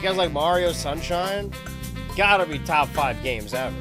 You guys like Mario Sunshine? Gotta be top 5 games ever.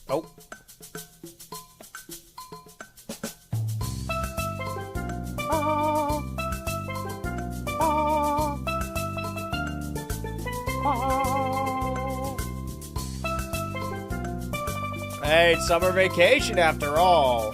Oh. Hey, it's summer vacation after all.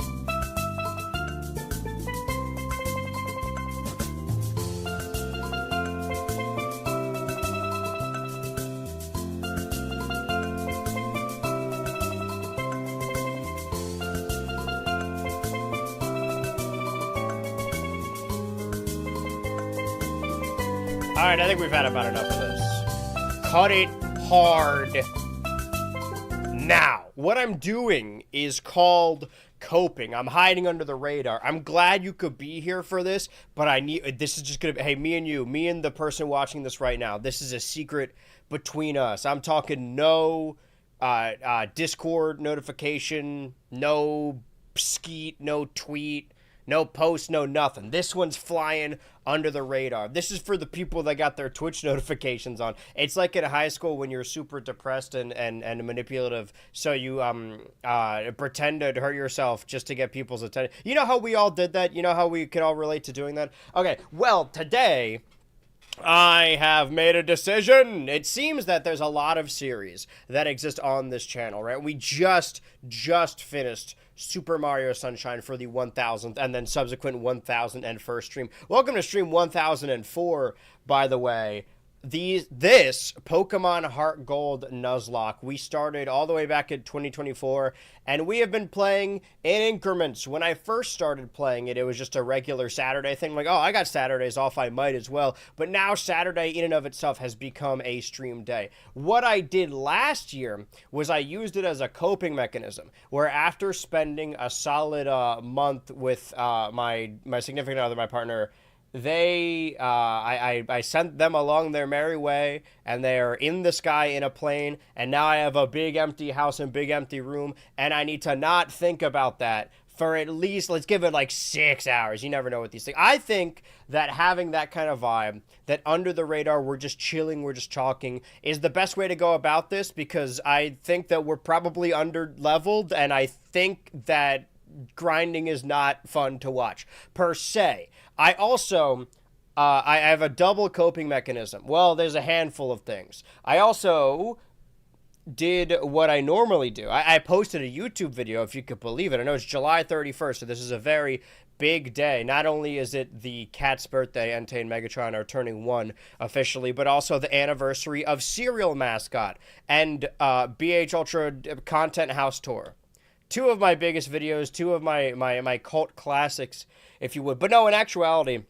Alright, I think we've had about enough of this. Cut it hard. Now, what I'm doing is called coping. I'm hiding under the radar. I'm glad you could be here for this, but this is just gonna be, hey, me and the person watching this right now, this is a secret between us. I'm talking no Discord notification, no skeet, no tweet, no post, no nothing. This one's flying under the radar. This is for the people that got their Twitch notifications on. It's like in high school when you're super depressed and manipulative, so you pretend to hurt yourself just to get people's attention. You know how we all did that? You know how we could all relate to doing that? Okay, well, today I have made a decision. It seems that there's a lot of series that exist on this channel, right? We just finished Super Mario Sunshine for the 1000th and then subsequent 1001st stream. Welcome to stream 1004, by the way. This Pokemon HeartGold Nuzlocke, we started all the way back in 2024, and we have been playing in increments. When I first started playing it, it was just a regular Saturday thing, like, oh, I got Saturdays off, I might as well. But now Saturday in and of itself has become a stream day. What I did last year was I used it as a coping mechanism, where after spending a solid month with my significant other, my partner, I sent them along their merry way, and they are in the sky in a plane, and now I have a big empty house and big empty room, and I need to not think about that for at least, let's give it like 6 hours. You never know with these things. I think that having that kind of vibe, that under the radar, we're just chilling, we're just talking, is the best way to go about this, because I think that we're probably under leveled, and I think that grinding is not fun to watch per se. I also I have a double coping mechanism. Well, there's a handful of things. I also did what I normally do. I posted a YouTube video, if you could believe it. I know it's July 31st, so this is a very big day. Not only is it the cat's birthday, Entei and Megatron are turning 1 officially, but also the anniversary of Cereal Mascot and BH Ultra Content House Tour. 2 of my biggest videos, 2 of my cult classics, if you would. But no, in actuality,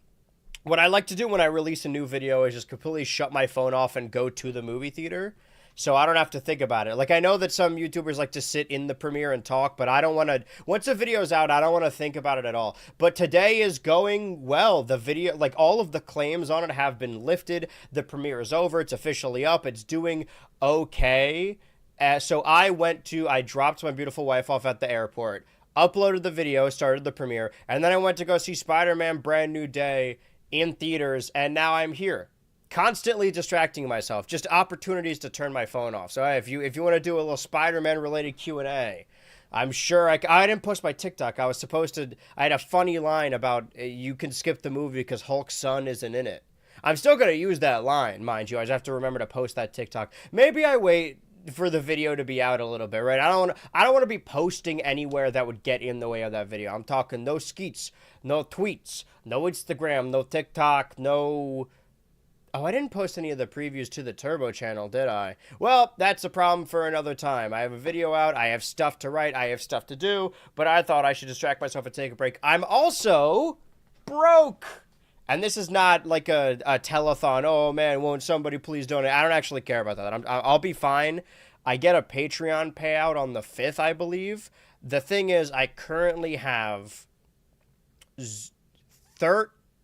What I like to do when I release a new video is just completely shut my phone off and go to the movie theater. So I don't have to think about it. Like, I know that some YouTubers like to sit in the premiere and talk, but I don't want to, once the video's out, I don't want to think about it at all. But today is going well. The video, like, all of the claims on it have been lifted. The premiere is over. It's officially up. It's doing okay. So I dropped my beautiful wife off at the airport, uploaded the video, started the premiere, and then I went to go see Spider-Man Brand New Day in theaters, and now I'm here. Constantly distracting myself, just opportunities to turn my phone off. So hey, if you want to do a little Spider-Man related Q&A, I'm sure I didn't post my TikTok. I had a funny line about you can skip the movie because Hulk's son isn't in it. I'm still going to use that line, mind you. I just have to remember to post that TikTok. Maybe I wait for the video to be out a little bit, right? I don't want to be posting anywhere that would get in the way of that video. I'm talking no skeets, no tweets, no Instagram, no TikTok, no... Oh, I didn't post any of the previews to the Turbo channel, did I? Well, that's a problem for another time. I have a video out, I have stuff to write, I have stuff to do, but I thought I should distract myself and take a break. I'm also broke! And this is not like a telethon, oh man, won't somebody please donate? I don't actually care about that. I'll be fine. I get a Patreon payout on the 5th, I believe. The thing is, I currently have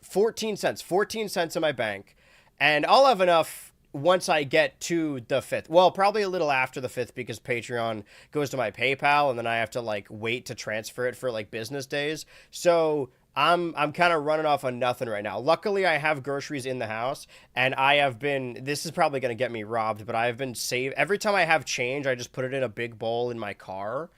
14 cents in my bank. And I'll have enough once I get to the 5th. Well, probably a little after the 5th because Patreon goes to my PayPal and then I have to like wait to transfer it for like business days. So I'm kind of running off on nothing right now. Luckily, I have groceries in the house and this is probably going to get me robbed, but I've been saved. Every time I have change, I just put it in a big bowl in my car.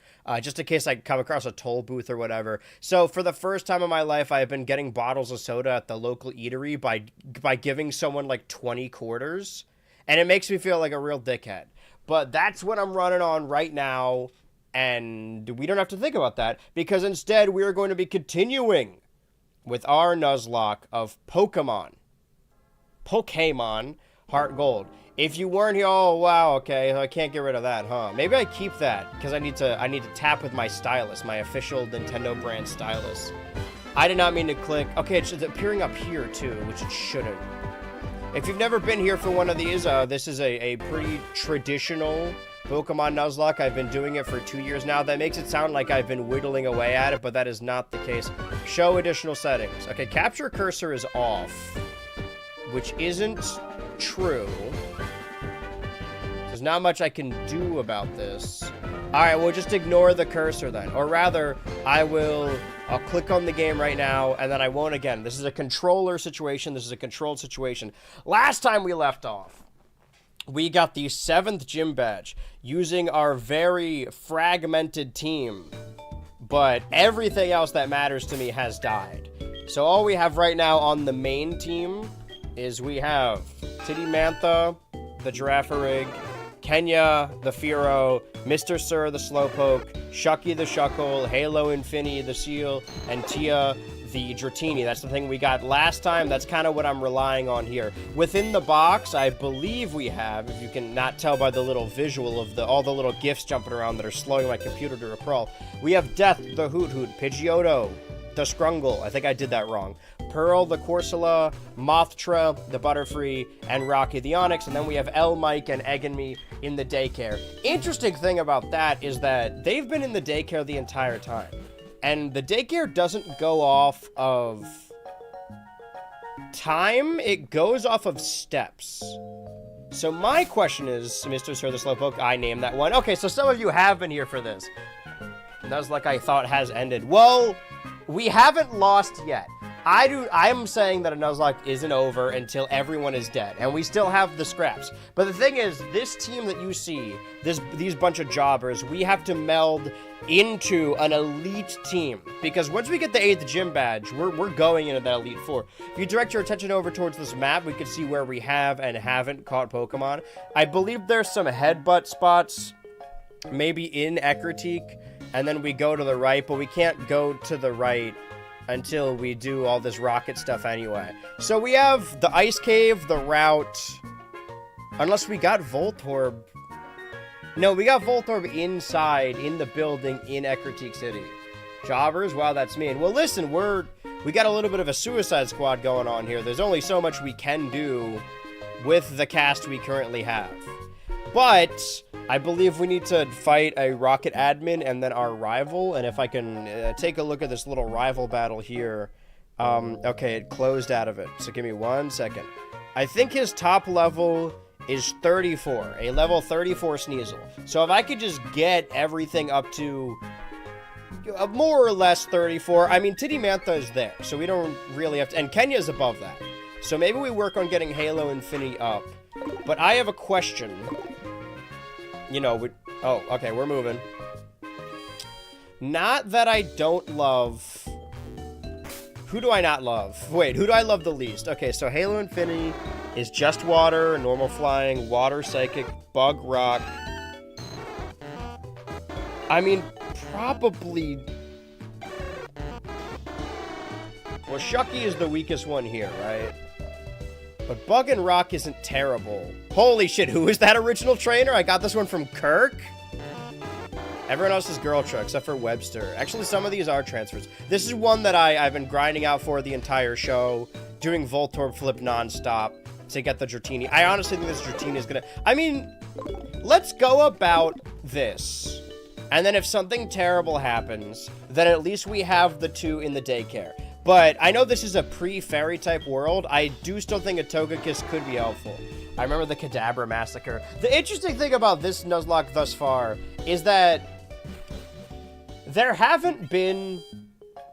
Just in case I come across a toll booth or whatever. So for the first time in my life, I've been getting bottles of soda at the local eatery by giving someone like 20 quarters. And it makes me feel like a real dickhead. But that's what I'm running on right now. And we don't have to think about that because instead we are going to be continuing with our Nuzlocke of Pokemon HeartGold. If you weren't here, oh wow, okay, I can't get rid of that, huh? Maybe I keep that because I need to tap with my stylus, my official Nintendo brand stylus. I did not mean to click. Okay, it's appearing up here too, which it shouldn't. If you've never been here for one of these, this is a pretty traditional Pokemon Nuzlocke. I've been doing it for 2 years now. That makes it sound like I've been whittling away at it, but that is not the case. Show additional settings. Okay, capture cursor is off, which isn't true. There's not much I can do about this. Alright, we'll just ignore the cursor then. Or rather, I'll click on the game right now, and then I won't again. This is a controller situation. This is a controlled situation. Last time we left off, we got the 7th gym badge using our very fragmented team. But everything else that matters to me has died. So all we have right now on the main team is we have Titty Mantha, the Girafarig, Kenya, the Fearow, Mr. Sir, the Slowpoke, Shucky, the Shuckle, Halo Infini, the Seal, and Tia, the Dratini. That's the thing we got last time. That's kind of what I'm relying on here. Within the box, I believe we have, if you can not tell by the little visual of all the little GIFs jumping around that are slowing my computer to a crawl, we have Death, the Hoot, Pidgeotto, the Scrungle, I think I did that wrong, Pearl, the Corsola, Mothra, the Butterfree, and Rocky the Onyx, and then we have L, Mike, and Egg and Me in the daycare. Interesting thing about that is that they've been in the daycare the entire time, and the daycare doesn't go off of time, it goes off of steps. So my question is, Mr. Sir the Slowpoke, I named that one. Okay, so some of you have been here for this. Nuzlocke I thought has ended. Well, we haven't lost yet. I'm saying that a Nuzlocke isn't over until everyone is dead, and we still have the scraps. But the thing is, this team that you see, these bunch of jobbers, we have to meld into an elite team. Because once we get the 8th gym badge, we're going into that Elite Four. If you direct your attention over towards this map, we can see where we have and haven't caught Pokemon. I believe there's some headbutt spots, maybe in Ecruteak, and then we go to the right, but we can't go to the right until we do all this rocket stuff anyway. So we have the Ice Cave, the route, unless we got Voltorb. No, we got Voltorb inside, in the building, in Ecruteak City. Jobbers? Wow, that's mean. Well, listen, we're we got a little bit of a Suicide Squad going on here. There's only so much we can do with the cast we currently have. But I believe we need to fight a Rocket admin and then our rival. And if I can take a look at this little rival battle here. Okay, it closed out of it. So give me 1 second. I think his top level is 34. A level 34 Sneasel. So if I could just get everything up to more or less 34. I mean, Titty Mantha is there. So we don't really have to... And Kenya's above that. So maybe we work on getting Halo Infinity up. But I have a question. You know, oh, okay, we're moving. Not that I don't love... Who do I not love? Wait, who do I love the least? Okay, so Halo Infinity is just water, normal flying, water psychic, bug rock. I mean, probably... Well, Shucky is the weakest one here, right? But Bug and Rock isn't terrible. Holy shit, who is that original trainer? I got this one from Kirk? Everyone else is Girl Truck, except for Webster. Actually, some of these are transfers. This is one that I've been grinding out for the entire show, doing Voltorb Flip nonstop to get the Dratini. I honestly think this Dratini is gonna... I mean, let's go about this. And then if something terrible happens, then at least we have the 2 in the daycare. But I know this is a pre-fairy type world. I do still think a Togekiss could be helpful. I remember the Kadabra Massacre. The interesting thing about this Nuzlocke thus far is that there haven't been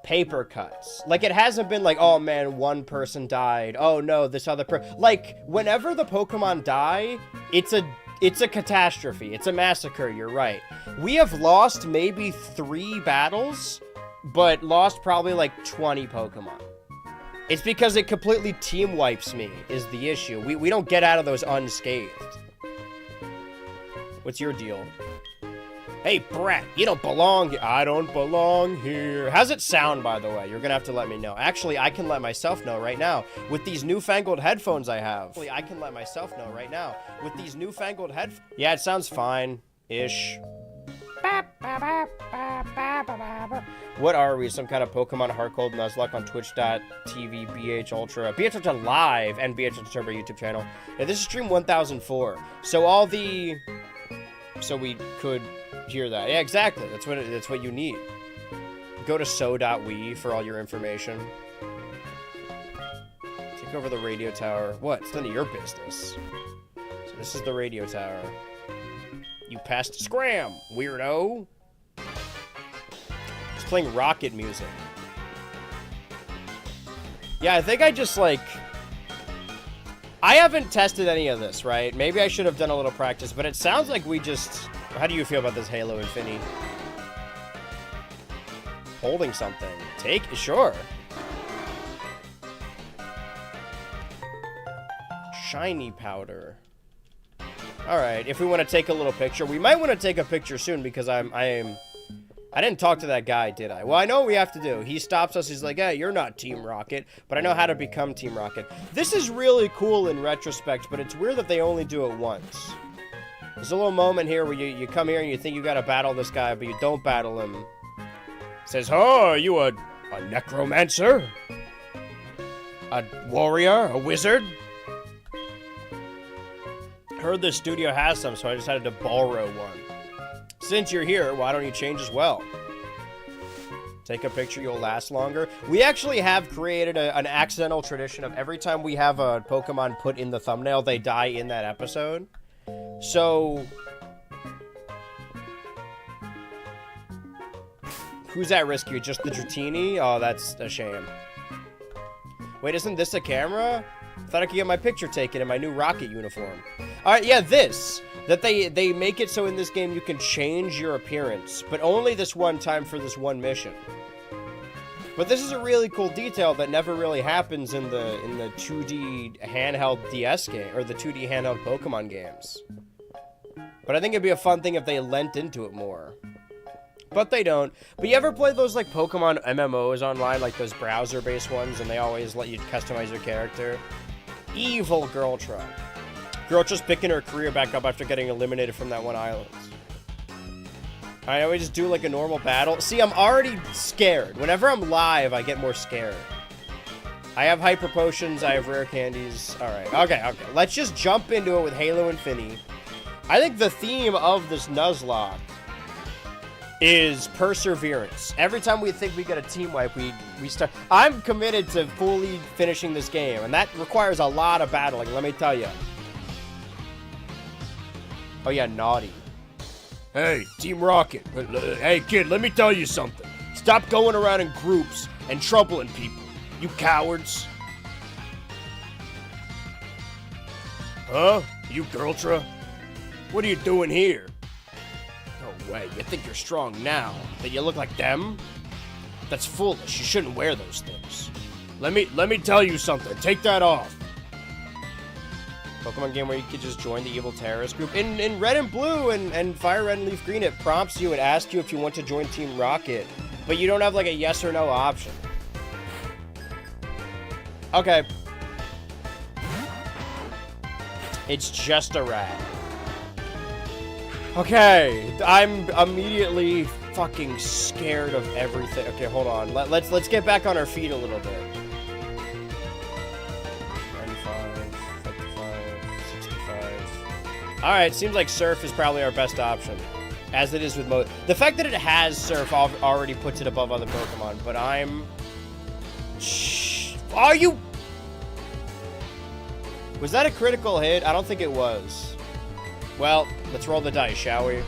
paper cuts. Like, it hasn't been like, oh man, one person died. Oh no, this other like, whenever the Pokemon die, it's a catastrophe. It's a massacre, you're right. We have lost maybe 3 battles, but lost probably like 20 Pokemon. It's because it completely team wipes me, is the issue. We don't get out of those unscathed. What's your deal? Hey, Brett, you don't belong here. I don't belong here. How's it sound, by the way? You're gonna have to let me know. Actually, I can let myself know right now. With these newfangled headphones I have. Actually, I can let myself know right now. With these newfangled headphones. Yeah, it sounds fine-ish. What are we? Some kind of Pokemon HeartGold Nuzlocke on twitch.tv BH Ultra, BH Ultra Live, and BH Ultra Turbo YouTube channel. Yeah, this is stream 1004. So we could hear that. Yeah, exactly. That's what you need. Go to so.we for all your information. Take over the radio tower. What? It's none of your business. So this is the radio tower. You passed Scram, weirdo. It's playing rocket music. Yeah, I think I just, like... I haven't tested any of this, right? Maybe I should have done a little practice, but it sounds like we just... How do you feel about this Halo Infinity? Holding something. Sure. Shiny powder. Alright, if we want to take a little picture, we might want to take a picture soon because I didn't talk to that guy, did I? Well, I know what we have to do. He stops us, he's like, hey, you're not Team Rocket, but I know how to become Team Rocket. This is really cool in retrospect, but it's weird that they only do it once. There's a little moment here where you come here and you think you gotta battle this guy, but you don't battle him. Says, oh, are you a necromancer? A warrior? A wizard? Heard the studio has some, so I decided to borrow one. Since you're here, why don't you change as well? Take a picture, you'll last longer. We actually have created an accidental tradition of every time we have a Pokemon put in the thumbnail, they die in that episode. So... Who's at risk here? Just the Dratini? Oh, that's a shame. Wait, isn't this a camera? I thought I could get my picture taken in my new Rocket uniform. Alright, yeah, this. That they make it so in this game you can change your appearance, but only this one time for this one mission. But this is a really cool detail that never really happens in the 2D handheld DS game, or the 2D handheld Pokemon games. But I think it'd be a fun thing if they lent into it more. But they don't. But you ever play those, like, Pokemon MMOs online, like those browser-based ones, and they always let you customize your character? Evil Girl Truck. Girl just picking her career back up after getting eliminated from that one island. I always just do, like, a normal battle. See, I'm already scared. Whenever I'm live, I get more scared. I have hyper potions. I have rare candies. All right. Okay. Let's just jump into it with Halo Infinity. I think the theme of this Nuzlocke is perseverance. Every time we think we get a team wipe, we start. I'm committed to fully finishing this game, and that requires a lot of battling, let me tell you. Oh yeah, naughty. Hey, Team Rocket. Hey kid, let me tell you something. Stop going around in groups and troubling people, you cowards. Huh? You Girltra? What are you doing here? No way, you think you're strong now, that you look like them? That's foolish, you shouldn't wear those things. Let me tell you something, take that off. Pokemon game where you could just join the evil terrorist group. In Red and Blue and Fire Red and Leaf Green, it prompts you and asks you if you want to join Team Rocket, but you don't have like a yes or no option. Okay. It's just a rat. Okay, I'm immediately fucking scared of everything. Okay, hold on. Let's get back on our feet a little bit. 95, 55, 65. Alright, seems like Surf is probably our best option. As it is with most. The fact that it has Surf already puts it above other Pokemon, but I'm... Are you... Was that a critical hit? I don't think it was. Well, let's roll the dice, shall we?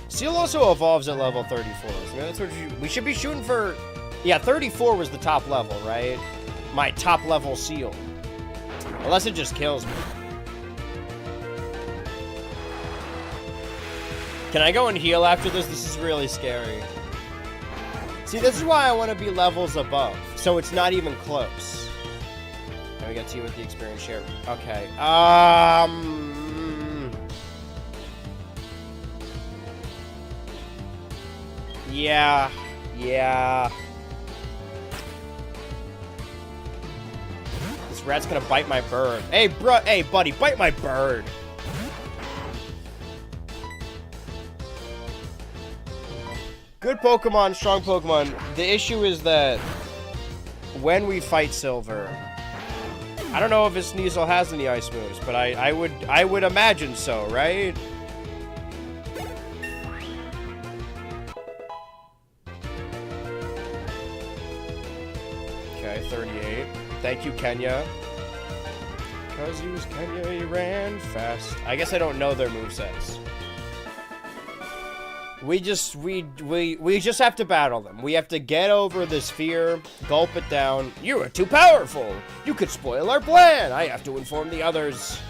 Seal also evolves at level 34. So that's what we should be shooting for. Yeah, 34 was the top level, right? My top level Seal. Unless it just kills me. Can I go and heal after this? This is really scary. See, this is why I want to be levels above. So it's not even close. Now we got to see what the experience share. Okay. Yeah. This rat's gonna bite my bird. Hey, buddy, bite my bird. Good Pokemon, strong Pokemon. The issue is that when we fight Silver, I don't know if his Sneasel has any ice moves, but I would imagine so, right? Okay, 38. Thank you, Kenya. Because he was Kenya, he ran fast. I guess I don't know their movesets. We just have to battle them. We have to get over this fear, gulp it down. You are too powerful. You could spoil our plan. I have to inform the others.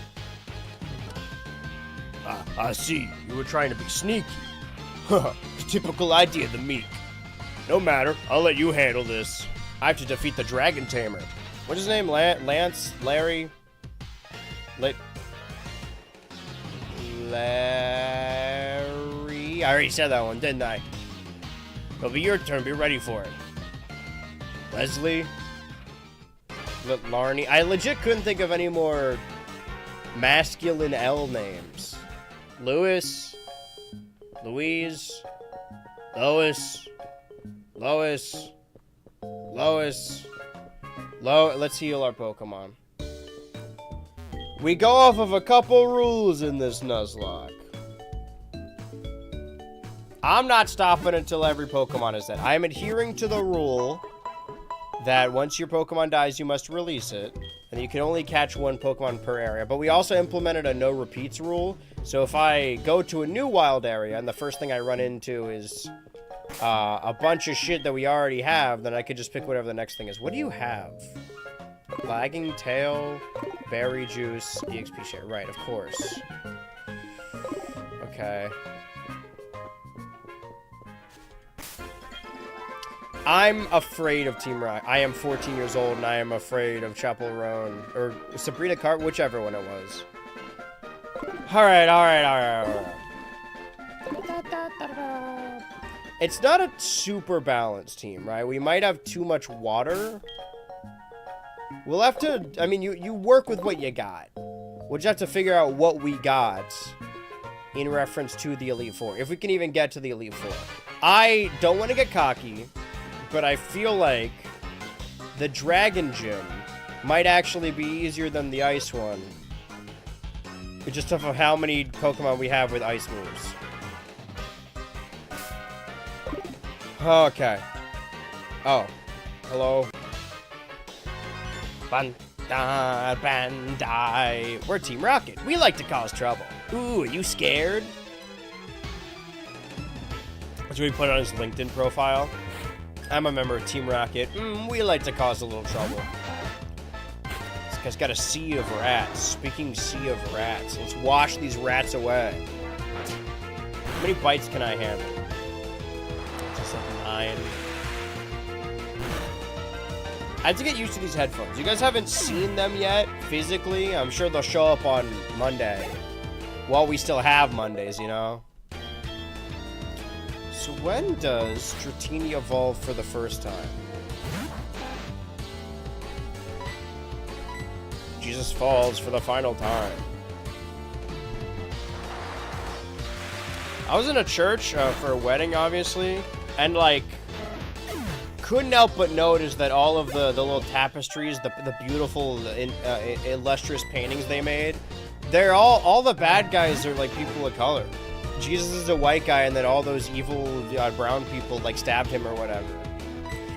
I see. You were trying to be sneaky. Typical idea of the meek. No matter. I'll let you handle this. I have to defeat the Dragon Tamer. What's his name? Lance? Larry? Larry? I already said that one, didn't I? It'll be your turn. Be ready for it. Leslie? Larney? I legit couldn't think of any more masculine L names. Louis? Louise? Lois? Let's heal our Pokemon. We go off of a couple rules in this Nuzlocke. I'm not stopping until every Pokemon is dead. I am adhering to the rule that once your Pokemon dies, you must release it. And you can only catch one Pokemon per area. But we also implemented a no repeats rule. So if I go to a new wild area and the first thing I run into is a bunch of shit that we already have, then I could just pick whatever the next thing is. What do you have? Lagging Tail, Berry Juice, EXP Share. Right, of course. Okay. I'm afraid of Team Rocket. I am 14 years old, and I am afraid of Chapel Roan. Or Sabrina Cart, whichever one it was. Alright. It's not a super balanced team, right? We might have too much water. We'll have to... I mean, you work with what you got. We'll just have to figure out what we got in reference to the Elite Four. If we can even get to the Elite Four. I don't want to get cocky, but I feel like the Dragon Gym might actually be easier than the Ice one. It's just off of how many Pokemon we have with Ice moves. Okay. Oh. Hello. Bandai. We're Team Rocket. We like to cause trouble. Ooh, are you scared? That's what he put on his LinkedIn profile. I'm a member of Team Rocket. We like to cause a little trouble. This guy's got a sea of rats. Speaking sea of rats, let's wash these rats away. How many bites can I handle? Just like 9. I have to get used to these headphones. You guys haven't seen them yet, physically. I'm sure they'll show up on Monday. While we still have Mondays, you know? So when does Dratini evolve for the first time? Jesus falls for the final time. I was in a church for a wedding, obviously, and like, couldn't help but notice that all of the little tapestries, the beautiful, illustrious paintings they made, they're all the bad guys are like people of color. Jesus is a white guy, and then all those evil brown people like stabbed him or whatever.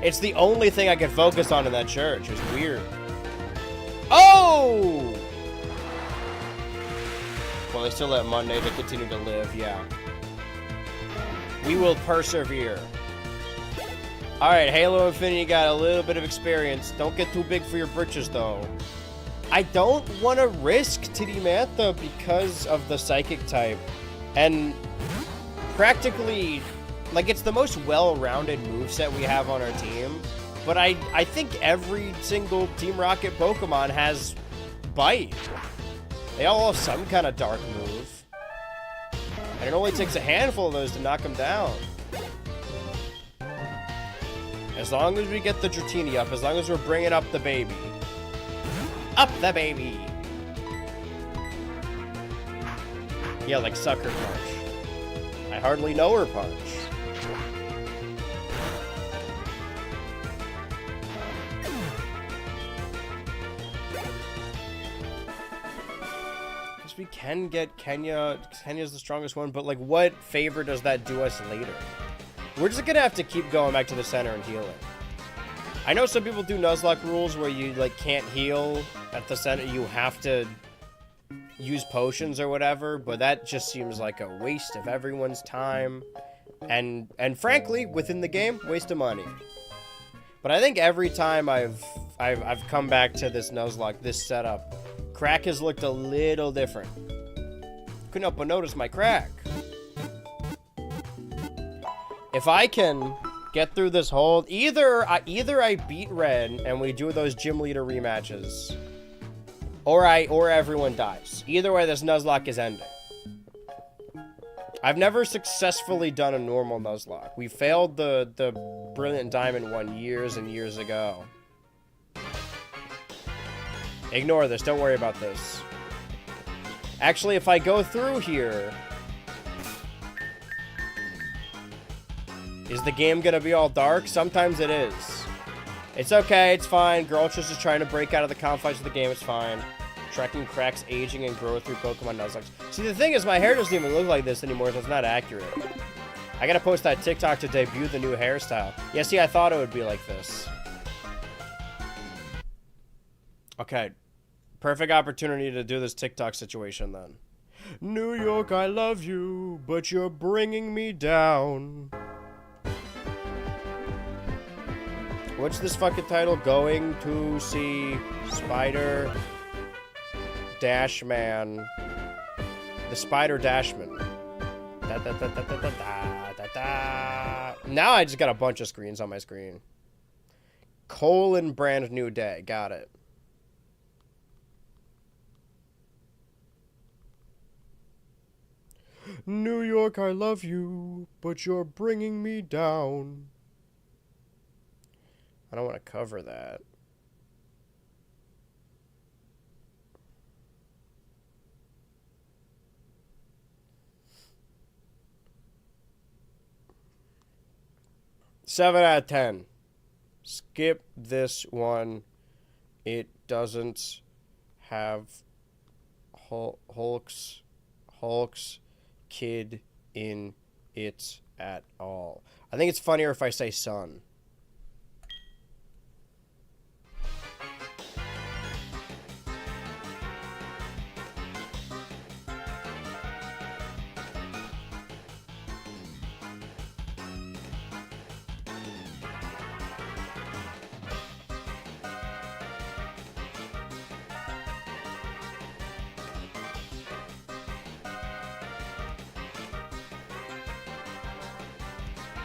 It's the only thing I could focus on in that church. It was weird. Oh! Well, they still let Monday to continue to live, yeah. We will persevere. Alright, Halo Infinity got a little bit of experience. Don't get too big for your britches, though. I don't want to risk Tidimantha because of the Psychic type. And practically, like, it's the most well-rounded moveset we have on our team. But I think every single Team Rocket Pokemon has Bite. They all have some kind of dark move. And it only takes a handful of those to knock them down. As long as we get the Dratini up, as long as we're bringing up the baby. Up the baby! Yeah, like Sucker Punch. I hardly know her punch. Guess we can get Kenya. Kenya's the strongest one, but like, what favor does that do us later? We're just gonna have to keep going back to the center and healing. I know some people do Nuzlocke rules where you like can't heal at the center. You have to use potions or whatever, but that just seems like a waste of everyone's time, and frankly, within the game, waste of money. But I think every time I've come back to this Nuzlocke, this setup, crack has looked a little different. Couldn't help but notice my crack. If I can get through this hold, either I beat Red and we do those gym leader rematches, or everyone dies. Either way, this Nuzlocke is ending. I've never successfully done a normal Nuzlocke. We failed the Brilliant Diamond one years and years ago. Ignore this. Don't worry about this. Actually, if I go through here, is the game gonna be all dark? Sometimes it is. It's okay, it's fine. Girltra's just trying to break out of the confines of the game, it's fine. Tracking cracks, aging, and growth through Pokemon Nuzlocke. See, the thing is, my hair doesn't even look like this anymore, so it's not accurate. I gotta post that TikTok to debut the new hairstyle. Yeah, see, I thought it would be like this. Okay. Perfect opportunity to do this TikTok situation, then. New York, I love you, but you're bringing me down. What's this fucking title? Going to see Spider Dashman. The Spider Dashman. Da, da, da, da, da, da, da, da. Now I just got a bunch of screens on my screen. Colon brand new day. Got it. New York, I love you, but you're bringing me down. I don't want to cover that. 7 out of 10. Skip this one. It doesn't have Hulk's kid in it at all. I think it's funnier if I say son.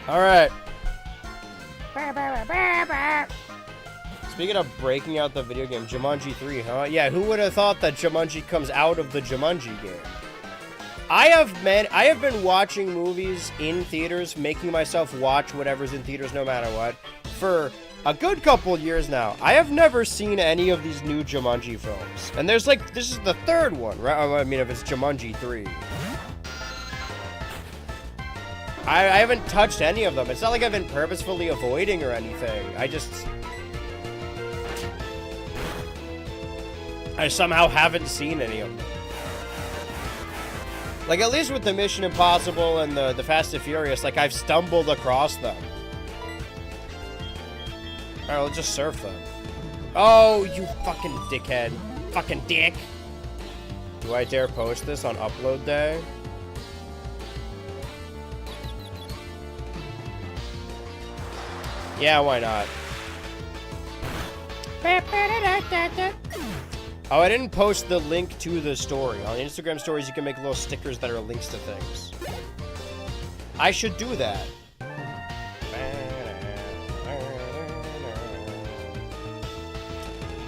All right. Speaking of breaking out the video game, Jumanji 3, huh? Yeah, who would have thought that Jumanji comes out of the Jumanji game? I have been watching movies in theaters, making myself watch whatever's in theaters no matter what, for a good couple years now. I have never seen any of these new Jumanji films. And there's like, this is the third one, right? I mean, if it's Jumanji 3. I haven't touched any of them. It's not like I've been purposefully avoiding or anything. I somehow haven't seen any of them. Like, at least with the Mission Impossible and the Fast and Furious, like, I've stumbled across them. Alright, let's just surf them. Oh, you fucking dickhead. Fucking dick. Do I dare post this on upload day? Yeah, why not? Oh, I didn't post the link to the story. On Instagram stories, you can make little stickers that are links to things. I should do that.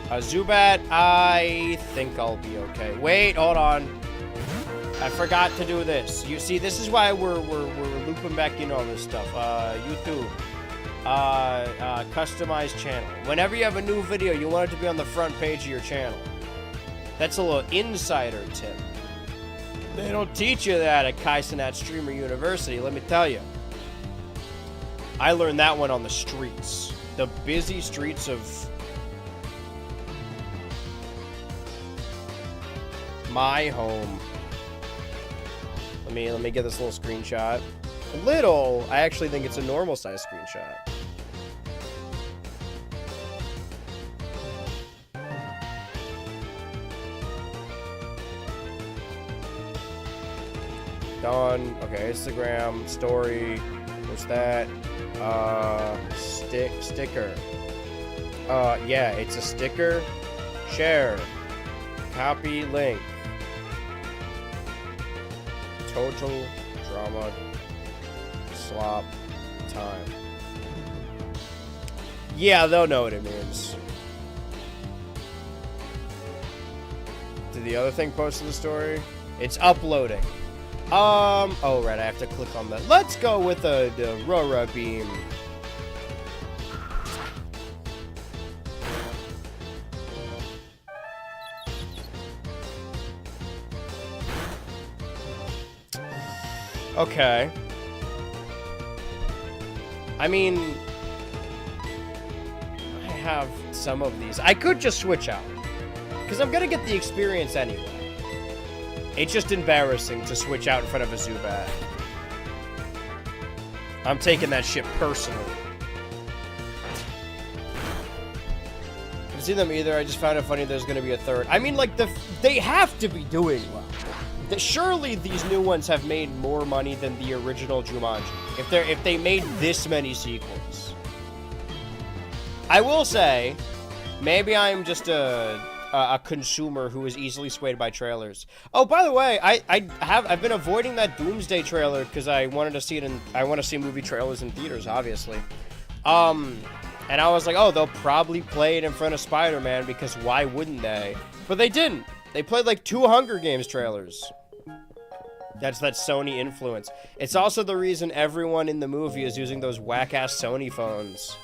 Zubat, I think I'll be okay. Wait, hold on. I forgot to do this. You see, this is why we're looping back in on this stuff. YouTube. Customized channel. Whenever you have a new video, you want it to be on the front page of your channel. That's a little insider tip. They don't teach you that at Kaisenat Streamer University, let me tell you. I learned that one on the streets. The busy streets of my home. Let me get this little screenshot. I actually think it's a normal size screenshot. Done. Okay, Instagram, story, what's that? Sticker. Yeah, it's a sticker. Share. Copy link. Total drama slop time. Yeah, they'll know what it means. Did the other thing post to the story? It's uploading. Oh, right, I have to click on that. Let's go with the Aurora Beam. Okay. I mean, I have some of these. I could just switch out, because I'm gonna get the experience anyway. It's just embarrassing to switch out in front of a Zubat. I'm taking that shit personally. I've seen them either. I just found it funny there's going to be a third. I mean, like, they have to be doing well. Surely these new ones have made more money than the original Jumanji. If they made this many sequels. I will say, maybe I'm just a consumer who is easily swayed by trailers. Oh, by the way, I've been avoiding that Doomsday trailer because I wanted to see it I want to see movie trailers in theaters, obviously. And I was like, oh, they'll probably play it in front of Spider-Man because why wouldn't they? But they didn't. They played like 2 Hunger Games trailers. That's that Sony influence. It's also the reason everyone in the movie is using those whack-ass Sony phones.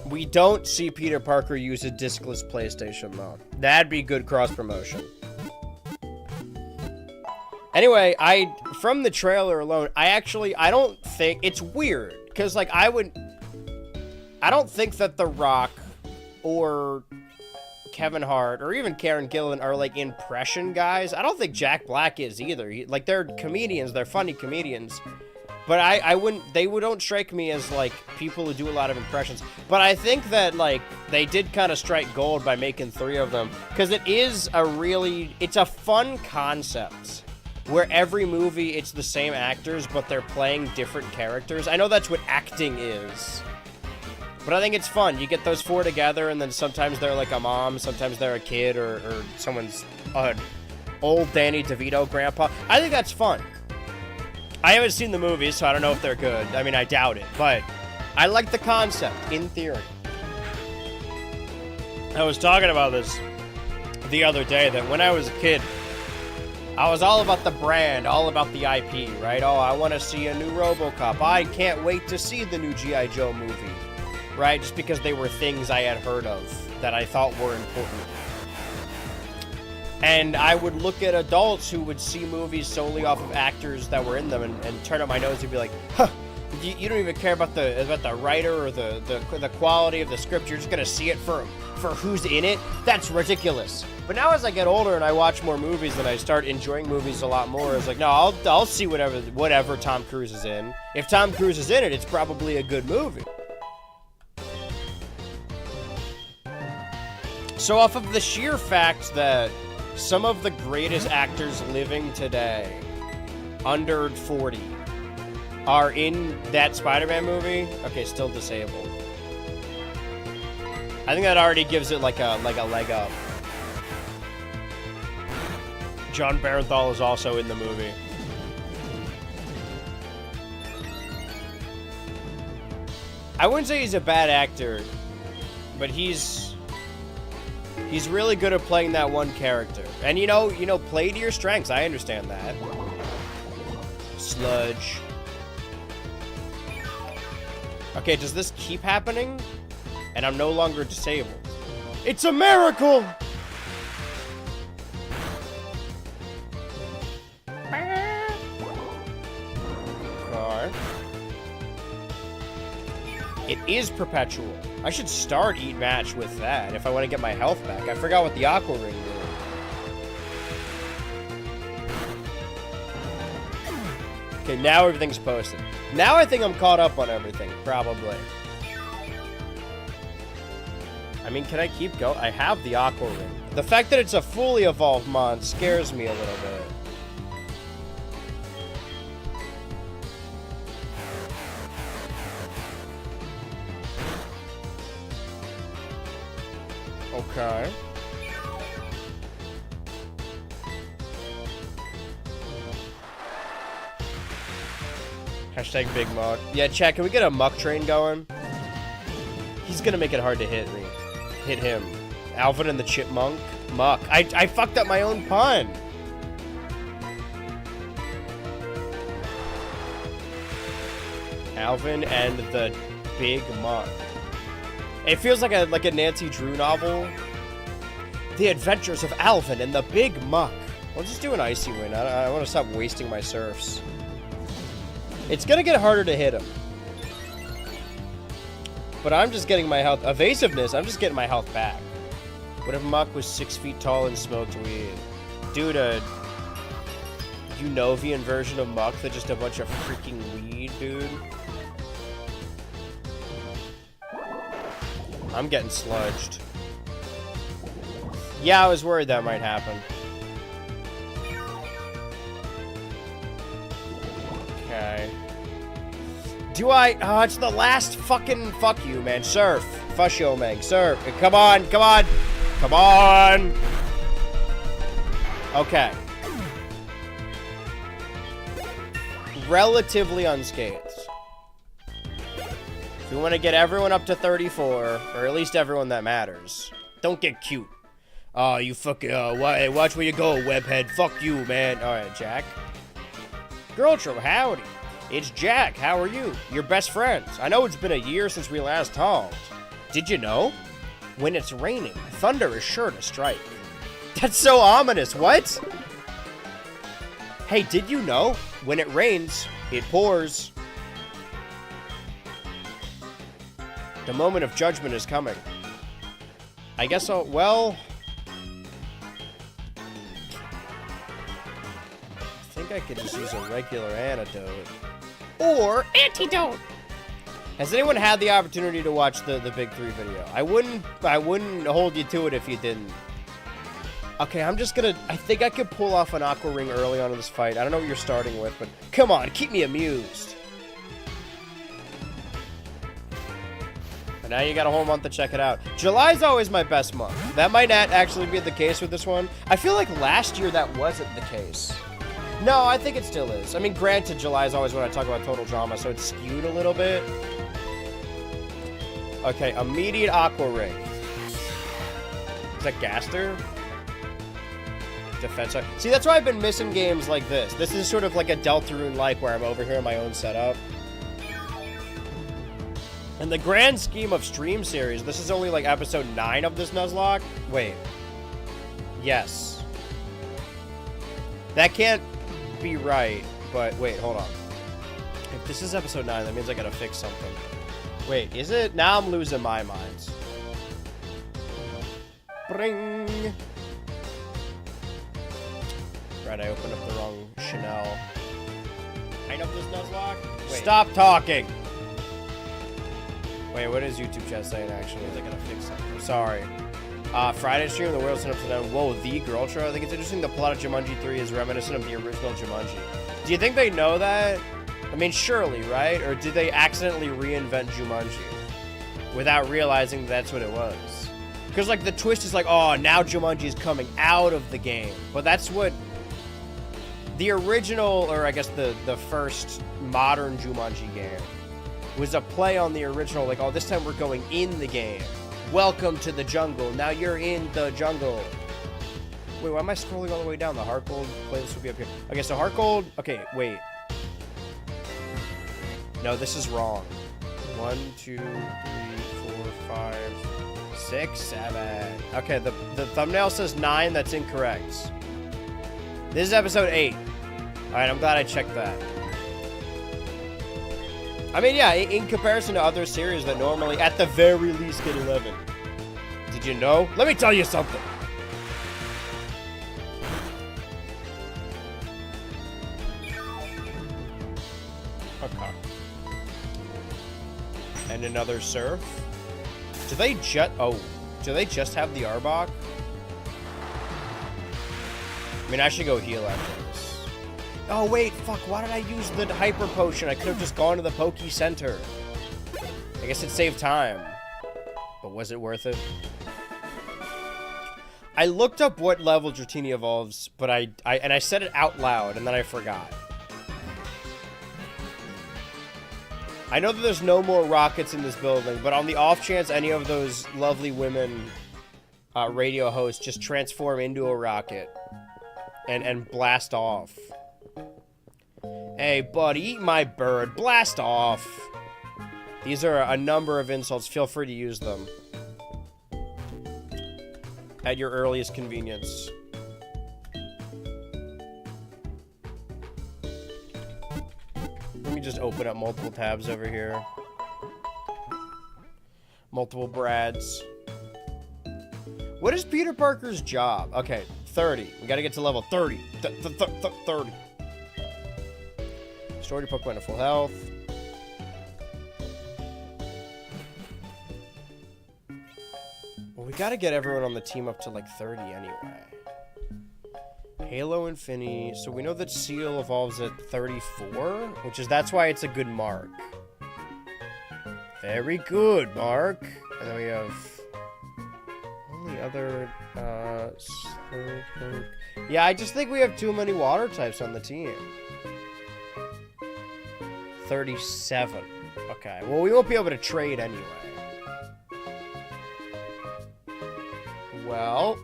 We don't see Peter Parker use a discless PlayStation, though. That'd be good cross-promotion. Anyway, from the trailer alone, I don't think, it's weird, because, like, I don't think that The Rock or Kevin Hart or even Karen Gillan are, like, impression guys. I don't think Jack Black is either. Like, they're comedians, they're funny comedians. But they don't strike me as, like, people who do a lot of impressions. But I think that, like, they did kind of strike gold by making 3 of them. Because it's a fun concept. Where every movie, it's the same actors, but they're playing different characters. I know that's what acting is. But I think it's fun. You get those 4 together, and then sometimes they're like a mom, sometimes they're a kid, or someone's old Danny DeVito grandpa. I think that's fun. I haven't seen the movies, so I don't know if they're good. I mean, I doubt it, but I like the concept, in theory. I was talking about this the other day, that when I was a kid, I was all about the brand, all about the IP, right? Oh, I want to see a new RoboCop. I can't wait to see the new G.I. Joe movie, right? Just because they were things I had heard of that I thought were important. And I would look at adults who would see movies solely off of actors that were in them and turn up my nose and be like, huh, you don't even care about the writer or the quality of the script. You're just going to see it for who's in it? That's ridiculous. But now as I get older and I watch more movies and I start enjoying movies a lot more, it's like, no, I'll see whatever Tom Cruise is in. If Tom Cruise is in it, it's probably a good movie. So off of the sheer fact that some of the greatest actors living today, under 40, are in that Spider-Man movie, okay, still disabled. I think that already gives it like a leg up. John Barenthal is also in the movie. I wouldn't say he's a bad actor, but he's really good at playing that one character. And you know, play to your strengths. I understand that. Sludge. Okay, does this keep happening? And I'm no longer disabled. It's a miracle! Car. It is perpetual. I should start Eat Match with that if I want to get my health back. I forgot what the Aqua Ring did. Okay, now everything's posted. Now I think I'm caught up on everything, probably. I mean, can I keep going? I have the Aqua Ring. The fact that it's a fully evolved mon scares me a little bit. Okay. Hashtag Big Muck. Yeah, chat, can we get a Muck train going? He's gonna make it hard to hit him. Alvin and the Chipmunk. Muck. I fucked up my own pun. Alvin and the Big Muck. It feels like a Nancy Drew novel. The Adventures of Alvin and the Big Muck. I'll just do an Icy Wind. I want to stop wasting my surfs. It's gonna get harder to hit him. But I'm just getting my health. Evasiveness, I'm just getting my health back. What if Muck was 6 feet tall and smoked weed? Dude, a Unovian version of Muck that's just a bunch of freaking weed, dude. I'm getting sludged. Yeah, I was worried that might happen. Okay. Do I? Oh, it's the last fucking fuck you, man. Surf. Fushio Meg. Surf. Come on, come on. Come on. Okay. Relatively unscathed. If we want to get everyone up to 34, or at least everyone that matters, don't get cute. Oh, you fucking, watch where you go, webhead. Fuck you, man. Alright, Jack. Girltro, howdy. It's Jack. How are you? Your best friends. I know it's been a year since we last talked. Did you know? When it's raining, thunder is sure to strike. That's so ominous. What? Hey, did you know? When it rains, it pours. The moment of judgment is coming. I guess so. Well, I think I could just use a regular antidote. Or antidote. Has anyone had the opportunity to watch the Big 3 video? I wouldn't hold you to it if you didn't. Okay, I'm just gonna... I think I could pull off an Aqua Ring early on in this fight. I don't know what you're starting with, but come on, keep me amused. And now you got a whole month to check it out. July's always my best month. That might not actually be the case with this one. I feel like last year that wasn't the case. No, I think it still is. I mean, granted, July is always when I talk about total drama, so it's skewed a little bit. Okay, immediate Aqua Ring. Is that Gaster? Defense. See, that's why I've been missing games like this. This is sort of like a Deltarune-like where I'm over here in my own setup. In the grand scheme of stream series, this is only like episode 9 of this Nuzlocke. Wait. Yes. That can't be right, but wait, hold on. If this is episode 9, that means I gotta fix something. Wait, is it? Now I'm losing my mind. Bring. Right, I opened up the wrong Chanel. Line up this Nuzlocke? Wait. Stop talking! Wait, what is YouTube chat saying, actually? I gotta fix something. Sorry. Friday stream, the world's up to them. Whoa, the girl show? I think it's interesting the plot of Jumanji 3 is reminiscent of the original Jumanji. Do you think they know that? I mean, surely, right? Or did they accidentally reinvent Jumanji without realizing that's what it was? Because, like, the twist is like, oh, now Jumanji is coming out of the game. But that's what... The original, or I guess the first modern Jumanji game was a play on the original, like, oh, this time we're going in the game. Welcome to the jungle. Now you're in the jungle. Wait, why am I scrolling all the way down? The HeartGold playlist will be up here. Okay, so HeartGold... Okay, wait. No, this is wrong. 1, 2, 3, 4, 5, 6, 7. Okay, the thumbnail says 9. That's incorrect. This is episode 8. Alright, I'm glad I checked that. I mean, yeah, in comparison to other series that normally, at the very least, get 11. Did you know? Let me tell you something. Okay. And another surf. Do they just... Oh. Do they just have the Arbok? I mean, I should go heal after this. Oh, wait, fuck, why did I use the Hyper Potion? I could have just gone to the Poke Center. I guess it saved time. But was it worth it? I looked up what level Dratini evolves, but I said it out loud, and then I forgot. I know that there's no more rockets in this building, but on the off chance any of those lovely women radio hosts just transform into a rocket and blast off. Hey, buddy, eat my bird. Blast off. These are a number of insults. Feel free to use them at your earliest convenience. Let me just open up multiple tabs over here. Multiple Brads. What is Peter Parker's job? Okay, 30. We gotta get to level 30. 30. Restore your Pokemon to full health. Well, we gotta get everyone on the team up to like 30 anyway. Halo Infinity. So we know that Seal evolves at 34, which is that's why it's a good mark. Very good, Mark. And then we have only other Slowpoke. Yeah, I just think we have too many water types on the team. 37. Okay. Well, we won't be able to trade anyway. Well,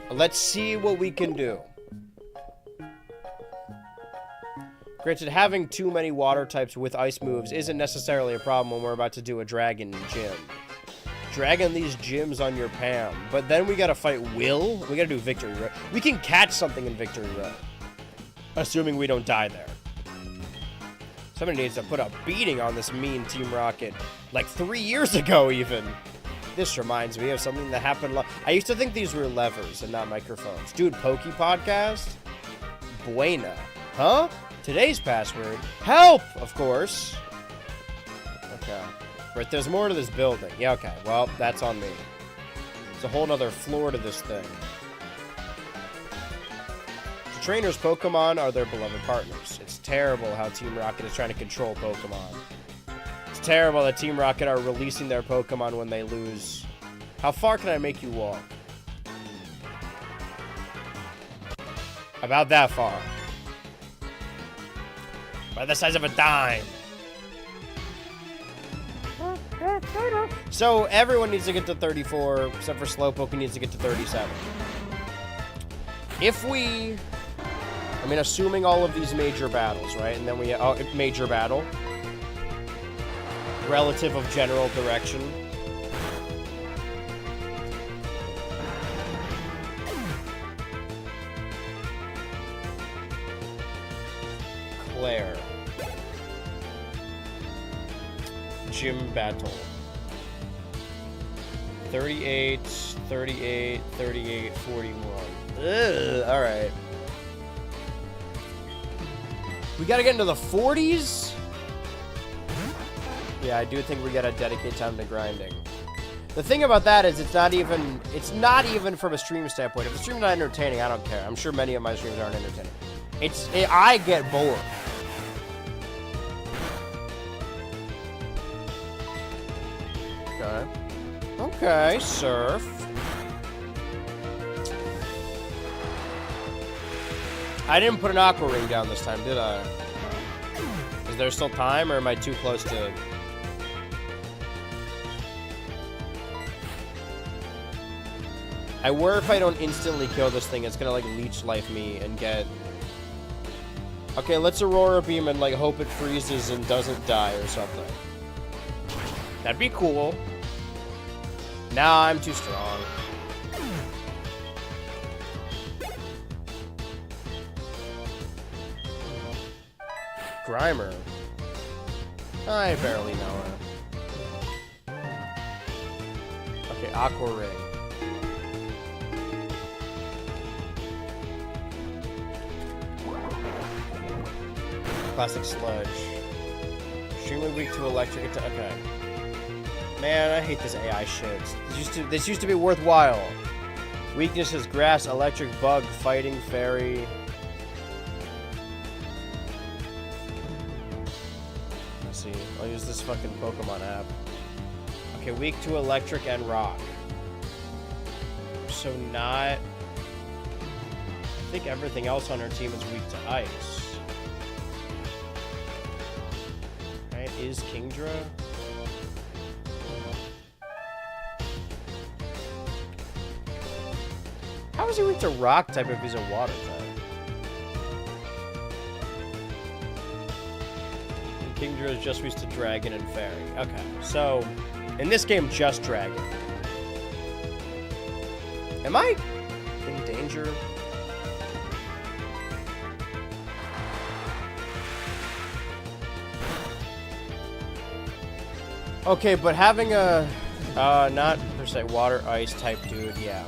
let's see what we can do. Granted, having too many water types with ice moves isn't necessarily a problem when we're about to do a dragon gym. Dragon these gyms on your Pam. But then we gotta fight Will. We gotta do Victory Road. We can catch something in Victory Road. Assuming we don't die there. Somebody needs to put a beating on this mean Team Rocket. Like 3 years ago, even. This reminds me of something that happened. I used to think these were levers and not microphones. Dude, Pokey Podcast? Buena. Huh? Today's password. Help, of course. Okay. Right, there's more to this building. Yeah, okay. Well, that's on me. There's a whole nother floor to this thing. The trainers' Pokemon are their beloved partners. It's terrible how Team Rocket is trying to control Pokemon. It's terrible that Team Rocket are releasing their Pokemon when they lose. How far can I make you walk? About that far. By the size of a dime. So everyone needs to get to 34, except for Slowpoke, who needs to get to 37. If we... I mean, assuming all of these major battles, right? And then we... major battle. Relative of general direction. Claire. Gym battle. 38, 38, 38, 41. Ugh, alright. We gotta get into the 40s? Yeah, I do think we gotta dedicate time to grinding. The thing about that is it's not even from a stream standpoint. If the stream's not entertaining, I don't care. I'm sure many of my streams aren't entertaining. I get bored. Okay. Okay, surf. I didn't put an aqua ring down this time, did I? Is there still time, or am I too close to... I worry if I don't instantly kill this thing, it's gonna, like, leech life me and get... Okay, let's Aurora Beam and, like, hope it freezes and doesn't die or something. That'd be cool. Nah, I'm too strong. Grimer. I barely know her. Okay, Aqua Ring. Classic Sludge. Extremely weak to electric attack. Okay. Man, I hate this AI shit. This used to be worthwhile. Weaknesses: grass, electric, bug, fighting, fairy. Let's see. I'll use this fucking Pokemon app. Okay, weak to electric and rock. So not... I think everything else on her team is weak to ice. Right, is Kingdra? How is he weak to rock type if he's a water type? And Kingdra is just weak to dragon and fairy. Okay, so in this game, just dragon. Am I in danger? Okay, but having a not per se water ice type dude, yeah.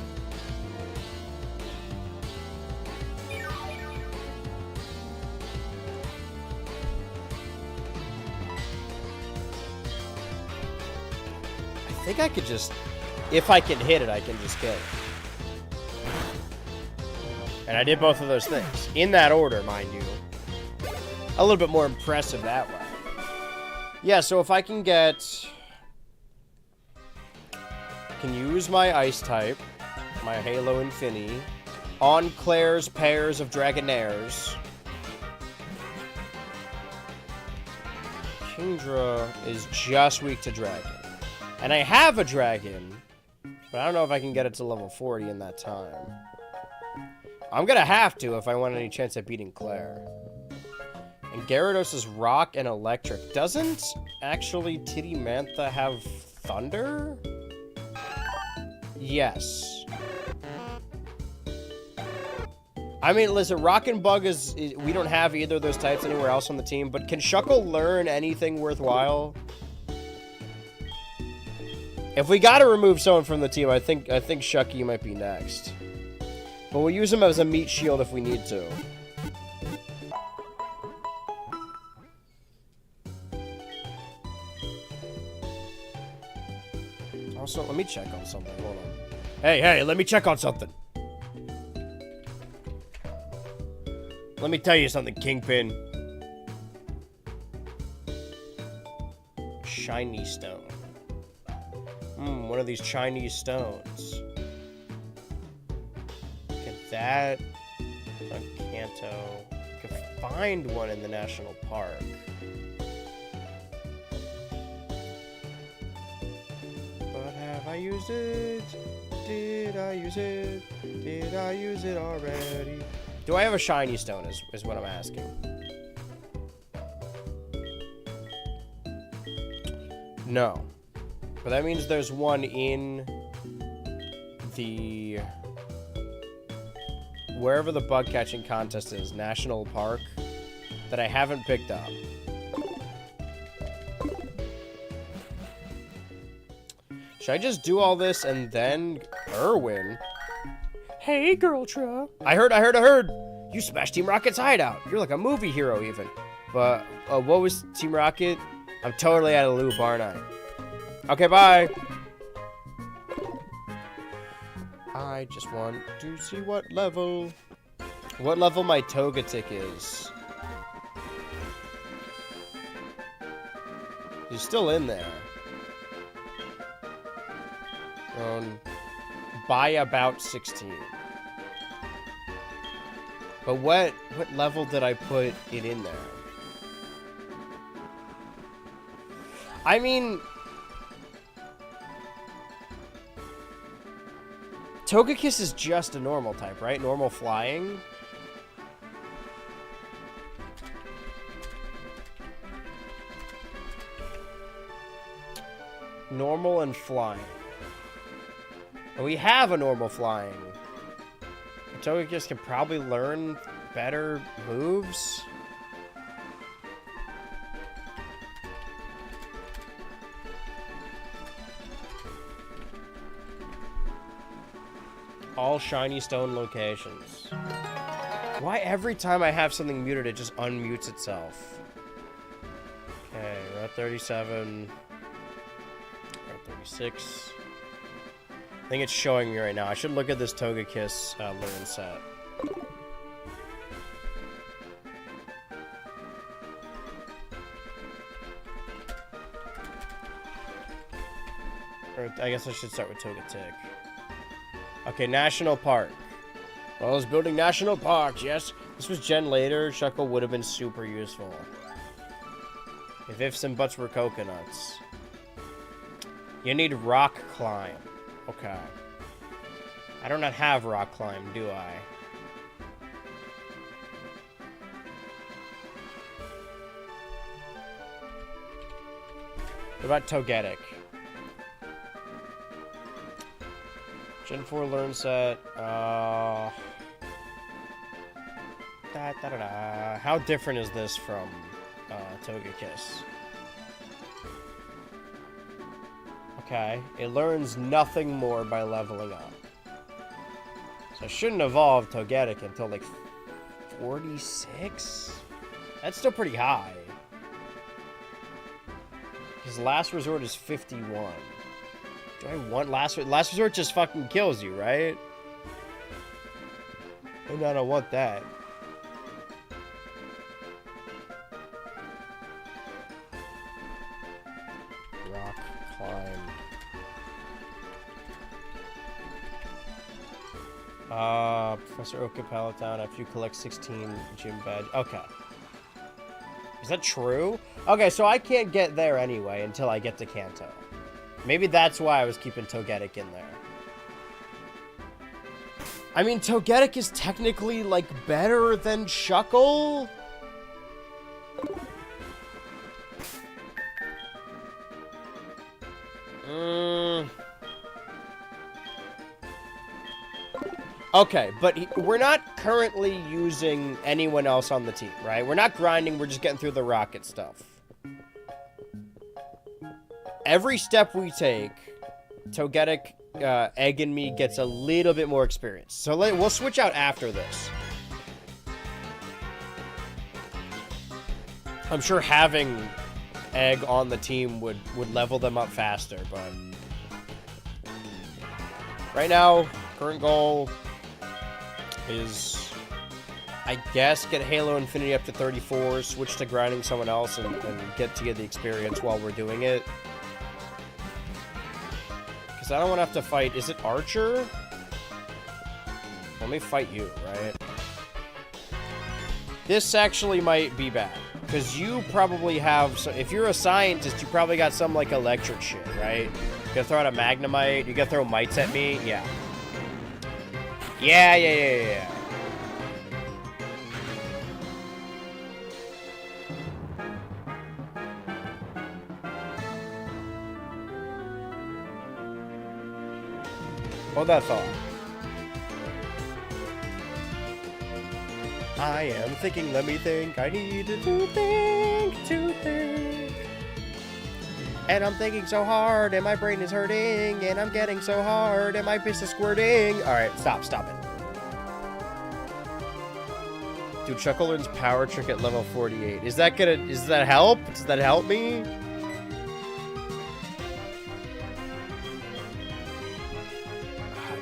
I think I could just, if I can hit it, I can just kill it. And I did both of those things. In that order, mind you. A little bit more impressive that way. Yeah, so if I can get... can use my ice type, my Halo Infinity, on Claire's pairs of Dragonaires. Kingdra is just weak to dragon. And I have a dragon, but I don't know if I can get it to level 40 in that time. I'm gonna have to if I want any chance at beating Claire. And Gyarados is rock and electric. Doesn't actually Titty Mantha have thunder? Yes. I mean, listen, Rock and Bug is we don't have either of those types anywhere else on the team, but can Shuckle learn anything worthwhile? If we gotta remove someone from the team, I think Shucky might be next. But we'll use him as a meat shield if we need to. Also, let me check on something. Hold on. Hey, let me check on something. Let me tell you something, Kingpin. Shiny stone. One of these Chinese stones. Look at that. On Kanto. You can find one in the national park. But have I used it? Did I use it? Did I use it already? Do I have a shiny stone is what I'm asking. No. But that means there's one in the... wherever the bug catching contest is, National Park, that I haven't picked up. Should I just do all this and then... Irwin? Hey, girl truck. I heard. You smashed Team Rocket's hideout. You're like a movie hero, even. But, what was Team Rocket? I'm totally out of the loop, aren't I? Okay, bye. I just want to see what level my Togetic is. He's still in there. By about 16. But what level did I put it in there? I mean... Togekiss is just a normal type, right? Normal flying? Normal and flying. We have a normal flying. Togekiss can probably learn better moves. All shiny stone locations. Why every time I have something muted, it just unmutes itself? Okay, we're at 37. We're at 36. I think it's showing me right now. I should look at this Togekiss learn set. Or I guess I should start with Togetic. Okay, National Park. Well, I was building National Parks, yes. This was Gen later. Shuckle would have been super useful. If ifs and buts were coconuts. You need Rock Climb. Okay. I do not have Rock Climb, do I? What about Togetic? Gen 4 learn set. How different is this from Togekiss? Okay, it learns nothing more by leveling up. So I shouldn't evolve Togetic until like 46? That's still pretty high. His last resort is 51. Do I want last resort? Last resort just fucking kills you, right? And I don't want that. Rock Climb. Professor Oak at Palatown after you collect 16 gym badge. Okay. Is that true? Okay, so I can't get there anyway until I get to Kanto. Maybe that's why I was keeping Togetic in there. I mean, Togetic is technically, like, better than Shuckle? Okay, but we're not currently using anyone else on the team, right? We're not grinding, we're just getting through the rocket stuff. Every step we take, Togetic, Egg, and me gets a little bit more experience. So we'll switch out after this. I'm sure having Egg on the team would level them up faster, but... Right now, current goal is, I guess, get Halo Infinity up to 34, switch to grinding someone else, and get the experience while we're doing it. Because I don't want to have to fight... Is it Archer? Let me fight you, right? This actually might be bad. Because you probably have... So if you're a scientist, you probably got some, like, electric shit, right? You gotta throw out a Magnemite. You gotta throw mites at me. Yeah. Yeah. Hold that thought. I am thinking, let me think, I need to think. And I'm thinking so hard, and my brain is hurting, and I'm getting so hard, and my piss is squirting. Alright, stop it. Dude, Chuckle learns Power Trick at level 48. Does that help? Does that help me?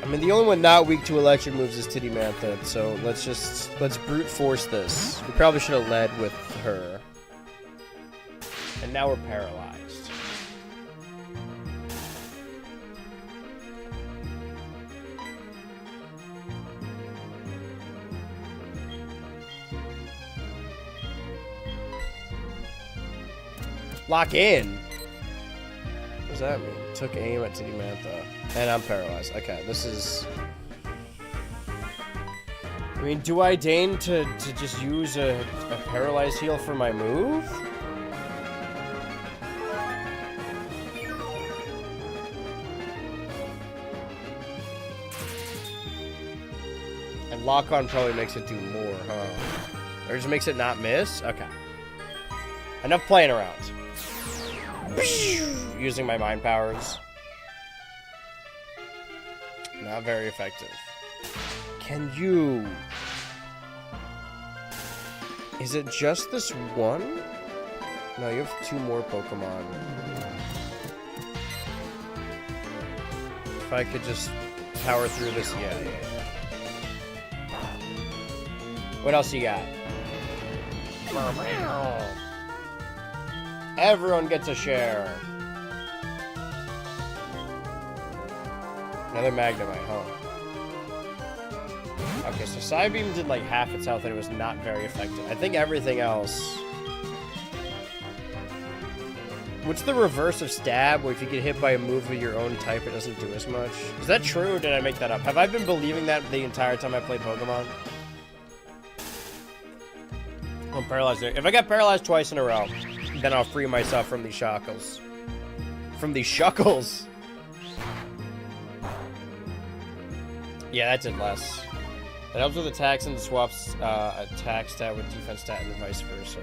I mean, the only one not weak to electric moves is Titty Mantha, so let's brute force this. We probably should have led with her. And now we're paralyzed. Lock in? What does that mean? Took aim at Titty Mantha. And I'm paralyzed. Okay, this is... I mean, do I deign to just use a paralyzed heal for my move? And lock on probably makes it do more, huh? Or just makes it not miss? Okay. Enough playing around. Using my mind powers. Not very effective. Can you... Is it just this one? No, you have two more Pokemon. If I could just power through this... Yeah. What else you got? Everyone gets a share. Another Magnemite, huh? Okay, so Psybeam did like half its health and it was not very effective. I think everything else... What's the reverse of Stab, where if you get hit by a move of your own type, it doesn't do as much? Is that true, or did I make that up? Have I been believing that the entire time I played Pokemon? I'm paralyzed there. If I get paralyzed twice in a row, then I'll free myself from these shackles. From these shuckles? Yeah, that did less. That helps with attacks and swaps attack stat with defense stat and vice versa.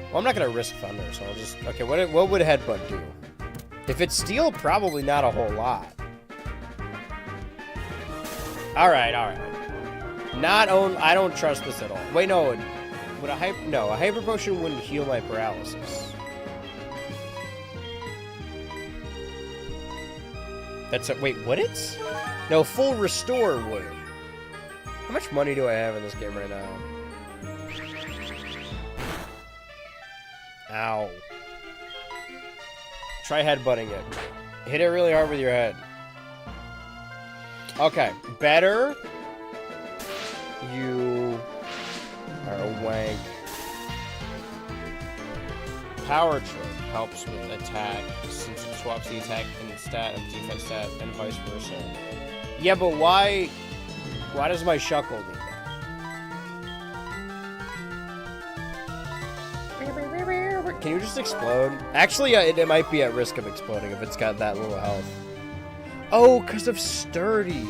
Well, I'm not going to risk Thunder, so I'll just... Okay, what would Headbutt do? If it's Steel, probably not a whole lot. Alright. I don't trust this at all. Wait, no. Would a Hyper Potion wouldn't heal my paralysis. Wait, would it? No, Full Restore would. How much money do I have in this game right now? Ow. Try headbutting it. Hit it really hard with your head. Okay, better. You are a wank. Power Trick helps with attack, since it swaps the attack and stat and defense stat and vice versa. Yeah, but why does my Shuckle do that? Can you just explode? Actually, it might be at risk of exploding if it's got that little health. Oh, because of sturdy.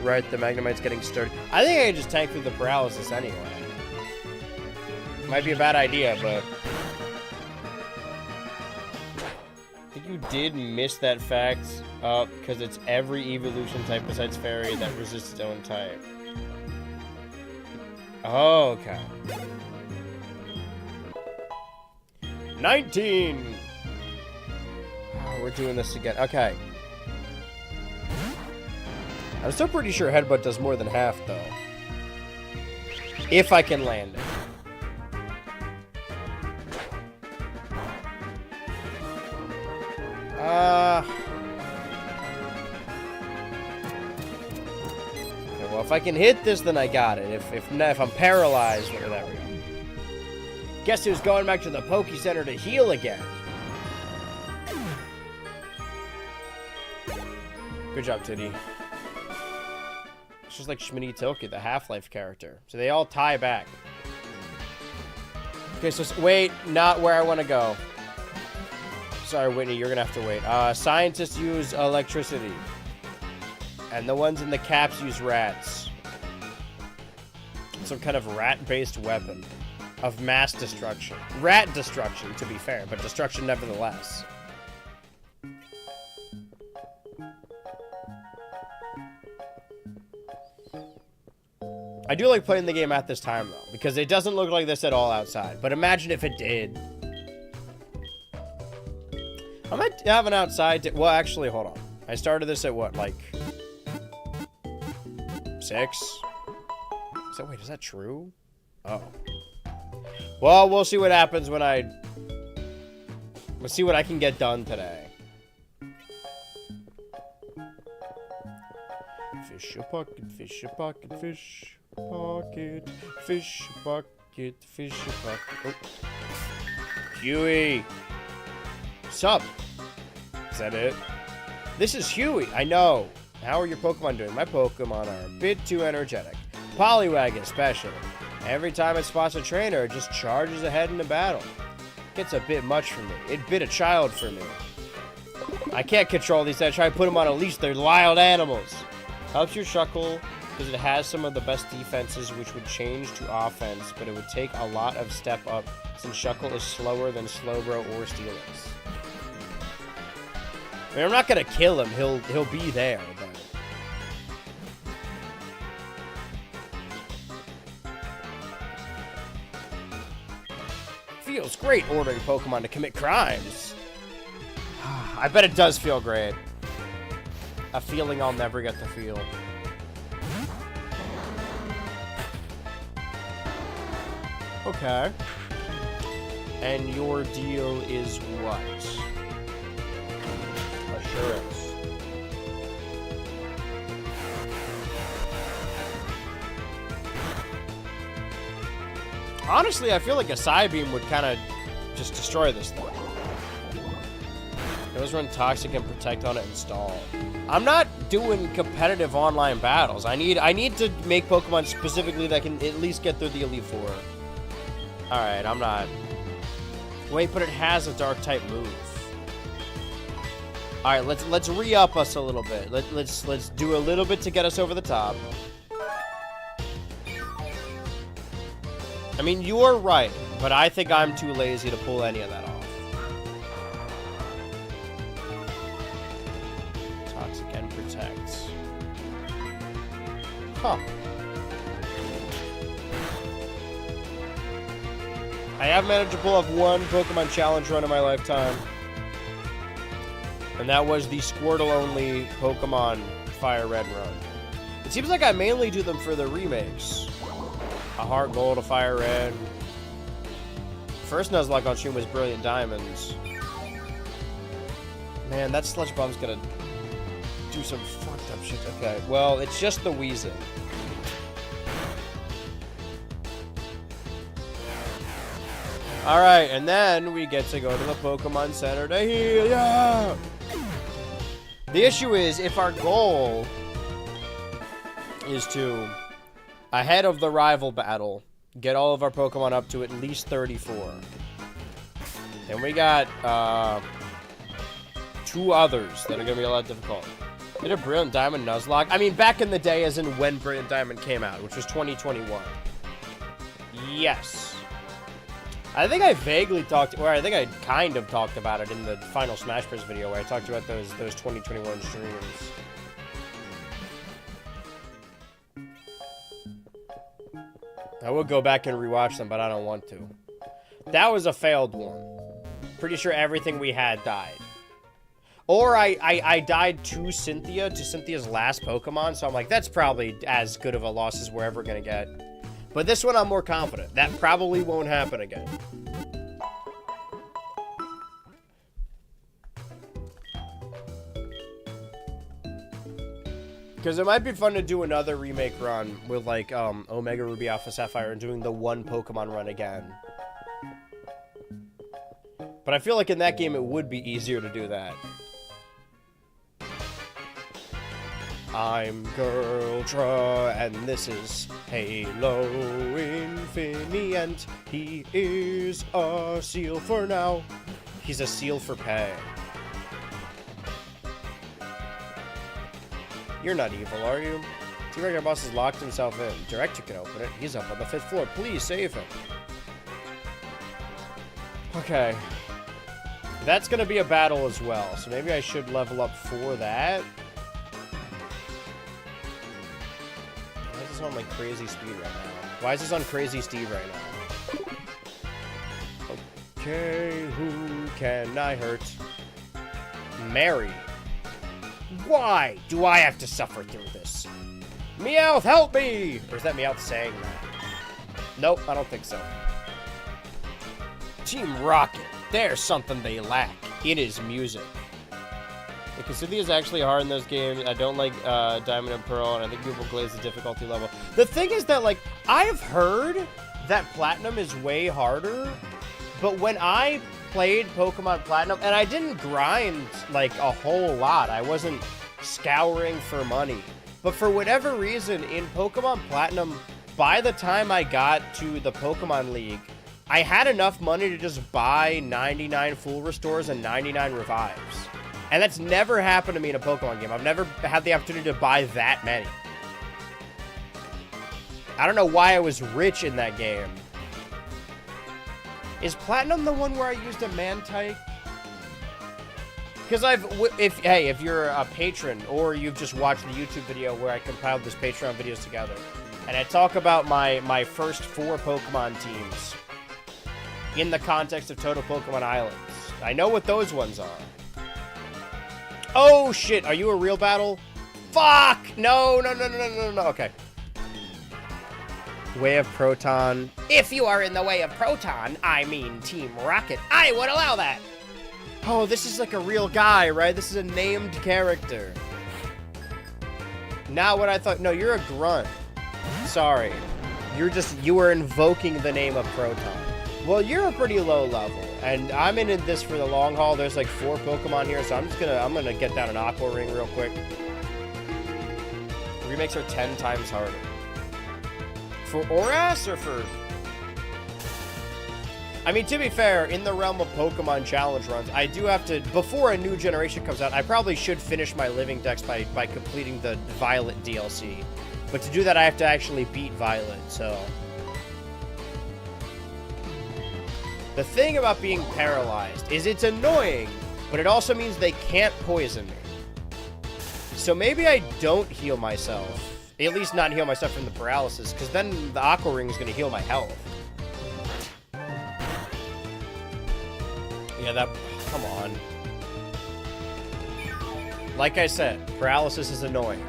Right, the Magnemite's getting sturdy. I think I can just tank through the paralysis anyway. Might be a bad idea, but... I think you did miss that fact, because it's every evolution type besides Fairy that resists its own type. Oh, okay. 19! Oh, we're doing this again. Okay. I'm still pretty sure Headbutt does more than half, though. If I can land it. Okay, well, if I can hit this, then I got it. If I'm paralyzed, there we go. Guess who's going back to the Poke Center to heal again? Good job, Titty. It's just like Schmitty Tilke, the Half-Life character. So they all tie back. Okay, so wait, not where I want to go. Sorry, Whitney, you're gonna have to wait. Scientists use electricity. And the ones in the caps use rats. Some kind of rat-based weapon. Of mass destruction. Rat destruction, to be fair, but destruction nevertheless. I do like playing the game at this time, though, because it doesn't look like this at all outside. But imagine if it did. I might have an outside... Well, actually, hold on. I started this at what, like... 6? Wait, is that true? Oh. Well, we'll see what happens when I... We'll see what I can get done today. Fish a pocket, fish a pocket, fish pocket, fish bucket, fish bucket. Oh. Huey! Sup? Is that it? This is Huey, I know. How are your Pokemon doing? My Pokemon are a bit too energetic. Poliwag especially. Every time it spots a trainer, it just charges ahead in the battle. Gets a bit much for me. It bit a child for me. I can't control these. I try to put them on a leash. They're wild animals. Helps your Shuckle because it has some of the best defenses, which would change to offense, but it would take a lot of step up since Shuckle is slower than Slowbro or Steelix. I mean, I'm not gonna kill him. He'll be there, but... Feels great ordering Pokemon to commit crimes. I bet it does feel great. A feeling I'll never get to feel. Okay. And your deal is what? Assurance. Honestly, I feel like a Psybeam would kind of just destroy this thing. It was run Toxic and Protect on it and Stall. I'm not doing competitive online battles. I need to make Pokemon specifically that can at least get through the Elite Four. Alright, I'm not... Wait, but it has a Dark-type move. Alright, let's re-up us a little bit. Let's do a little bit to get us over the top. I mean, you are right, but I think I'm too lazy to pull any of that off. Toxic and Protect. Huh. I have managed to pull off one Pokemon Challenge run in my lifetime. And that was the Squirtle-only Pokemon Fire Red run. It seems like I mainly do them for the remakes. A HeartGold, a Fire Red. First Nuzlocke on stream was Brilliant Diamonds. Man, that Sludge Bomb's gonna do some fucked up shit. Okay, well, it's just the Weezing. Alright, and then we get to go to the Pokemon Center to heal. Yeah! The issue is, if our goal is to, ahead of the rival battle, get all of our Pokemon up to at least 34. Then we got, 2 others that are going to be a lot difficult. Did a Brilliant Diamond Nuzlocke? I mean, back in the day, as in when Brilliant Diamond came out, which was 2021. Yes. I think I vaguely talked, or I think I kind of talked about it in the final Smash Bros. Video where I talked about those 2021 streams. I will go back and rewatch them, but I don't want to. That was a failed one. Pretty sure everything we had died. Or I died to Cynthia's last Pokemon, so I'm like, that's probably as good of a loss as we're ever gonna get. But this one I'm more confident. That probably won't happen again. Because it might be fun to do another remake run with, like, Omega Ruby Alpha Sapphire and doing the one Pokemon run again. But I feel like in that game it would be easier to do that. I'm Girltra, and this is Halo Infinite. He is a seal for now. He's a seal for pay. You're not evil, are you? T-Regular Boss has locked himself in. Director can open it. He's up on the 5th floor. Please save him. Okay. That's going to be a battle as well, so maybe I should level up for that. Why is this on, like, crazy speed right now? Why is this on crazy speed right now? Okay, who can I hurt? Mary. Why do I have to suffer through this? Meowth, help me! Or is that Meowth saying that? Nope, I don't think so. Team Rocket. There's something they lack. It is music. Because Cynthia is actually hard in those games. I don't like Diamond and Pearl, and I think people glaze the difficulty level. The thing is that, like, I've heard that Platinum is way harder, but when I played Pokemon Platinum, and I didn't grind, like, a whole lot. I wasn't scouring for money. But for whatever reason, in Pokemon Platinum, by the time I got to the Pokemon League, I had enough money to just buy 99 full restores and 99 revives. And that's never happened to me in a Pokemon game. I've never had the opportunity to buy that many. I don't know why I was rich in that game. Is Platinum the one where I used a Mantike? Because if you're a patron or you've just watched the YouTube video where I compiled this Patreon videos together, and I talk about my first 4 Pokemon teams in the context of Total Pokemon Islands. I know what those ones are. Oh, shit. Are you a real battle? Fuck! No. Okay. Way of Proton. If you are in the way of Proton, I mean Team Rocket, I would allow that. Oh, this is like a real guy, right? This is a named character. Not what I thought. No, you're a grunt. Sorry. You were invoking the name of Proton. Well, you're a pretty low level, and I'm in this for the long haul. There's like 4 Pokemon here, so I'm gonna get down an Aqua Ring real quick. Remakes are 10 times harder. For Oras or for... I mean, to be fair, in the realm of Pokemon challenge runs, I do have to, before a new generation comes out, I probably should finish my Living Dex by completing the Violet DLC. But to do that, I have to actually beat Violet, so... The thing about being paralyzed is it's annoying, but it also means they can't poison me. So maybe I don't heal myself. At least not heal myself from the paralysis, because then the Aqua Ring is going to heal my health. Yeah, come on. Like I said, paralysis is annoying.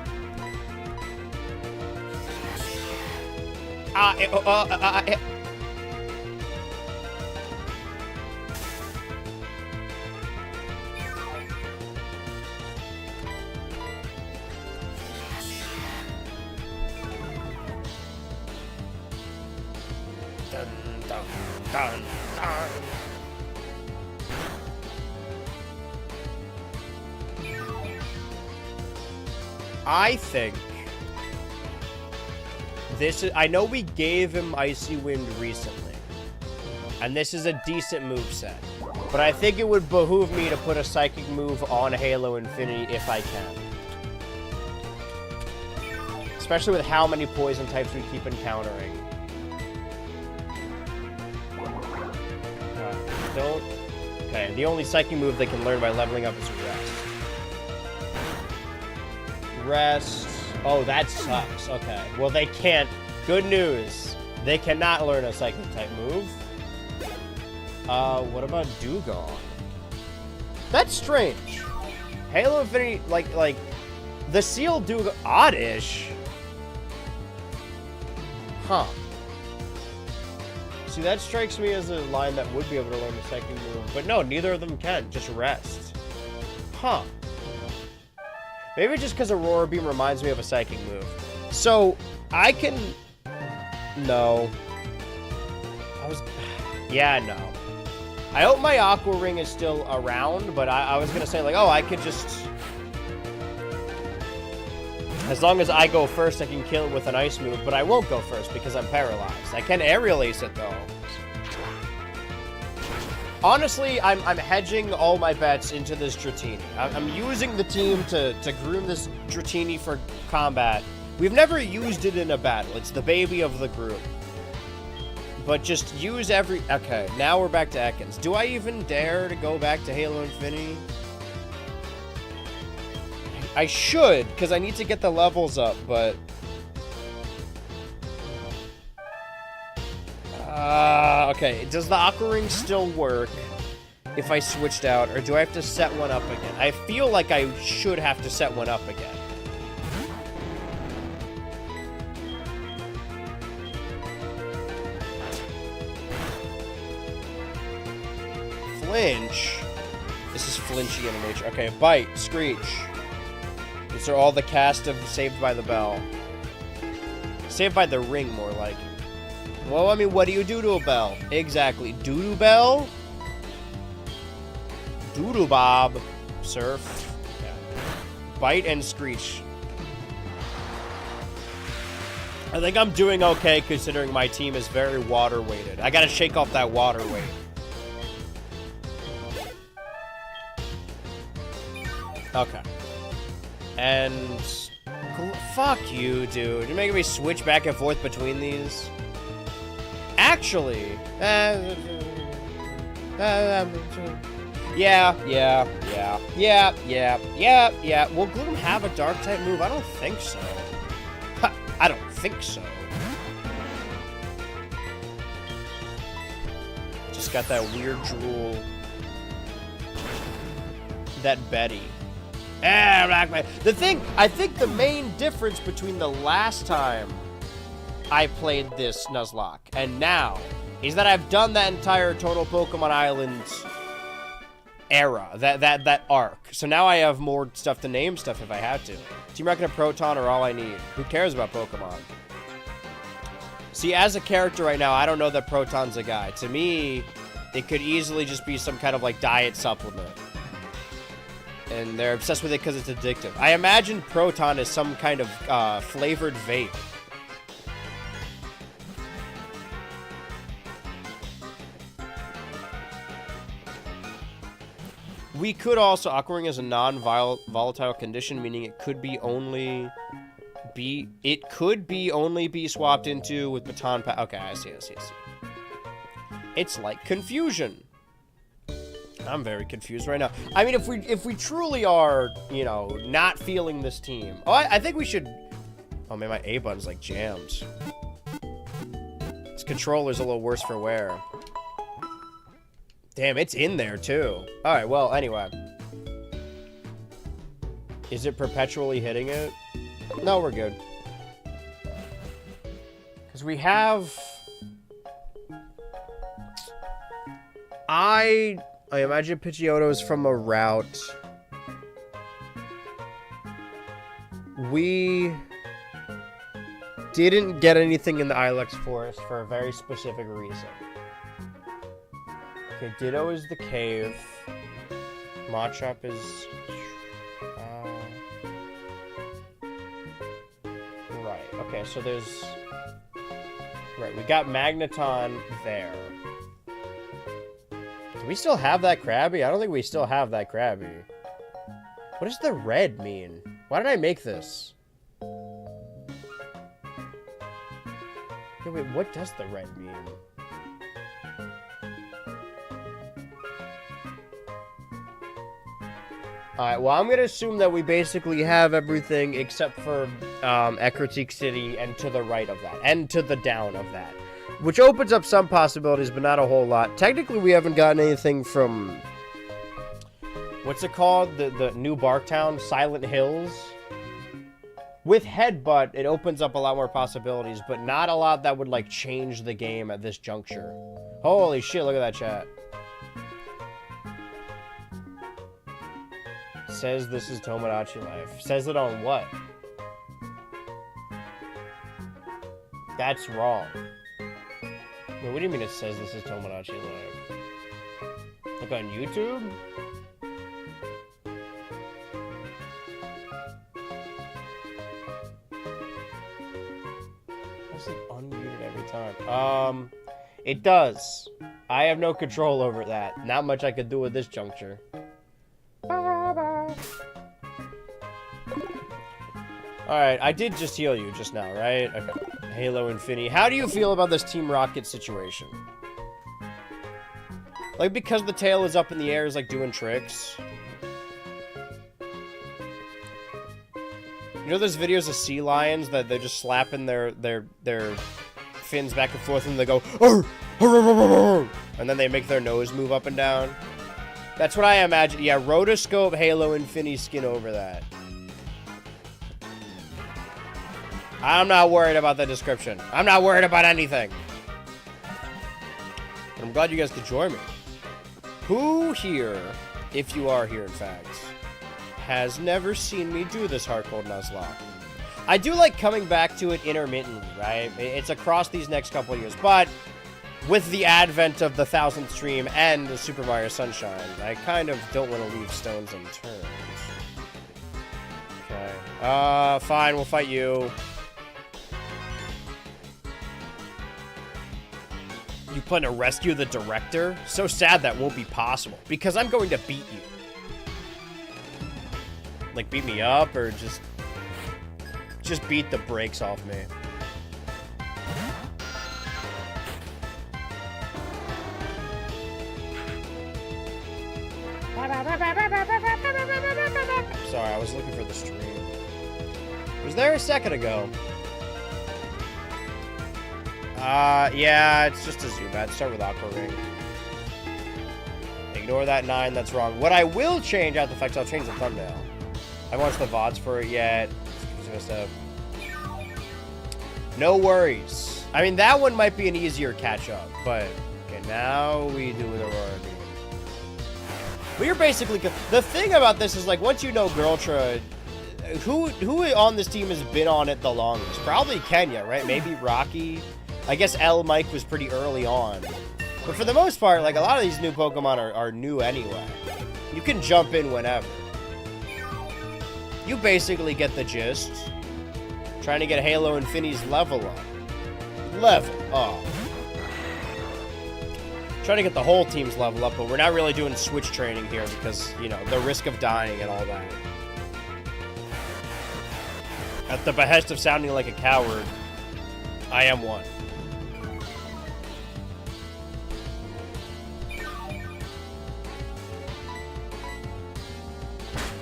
Dun, dun. I think this is... I know we gave him Icy Wind recently. And this is a decent moveset. But I think it would behoove me to put a Psychic move on Halo Infinity if I can. Especially with how many poison types we keep encountering. Don't... Okay, the only Psychic move they can learn by leveling up is Rest. Rest... Oh, that sucks. Okay. Well, they can't... Good news. They cannot learn a Psychic type move. What about Dugong? That's strange. Halo Infinity, like, the Seal Dugong... Oddish? Huh. See, that strikes me as a line that would be able to learn the second move. But no, neither of them can. Just Rest. Huh. Maybe just because Aurora Beam reminds me of a Psychic move. So, I can... No. Yeah, no. I hope my Aqua Ring is still around, but I was going to say, like, oh, I could just... As long as I go first, I can kill it with an Ice move, but I won't go first because I'm paralyzed. I can Aerial Ace it, though. Honestly, I'm hedging all my bets into this Dratini. I'm using the team to groom this Dratini for combat. We've never used it in a battle. It's the baby of the group. But just use every... Okay, now we're back to Ekans. Do I even dare to go back to Halo Infinity? I should, because I need to get the levels up, but... Okay, does the Aqua Ring still work if I switched out, or do I have to set one up again? I feel like I should have to set one up again. Flinch? This is flinchy in nature. Okay, Bite, Screech. These are all the cast of Saved by the Bell. Saved by the Ring, more like. Well, I mean, what do you do to a bell? Exactly. Doo-doo bell? Doo-doo bob. Surf. Yeah. Bite and Screech. I think I'm doing okay considering my team is very water-weighted. I gotta shake off that water weight. Okay. And... Fuck you, dude. You're making me switch back and forth between these. Actually... Yeah. Will Gloom have a Dark-type move? I don't think so. I don't think so. Just got that weird drool. That Betty. The thing, I think the main difference between the last time I played this Nuzlocke and now is that I've done that entire Total Pokemon Island era, that arc. So now I have more stuff to name stuff if I have to. Team Rocket and Proton are all I need. Who cares about Pokemon? See, as a character right now, I don't know that Proton's a guy. To me, it could easily just be some kind of like diet supplement. And they're obsessed with it because it's addictive. I imagine Proton is some kind of flavored vape. We could also... Aqua Ring is a non-volatile condition, meaning it could be only be... It could be only be swapped into with Baton Pass. Okay, I see. It's like Confusion. I'm very confused right now. I mean, if we truly are, you know, not feeling this team... Oh, I think we should... Oh, man, my A-button's, like, jammed. This controller's a little worse for wear. Damn, it's in there, too. Alright, well, anyway. Is it perpetually hitting it? No, we're good. Because we have... I imagine Pidgeotto's from a route. We didn't get anything in the Ilex Forest for a very specific reason. Okay, Ditto is the cave. Machop is... Right, okay, so there's... Right, we got Magneton there. we still have that Krabby? I don't think we still have that Krabby. What does the red mean? Why did I make this? Wait, what does the red mean? Alright, well, I'm going to assume that we basically have everything except for Ecruteak City and to the right of that. And to the down of that. Which opens up some possibilities, but not a whole lot. Technically, we haven't gotten anything from... What's it called? The new Barktown? Silent Hills? With Headbutt, it opens up a lot more possibilities, but not a lot that would, like, change the game at this juncture. Holy shit, look at that chat. Says this is Tomodachi Life. Says it on what? That's wrong. Wait, what do you mean it says this is Tomodachi Life? Like on YouTube? Is it unmuted every time? It does. I have no control over that. Not much I could do with this juncture. Alright, I did just heal you just now, right? Okay. Halo Infinity. How do you feel about this Team Rocket situation? Like, because the tail is up in the air is like doing tricks. You know those videos of sea lions that they're just slapping their fins back and forth and they go, "Arr! Arr, arr, arr, arr," and then they make their nose move up and down? That's what I imagine. Yeah, rotoscope Halo Infinity skin over that. I'm not worried about the description. I'm not worried about anything. But I'm glad you guys could join me. Who here, if you are here in fact, has never seen me do this HeartGold Nuzlocke? I do like coming back to it intermittently, right? It's across these next couple of years, but with the advent of the 1000th stream and the Super Mario Sunshine, I kind of don't want to leave stones unturned. Okay. Fine, we'll fight you. You plan to rescue the director? So sad that won't be possible, because I'm going to beat you. Like, beat me up, or just beat the brakes off me. Sorry, I was looking for the stream. It was there a second ago. Yeah, it's just a Zubat. Start with Aqua Ring. Ignore that 9, that's wrong. What I will change out the fact I'll change the thumbnail. I haven't watched the VODs for it yet. No worries. I mean, that one might be an easier catch-up, but okay, now we do the Aurora Beam. But you're basically... The thing about this is, like, once you know Girltra, who on this team has been on it the longest? Probably Kenya, right? Maybe Rocky. I guess L Mike was pretty early on. But for the most part, like, a lot of these new Pokemon are new anyway. You can jump in whenever. You basically get the gist. Trying to get Halo Infinity's level up. Level up. Trying to get the whole team's level up, but we're not really doing switch training here because, you know, the risk of dying and all that. At the behest of sounding like a coward, I am one.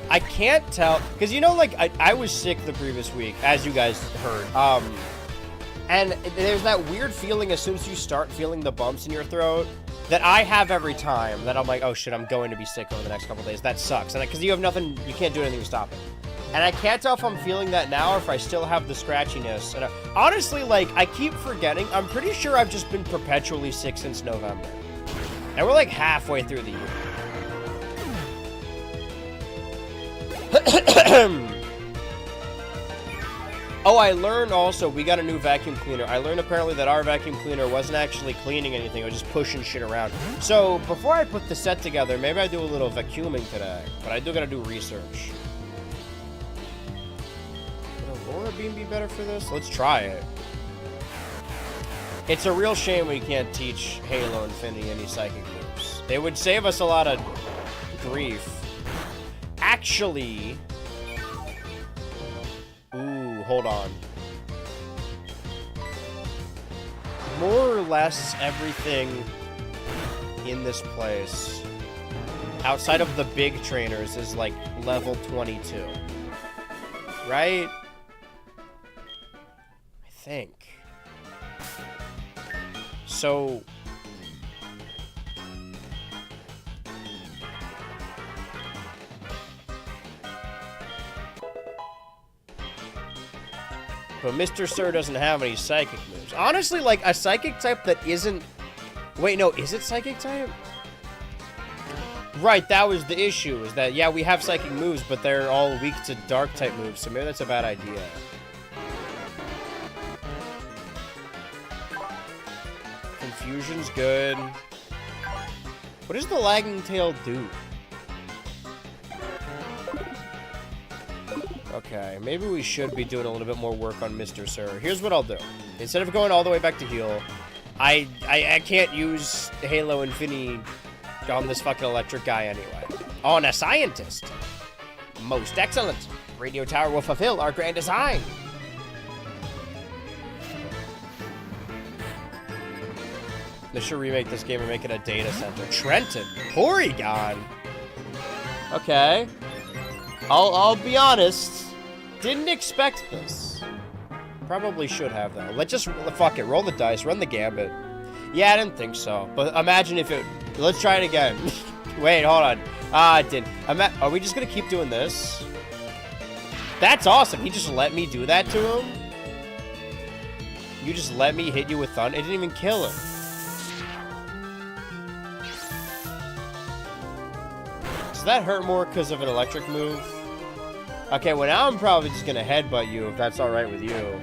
I can't tell, because, you know, like, I was sick the previous week, as you guys heard, and there's that weird feeling as soon as you start feeling the bumps in your throat that I have every time, that I'm like, oh shit, I'm going to be sick over the next couple days. That sucks, and because you have nothing, you can't do anything to stop it. And I can't tell if I'm feeling that now or if I still have the scratchiness. And honestly, like, I keep forgetting, I'm pretty sure I've just been perpetually sick since November. And we're like halfway through the year. Oh, I learned also, we got a new vacuum cleaner. I learned apparently that our vacuum cleaner wasn't actually cleaning anything, it was just pushing shit around. So, before I put the set together, maybe I do a little vacuuming today. But I do gotta do research. Would Aurora Beam be better for this? Let's try it. It's a real shame we can't teach Halo Infinity any psychic moves. They would save us a lot of grief. Actually... Ooh, hold on. More or less everything in this place, outside of the big trainers, is like level 22. Right? I think. So... But Mr. Sir doesn't have any psychic moves. Honestly, like, a psychic type that isn't... Wait, no, is it psychic type? Right, that was the issue, is that, yeah, we have psychic moves, but they're all weak to dark type moves, so maybe that's a bad idea. Confusion's good. What does the lagging tail do? Okay, maybe we should be doing a little bit more work on Mr. Sir. Here's what I'll do. Instead of going all the way back to heal, I can't use Halo Infinity on this fucking electric guy anyway. On a scientist. Most excellent. Radio Tower will fulfill our grand design. They should remake this game and make it a data center. Trenton. Porygon. Okay. I'll be honest. Didn't expect this. Probably should have, though. Let's just, fuck it, roll the dice, run the gambit. Yeah, I didn't think so. But imagine if it, let's try it again. Wait, hold on. It didn't. Are we just gonna keep doing this? That's awesome. He just let me do that to him? You just let me hit you with thunder? It didn't even kill him. Does that hurt more because of an electric move? Okay, well now I'm probably just gonna headbutt you if that's alright with you.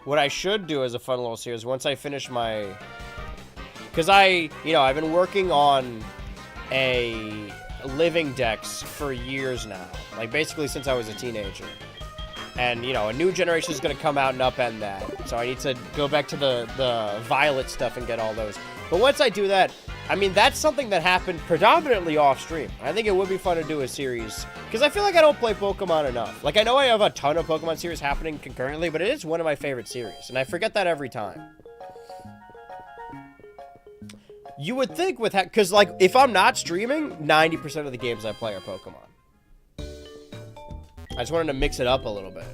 What I should do as a fun little series, once I finish my... Because I've been working on a living dex for years now. Like, basically since I was a teenager. And, a new generation is going to come out and upend that. So I need to go back to the Violet stuff and get all those. But once I do that, I mean, that's something that happened predominantly off-stream. I think it would be fun to do a series. Because I feel like I don't play Pokemon enough. Like, I know I have a ton of Pokemon series happening concurrently, but it is one of my favorite series. And I forget that every time. You would think with... Because, like, if I'm not streaming, 90% of the games I play are Pokemon. I just wanted to mix it up a little bit.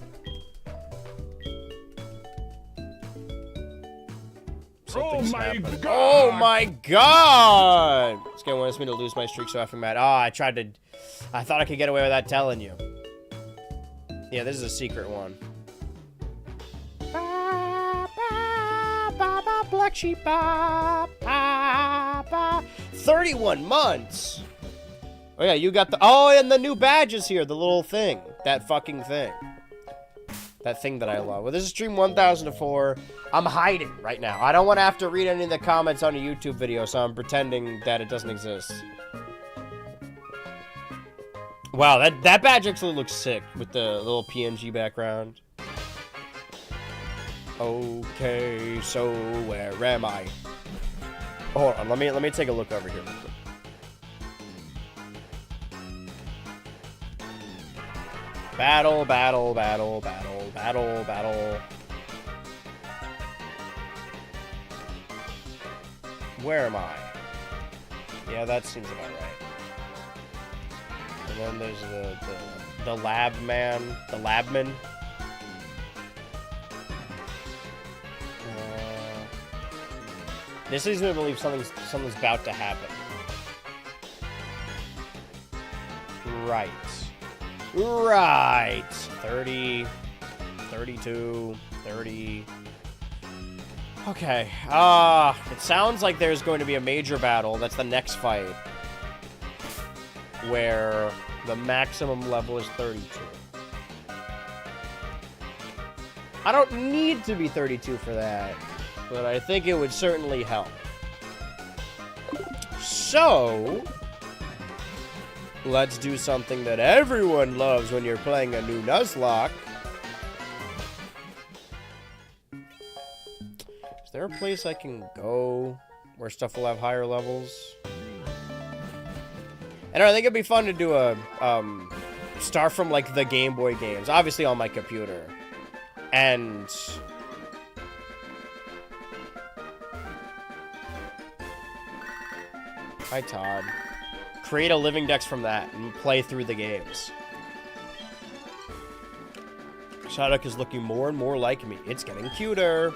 Something's happening. God. Oh my god! This guy wants me to lose my streak so effing mad. I thought I could get away without telling you. Yeah, this is a secret one. Black sheep. 31 months! Oh yeah, you got the... Oh, and the new badge is here. The little thing. That fucking thing. That thing that I love. Well, this is stream 1004. I'm hiding right now. I don't want to have to read any of the comments on a YouTube video, so I'm pretending that it doesn't exist. Wow, that badge actually looks sick with the little PNG background. Okay, so where am I? Hold on, let me take a look over here real quick. Battle, battle, battle, battle, battle, battle. Where am I? Yeah, that seems about right. And then there's the lab man, the labman. This leads me to believe something's about to happen. Right. Right. 30, 32, 30. Okay. It sounds like there's going to be a major battle. That's the next fight. Where the maximum level is 32. I don't need to be 32 for that. But I think it would certainly help. So... let's do something that everyone loves when you're playing a new Nuzlocke. Is there a place I can go where stuff will have higher levels? And I think it'd be fun to do a, start from, like, the Game Boy games. Obviously on my computer. And... Hi, Todd. Create a living dex from that and play through the games. Shodok is looking more and more like me. It's getting cuter.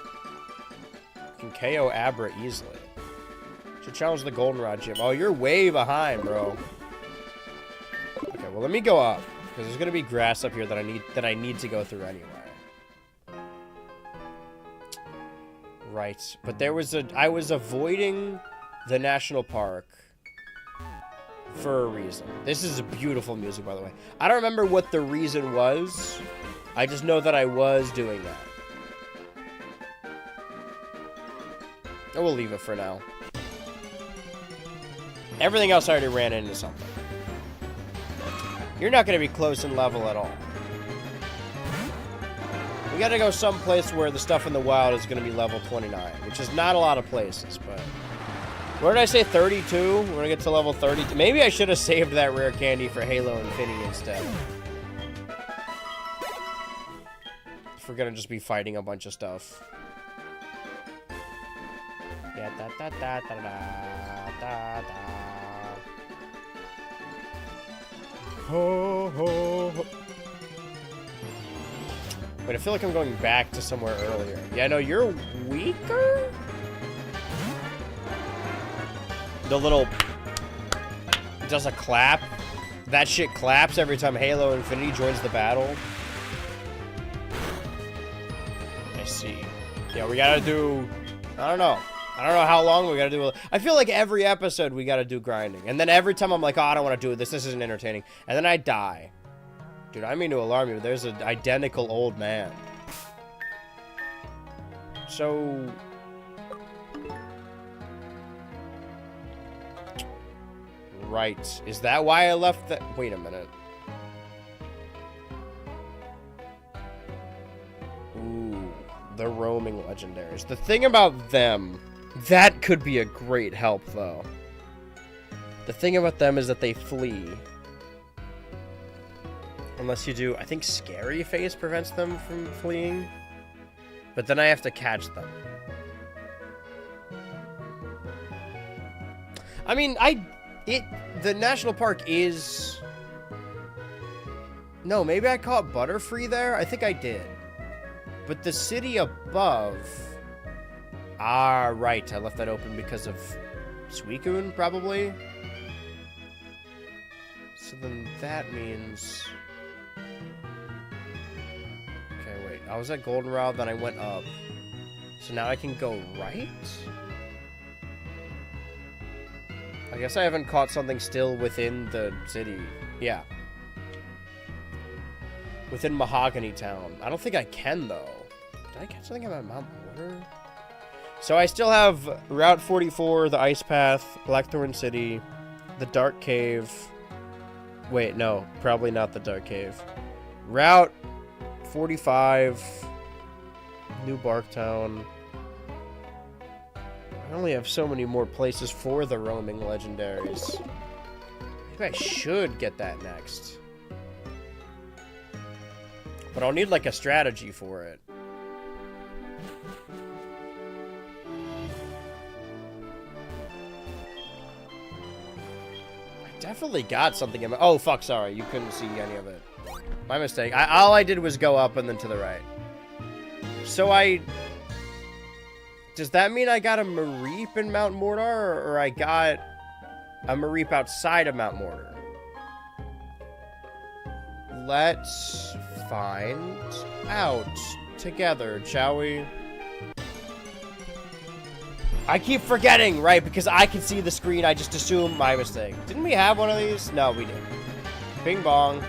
Can KO Abra easily. Should challenge the Goldenrod gym. Oh, you're way behind, bro. Okay, well, let me go up. Because there's going to be grass up here that I need to go through anyway. Right. But I was avoiding the national park for a reason. This is beautiful music, by the way. I don't remember what the reason was. I just know that I was doing that. I will leave it for now. Everything else I already ran into something. You're not going to be close in level at all. We got to go someplace where the stuff in the wild is going to be level 29, which is not a lot of places, but... Where did I say 32? We're going to get to level 32. Maybe I should have saved that rare candy for Halo Infinity instead. If we're going to just be fighting a bunch of stuff. Yeah, da da da da da da da. Ho ho ho. Wait, I feel like I'm going back to somewhere earlier. Yeah, no, you're weaker? The little... It does a clap. That shit claps every time Halo Infinity joins the battle. I see. Yeah, we gotta do... I don't know. I don't know how long we gotta do. I feel like every episode we gotta do grinding. And then every time I'm like, oh, I don't want to do this. This isn't entertaining. And then I die. Dude, I mean to alarm you. There's an identical old man. So... Right. Is that why I left that? Wait a minute. Ooh. The roaming legendaries. The thing about them... That could be a great help, though. The thing about them is that they flee. Unless you do... I think Scary Face prevents them from fleeing. But then I have to catch them. I mean, the national park is... No, maybe I caught Butterfree there? I think I did. But the city above... Ah, right. I left that open because of Suicune, probably. So then that means... Okay, wait. I was at Goldenrod, then I went up. So now I can go right? I guess I haven't caught something still within the city. Yeah. Within Mahogany Town. I don't think I can, though. Did I catch something about Mount Mortar? So I still have Route 44, the Ice Path, Blackthorn City, the Dark Cave. Wait, no. Probably not the Dark Cave. Route 45, New Barktown. I only have so many more places for the roaming legendaries. Maybe I should get that next. But I'll need, like, a strategy for it. I definitely got something in my... Oh, fuck, sorry. You couldn't see any of it. My mistake. All I did was go up and then to the right. So Does that mean I got a Mareep in Mount Mortar, or I got a Mareep outside of Mount Mortar? Let's find out together, shall we? I keep forgetting, right? Because I can see the screen, I just assume my mistake. Didn't we have one of these? No, we didn't. Bing bong.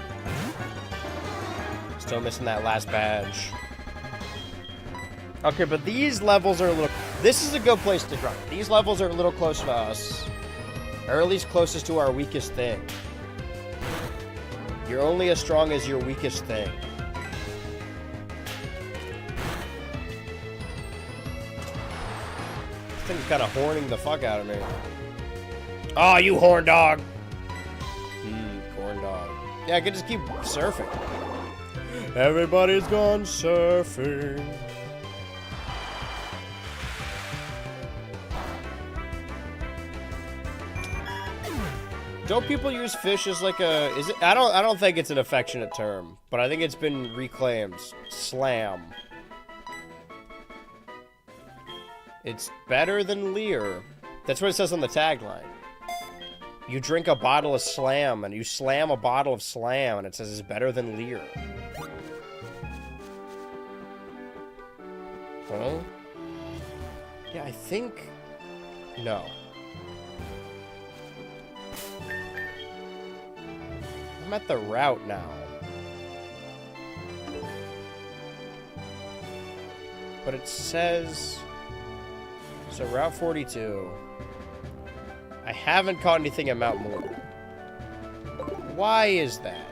Still missing that last badge. Okay, but these levels are a little... This is a good place to grind. These levels are a little closer to us. Or at least closest to our weakest thing. You're only as strong as your weakest thing. This thing's kind of horning the fuck out of me. Oh, you horn dog! Corn dog. Yeah, I could just keep surfing. Everybody's gone surfing. Don't people use fish as like a... Is it? I don't think it's an affectionate term, but I think it's been reclaimed. Slam. It's better than Lear. That's what it says on the tagline. You drink a bottle of Slam, and you slam a bottle of Slam, and it says it's better than Lear. Huh? Yeah, I think... No. I'm at the route now. But it says... So, Route 42. I haven't caught anything at Mount Mortar. Why is that?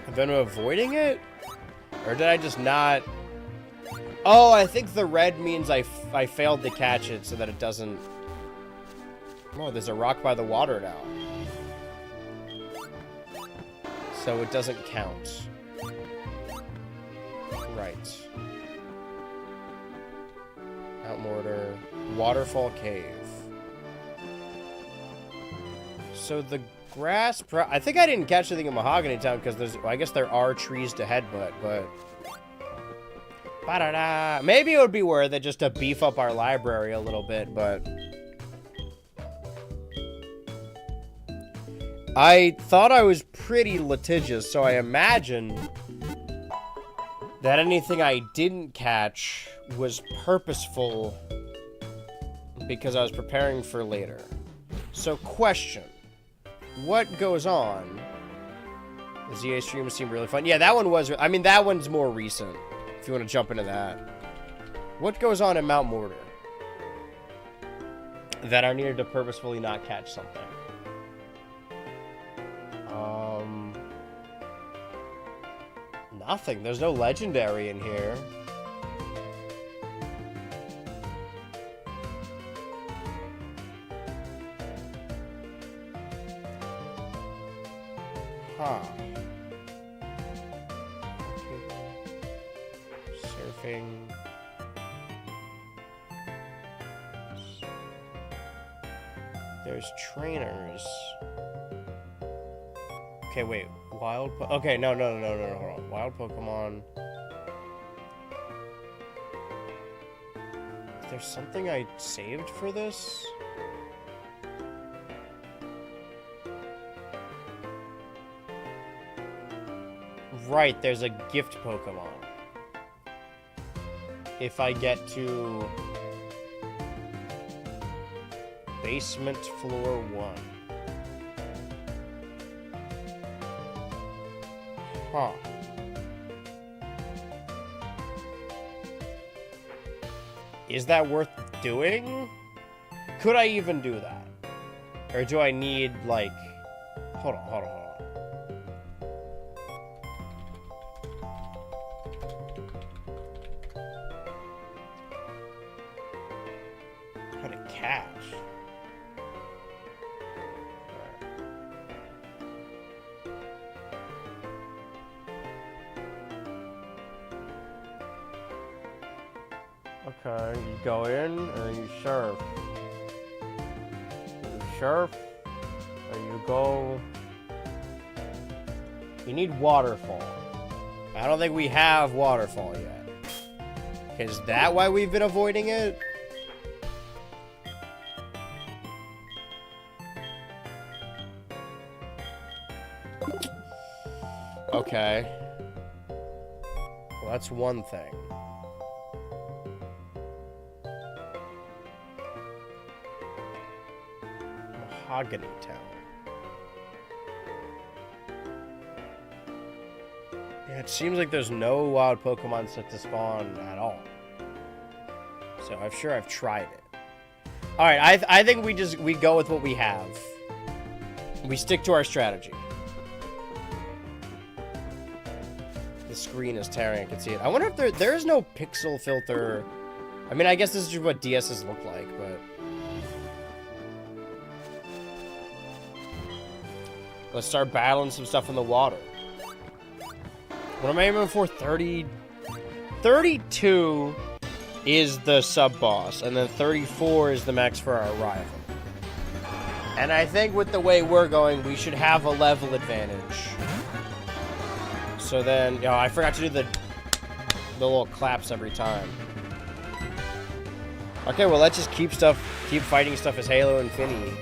I've been avoiding it? Or did I just not... Oh, I think the red means I failed to catch it so that it doesn't... Oh, there's a rock by the water now. So it doesn't count. Right. Mount Mortar. Waterfall Cave. So the grass... I think I didn't catch anything in Mahogany Town because there's... I guess there are trees to headbutt, but... Ba-da-da. Maybe it would be worth it just to beef up our library a little bit, but... I thought I was pretty litigious, so I imagine that anything I didn't catch was purposeful because I was preparing for later. So, question. What goes on? The ZA streams seem really fun. Yeah, that one was... I mean, that one's more recent, if you want to jump into that. What goes on in Mount Mortar that I needed to purposefully not catch something? Nothing. There's no legendary in here. Huh. Surfing. There's trainers. Okay, wait. Wild okay, no, hold on. Wild Pokemon. Is there something I saved for this? Right, there's a gift Pokemon. If I get to... Basement Floor 1. Huh. Is that worth doing? Could I even do that? Or do I need, like... Hold on. How to catch? Okay, you go in, and then you surf. You surf, and you go... You need Waterfall. I don't think we have Waterfall yet. Okay, is that why we've been avoiding it? Okay. Well, that's one thing. Mahogany Town. Yeah, it seems like there's no wild Pokemon set to spawn at all. So I'm sure I've tried it. Alright, I think we go with what we have. We stick to our strategy. The screen is tearing. I can see it. I wonder if there is no pixel filter. I mean, I guess this is just what DSs look like, but... Let's start battling some stuff in the water. What am I aiming for? 30... 32 is the sub-boss, and then 34 is the max for our rival. And I think with the way we're going, we should have a level advantage. So then, you know, I forgot to do the little claps every time. Okay, well, let's just keep fighting stuff as Halo Infinity.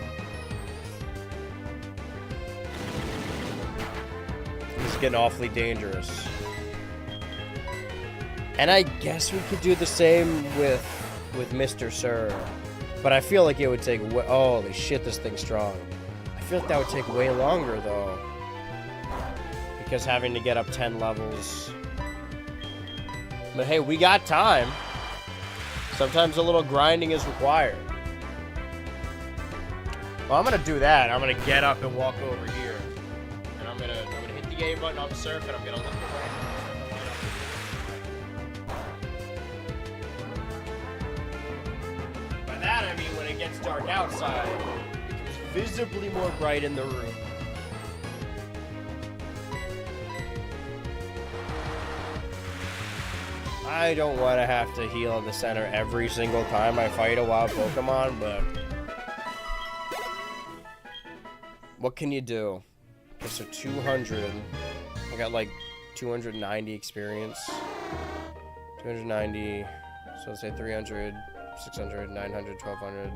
This is getting awfully dangerous. And I guess we could do the same with Mr. Sir. But I feel like it would take holy shit, this thing's strong. I feel like that would take way longer, though. Because having to get up 10 levels. But hey, we got time. Sometimes a little grinding is required. Well, I'm gonna do that. I'm gonna get up and walk over here. And I'm gonna hit the A button on Surf, and I'm gonna look away. That, I mean, when it gets dark outside, it becomes visibly more bright in the room. I don't want to have to heal in the center every single time I fight a wild Pokemon, but... What can you do? Okay, so 200. I got like 290 experience. 290. So let's say 300. 600, 900, 1200.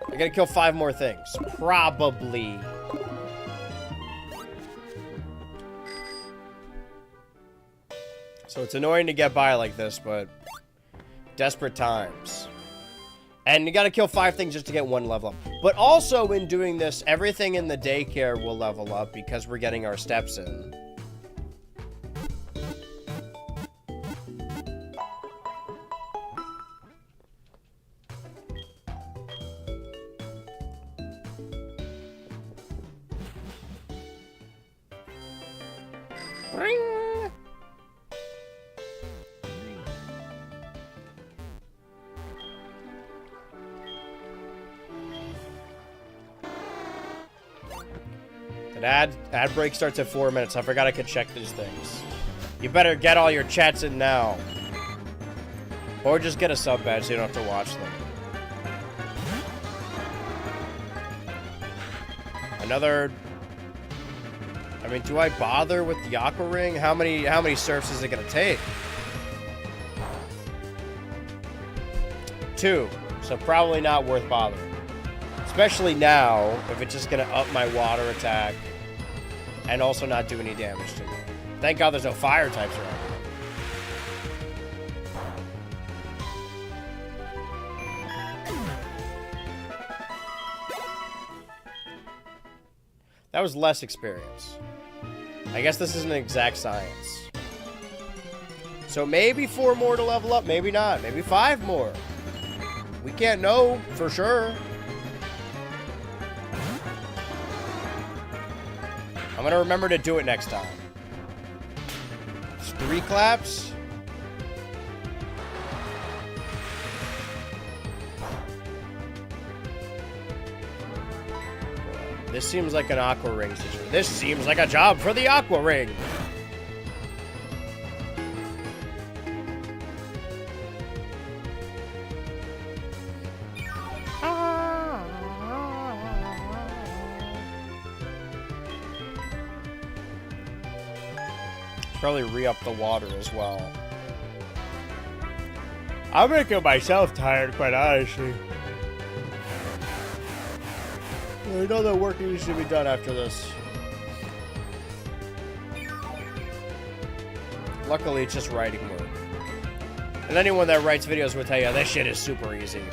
I gotta kill 5 more things. Probably. So it's annoying to get by like this, but desperate times. And you gotta kill 5 things just to get 1 level up. But also in doing this, everything in the daycare will level up because we're getting our steps in. Ad break starts at 4 minutes. I forgot I could check these things. You better get all your chats in now. Or just get a sub badge so you don't have to watch them. Another... I mean, do I bother with the Aqua Ring? How many surfs is it gonna take? 2. So probably not worth bothering. Especially now, if it's just gonna up my water attack and also not do any damage to me. Thank God there's no fire types around here. That was less experience. I guess this isn't exact science. So maybe 4 more to level up, maybe not. Maybe 5 more. We can't know for sure. I'm gonna remember to do it next time. Just 3 claps. This seems like an Aqua Ring situation. This seems like a job for the Aqua Ring. Probably re-up the water as well. I'm making myself tired, quite honestly. I know that work needs to be done after this. Luckily, it's just writing work. And anyone that writes videos will tell you this shit is super easy.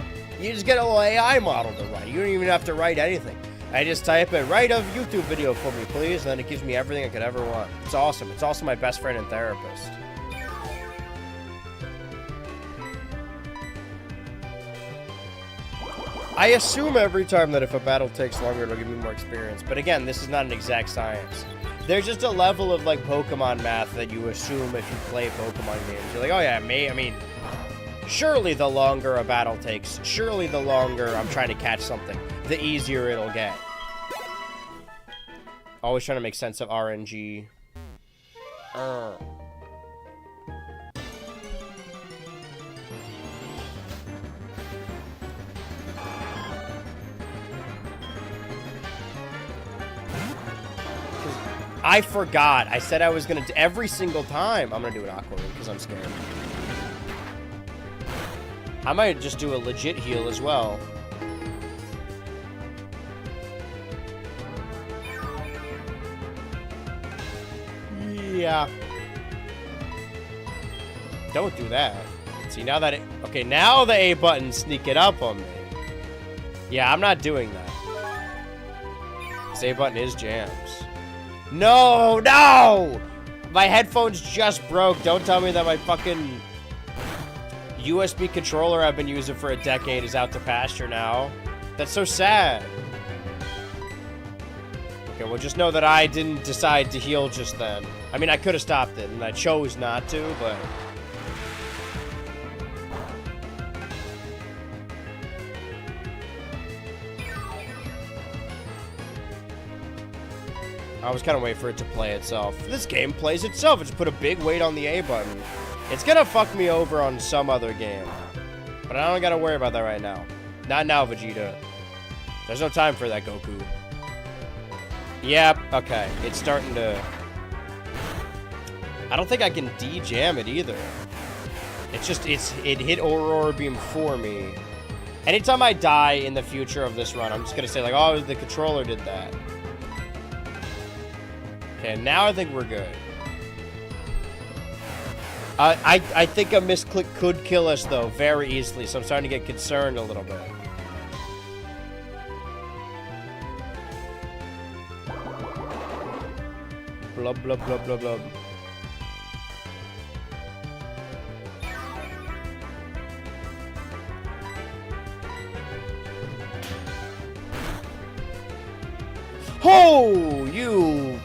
You just get a little AI model to write. You don't even have to write anything. I just type in, write a YouTube video for me, please, and then it gives me everything I could ever want. It's awesome. It's also my best friend and therapist. I assume every time that if a battle takes longer, it'll give me more experience. But again, this is not an exact science. There's just a level of, like, Pokemon math that you assume if you play Pokemon games. You're like, oh yeah, I mean, surely the longer a battle takes, surely the longer I'm trying to catch something, the easier it'll get. Always trying to make sense of RNG. I forgot. I said I was gonna every single time. I'm gonna do an Aqua Ring because I'm scared. I might just do a legit heal as well. Yeah. Don't do that. See, now that okay, now the A button's sneaking up on me. Yeah, I'm not doing that. This A button is jams. No, no! My headphones just broke. Don't tell me that my fucking USB controller I've been using for a decade is out to pasture now. That's so sad. Okay, well, just know that I didn't decide to heal just then. I mean, I could have stopped it, and I chose not to, but... I was kind of waiting for it to play itself. This game plays itself. It's put a big weight on the A button. It's gonna fuck me over on some other game. But I don't gotta worry about that right now. Not now, Vegeta. There's no time for that, Goku. Yep, okay. It's starting to... I don't think I can de-jam it either. It's just, it hit Aurora Beam for me. Anytime I die in the future of this run, I'm just gonna say like, oh, the controller did that. Okay, now I think we're good. I think a misclick could kill us, though, very easily, so I'm starting to get concerned a little bit. Blub, blub, blub, blub, blub. Oh, you...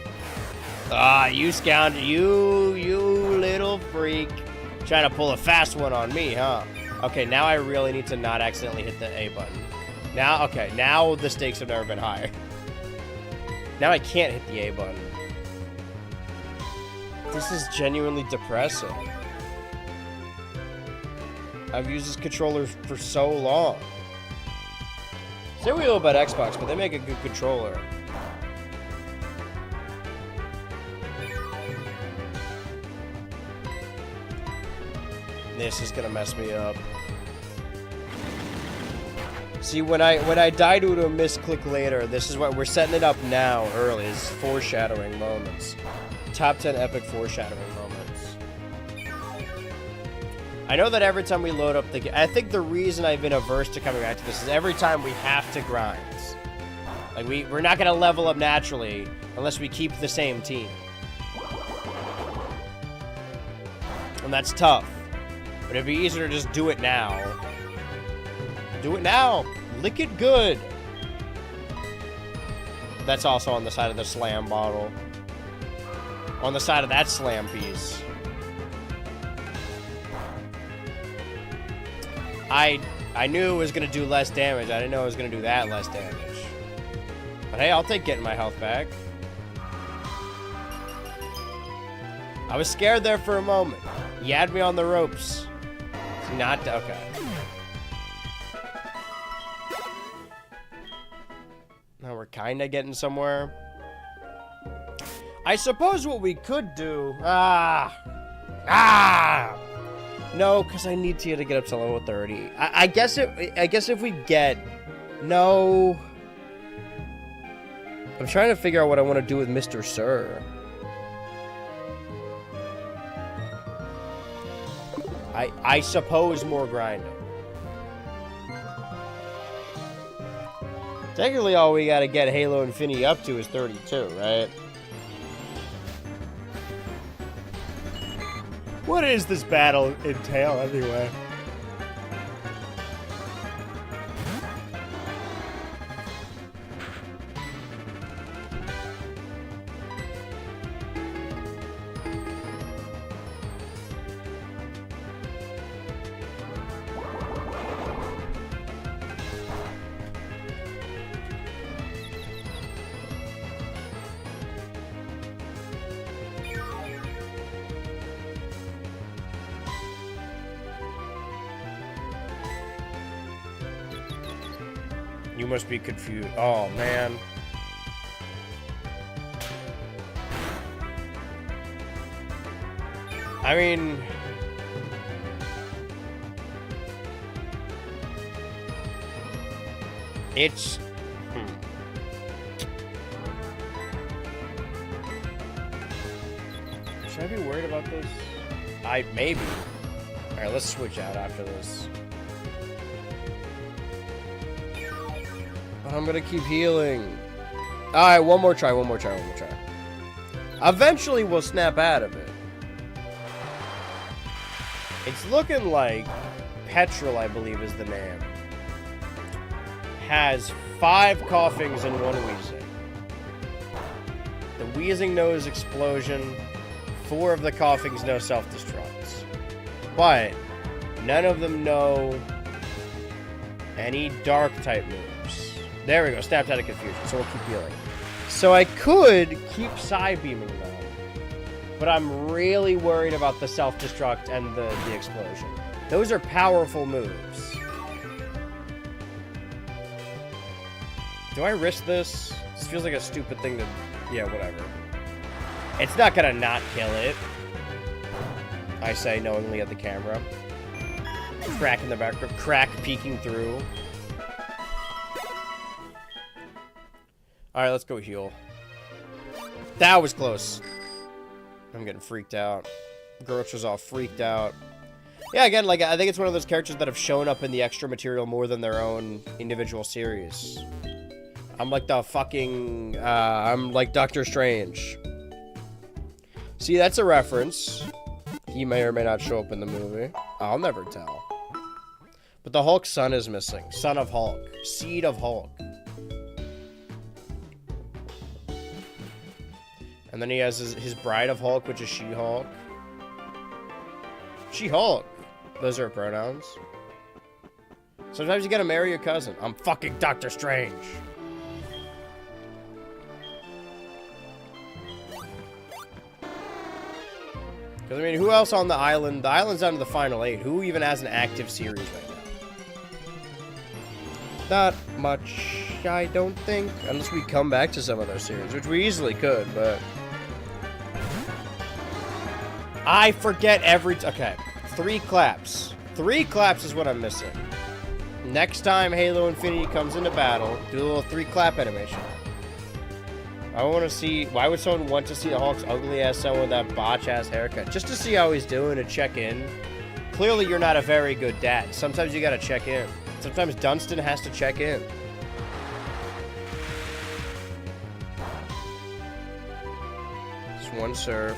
you scoundrel, you little freak. Trying to pull a fast one on me, huh? Okay, now I really need to not accidentally hit the A button. Now, okay, now the stakes have never been higher. Now I can't hit the A button. This is genuinely depressing. I've used this controller for so long. Say what you will about Xbox, but they make a good controller. This is gonna mess me up. See, when I die due to a misclick later, this is what we're setting it up now early. Is foreshadowing moments. Top 10 epic foreshadowing moments. I know that every time we load up the game, I think the reason I've been averse to coming back to this is every time we have to grind. Like we're not gonna level up naturally unless we keep the same team. And that's tough. But it'd be easier to just do it now. Do it now. Lick it good. That's also on the side of the slam bottle. On the side of that slam piece. I knew it was going to do less damage. I didn't know it was going to do that less damage. But hey, I'll take getting my health back. I was scared there for a moment. You had me on the ropes. Not okay. Now we're kind of getting somewhere. I suppose what we could do. No, because I need Tia to get up to level 30. I guess if we get no. I'm trying to figure out what I want to do with Mr. Sir. I suppose more grinding. Technically, all we gotta get Halo Infinity up to is 32, right? What is this battle entail, anyway? You must be confused. Oh, man. I mean... It's... Should I be worried about this? Maybe. Alright, let's switch out after this. I'm gonna keep healing. Alright, one more try. Eventually we'll snap out of it. It's looking like Petrol, I believe is the name. Has 5 coughings and 1 wheezing. The wheezing knows explosion. 4 of the coughings know self-destructs. But none of them know any dark type moves. There we go, snapped out of confusion, so we'll keep healing. So I could keep side beaming them, but I'm really worried about the self-destruct and the explosion. Those are powerful moves. Do I risk this? This feels like a stupid thing to... Yeah, whatever. It's not gonna not kill it. I say knowingly at the camera. Crack in the background. Crack peeking through. Alright, let's go heal. That was close. I'm getting freaked out. Groch was all freaked out. Yeah, again, like, I think it's one of those characters that have shown up in the extra material more than their own individual series. I'm like the fucking, I'm like Doctor Strange. See, that's a reference. He may or may not show up in the movie. I'll never tell. But the Hulk's son is missing. Son of Hulk. Seed of Hulk. And then he has his Bride of Hulk, which is She-Hulk. She-Hulk. Those are her pronouns. Sometimes you gotta marry your cousin. I'm fucking Doctor Strange. Because, I mean, who else on the island? The island's down to the final 8. Who even has an active series right now? Not much, I don't think. Unless we come back to some of those series, which we easily could, but... I forget every... Okay, 3 claps. 3 claps is what I'm missing. Next time Halo Infinity comes into battle, do a little 3 clap animation. I want to see... Why would someone want to see the Hulk's ugly-ass son with that botch-ass haircut? Just to see how he's doing, to check in. Clearly, you're not a very good dad. Sometimes you gotta check in. Sometimes Dunstan has to check in. Just one surf.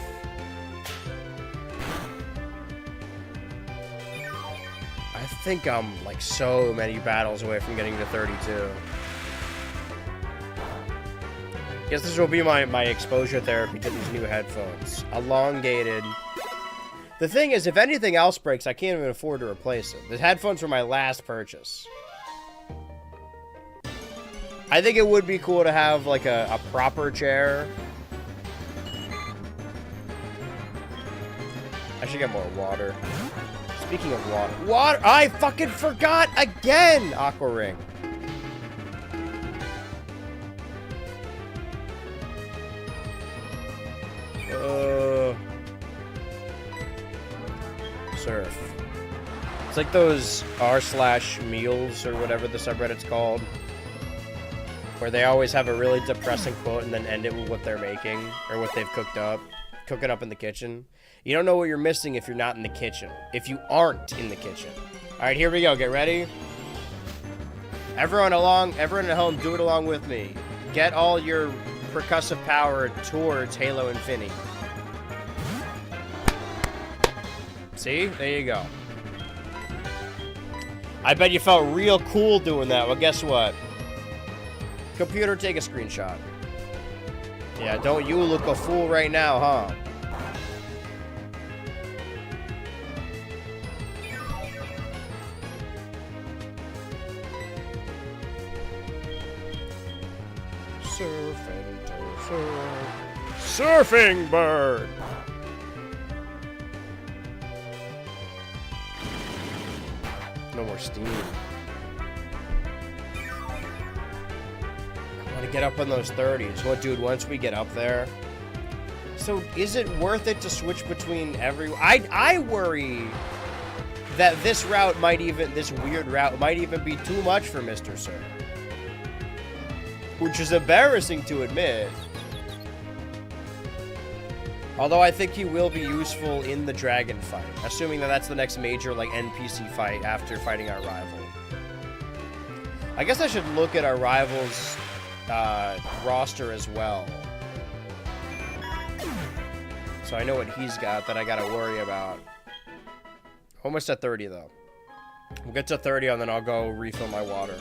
I think I'm, like, so many battles away from getting to 32. Guess this will be my exposure therapy to these new headphones. Elongated. The thing is, if anything else breaks, I can't even afford to replace it. The headphones were my last purchase. I think it would be cool to have, like, a proper chair. I should get more water. Speaking of water. Water! I fucking forgot again! Aqua Ring. Surf. It's like those r/meals or whatever the subreddit's called, where they always have a really depressing quote and then end it with what they're making or what they've cooking up in the kitchen. You don't know what you're missing if you're not in the kitchen. If you aren't in the kitchen. All right, here we go. Get ready. Everyone at home, do it along with me. Get all your percussive power towards Halo Infinity. See? There you go. I bet you felt real cool doing that. Well, guess what? Computer, take a screenshot. Yeah, don't you look a fool right now, huh? Surfing bird. No more steam. Gotta get up on those 30s. Well, dude, once we get up there... So, is it worth it to switch between every... I worry that this route might even... This weird route might even be too much for Mr. Sir. Which is embarrassing to admit. Although I think he will be useful in the dragon fight. Assuming that that's the next major, like, NPC fight after fighting our rival. I guess I should look at our rival's roster as well. So I know what he's got that I gotta worry about. Almost at 30, though. We'll get to 30, and then I'll go refill my water.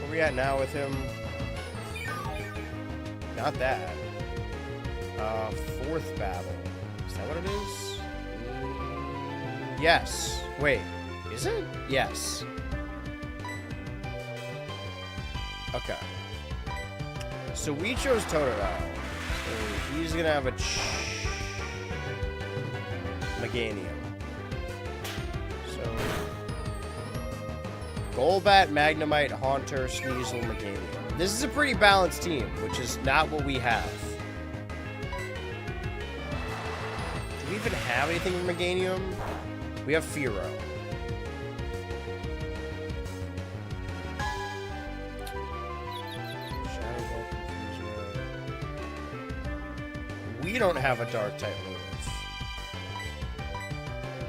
Where we at now with him? Not that. Fourth battle. Is that what it is? Yes. Wait. Is it? Yes. Okay. So we chose Totoro. So he's gonna have a Meganium. So Golbat, Magnemite, Haunter, Sneasel, Meganium. This is a pretty balanced team, which is not what we have. Do we even have anything in Meganium? We have Fearow. We don't have a Dark type move.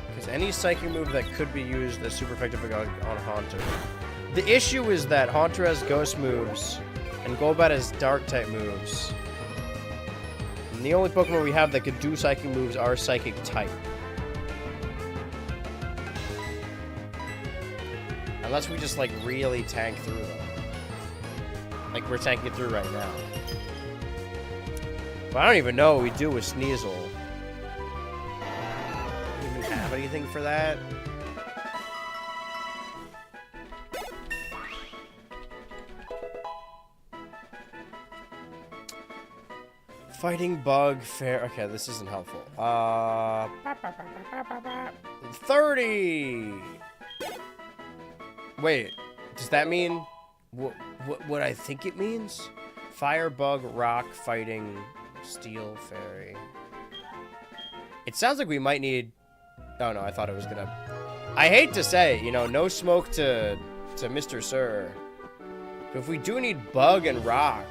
Because any Psychic move that could be used is super effective on Haunter. The issue is that Haunter has Ghost moves, and Golbat has Dark type moves. And the only Pokemon we have that could do Psychic moves are Psychic type. Unless we just, like, really tank through them. Like we're tanking through right now. But I don't even know what we do with Sneasel. Do we even have anything for that? Fighting Bug, fair. Okay, this isn't helpful. 30! Wait, does that mean what I think it means? Fire, Bug, Rock, Fighting, Steel, Fairy. It sounds like we might need... Oh, no, I thought it was gonna... I hate to say, you know, no smoke to Mr. Sir. But if we do need Bug and Rock...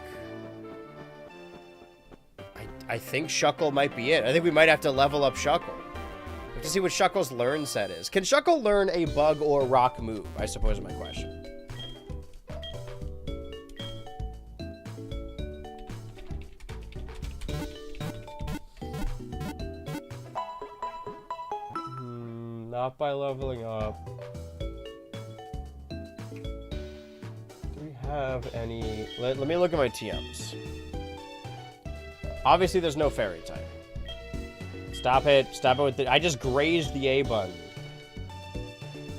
I think Shuckle might be it. I think we might have to level up Shuckle. We have to see what Shuckle's learn set is. Can Shuckle learn a Bug or Rock move? I suppose is my question. Not by leveling up. Do we have any... Let me look at my TMs. Obviously, there's no Fairy type. Stop it. Stop it with the... I just grazed the A button.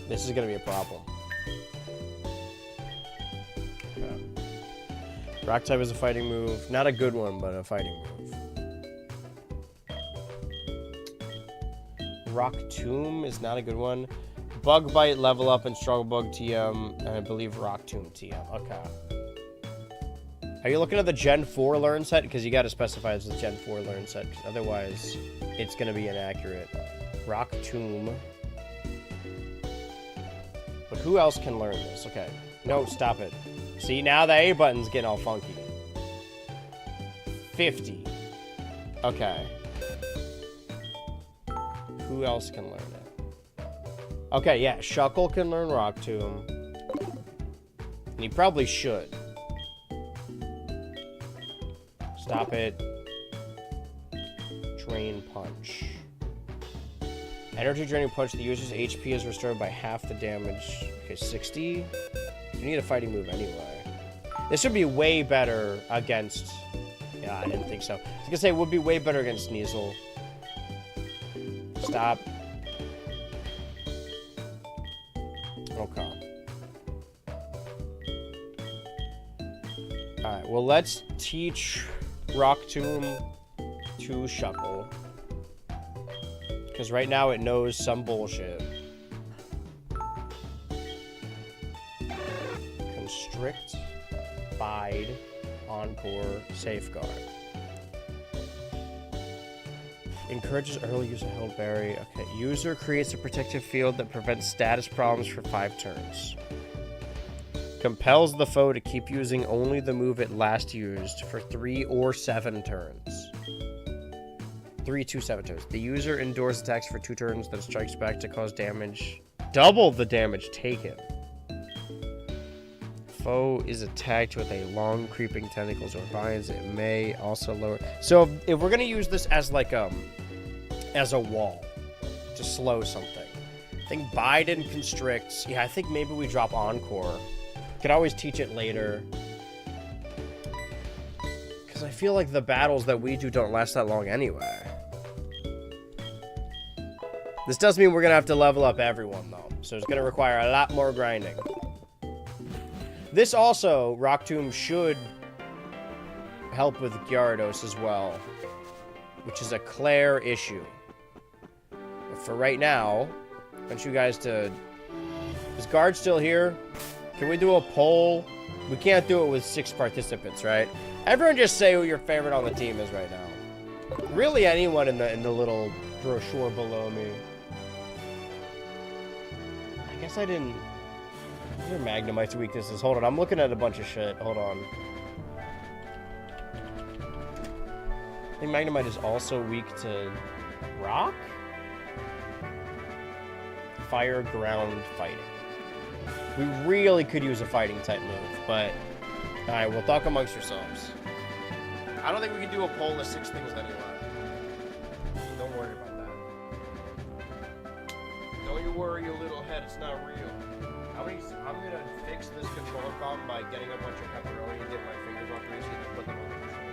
This is going to be a problem. Okay. Rock type is a fighting move. Not a good one, but a fighting move. Rock Tomb is not a good one. Bug Bite, Level Up, and Struggle Bug TM, and I believe Rock Tomb TM. Okay. Are you looking at the Gen 4 learn set? Because you got to specify it's the Gen 4 learn set, because otherwise it's going to be inaccurate. Rock Tomb. But who else can learn this? Okay. No, stop it. See, now the A button's getting all funky. 50. Okay. Who else can learn it? Okay, yeah, Shuckle can learn Rock Tomb. And he probably should. Stop it. Drain Punch. Energy Draining Punch. The user's HP is restored by half the damage. Okay, 60. You need a fighting move anyway. This should be way better against Yeah, I didn't think so. I was gonna say it would be way better against Sneasel. Stop. Okay. Alright, well, let's teach Rock Tomb to Shuckle. Because right now it knows some bullshit. Constrict, Bide, Encore, Safeguard. Encourages early use of Held Berry. Okay, user creates a protective field that prevents status problems for 5 turns. Compels the foe to keep using only the move it last used for 3 or 7 turns. 3 to 7 turns. The user endures attacks for 2 turns, then strikes back to cause damage. Double the damage taken. Foe is attacked with a long creeping tentacles or vines. It may also lower. So if we're gonna use this as like as a wall to slow something, I think Bide and Constricts. Yeah, I think maybe we drop Encore. Could always teach it later. Because I feel like the battles that we do don't last that long anyway. This does mean we're going to have to level up everyone, though. So it's going to require a lot more grinding. This also, Rock Tomb should help with Gyarados as well. Which is a Claire issue. But for right now, I want you guys to... Is Guard still here? Can we do a poll? We can't do it with 6 participants, right? Everyone just say who your favorite on the team is right now. Really anyone in the little brochure below me. I guess I didn't... What are Magnemite's weaknesses? Hold on, I'm looking at a bunch of shit. Hold on. I think Magnemite is also weak to rock? Fire, ground, fighting. We really could use a fighting type move, but... Alright, we'll talk amongst yourselves. I don't think we can do a poll of 6 things anyway. Don't worry about that. Don't you worry, you little head, it's not real. I'm gonna fix this controller problem by getting a bunch of pepperoni and getting my fingers all greasy and put them on the controller.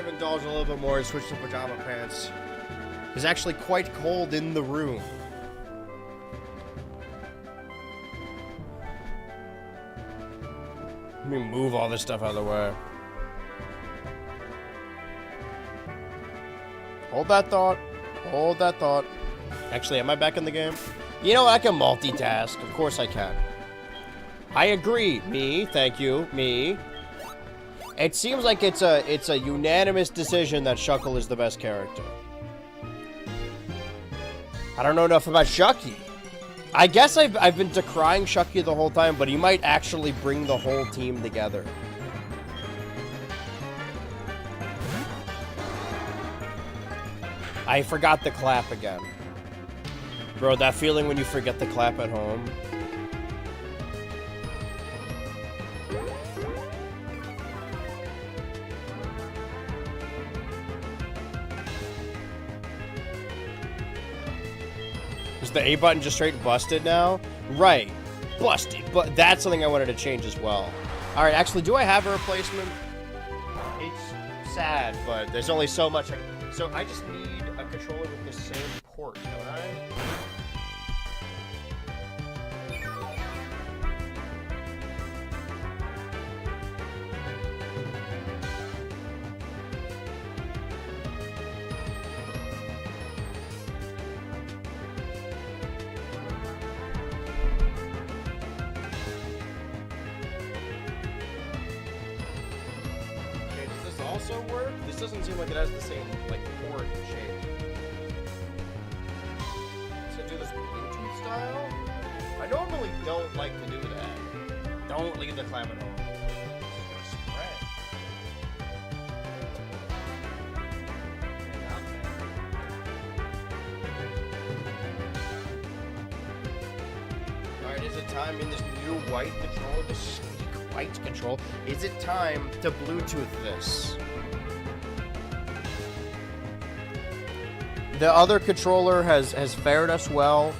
have indulged a little bit more and switched to pajama pants. It's actually quite cold in the room. Let me move all this stuff out of the way. Hold that thought. Hold that thought. Actually, am I back in the game? You know, I can multitask. Of course I can. I agree. Me. Thank you. Me. It seems like it's a unanimous decision that Shuckle is the best character. I don't know enough about Shucky. I guess I've been decrying Shucky the whole time, but he might actually bring the whole team together. I forgot the clap again. Bro, that feeling when you forget the clap at home. Is the A button just straight busted now? Right. Busted. But that's something I wanted to change as well. Alright, actually, do I have a replacement? It's sad, but there's only so much So I just need a controller with the same port, don't I? Also work? This doesn't seem like it has the same, like, port shape. So do this Bluetooth style? I normally don't like to do that. Don't leave the clamp at home. It's gonna spread. Get out there. Alright, is it time in this new white controller, this sleek white control, is it time to Bluetooth this? The other controller has fared us well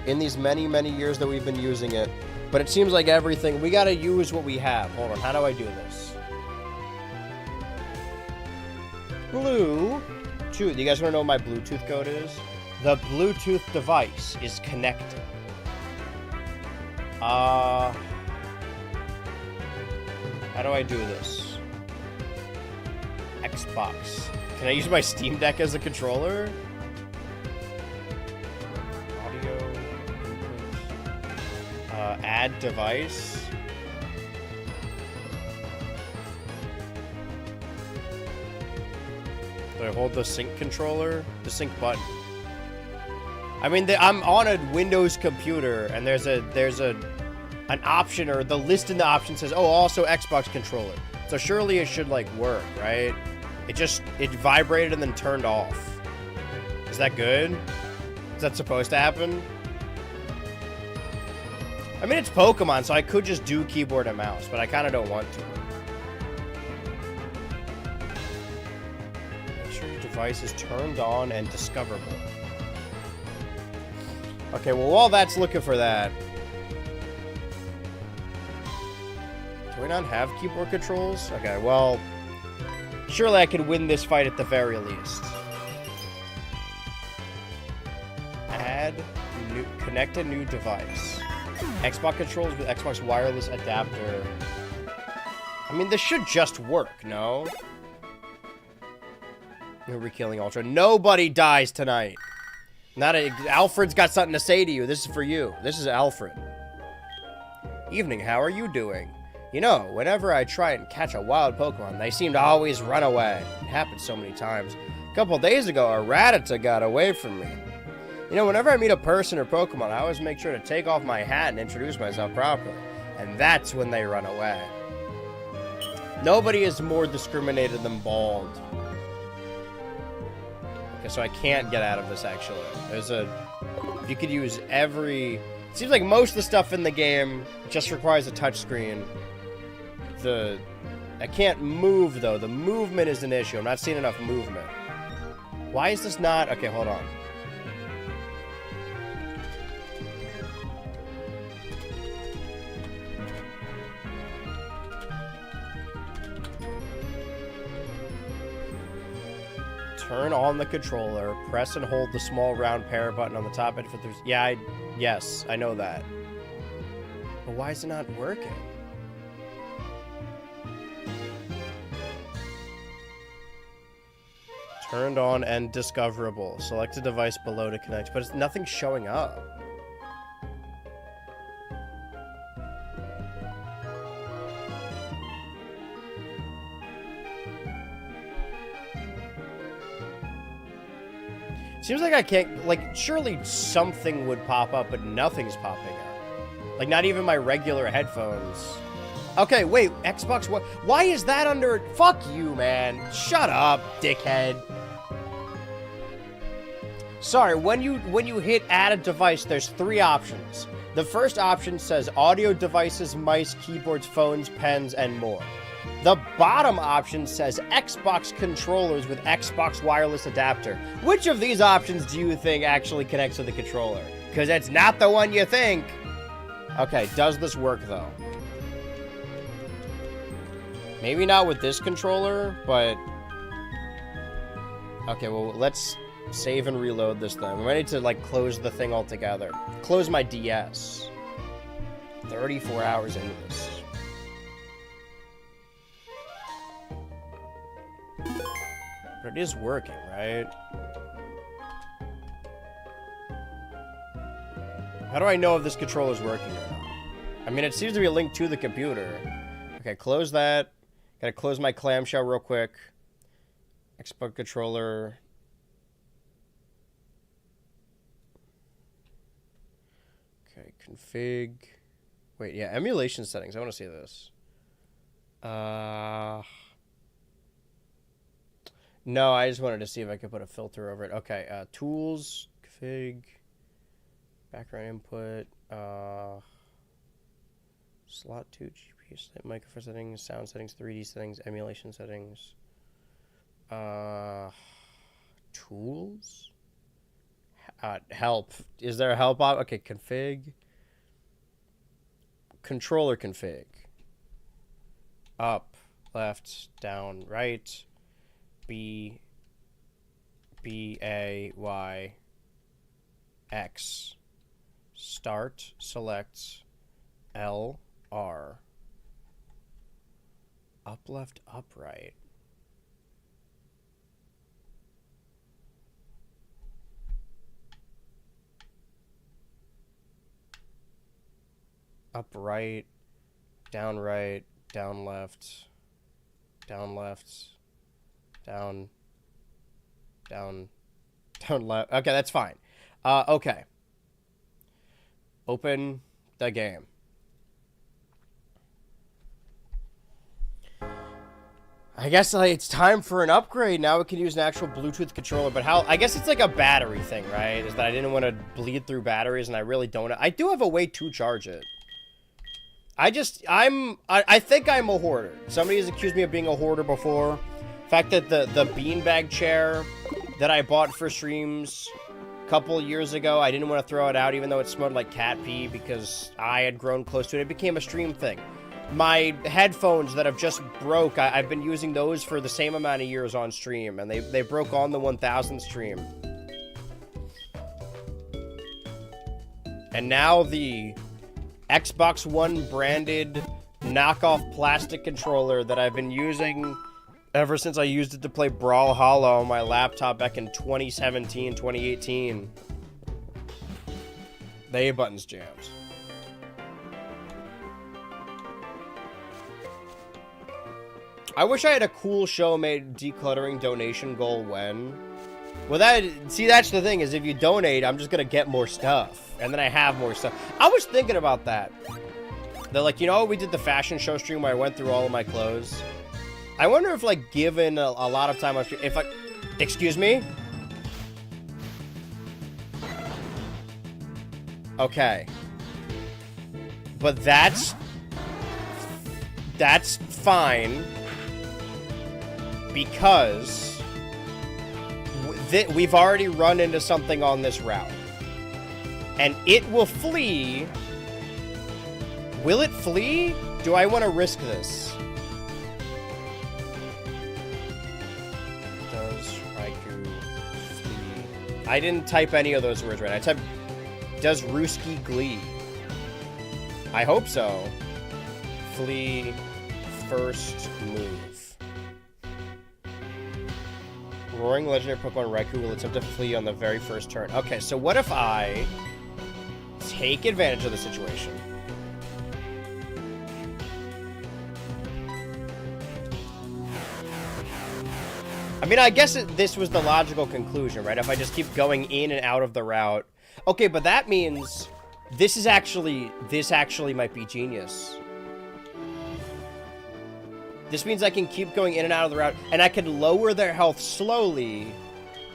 in these many, many years that we've been using it. But it seems like everything, we gotta use what we have. Hold on, how do I do this? Bluetooth. Do you guys wanna know what my Bluetooth code is? The Bluetooth device is connected. How do I do this? Xbox. Can I use my Steam Deck as a controller? Add device. Do I hold the sync controller? The sync button. I mean, I'm on a Windows computer, and there's an option, or the list in the option says, oh, also Xbox controller. So surely it should, like, work, right? It vibrated and then turned off. Is that good? Is that supposed to happen? I mean, it's Pokemon, so I could just do keyboard and mouse, but I kind of don't want to. Make sure your device is turned on and discoverable. Okay, well, while that's looking for that... Do we not have keyboard controls? Okay, well... Surely I could win this fight at the very least. Connect a new device. Xbox controls with Xbox wireless adapter. I mean, this should just work, no? We're killing Ultra. Nobody dies tonight. Alfred's got something to say to you. This is for you. This is Alfred. Evening, how are you doing? You know, whenever I try and catch a wild Pokemon, they seem to always run away. It happens so many times. A couple days ago, a Rattata got away from me. You know, whenever I meet a person or Pokemon, I always make sure to take off my hat and introduce myself properly. And that's when they run away. Nobody is more discriminated than bald. Okay, so I can't get out of this, actually. You could use every... It seems like most of the stuff in the game just requires a touchscreen. I can't move, though. The movement is an issue. I'm not seeing enough movement. Why is this not... Okay, hold on. Turn on the controller. Press and hold the small round power button on the top end. Yeah, yes, I know that. But why is it not working? Turned on and discoverable. Select a device below to connect, but nothing's showing up. Seems like I can't, like, surely something would pop up, but nothing's popping up. Like, not even my regular headphones. Okay, wait, Xbox, what? Why is that under? Fuck you, man. Shut up, dickhead. Sorry, when you hit add a device, there's 3 options. The first option says audio devices, mice, keyboards, phones, pens, and more. The bottom option says Xbox controllers with Xbox wireless adapter. Which of these options do you think actually connects to the controller? Because it's not the one you think. Okay, does this work though? Maybe not with this controller, but... Okay, well, let's save and reload this thing. I'm ready to, like, close the thing altogether. Close my DS. 34 hours into this. But it is working, right? How do I know if this controller is working or not? I mean, it seems to be linked to the computer. Okay, close that. Gotta close my clamshell real quick. Xbox controller. Okay, config. Wait, yeah, emulation settings. I want to see this. No, I just wanted to see if I could put a filter over it. Okay, tools, config, background input, slot 2, GPU, microphone settings, sound settings, 3D settings, emulation settings, tools, help. Is there a help op? Okay, config, controller config, up, left, down, right, B, A, Y, X, start, select, L, R, up, left, up, right. Up, right, down, left, down, left. Okay, that's fine. Okay. Open the game. I guess it's time for an upgrade. Now we can use an actual Bluetooth controller, but how? I guess it's like a battery thing, right? Is that I didn't want to bleed through batteries, and I really don't. I do have a way to charge it. I think I'm a hoarder. Somebody has accused me of being a hoarder before. The fact that the beanbag chair that I bought for streams a couple years ago, I didn't want to throw it out even though it smelled like cat pee because I had grown close to it. It became a stream thing. My headphones that have just broke, I've been using those for the same amount of years on stream, and they broke on the 1000th stream. And now the Xbox One branded knockoff plastic controller that I've been using ever since I used it to play Brawlhalla on my laptop back in 2017, 2018. The A button's jams. I wish I had a cool show made decluttering donation goal when. Well, that's the thing, is if you donate, I'm just gonna get more stuff. And then I have more stuff. I was thinking about that. They're like, you know, we did the fashion show stream where I went through all of my clothes. I wonder if, like, given a lot of time on stream, if I... Excuse me? Okay. But that's fine. Because we've already run into something on this route. And it will flee. Will it flee? Do I want to risk this? Does Raikou I didn't type any of those words right. I typed, does Ruski glee? I hope so. Flee first move. Roaring legendary Pokemon Raikou will attempt to flee on the very first turn. Okay, so what if I take advantage of the situation? I mean, I guess this was the logical conclusion, right? If I just keep going in and out of the route. Okay, but that means this actually might be genius. This means I can keep going in and out of the route, and I can lower their health slowly,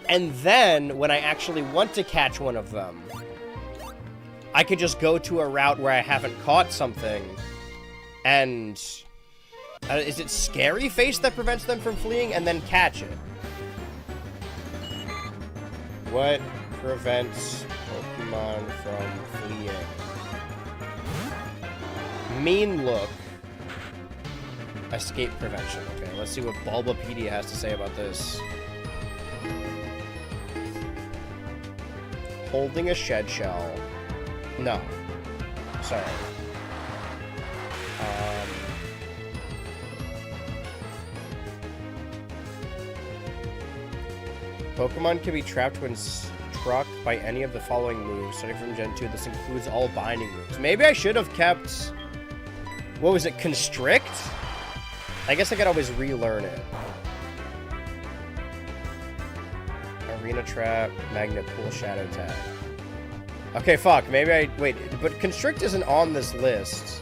and then, when I actually want to catch one of them, I could just go to a route where I haven't caught something, and... is it Scary Face that prevents them from fleeing, and then catch it? What prevents Pokemon from fleeing? Mean Look. Escape prevention. Okay, let's see what Bulbapedia has to say about this. Holding a shed shell. No. Sorry. Pokemon can be trapped when struck by any of the following moves, starting from Gen 2. This includes all binding moves. Maybe I should have kept... What was it? Constrict? I guess I could always relearn it. Arena Trap, Magnet Pool, Shadow Tag. Okay, fuck. Maybe I... Wait, but Constrict isn't on this list.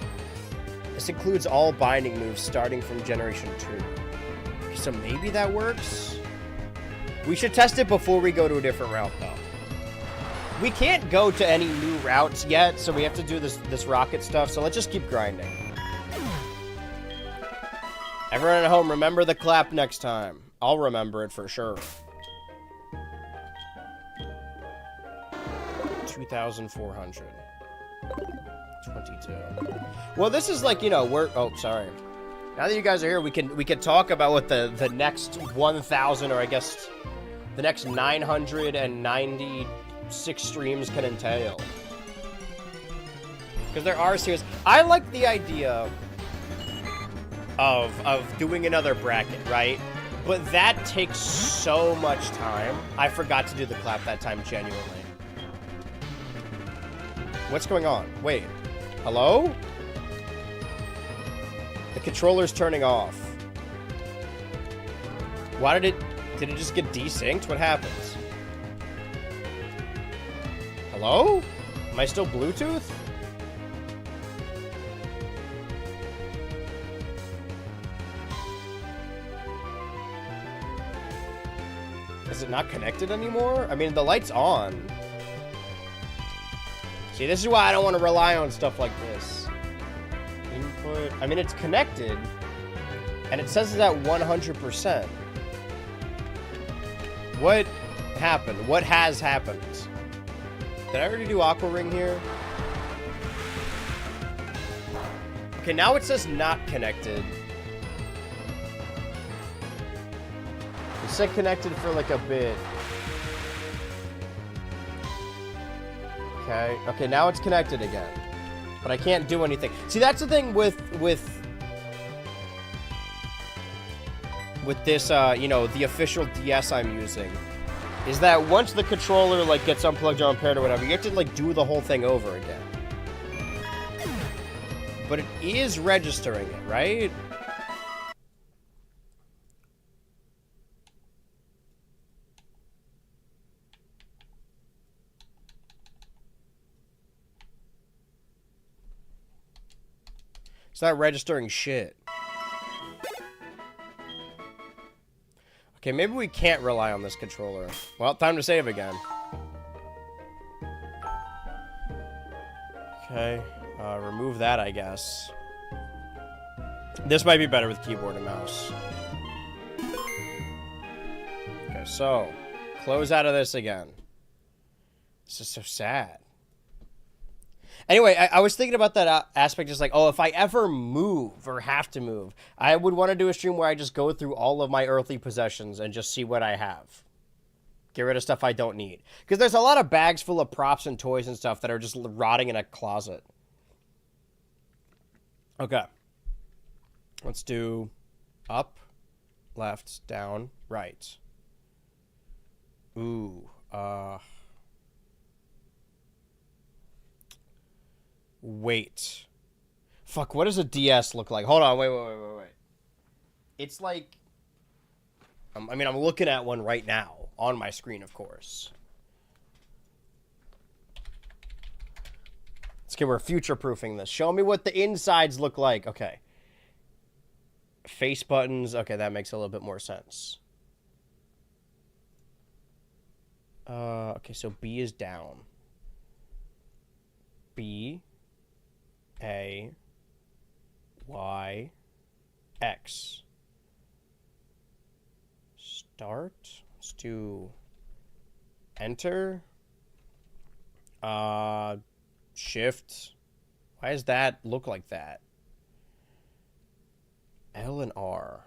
This includes all binding moves starting from Generation 2. Okay, so maybe that works? We should test it before we go to a different route, though. We can't go to any new routes yet, so we have to do this rocket stuff, so let's just keep grinding. Everyone at home, remember the clap next time. I'll remember it for sure. 2,400. 22. Well, this is like, you know, we're... Oh, sorry. Now that you guys are here, we can talk about what the next 1,000, or I guess the next 996 streams can entail. Because there are serious... I like the idea of doing another bracket, right? But that takes so much time. I forgot to do the clap that time, genuinely. What's going on? Wait. Hello? The controller's turning off. Why did it just get desynced? What happens? Hello? Am I still Bluetooth? Is it not connected anymore? I mean, the light's on. See, this is why I don't want to rely on stuff like this. Input. I mean, it's connected. And it says it's at 100%. What happened? What has happened? Did I already do Aqua Ring here? Okay, now it says not connected. It said connected for like a bit. Okay. Okay, now it's connected again. But I can't do anything. See, that's the thing with this, you know, the official DS I'm using, is that once the controller, like, gets unplugged or unpaired or whatever, you have to, like, do the whole thing over again. But it is registering it, right? It's not registering shit. Okay, maybe we can't rely on this controller. Well, time to save again. Okay, remove that, I guess. This might be better with keyboard and mouse. Okay, so, close out of this again. This is so sad. Anyway, I was thinking about that aspect, just like, oh, if I ever move or have to move, I would want to do a stream where I just go through all of my earthly possessions and just see what I have. Get rid of stuff I don't need. Because there's a lot of bags full of props and toys and stuff that are just rotting in a closet. Okay. Let's do up, left, down, right. Ooh. Wait. Fuck, what does a DS look like? Hold on, wait. It's like... I mean, I'm looking at one right now. On my screen, of course. Let's get, we're future-proofing this. Show me what the insides look like. Okay. Face buttons. Okay, that makes a little bit more sense. Okay, so B is down. B, A, Y, X. Start. Let's do enter. Shift. Why does that look like that? L and R.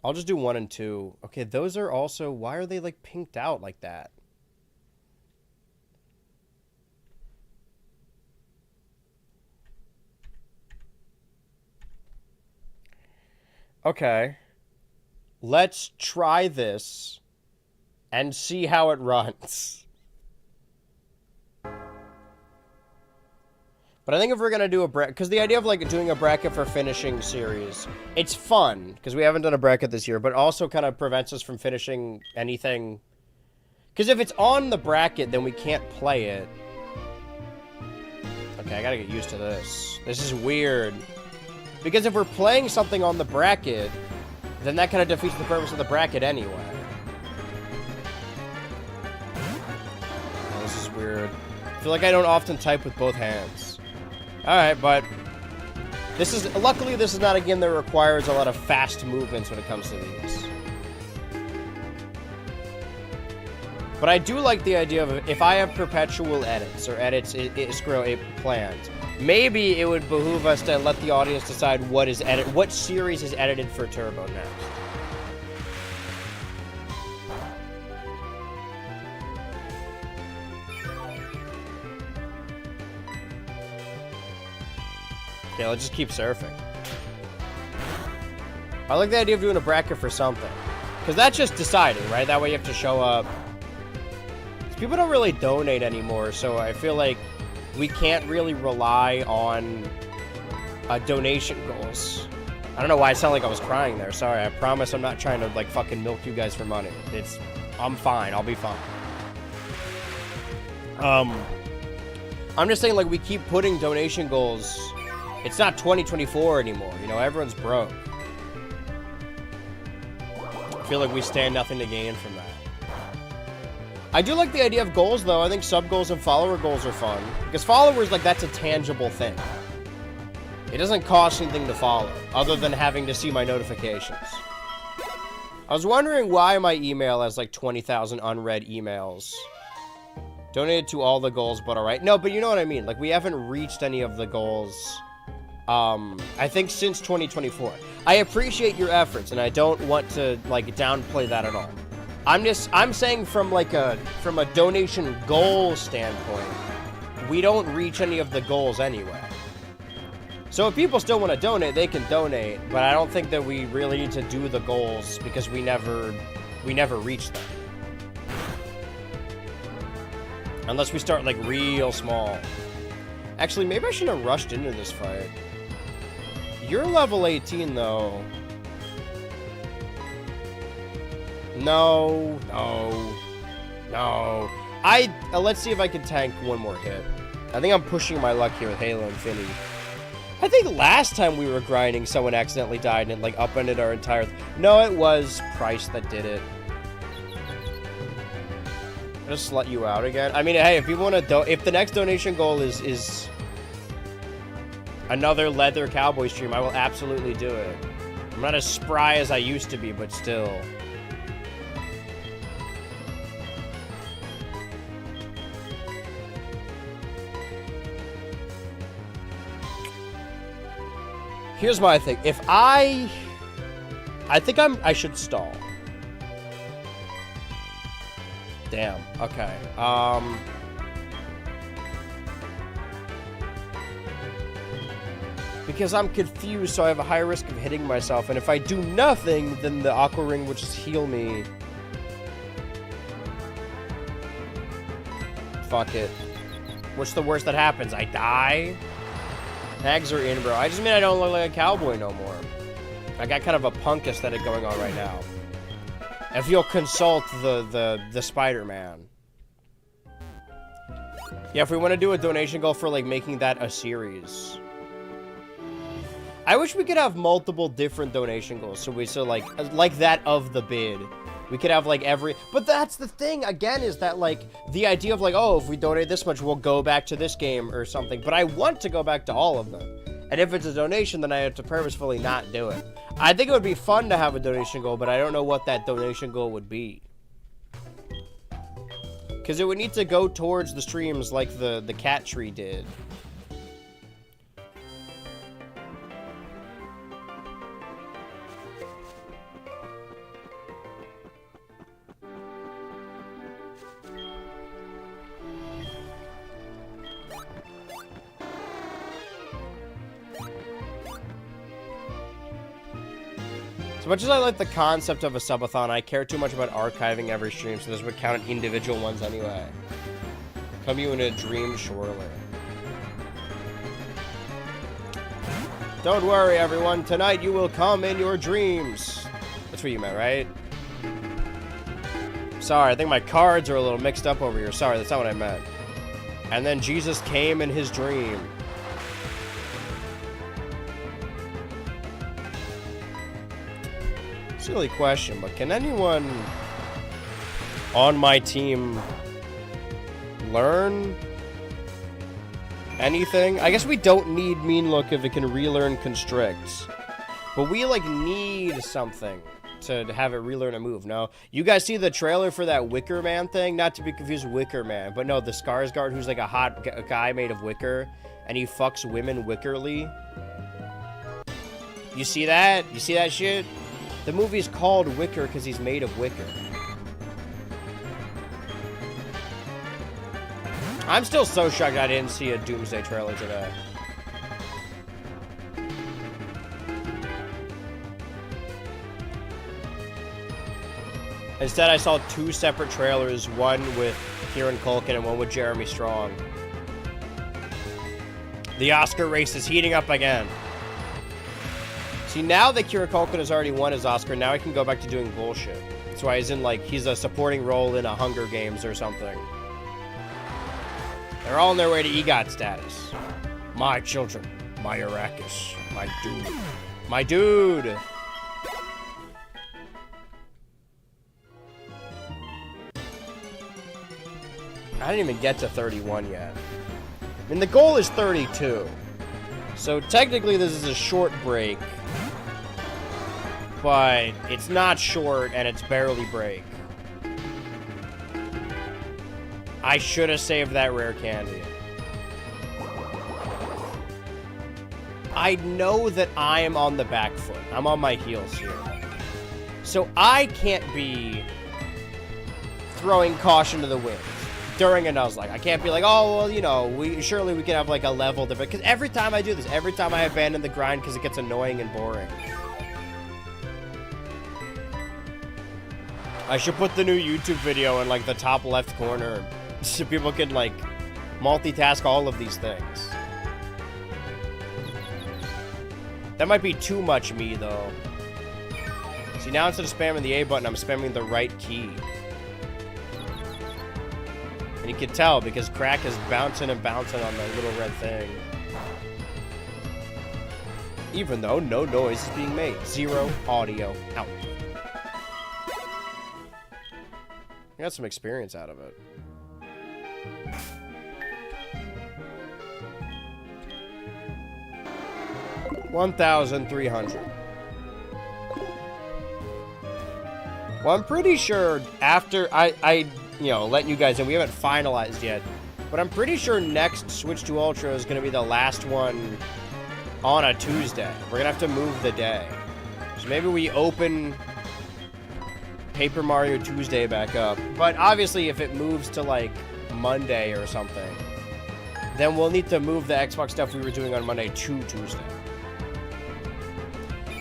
I'll just do 1 and 2. Okay, those are also... Why are they, like, pinked out like that? Okay. Let's try this and see how it runs. But I think if we're going to do a bracket... Because the idea of, like, doing a bracket for finishing series, it's fun. Because we haven't done a bracket this year. But also kind of prevents us from finishing anything. Because if it's on the bracket, then we can't play it. Okay, I got to get used to this. This is weird. Because if we're playing something on the bracket, then that kind of defeats the purpose of the bracket anyway. Oh, this is weird. I feel like I don't often type with both hands. Alright, but... this is... Luckily, this is not a game that requires a lot of fast movements when it comes to these. But I do like the idea of if I have perpetual edits, or edits planned, maybe it would behoove us to let the audience decide what series is edited for Turbo next. Okay, let's just keep surfing. I like the idea of doing a bracket for something. Because that's just deciding, right? That way you have to show up. People don't really donate anymore, so I feel like we can't really rely on donation goals. I don't know why I sound like I was crying there. Sorry, I promise I'm not trying to, like, fucking milk you guys for money. I'm fine. I'll be fine. I'm just saying, like, we keep putting donation goals. It's not 2024 anymore. You know, everyone's broke. I feel like we stand nothing to gain from that. I do like the idea of goals, though. I think sub-goals and follower goals are fun. Because followers, like, that's a tangible thing. It doesn't cost anything to follow, other than having to see my notifications. I was wondering why my email has, like, 20,000 unread emails. Donated to all the goals, but alright. No, but you know what I mean. Like, we haven't reached any of the goals, I think since 2024. I appreciate your efforts, and I don't want to, like, downplay that at all. I'm saying from a donation goal standpoint, we don't reach any of the goals anyway. So if people still want to donate, they can donate, but I don't think that we really need to do the goals because we never reach them. Unless we start, like, real small. Actually, maybe I shouldn't have rushed into this fight. You're level 18, though. No. Let's see if I can tank one more hit. I think I'm pushing my luck here with Halo Infinity. I think last time we were grinding, someone accidentally died and it, like, upended our entire... No, it was Price that did it. I'll just let you out again. I mean, hey, if people want to if the next donation goal is another leather cowboy stream, I will absolutely do it. I'm not as spry as I used to be, but still. Here's my thing. If I I think I should stall. Damn. Okay. Because I'm confused, so I have a high risk of hitting myself, and if I do nothing, then the Aqua Ring will just heal me. Fuck it. What's the worst that happens? I die? Tags are in, bro. I just mean I don't look like a cowboy no more. I got kind of a punk aesthetic going on right now. If you'll consult the Spider-Man. Yeah, if we want to do a donation goal for, like, making that a series. I wish we could have multiple different donation goals. So like that of the bid. We could have, like, but that's the thing, again, is that, like, the idea of, like, oh, if we donate this much, we'll go back to this game or something. But I want to go back to all of them. And if it's a donation, then I have to purposefully not do it. I think it would be fun to have a donation goal, but I don't know what that donation goal would be. Because it would need to go towards the streams like the cat tree did. As much as I like the concept of a subathon, I care too much about archiving every stream, so this would count in individual ones anyway. Come you in a dream, surely. Don't worry, everyone. Tonight you will come in your dreams. That's what you meant, right? Sorry, I think my cards are a little mixed up over here. Sorry, that's not what I meant. And then Jesus came in his dream. Silly question, but can anyone on my team learn anything? I guess we don't need Mean Look if it can relearn Constrict. But we, like, need something to have it relearn a move, no? You guys see the trailer for that Wicker Man thing? Not to be confused with Wicker Man, but no, the Skarsgård who's like a hot guy made of wicker, and he fucks women wickerly. You see that? You see that shit? The movie's called Wicker because he's made of wicker. I'm still so shocked I didn't see a Doomsday trailer today. Instead, I saw two separate trailers, one with Kieran Culkin and one with Jeremy Strong. The Oscar race is heating up again. See, now that Kieran Culkin has already won his Oscar, now he can go back to doing bullshit. That's why he's in, like, he's a supporting role in a Hunger Games or something. They're all on their way to EGOT status. My children. My Arrakis. My dude. My dude! I didn't even get to 31 yet. I mean, the goal is 32. So technically this is a short break. But it's not short and it's barely break. I should have saved that rare candy. I know that I am on the back foot. I'm on my heels here. So I can't be throwing caution to the wind during a Nuzlocke. I can't be like, oh, well, you know, we can have like a level difference. Because every time I do this, every time I abandon the grind because it gets annoying and boring. I should put the new YouTube video in like the top left corner so people can like multitask all of these things. That might be too much me though. See, now instead of spamming the A button, I'm spamming the right key. And you can tell because Crack is bouncing and bouncing on the little red thing. Even though no noise is being made. Zero audio out. I got some experience out of it. $1,300. Well, I'm pretty sure after I you know, let you guys in, we haven't finalized yet, but I'm pretty sure next Switch to Ultra is going to be the last one on a Tuesday. We're going to have to move the day. So So maybe we open Paper Mario Tuesday back up. But obviously, if it moves to, like, Monday or something, then we'll need to move the Xbox stuff we were doing on Monday to Tuesday.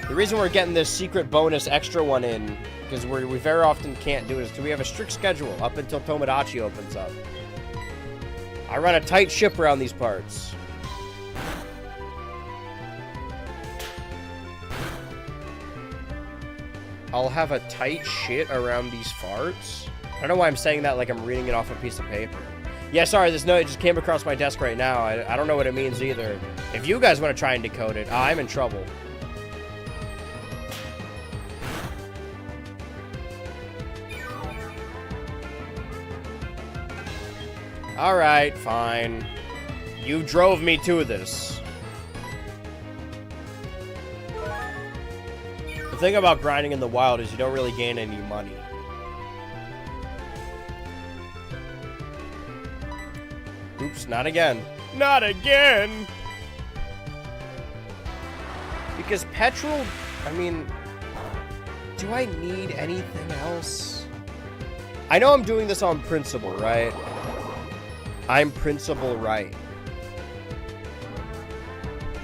The reason we're getting this secret bonus extra one in, because we very often can't do it, is because we have a strict schedule up until Tomodachi opens up. I run a tight ship around these parts. I'll have a tight shit around these farts? I don't know why I'm saying that like I'm reading it off a piece of paper. Yeah, sorry, this note just came across my desk right now. I don't know what it means either. If you guys want to try and decode it, I'm in trouble. Alright, fine. You drove me to this. The thing about grinding in the wild is you don't really gain any money. Oops, not again. Not again! Because petrol, I mean, do I need anything else? I know I'm doing this on principle, right? I'm principle right.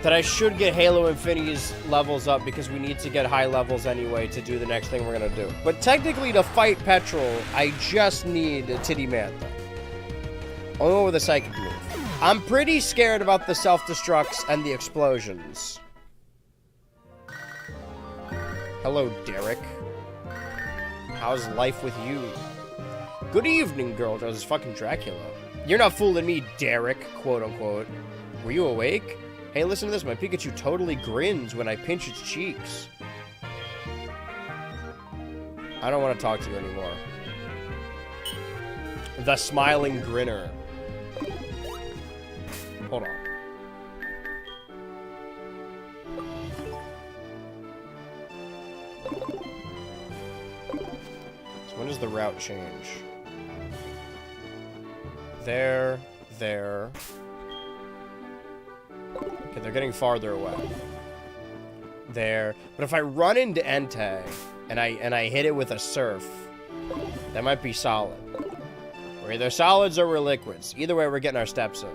That I should get Halo Infinity's levels up because we need to get high levels anyway to do the next thing we're gonna do. But technically to fight Petrol, I just need a Titty Mantha. Only with a psychic move. I'm pretty scared about the self-destructs and the explosions. Hello, Derek. How's life with you? Good evening, girl. That was fucking Dracula. You're not fooling me, Derek, quote-unquote. Were you awake? Hey, listen to this. My Pikachu totally grins when I pinch its cheeks. I don't want to talk to you anymore. The smiling grinner. Hold on. So when does the route change? There. Okay, they're getting farther away. There. But if I run into Entei and I hit it with a surf, that might be solid. We're either solids or we're liquids. Either way, we're getting our steps in.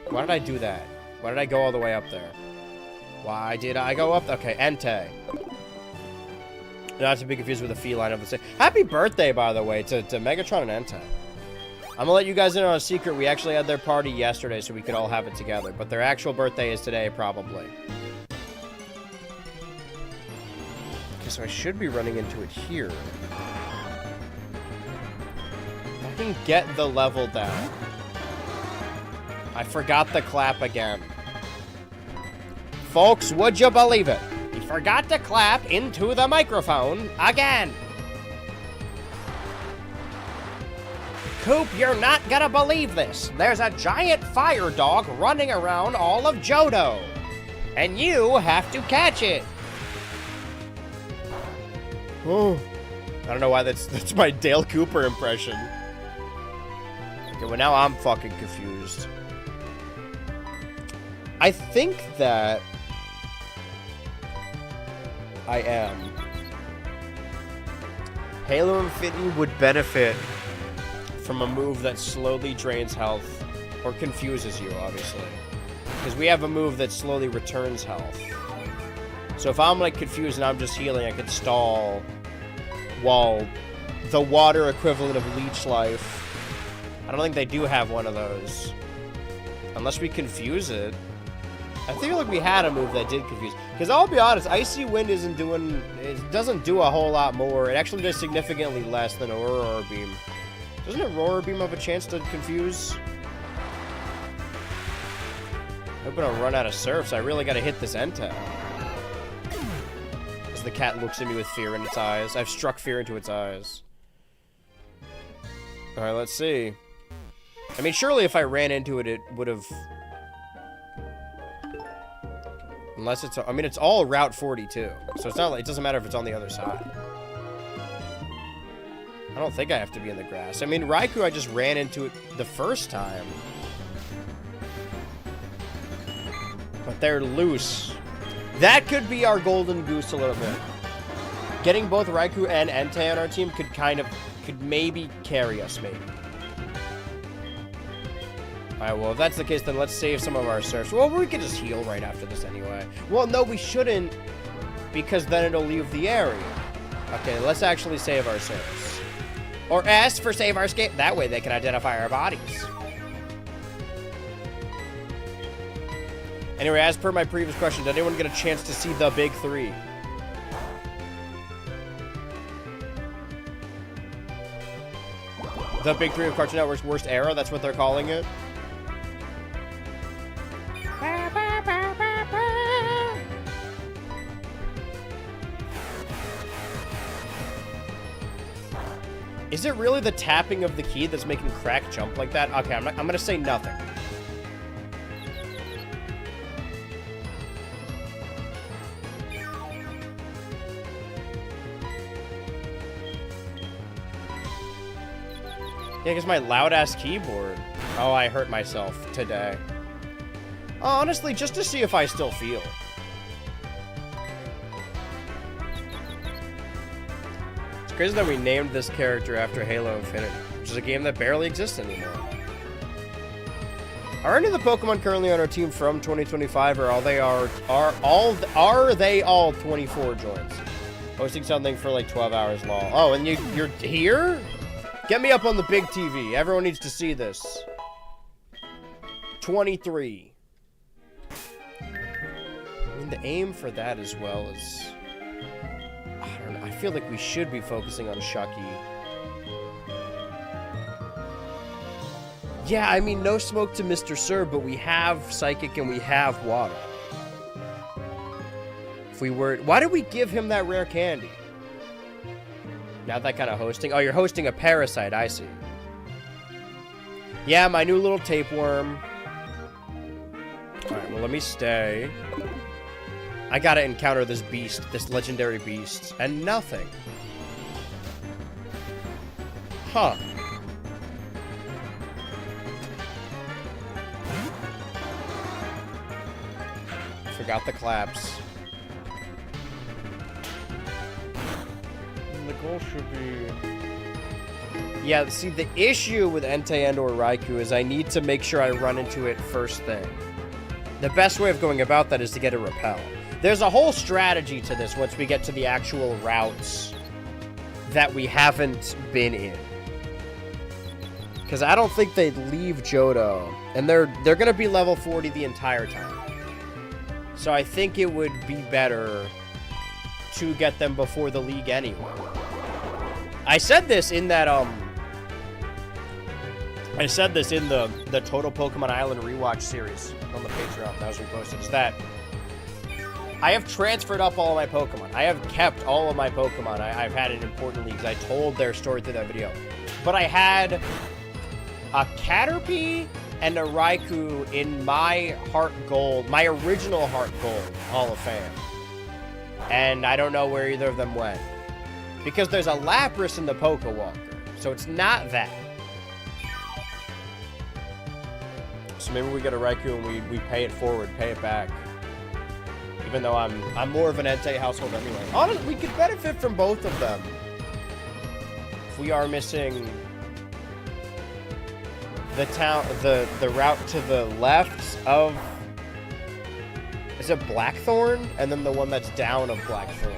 Why did I do that? Why did I go all the way up there? Why did I go up? Okay, Entei. Not to be confused with the feline of the same. Happy birthday, by the way, to Megatron and Entei. I'm gonna let you guys in on a secret. We actually had their party yesterday, so we could all have it together. But their actual birthday is today, probably. Okay, so I should be running into it here. I can get the level down. I forgot the clap again. Folks, would you believe it? He forgot to clap into the microphone again. Coop, you're not gonna believe this. There's a giant fire dog running around all of Johto. And you have to catch it. Oh. I don't know why that's my Dale Cooper impression. Okay, well now I'm fucking confused. I think that I am. Halo Infinity would benefit from a move that slowly drains health, or confuses you, obviously. Because we have a move that slowly returns health. So if I'm, like, confused and I'm just healing, I could stall while the water equivalent of Leech Life. I don't think they do have one of those. Unless we confuse it. I feel like we had a move that did confuse. Because I'll be honest, Icy Wind it doesn't do a whole lot more. It actually does significantly less than Aurora Beam. Doesn't Aurora Beam have a chance to confuse? I'm hoping I'll run out of surfs. I really gotta hit this Entei. As the cat looks at me with fear in its eyes. I've struck fear into its eyes. Alright, let's see. I mean, surely if I ran into it, it would have... Unless it's... I mean, it's all Route 42. So it's not like... It doesn't matter if it's on the other side. I don't think I have to be in the grass. I mean, Raikou, I just ran into it the first time. But they're loose. That could be our golden goose a little bit. Getting both Raikou and Entei on our team could maybe carry us, maybe. Alright, well, if that's the case, then let's save some of our surfs. Well, we could just heal right after this anyway. Well, no, we shouldn't, because then it'll leave the area. Okay, let's actually save our surfs. Or S for save our escape. That way they can identify our bodies. Anyway, as per my previous question, did anyone get a chance to see The Big Three? The Big Three of Cartoon Network's worst era, that's what they're calling it. Is it really the tapping of the key that's making Crack jump like that? Okay, I'm gonna say nothing. Yeah, because my loud-ass keyboard. Oh, I hurt myself today. Honestly, just to see if I still feel. It's crazy that we named this character after Halo Infinite, which is a game that barely exists anymore. Are any of the Pokemon currently on our team from 2025, or are they all 24 joins? Hosting something for like 12 hours long. Oh, and you're here? Get me up on the big TV. Everyone needs to see this. 23. I mean, the aim for that as well is... I don't know. I feel like we should be focusing on Shucky. Yeah, I mean, no smoke to Mr. Sir, but we have Psychic and we have Water. If we were... Why did we give him that rare candy? Not that kind of hosting. Oh, you're hosting a parasite, I see. Yeah, my new little tapeworm. Alright, well, let me stay. I gotta encounter this beast, this legendary beast, and nothing. Huh. Forgot the claps. The goal should be... Yeah, see, the issue with Entei and or Raikou is I need to make sure I run into it first thing. The best way of going about that is to get a repel. There's a whole strategy to this once we get to the actual routes that we haven't been in. Because I don't think they'd leave Johto, and they're going to be level 40 the entire time. So I think it would be better to get them before the league anyway. I said this in that, I said this in the Total Pokemon Island rewatch series on the Patreon that was reposted, is that I have transferred up all of my Pokemon. I have kept all of my Pokemon I've had in important leagues. I told their story through that video. But I had a Caterpie and a Raikou in my HeartGold, my original HeartGold Hall of Fame. And I don't know where either of them went. Because there's a Lapras in the Pokewalker. So it's not that. So maybe we get a Raikou and we pay it forward, pay it back. Even though I'm more of an Entei household anyway. Honestly, we could benefit from both of them. If we are missing the route to the left of... Is it Blackthorn? And then the one that's down of Blackthorn.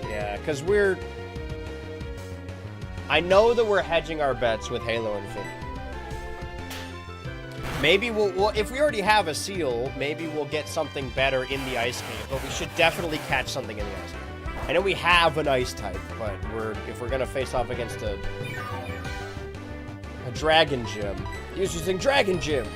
Yeah, because I know that we're hedging our bets with Halo Infinite. Maybe we'll if we already have a Seal, maybe we'll get something better in the Ice Cave, but we should definitely catch something in the Ice Cave. I know we have an Ice type, but if we're gonna face off against a Dragon Gym, he's using Dragon Gym.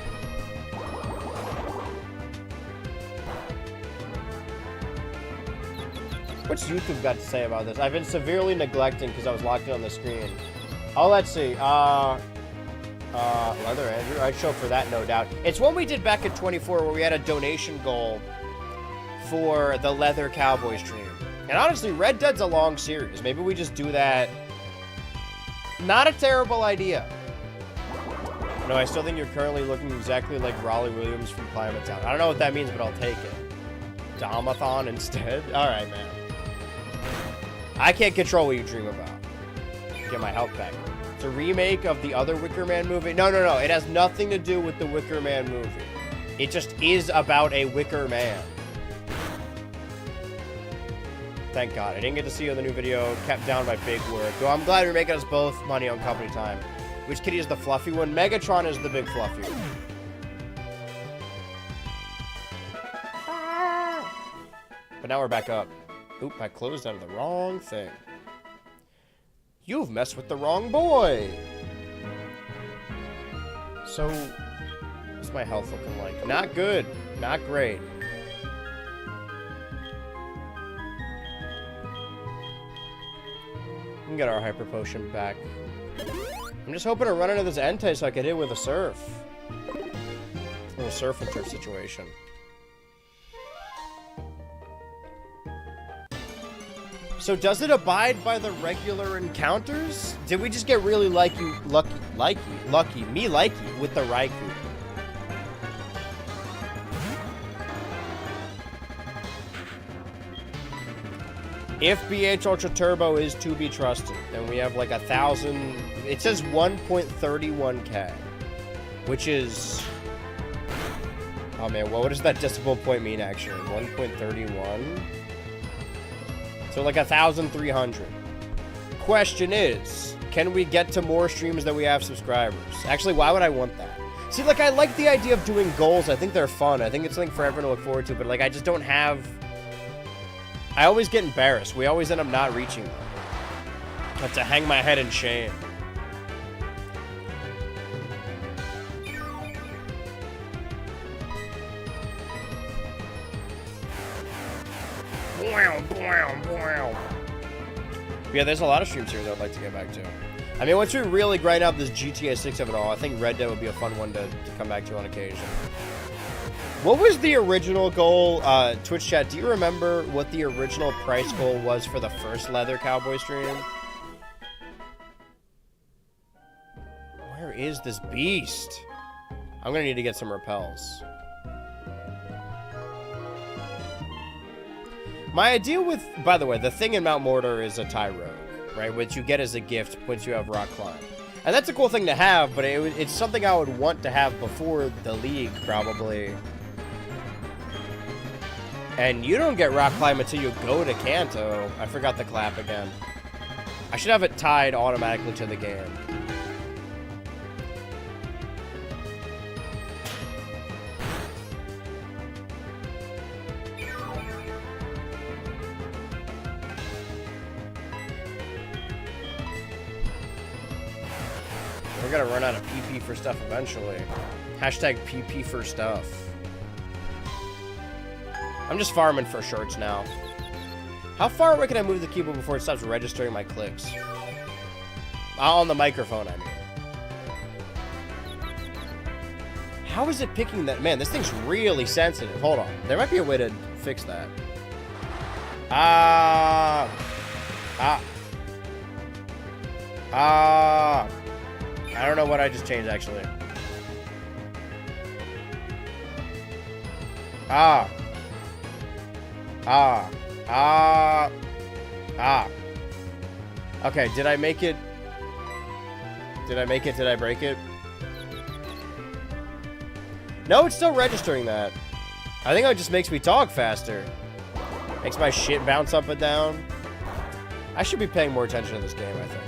What's YouTube got to say about this? I've been severely neglecting because I was locked in on the screen. Oh, let's see. Leather Andrew, I'd show for that, no doubt. It's one we did back in 24 where we had a donation goal for the Leather Cowboy stream. And honestly, Red Dead's a long series. Maybe we just do that. Not a terrible idea. No, I still think you're currently looking exactly like Raleigh Williams from Climate Town. I don't know what that means, but I'll take it. Domathon instead? Alright, man. I can't control what you dream about. Get my health back. It's a remake of the other Wicker Man movie. No. It has nothing to do with the Wicker Man movie. It just is about a Wicker Man. Thank God. I didn't get to see you in the new video. Kept down by big work. Well, I'm glad you're making us both money on company time. Which kitty is the fluffy one? Megatron is the big fluffy one. But now we're back up. Oop, I closed out of the wrong thing. You've messed with the wrong boy. So, what's my health looking like? Not good. Not great. We can get our hyper potion back. I'm just hoping to run into this Entei so I can hit with a surf. A little surf and turf situation. So does it abide by the regular encounters? Did we just get really lucky with the Raikou? If BH Ultra Turbo is to be trusted, then we have like 1,000. It says 1.31k, which is. Oh man, what does that decimal point mean actually? 1.31. So like 1,300. Question is, can we get to more streams than we have subscribers? Actually, why would I want that? See, like I like the idea of doing goals. I think they're fun. I think it's something for everyone to look forward to. But like, I just don't have. I always get embarrassed. We always end up not reaching them. I have to hang my head in shame. Yeah, there's a lot of streams here that I'd like to get back to. I mean, once we really grind out this GTA 6 of it all, I think Red Dead would be a fun one to come back to on occasion. What was the original goal? Twitch chat, do you remember what the original price goal was for the first Leather Cowboy stream? Where is this beast? I'm gonna need to get some repels. My idea with, by the way, the thing in Mount Mortar is a tie rogue, right? Which you get as a gift once you have rock climb. And that's a cool thing to have, but it's something I would want to have before the league, probably. And you don't get rock climb until you go to Kanto. I forgot the clap again. I should have it tied automatically to the game. We're gonna run out of PP for stuff eventually. Hashtag PP for stuff. I'm just farming for shirts now. How far away can I move the keyboard before it stops registering my clicks? On the microphone, I mean. How is it picking that? Man, this thing's really sensitive. Hold on. There might be a way to fix that. I don't know what I just changed, actually. Okay, did I make it? Did I make it? Did I break it? No, it's still registering that. I think it just makes me talk faster. Makes my shit bounce up and down. I should be paying more attention to this game, I think.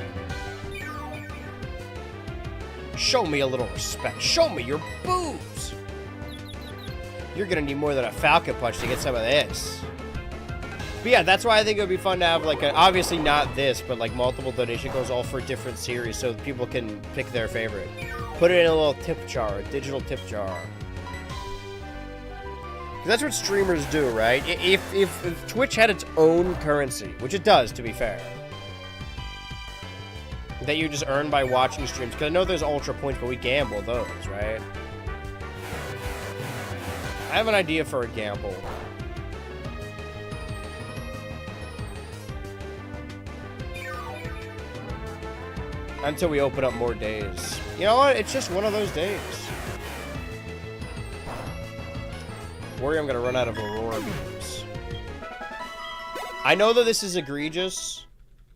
Show me a little respect. Show me your boobs. You're gonna need more than a Falcon Punch to get some of this. But yeah, that's why I think it would be fun to have, like, obviously not this, but like multiple donation goes all for different series so people can pick their favorite. Put it in a little tip jar, a digital tip jar. That's what streamers do, right? If Twitch had its own currency, which it does, to be fair, that you just earn by watching streams, because I know there's ultra points, but we gamble those, right? I have an idea for a gamble. Until we open up more days. You know what? It's just one of those days. Worry I'm gonna run out of Aurora beams. I know that this is egregious,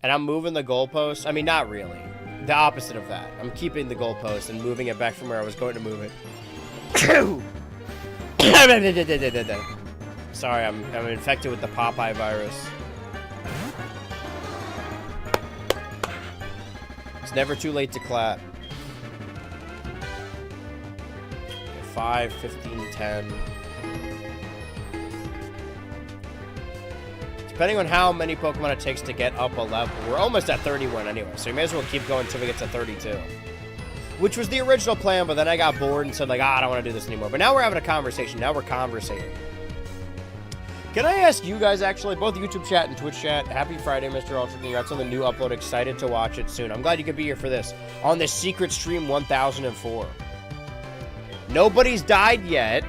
and I'm moving the goalpost. I mean, not really. The opposite of that. I'm keeping the goalpost and moving it back from where I was going to move it. Sorry, I'm infected with the Popeye virus. It's never too late to clap. 5, 15, 10. Depending on how many Pokemon it takes to get up a level. We're almost at 31 anyway, so you may as well keep going until we get to 32. Which was the original plan, but then I got bored and said, like, I don't want to do this anymore. But now we're having a conversation. Now we're conversating. Can I ask you guys, actually, both YouTube chat and Twitch chat, happy Friday, Mr. Ultra. Congrats on the new upload. Excited to watch it soon. I'm glad you could be here for this. On this secret stream 1004. Nobody's died yet.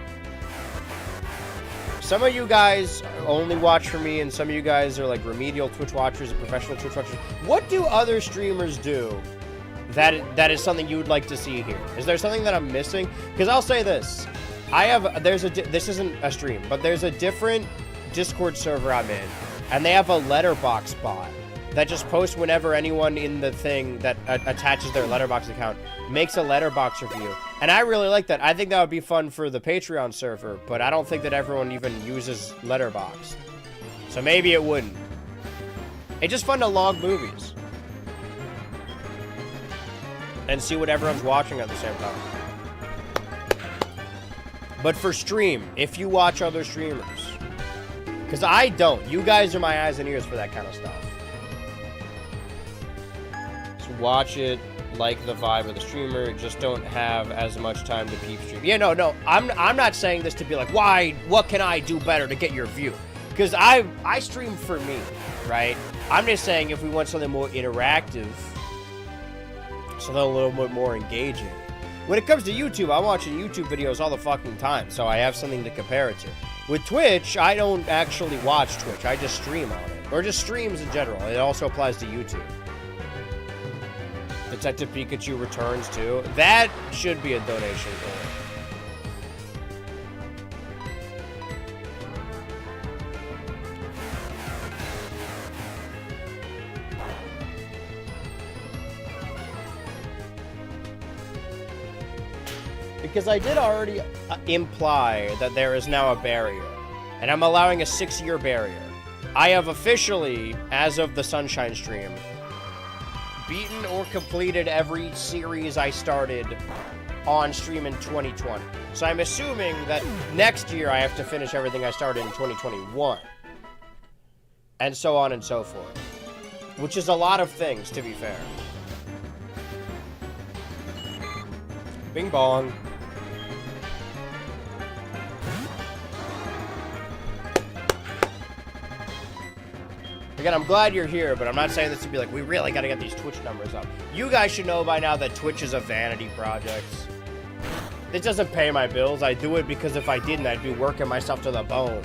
Some of you guys only watch for me, and some of you guys are like remedial Twitch watchers and professional Twitch watchers. What do other streamers do that is something you would like to see here? Is there something that I'm missing? Because I'll say this. This isn't a stream, but there's a different Discord server I'm in, and they have a letterbox bot that just posts whenever anyone in the thing that attaches their letterbox account makes a letterbox review. And I really like that. I think that would be fun for the Patreon server, but I don't think that everyone even uses letterbox. So maybe it wouldn't. It's just fun to log movies and see what everyone's watching at the same time. But for stream, if you watch other streamers, because I don't. You guys are my eyes and ears for that kind of stuff. So watch it, like the vibe of the streamer, just don't have as much time to peep stream. Yeah, no, I'm not saying this to be like, why, what can I do better to get your view? Because I stream for me, right? I'm just saying if we want something more interactive, something a little bit more engaging. When it comes to YouTube, I'm watching YouTube videos all the fucking time, so I have something to compare it to. With Twitch, I don't actually watch Twitch, I just stream on it. Or just streams in general. It also applies to YouTube. Detective Pikachu returns too. That should be a donation goal. Because I did already imply that there is now a barrier, and I'm allowing a 6-year barrier. I have officially, as of the Sunshine stream, beaten or completed every series I started on stream in 2020. So I'm assuming that next year I have to finish everything I started in 2021. And so on and so forth. Which is a lot of things, to be fair. Bing bong. Again, I'm glad you're here, but I'm not saying this to be like, we really gotta get these Twitch numbers up. You guys should know by now that Twitch is a vanity project. It doesn't pay my bills. I do it because if I didn't, I'd be working myself to the bone.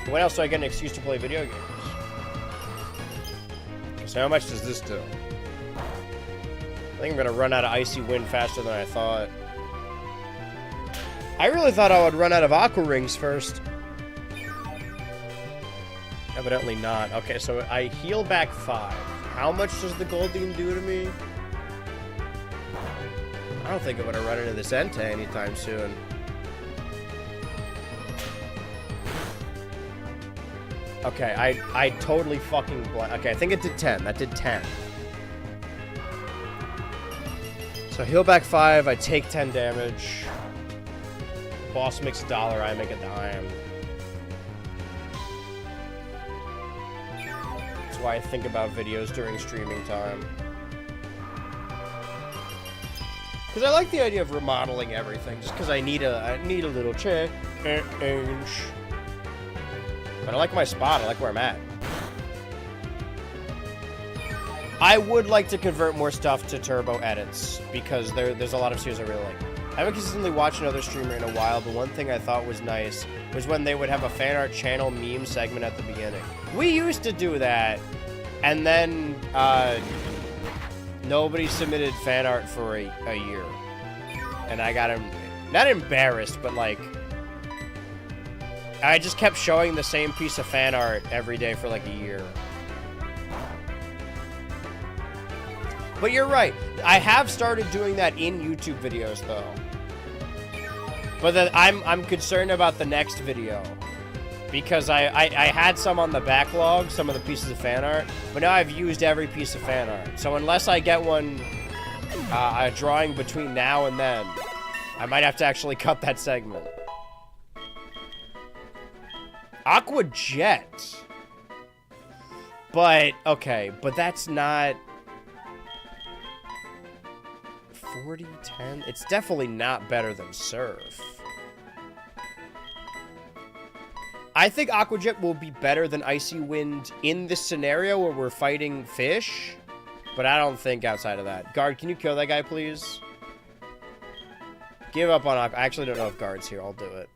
When else do I get an excuse to play video games? So how much does this do? I think I'm gonna run out of Icy Wind faster than I thought. I really thought I would run out of Aqua Rings first. Evidently not. Okay, so I heal back 5. How much does the Goldeen do to me? I don't think I'm gonna run into this Entei anytime soon. Okay, I totally fucking okay, I think it did 10. That did 10. So heal back 5, I take 10 damage. Boss makes $1, I make a dime. That's why I think about videos during streaming time. Because I like the idea of remodeling everything, just because I need a little change. But I like my spot, I like where I'm at. I would like to convert more stuff to turbo edits, because there's a lot of series I really like. I haven't consistently watched another streamer in a while, but one thing I thought was nice was when they would have a fan art channel meme segment at the beginning. We used to do that, and then nobody submitted fan art for a year. And I got not embarrassed, but like, I just kept showing the same piece of fan art every day for like a year. But you're right. I have started doing that in YouTube videos, though. But then I'm concerned about the next video. Because I had some on the backlog, some of the pieces of fan art. But now I've used every piece of fan art. So unless I get one a drawing between now and then, I might have to actually cut that segment. Aqua Jet. But, okay, but that's not... 40-10? It's definitely not better than Surf. I think Aqua Jet will be better than Icy Wind in this scenario where we're fighting fish. But I don't think outside of that. Guard, can you kill that guy, please? Give up on Aqua. I actually don't know if Guard's here. I'll do it.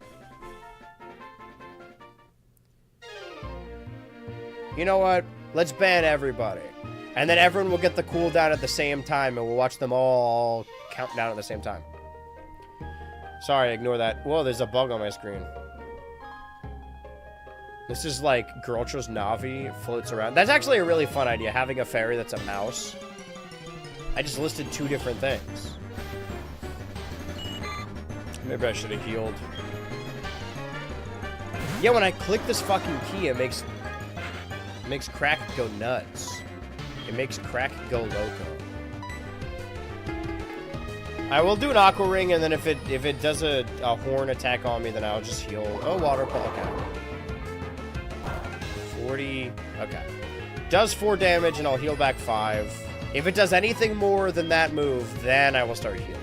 You know what? Let's ban everybody. And then everyone will get the cooldown at the same time, and we'll watch them all count down at the same time. Sorry, ignore that. Whoa, there's a bug on my screen. This is like Girlcho's Navi floats around. That's actually a really fun idea, having a fairy that's a mouse. I just listed 2 different things. Maybe I should have healed. Yeah, when I click this fucking key, it makes Crack go nuts. It makes Crack go loco. I will do an Aqua Ring, and then if it does a horn attack on me, then I'll just heal. Oh, water pull. Okay. 40. Okay. Does 4 damage, and I'll heal back 5. If it does anything more than that move, then I will start healing.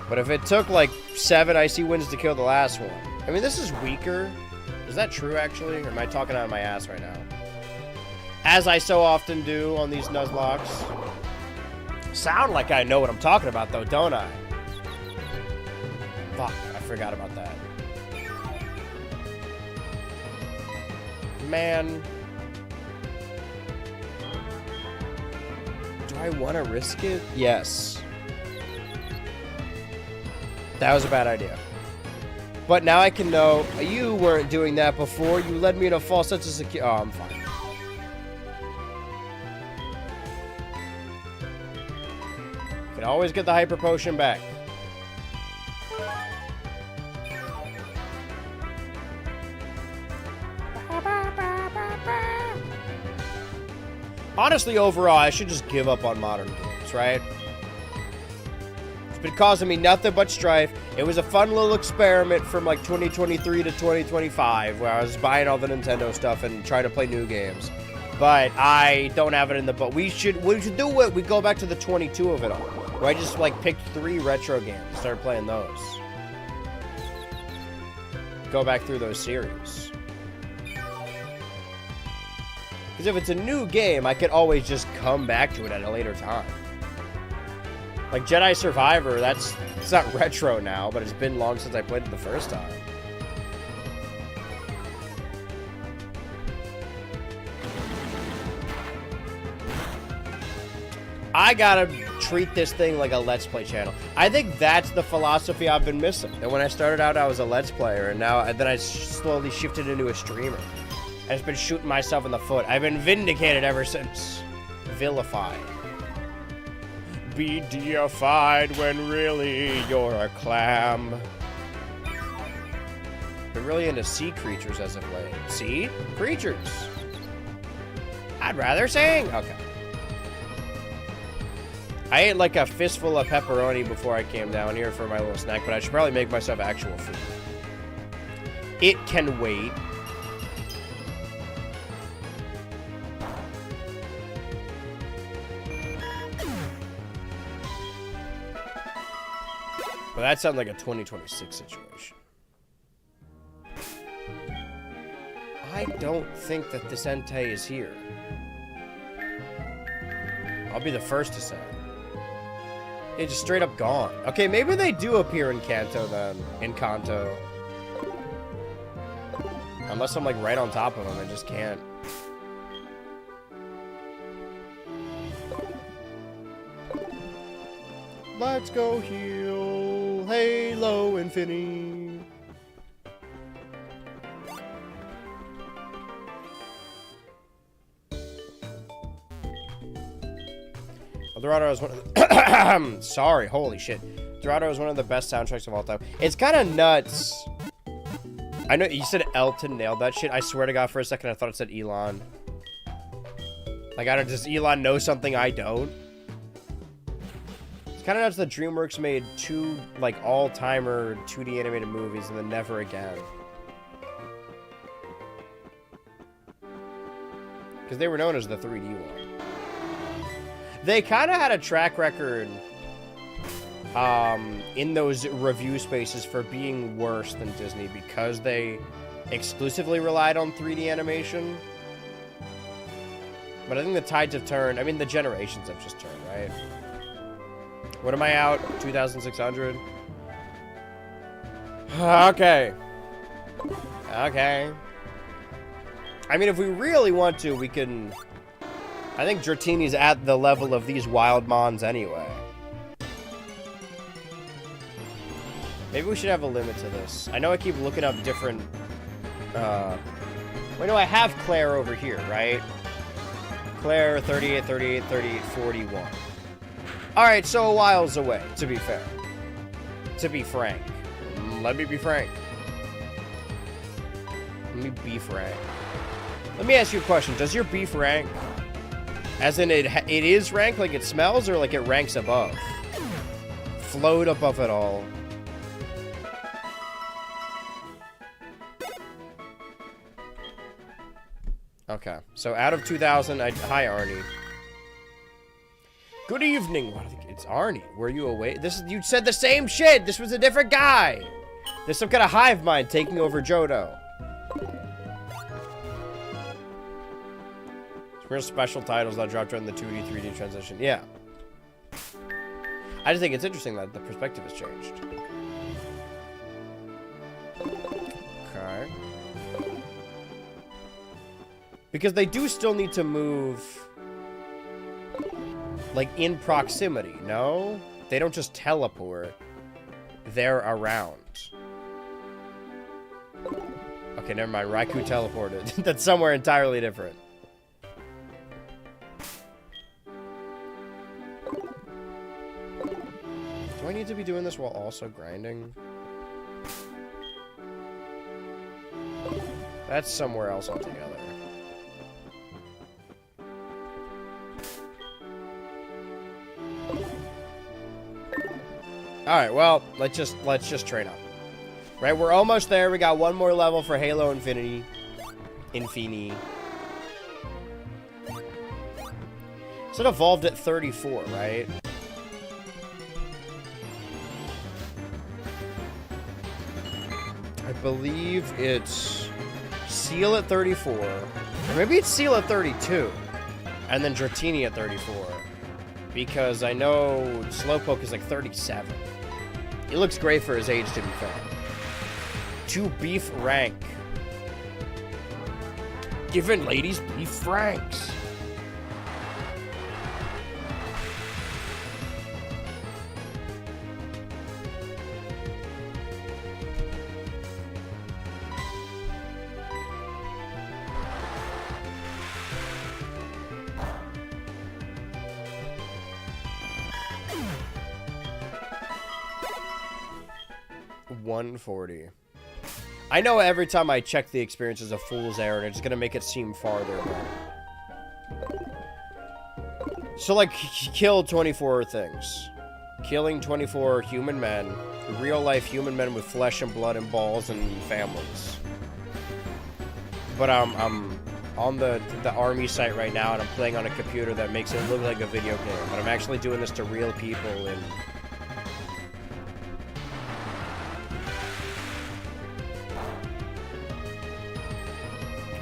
But if it took like 7 Icy Winds to kill the last one, I mean, this is weaker. Is that true, actually? Or am I talking out of my ass right now? As I so often do on these Nuzlocks. Sound like I know what I'm talking about, though, don't I? Fuck, I forgot about that. Man. Do I want to risk it? Yes. That was a bad idea. But now I can know, you weren't doing that before. You led me in a false sense of security. Oh, I'm fine. Can always get the hyper potion back. Honestly, overall, I should just give up on modern games, right? It's been causing me nothing but strife. It was a fun little experiment from like 2023 to 2025 where I was buying all the Nintendo stuff and trying to play new games. But I don't have it in the book. We should do it. We go back to the 22 of it all. Where I just like picked 3 retro games and started playing those. Go back through those series. Because if it's a new game, I could always just come back to it at a later time. Like Jedi Survivor, it's not retro now, but it's been long since I played it the first time. I gotta treat this thing like a Let's Play channel. I think that's the philosophy I've been missing. That when I started out, I was a Let's Player, and then I slowly shifted into a streamer. I've just been shooting myself in the foot. I've been vindicated ever since. Vilified. Be deified when really you're a clam. Been really into sea creatures as of late. Sea creatures. I'd rather sing. Okay. I ate like a fistful of pepperoni before I came down here for my little snack, but I should probably make myself actual food. It can wait. But that sounds like a 2026 situation. I don't think that this Entei is here. I'll be the first to say it. It's just straight up gone. Okay, maybe they do appear in Kanto then. In Kanto. Unless I'm like right on top of them, I just can't. Let's go heal Halo Infinity. Dorado is one of the sorry, holy shit. Dorado is one of the best soundtracks of all time. It's kind of nuts. I know you said Elton nailed that shit. I swear to God, for a second, I thought it said Elon. Like, does Elon know something I don't? It's kind of nuts that DreamWorks made 2, like, all-timer 2D animated movies and then never again. Because they were known as the 3D one. They kind of had a track record in those review spaces for being worse than Disney because they exclusively relied on 3D animation. But I think the tides have turned. I mean, the generations have just turned, right? What am I out? 2,600? Okay. Okay. I mean, if we really want to, we can... I think Dratini's at the level of these wild mons anyway. Maybe we should have a limit to this. I know I keep looking up different... Wait, no, I have Claire over here, right? Claire, 38, 38, 38, 41. Alright, so a while's away, to be fair. To be frank. Let me be frank. Let me be frank. Let me ask you a question. Does your beef rank? As in it is ranked like it smells, or like it ranks above? Float above it all. Okay, so out of 2,000, hi Arnie. Good evening. What, it's Arnie. Were you awake? You said the same shit. This was a different guy. There's some kind of hive mind taking over Johto. Real special titles that dropped during the 2D, 3D transition. Yeah. I just think it's interesting that the perspective has changed. Okay. Because they do still need to move, like, in proximity, no? They don't just teleport. They're around. Okay, never mind. Raikou teleported. That's somewhere entirely different. Do I need to be doing this while also grinding? That's somewhere else altogether. Alright, well, let's just train up. Right, we're almost there. We got one more level for Halo Infinity. So it evolved at 34, right? I believe it's Seal at 34. Or maybe it's Seal at 32. And then Dratini at 34. Because I know Slowpoke is like 37. He looks great for his age, to be fair. 2 beef rank. Giving ladies beef franks. $140. I know every time I check the experience is a fool's errand, it's gonna make it seem farther. So, like, kill 24 things. Killing 24 human men. Real-life human men with flesh and blood and balls and families. But I'm on the army site right now, and I'm playing on a computer that makes it look like a video game. But I'm actually doing this to real people, and...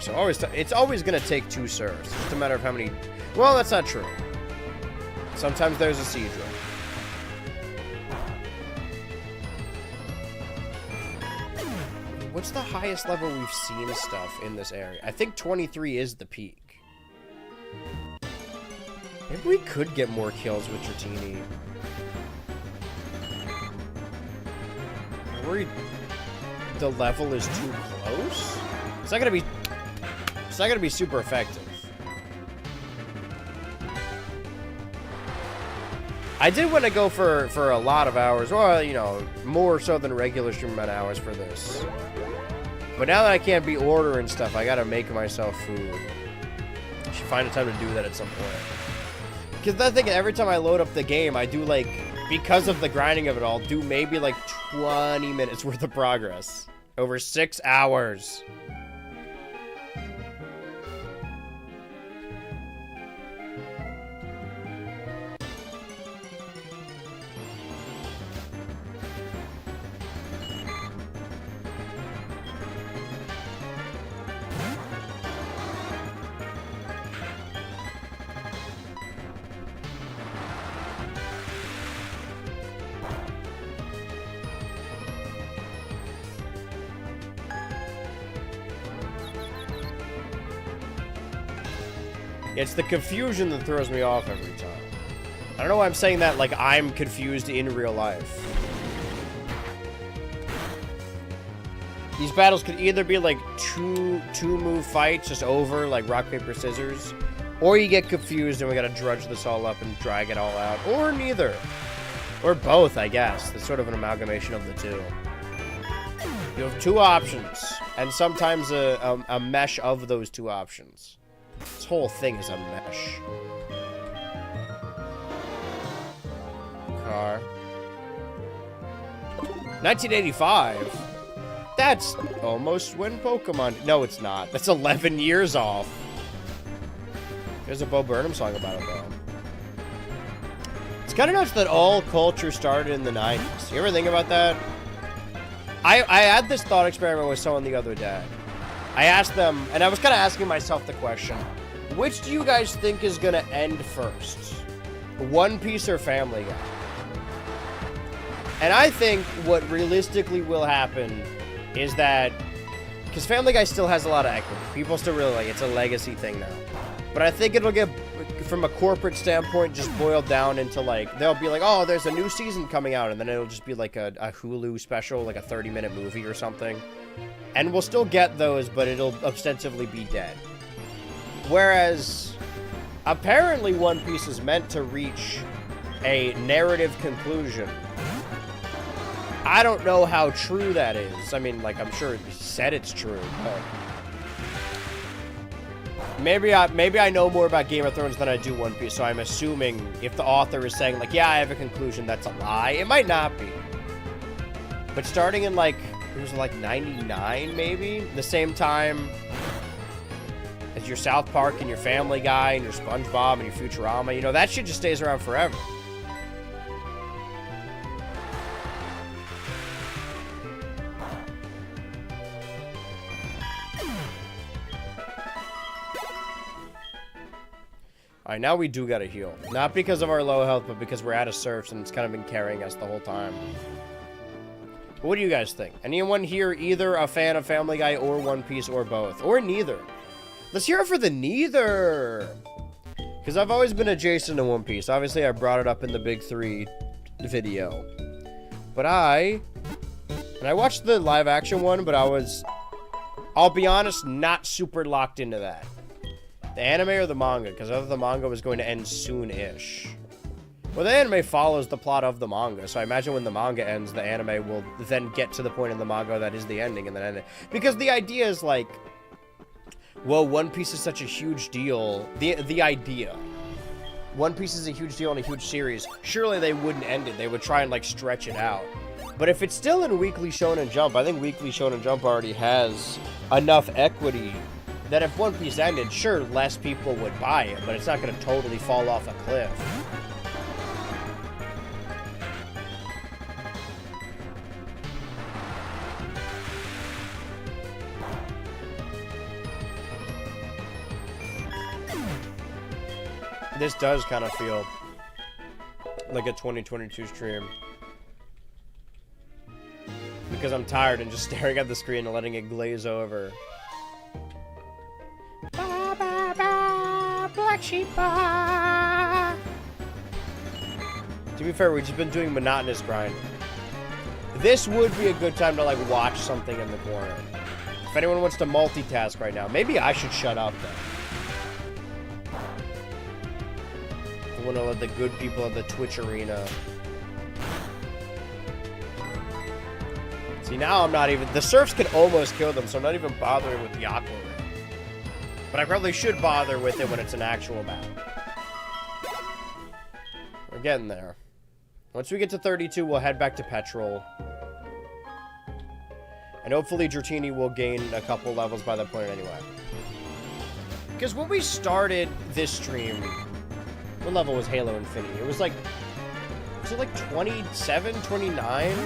So it's always going to take 2 serves. It's just a matter of how many... Well, that's not true. Sometimes there's a siege room. What's the highest level we've seen stuff in this area? I think 23 is the peak. Maybe we could get more kills with Dratini. I'm worried the level is too close? It's not going to be... It's not going to be super effective. I did want to go for a lot of hours, or, you know, more so than regular stream amount of hours for this. But now that I can't be ordering stuff, I gotta make myself food. I should find a time to do that at some point. Because I think every time I load up the game, I do, like, because of the grinding of it all, do maybe, like, 20 minutes worth of progress. Over 6 hours. It's the confusion that throws me off every time. I don't know why I'm saying that like I'm confused in real life. These battles could either be like two move fights just over like rock, paper, scissors, or you get confused and we gotta drudge this all up and drag it all out, or neither. Or both, I guess. It's sort of an amalgamation of the two. You have two options, and sometimes a mesh of those two options. This whole thing is a mesh. Car. 1985? That's almost when Pokemon... No, it's not. That's 11 years off. There's a Bo Burnham song about it, though. It's kind of nuts that all culture started in the 90s. You ever think about that? I had this thought experiment with someone the other day. I asked them, and I was kind of asking myself the question, which do you guys think is going to end first? One Piece or Family Guy? And I think what realistically will happen is that, because Family Guy still has a lot of equity. People still really like it. It's a legacy thing now. But I think it'll get, from a corporate standpoint, just boiled down into like, they'll be like, oh, there's a new season coming out, and then it'll just be like a Hulu special, like a 30-minute movie or something. And we'll still get those, but it'll ostensibly be dead. Whereas, apparently One Piece is meant to reach a narrative conclusion. I don't know how true that is. I mean, like, I'm sure it said it's true, but... Maybe I know more about Game of Thrones than I do One Piece, so I'm assuming if the author is saying, like, yeah, I have a conclusion, that's a lie. It might not be. But starting in, like... It was like 99, maybe? The same time as your South Park and your Family Guy and your SpongeBob and your Futurama. You know, that shit just stays around forever. Alright, now we do gotta heal. Not because of our low health, but because we're out of surfs and it's kind of been carrying us the whole time. What do you guys think? Anyone here either a fan of Family Guy or One Piece or both? Or neither? Let's hear it for the neither! Because I've always been adjacent to One Piece. Obviously, I brought it up in the Big 3 video. But I watched the live-action one, but I was, I'll be honest, not super locked into that. The anime or the manga? Because I thought the manga was going to end soon-ish. Well, the anime follows the plot of the manga, so I imagine when the manga ends, the anime will then get to the point in the manga that is the ending, and then end it. Because the idea is like, well, One Piece is such a huge deal. The idea. One Piece is a huge deal and a huge series. Surely they wouldn't end it. They would try and, like, stretch it out. But if it's still in Weekly Shonen Jump, I think Weekly Shonen Jump already has enough equity that if One Piece ended, sure, less people would buy it, but it's not going to totally fall off a cliff. This does kind of feel like a 2022 stream. Because I'm tired and just staring at the screen and letting it glaze over. Ba, ba, ba, black sheep, ba. To be fair, we've just been doing monotonous grinding. This would be a good time to, like, watch something in the corner. If anyone wants to multitask right now, maybe I should shut up, then. want to let the good people of the Twitch arena. See, now I'm not even... The surfs can almost kill them, so I'm not even bothering with the Aqua Ray. But I probably should bother with it when it's an actual battle. We're getting there. Once we get to 32, we'll head back to Petrol. And hopefully Dratini will gain a couple levels by that point anyway. Because when we started this stream, what level was Halo Infinity? It was like... Was it like 27, 29?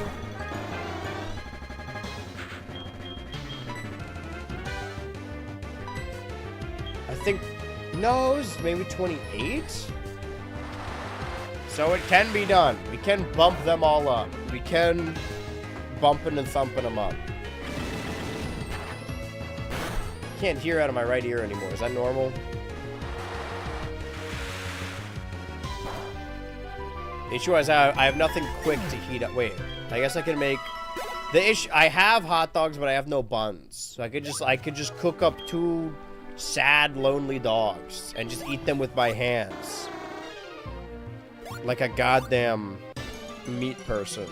I think... No, it was maybe 28? So it can be done. We can bump them all up. We can bumping and thumping them up. Can't hear out of my right ear anymore. Is that normal? The issue is I have nothing quick to heat up. Wait, I guess I can make the issue. I have hot dogs, but I have no buns. So I could just cook up 2 sad, lonely dogs and just eat them with my hands. Like a goddamn meat person.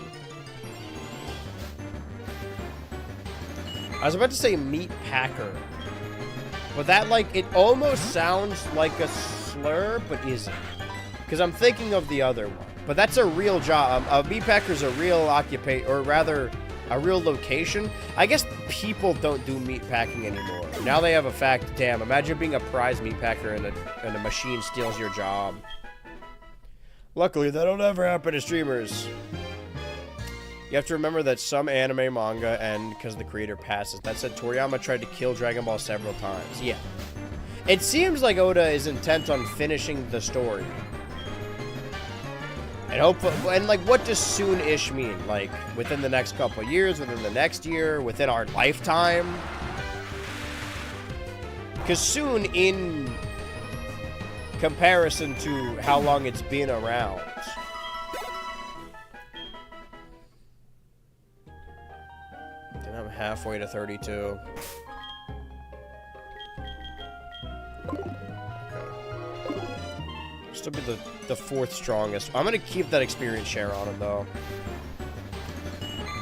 I was about to say meat packer. But that, like, it almost sounds like a slur, but isn't. Because I'm thinking of the other one. But that's a real job. A meat packer's a real occupation, or rather, a real location. I guess people don't do meat packing anymore. Now they have a fact. Damn, imagine being a prize meat packer and a machine steals your job. Luckily, that don't ever happen to streamers. You have to remember that some anime manga end because the creator passes. That said, Toriyama tried to kill Dragon Ball several times. Yeah. It seems like Oda is intent on finishing the story. And hopefully, and like, what does soon-ish mean? Like, within the next couple years, within the next year, within our lifetime? Because soon, in comparison to how long it's been around. And I'm halfway to 32. Still be the 4th strongest. I'm gonna keep that experience share on him though.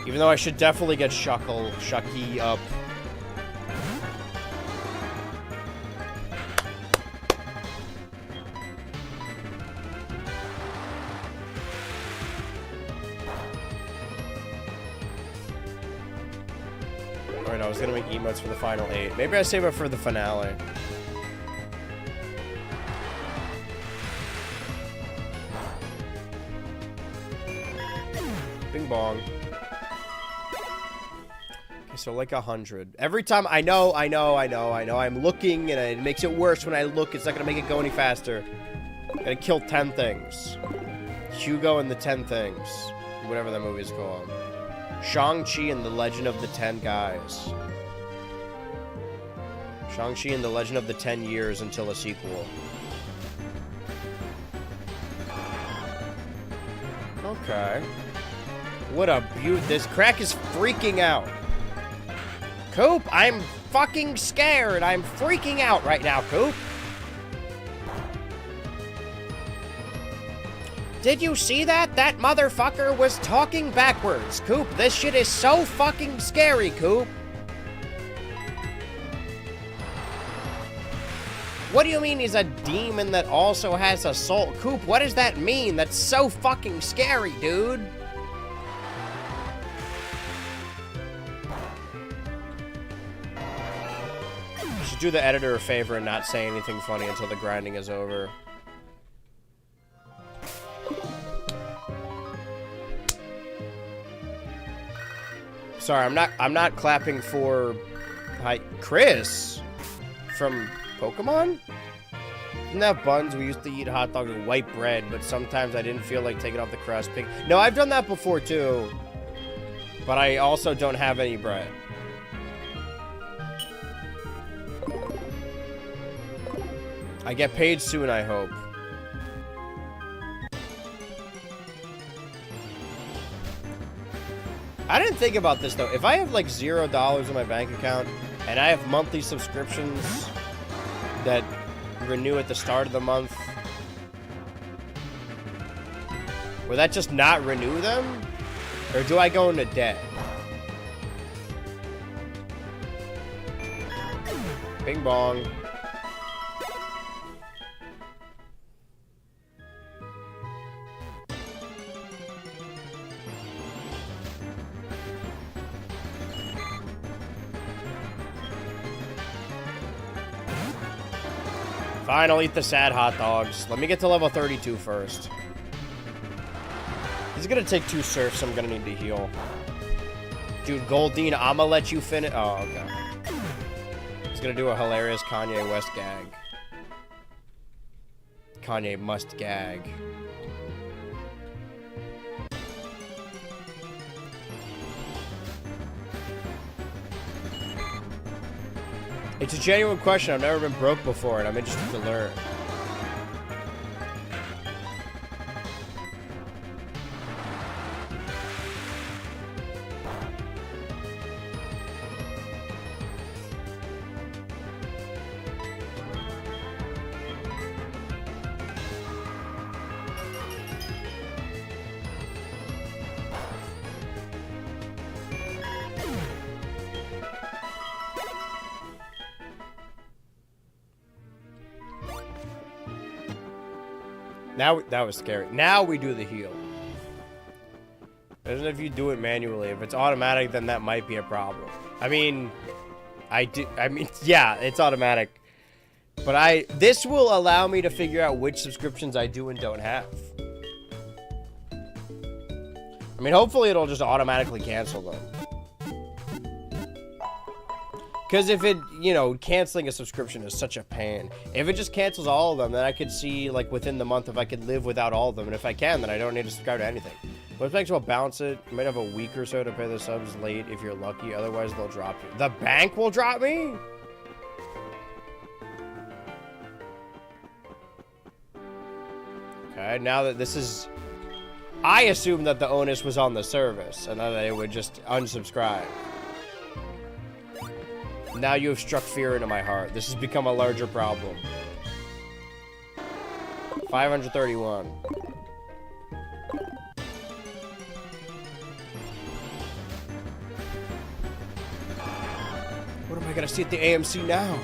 Even though I should definitely get Shucky up. Alright, I was gonna make emotes for the final 8. Maybe I save it for the finale. Bing bong. Okay, so like 100. Every time I'm looking and it makes it worse when I look. It's not gonna make it go any faster. Gotta kill 10 things. Hugo and the 10 Things. Whatever that movie is called. Shang-Chi and the Legend of the 10 Guys. Shang-Chi and the Legend of the 10 Years until a sequel. Okay. What a beaut. This crack is freaking out. Coop, I'm fucking scared. I'm freaking out right now, Coop. Did you see that? That motherfucker was talking backwards. Coop, this shit is so fucking scary, Coop. What do you mean he's a demon that also has a soul? Coop, what does that mean? That's so fucking scary, dude. You should do the editor a favor and not say anything funny until the grinding is over. Sorry, I'm not clapping for Chris from Pokemon? Didn't have buns. We used to eat hot dogs with white bread, but sometimes I didn't feel like taking off the crust. No, I've done that before too. But I also don't have any bread. I get paid soon, I hope. I didn't think about this, though. If I have, like, $0 in my bank account, and I have monthly subscriptions that renew at the start of the month, Will that just not renew them? Or do I go into debt? Bing bong. Fine, I'll eat the sad hot dogs. Let me get to level 32 first. He's gonna take 2 surfs, I'm gonna need to heal. Dude, Goldine, I'ma let you finish. Oh, okay. He's gonna do a hilarious Kanye West gag. Kanye must gag. It's a genuine question. I've never been broke before, and I'm interested to learn. Now, that was scary. Now we do the heal. Imagine if you do it manually. If it's automatic, then that might be a problem. I mean, yeah, it's automatic. But this will allow me to figure out which subscriptions I do and don't have. I mean, hopefully it'll just automatically cancel them. Because if it, you know, canceling a subscription is such a pain. If it just cancels all of them, then I could see, like, within the month if I could live without all of them. And if I can, then I don't need to subscribe to anything. But if Banks will bounce it, you might have a week or so to pay the subs late if you're lucky. Otherwise, they'll drop you. The bank will drop me? Okay, now that this is... I assumed that the onus was on the service, and that they would just unsubscribe. Now you have struck fear into my heart. This has become a larger problem. 531. What am I gonna see at the AMC now?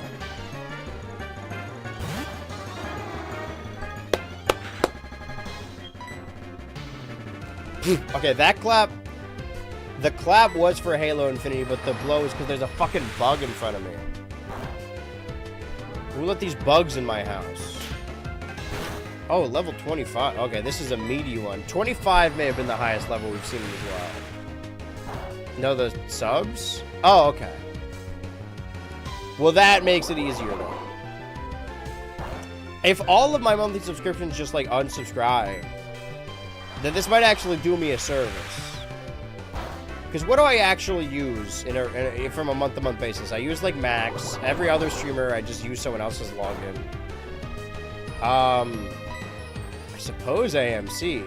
Okay, that clap... The clap was for Halo Infinity, but the blow is because there's a fucking bug in front of me. Who let these bugs in my house? Oh, level 25. Okay, this is a meaty one. 25 may have been the highest level we've seen as well. No, the subs? Oh, okay. Well, that makes it easier, though. If all of my monthly subscriptions just, like, unsubscribe, then this might actually do me a service. Because what do I actually use from a month-to-month basis? I use, like, Max. Every other streamer, I just use someone else's login. I suppose AMC.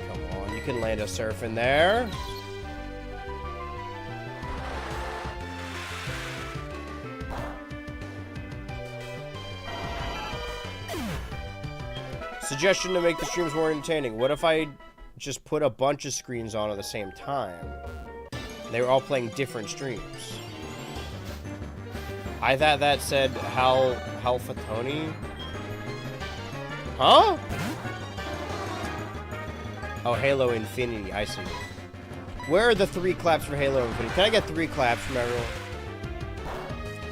Come on, you can land a surf in there. Suggestion to make the streams more entertaining. What if I just put a bunch of screens on at the same time? They were all playing different streams. I thought that said Halfatoni. Huh? Oh, Halo Infinity. I see. Where are the 3 claps for Halo Infinity? Can I get 3 claps from everyone?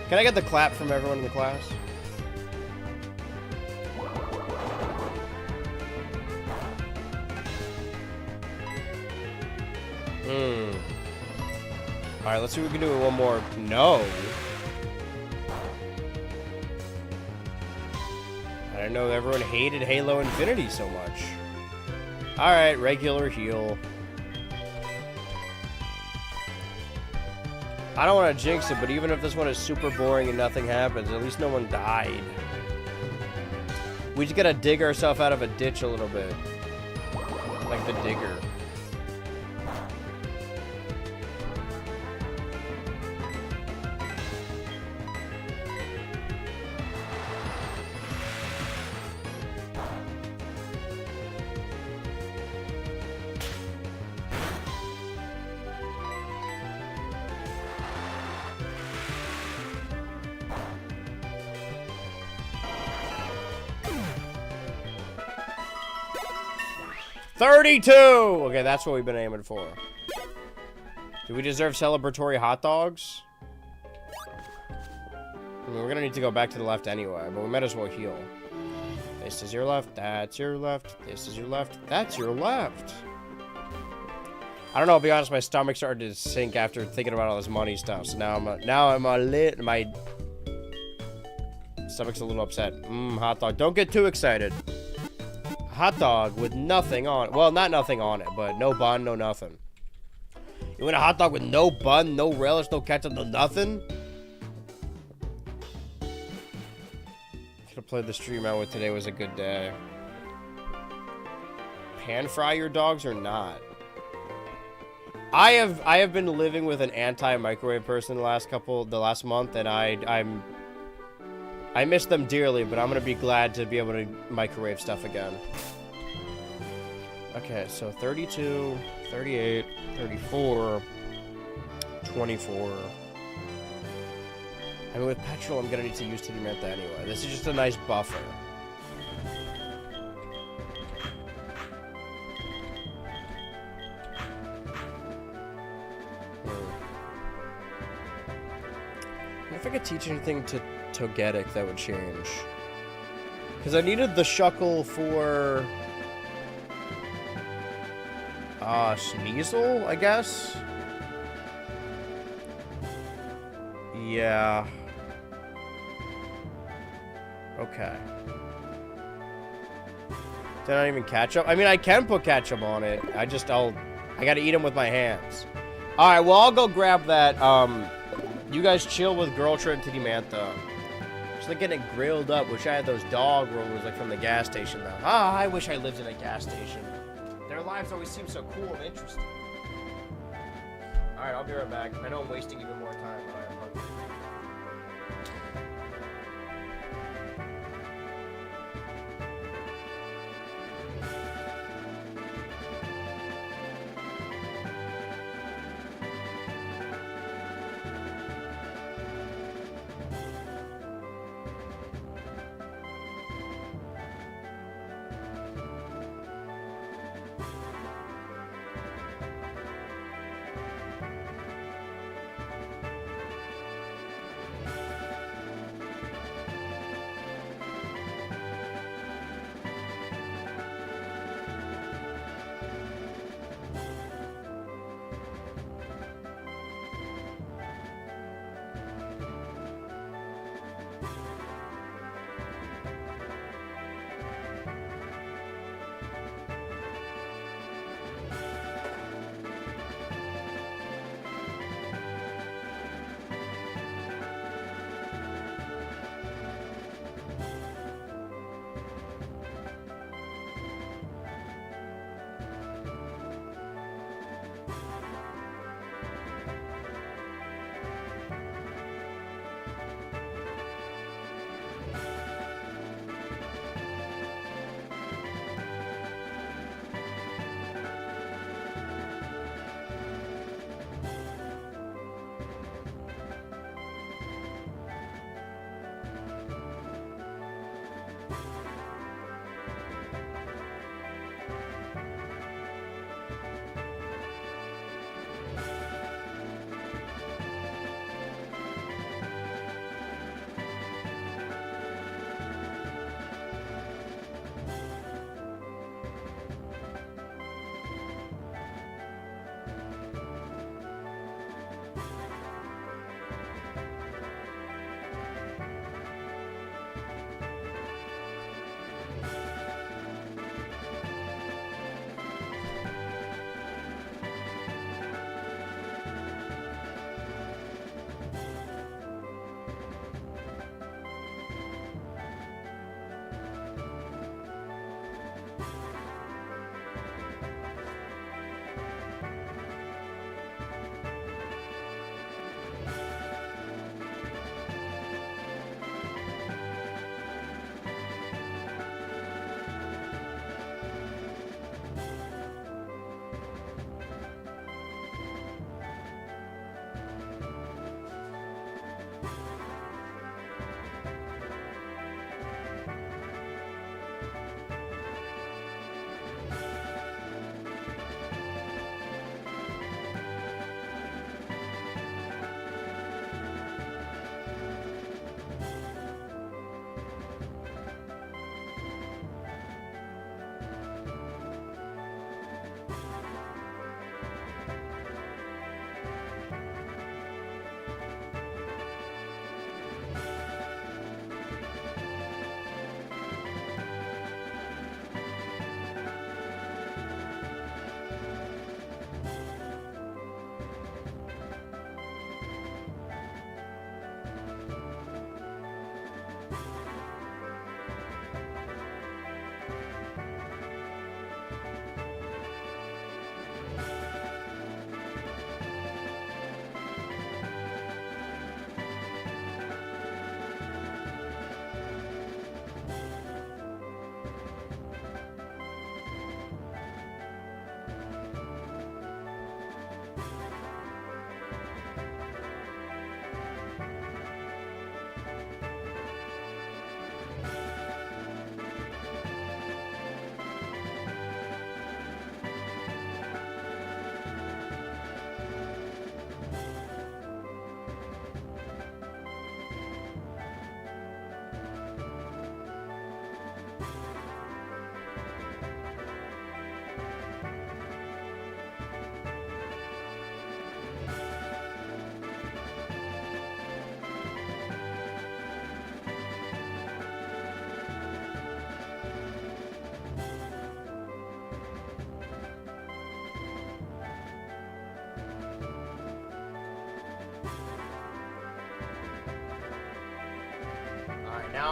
Can I get the clap from everyone in the class? Alright, let's see if we can do it one more. No. I didn't know everyone hated Halo Infinity so much. Alright, regular heal. I don't want to jinx it, but even if this one is super boring and nothing happens, at least no one died. We just gotta dig ourselves out of a ditch a little bit. Like the digger. 32! Okay, that's what we've been aiming for. Do we deserve celebratory hot dogs? I mean, we're gonna need to go back to the left anyway, but we might as well heal. This is your left, that's your left, this is your left, that's your left. I don't know, I'll be honest, my stomach started to sink after thinking about all this money stuff, so now I'm a lit, my stomach's a little upset. Hot dog. Don't get too excited. Hot dog with nothing on it. Well, not nothing on it, but no bun, no nothing. You want a hot dog with no bun, no relish, no ketchup, no nothing? Could've played the stream out with today was a good day. Pan fry your dogs or not? I have been living with an anti-microwave person the last month, and I miss them dearly, but I'm gonna be glad to be able to microwave stuff again. Okay, so 32, 38, 34, 24. I mean, with petrol, I'm gonna need to use Titty Mantha anyway. This is just a nice buffer. If I could teach anything to Togetic, that would change. Because I needed the Shuckle for... Sneasel, I guess? Yeah. Okay. Did I even ketchup? I mean, I can put ketchup on it. I gotta eat them with my hands. Alright, well, I'll go grab that, you guys chill with Girl Trip and Titty Mantha. Just like getting grilled up. Wish I had those dog rollers like from the gas station though. Ah, I wish I lived in a gas station. Their lives always seem so cool and interesting. Alright, I'll be right back. I know I'm wasting even more time, but I am hungry.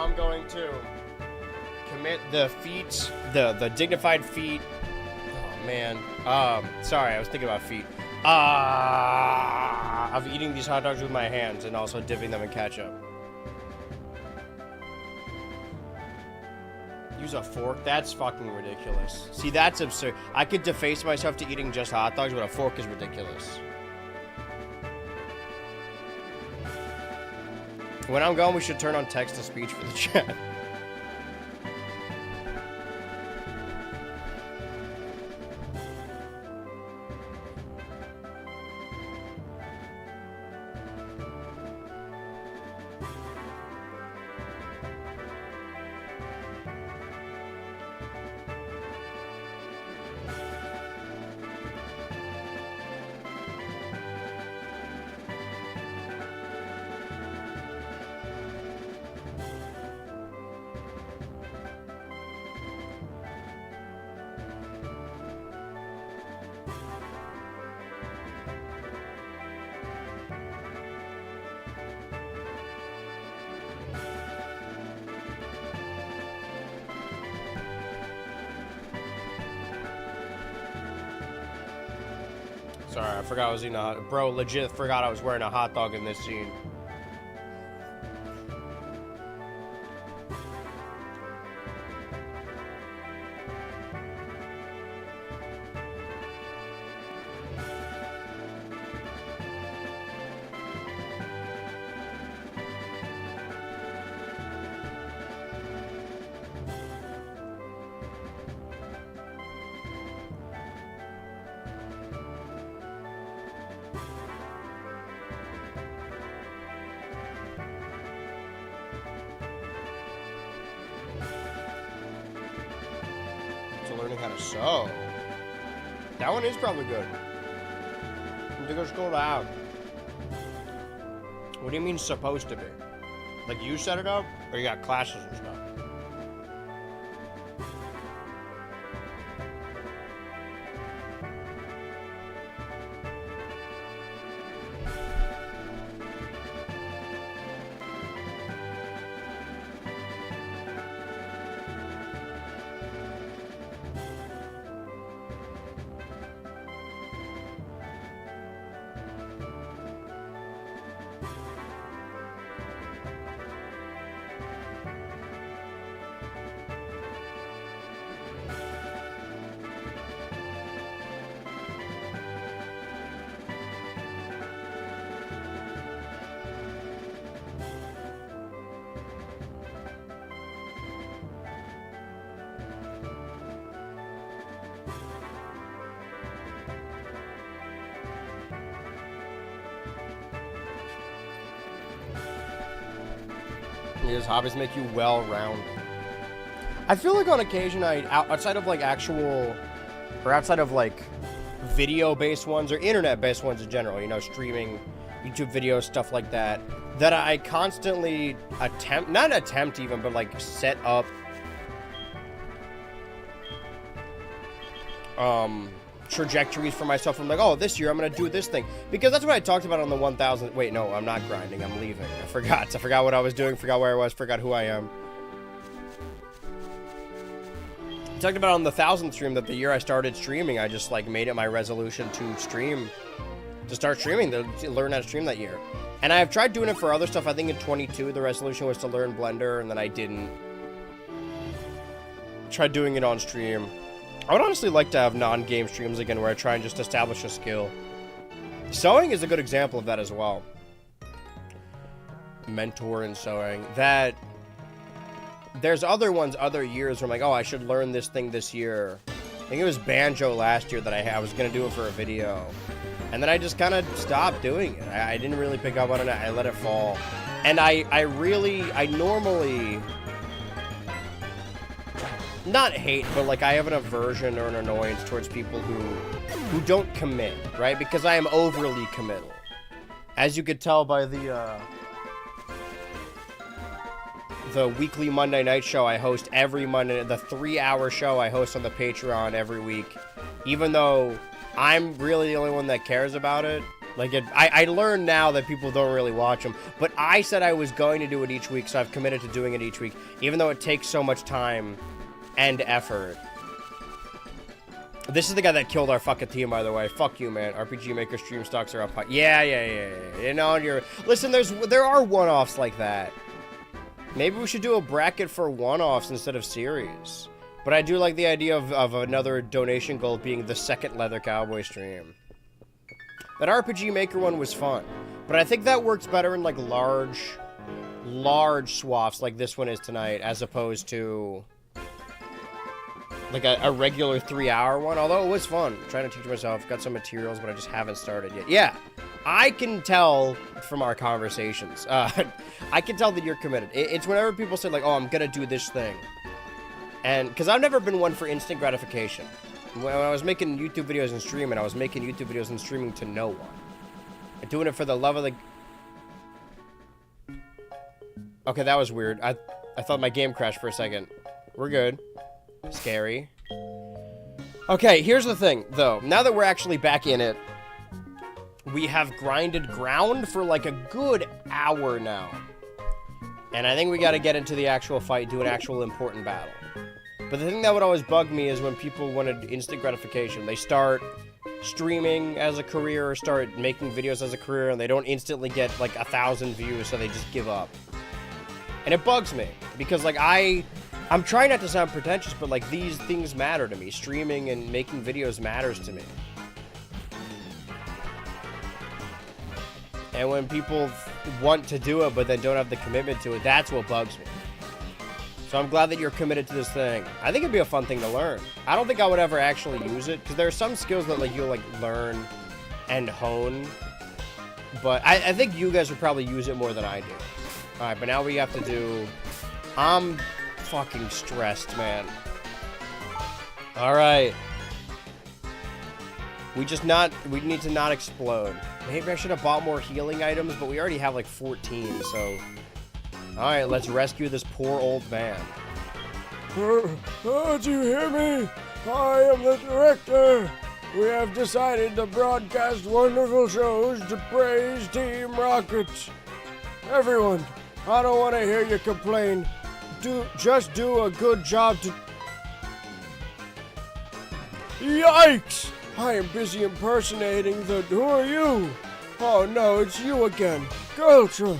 I'm going to commit the feat, the dignified feat. Oh man. Sorry, I was thinking about feet. Of eating these hot dogs with my hands and also dipping them in ketchup. Use a fork? That's fucking ridiculous. See, that's absurd. I could deface myself to eating just hot dogs, but a fork is ridiculous. When I'm gone, we should turn on text-to-speech for the chat. Sorry, I forgot I was eating a hot... Bro, legit forgot I was wearing a hot dog in this scene. Learning how to sew. That one is probably good. I'm gonna go scroll down. What do you mean supposed to be? Like you set it up? Or you got classes and stuff? His hobbies make you well-rounded. I feel like on occasion, outside of like actual, or outside of like video-based ones or internet-based ones in general, you know, streaming, YouTube videos, stuff like that, that I constantly not attempt even, but like set up trajectories for myself. I'm like, oh, this year I'm gonna do this thing, because that's what I talked about on the 1000. Wait, no, I'm not grinding. I'm leaving. I forgot what I was doing. Forgot where I was. Forgot who I am. I talked about on the 1000th stream that the year I started streaming, I just like made it my resolution to start streaming, to learn how to stream that year. And I've tried doing it for other stuff. I think in 22 the resolution was to learn Blender, and then I didn't. Tried doing it on stream. I would honestly like to have non-game streams again where I try and just establish a skill. Sewing is a good example of that as well. Mentor in sewing. That... There's other ones, other years where I'm like, oh, I should learn this thing this year. I think it was banjo last year that I was going to do it for a video. And then I just kind of stopped doing it. I didn't really pick up on it. I let it fall. And I normally... Not hate, but like I have an aversion or an annoyance towards people who don't commit, right? Because I am overly committal. As you could tell by the weekly Monday night show I host every Monday, the 3-hour show I host on the Patreon every week, even though I'm really the only one that cares about it, Like, I learned now that people don't really watch them, but I said I was going to do it each week, so I've committed to doing it each week, even though it takes so much time and effort. This is the guy that killed our fucking team, by the way. Fuck you, man. RPG Maker stream stocks are up high. Yeah. You know, listen, there are one-offs like that. Maybe we should do a bracket for one-offs instead of series. But I do like the idea of another donation goal being the second Leather Cowboy stream. That RPG Maker one was fun. But I think that works better in, like, large swaths like this one is tonight, as opposed to, like, a regular 3-hour one. Although it was fun. I'm trying to teach myself. Got some materials, but I just haven't started yet. Yeah, I can tell from our conversations. I can tell that you're committed. It's whenever people say, like, oh, I'm going to do this thing. And, because I've never been one for instant gratification. When I was making YouTube videos and streaming, I was making YouTube videos and streaming to no one. I'm doing it for the love of the... Okay, that was weird. I thought my game crashed for a second. We're good. Scary. Okay, here's the thing, though. Now that we're actually back in it, we have grinded ground for like a good hour now. And I think we gotta get into the actual fight, do an actual important battle. But the thing that would always bug me is when people wanted instant gratification. They start streaming as a career or start making videos as a career and they don't instantly get like 1,000 views, so they just give up. And it bugs me because like I'm trying not to sound pretentious, but like these things matter to me. Streaming and making videos matters to me. And when people want to do it but then don't have the commitment to it, that's what bugs me. So I'm glad that you're committed to this thing. I think it'd be a fun thing to learn. I don't think I would ever actually use it, because there are some skills that like you'll like learn and hone. But I think you guys would probably use it more than I do. Alright, but now we have to do... I'm fucking stressed, man. Alright. We need to not explode. Maybe I should have bought more healing items, but we already have like 14, so... Alright, let's rescue this poor old man. Do you hear me? I am the director. We have decided to broadcast wonderful shows to praise Team Rocket. Everyone, I don't want to hear you complain. Just do a good job to... Yikes! I am busy impersonating the... Who are you? Oh no, it's you again. Gultra.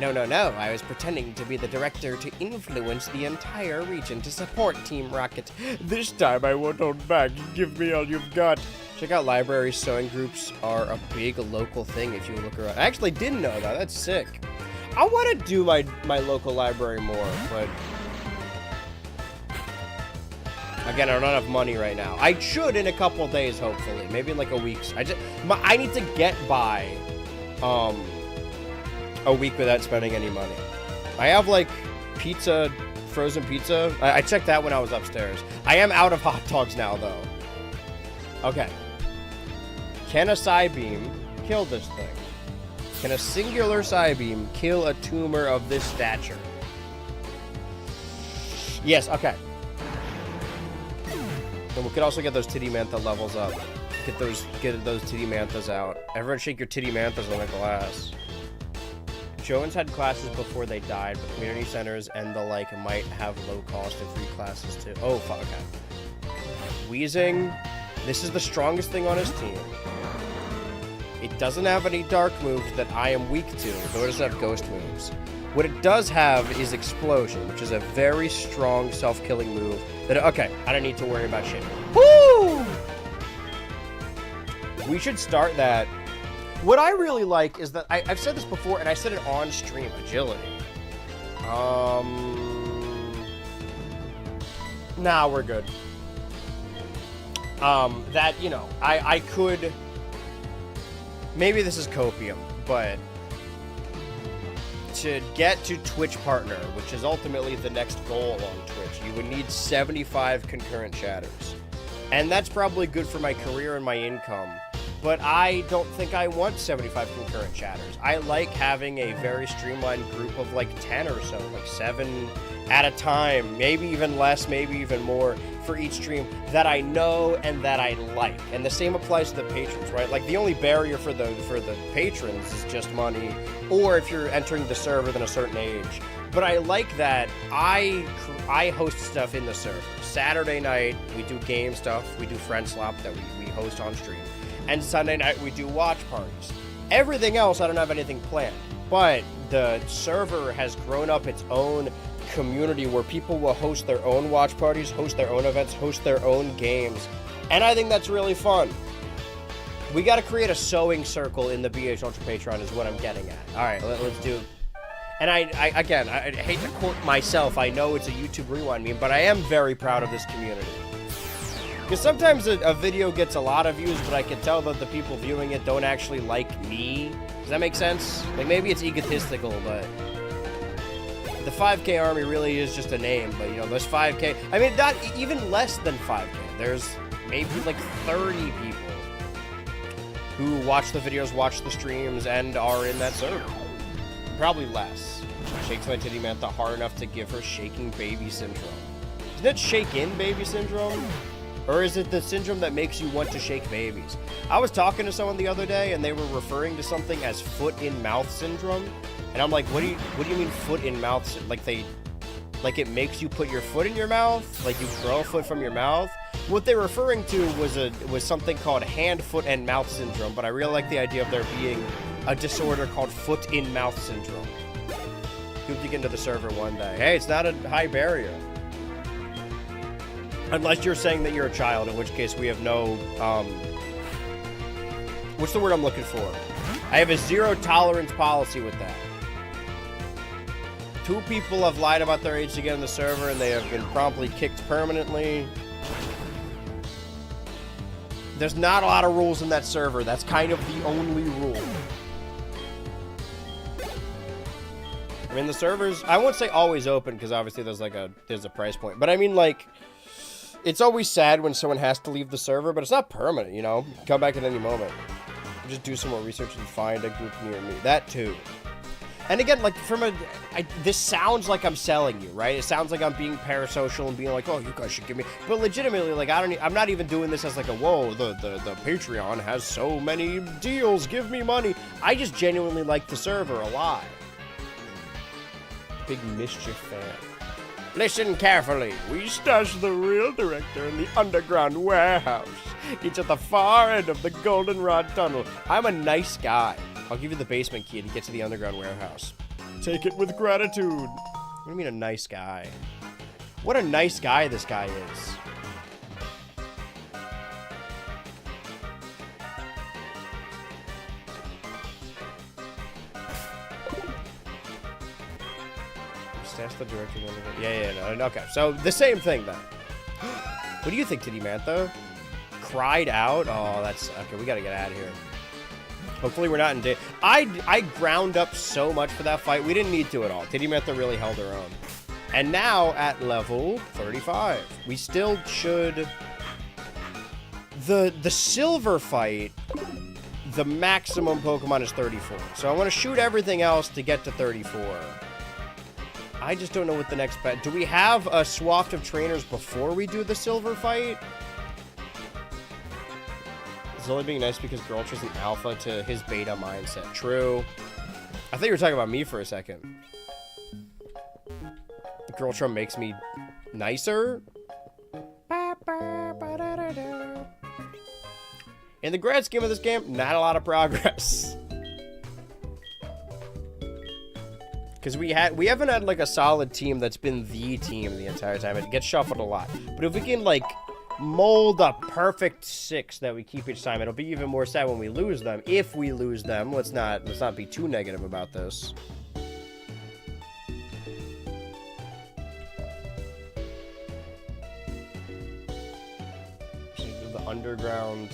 No. I was pretending to be the director to influence the entire region to support Team Rocket. This time I won't hold back. Give me all you've got. Check out libraries. Sewing groups are a big local thing if you look around. I actually didn't know that. That's sick. I want to do my local library more, but... Again, I don't have money right now. I should in a couple days, hopefully. Maybe in like a week. I need to get by... a week without spending any money. I have like pizza, frozen pizza. I checked that when I was upstairs. I am out of hot dogs now though. Okay. Can a Psybeam kill this thing? Can a singular Psybeam kill a tumor of this stature? Yes, okay. And we could also get those Titty Mantha levels up. Get those Titty Manthas out. Everyone shake your Titty Manthas on the glass. Jones had classes before they died, but community centers and the like might have low cost and free classes too. Oh, fuck, okay. Wheezing. This is the strongest thing on his team. It doesn't have any dark moves that I am weak to, nor does it have ghost moves. What it does have is Explosion, which is a very strong self-killing move. Okay, I don't need to worry about shit. Woo! We should start that. What I really like is that, I've said this before, and I said it on stream, agility. Nah, we're good. That, you know, I could... Maybe this is copium, but... To get to Twitch Partner, which is ultimately the next goal on Twitch, you would need 75 concurrent chatters. And that's probably good for my career and my income. But I don't think I want 75 concurrent chatters. I like having a very streamlined group of like 10 or so, like 7 at a time, maybe even less, maybe even more. for each stream that I know and that I like. And the same applies to the patrons, right? Like, the only barrier for the patrons is just money, or if you're entering the server within a certain age. But I like that I host stuff in the server. Saturday night, we do game stuff. We do Friend Swap that we host on stream. And Sunday night, we do watch parties. Everything else, I don't have anything planned. But the server has grown up its own community where people will host their own watch parties, host their own events, host their own games. And I think that's really fun. We got to create a sewing circle in the BH Ultra Patreon is what I'm getting at. All right, let's do... And I hate to quote myself. I know it's a YouTube Rewind meme, but I am very proud of this community. Because sometimes a video gets a lot of views, but I can tell that the people viewing it don't actually like me. Does that make sense? Like, maybe it's egotistical, but... The 5K army really is just a name, but, you know, there's 5K... I mean, not even less than 5K. There's maybe, like, 30 people who watch the videos, watch the streams, and are in that server. Probably less. Shakes my titty Mantha hard enough to give her shaking baby syndrome. Isn't it shake-in baby syndrome? Or is it the syndrome that makes you want to shake babies? I was talking to someone the other day, and they were referring to something as foot-in-mouth syndrome. And I'm like, what do you mean foot-in-mouth? Like it makes you put your foot in your mouth? Like you grow a foot from your mouth? What they're referring to was something called hand, foot, and mouth syndrome, but I really like the idea of there being a disorder called foot-in-mouth syndrome. You'll dig into the server one day. Hey, it's not a high barrier. Unless you're saying that you're a child, in which case we have no, what's the word I'm looking for? I have a zero tolerance policy with that. 2 people have lied about their age to get in the server, and they have been promptly kicked permanently. There's not a lot of rules in that server. That's kind of the only rule. I mean, the servers, I won't say always open, because obviously there's a price point. But I mean, like, it's always sad when someone has to leave the server, but it's not permanent, you know? Come back at any moment. Just do some more research and find a group near me. That too. And again, like, this sounds like I'm selling you, right? It sounds like I'm being parasocial and being like, oh, you guys should give me... But legitimately, like, I'm not even doing this as like a, whoa, the Patreon has so many deals, give me money. I just genuinely like the server a lot. Big Mischief fan. Listen carefully. We stash the real director in the underground warehouse. It's at the far end of the Goldenrod Tunnel. I'm a nice guy. I'll give you the basement key to get to the underground warehouse. Take it with gratitude. What do you mean a nice guy? What a nice guy this guy is. Stash the director. Yeah, no, okay. So, the same thing, then. What do you think, Titty Mantha? Cried out? Oh, that's... Okay, we gotta get out of here. Hopefully we're not in day. I ground up so much for that fight. We didn't need to at all. Titty Mantha really held her own. And now, at level 35, we still should... The silver fight, the maximum Pokemon is 34. So I want to shoot everything else to get to 34. I just don't know what the next bet. Do we have a swath of trainers before we do the silver fight? It's only being nice because Girltra's an alpha to his beta mindset. True. I thought you were talking about me for a second. Girltra makes me nicer? In the grand scheme of this game, not a lot of progress. Because we haven't had, like, a solid team that's been the team the entire time. It gets shuffled a lot. But if we can, like, mold a perfect 6 that we keep each time, it'll be even more sad when we lose them. If we lose them, let's not be too negative about this. The underground...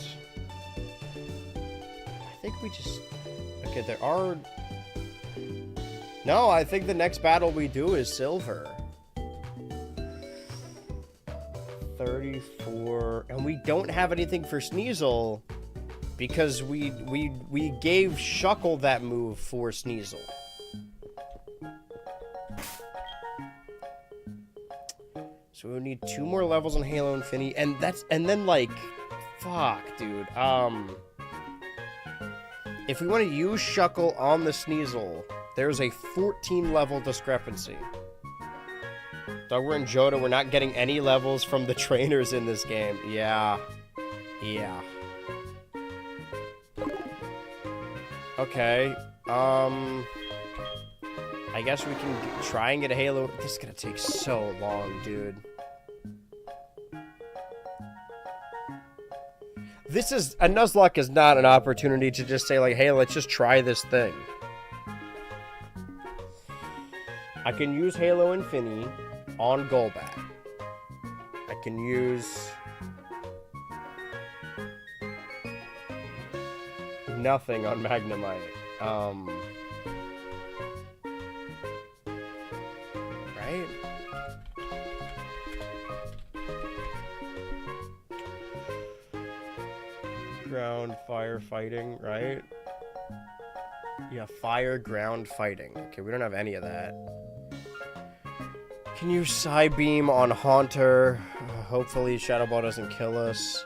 I think we just... Okay, there are... No, I think the next battle we do is silver. 34, and we don't have anything for Sneasel because we gave Shuckle that move for Sneasel. So we would need 2 more levels on Halo Infinity, and then like, fuck, dude. If we want to use Shuckle on the Sneasel, there's a 14 level discrepancy. Dogger and Joda, we're not getting any levels from the trainers in this game. Yeah. Yeah. Okay. I guess we can try and get a Halo. This is gonna take so long, dude. This is a Nuzlocke is not an opportunity to just say like, hey, let's just try this thing. I can use Halo Infinity on Golbat. I can use nothing on Magnemite. Right? Ground, fire, fighting, right? Yeah, fire, ground, fighting. Okay, we don't have any of that. Can use Psybeam on Haunter. Hopefully Shadow Ball doesn't kill us.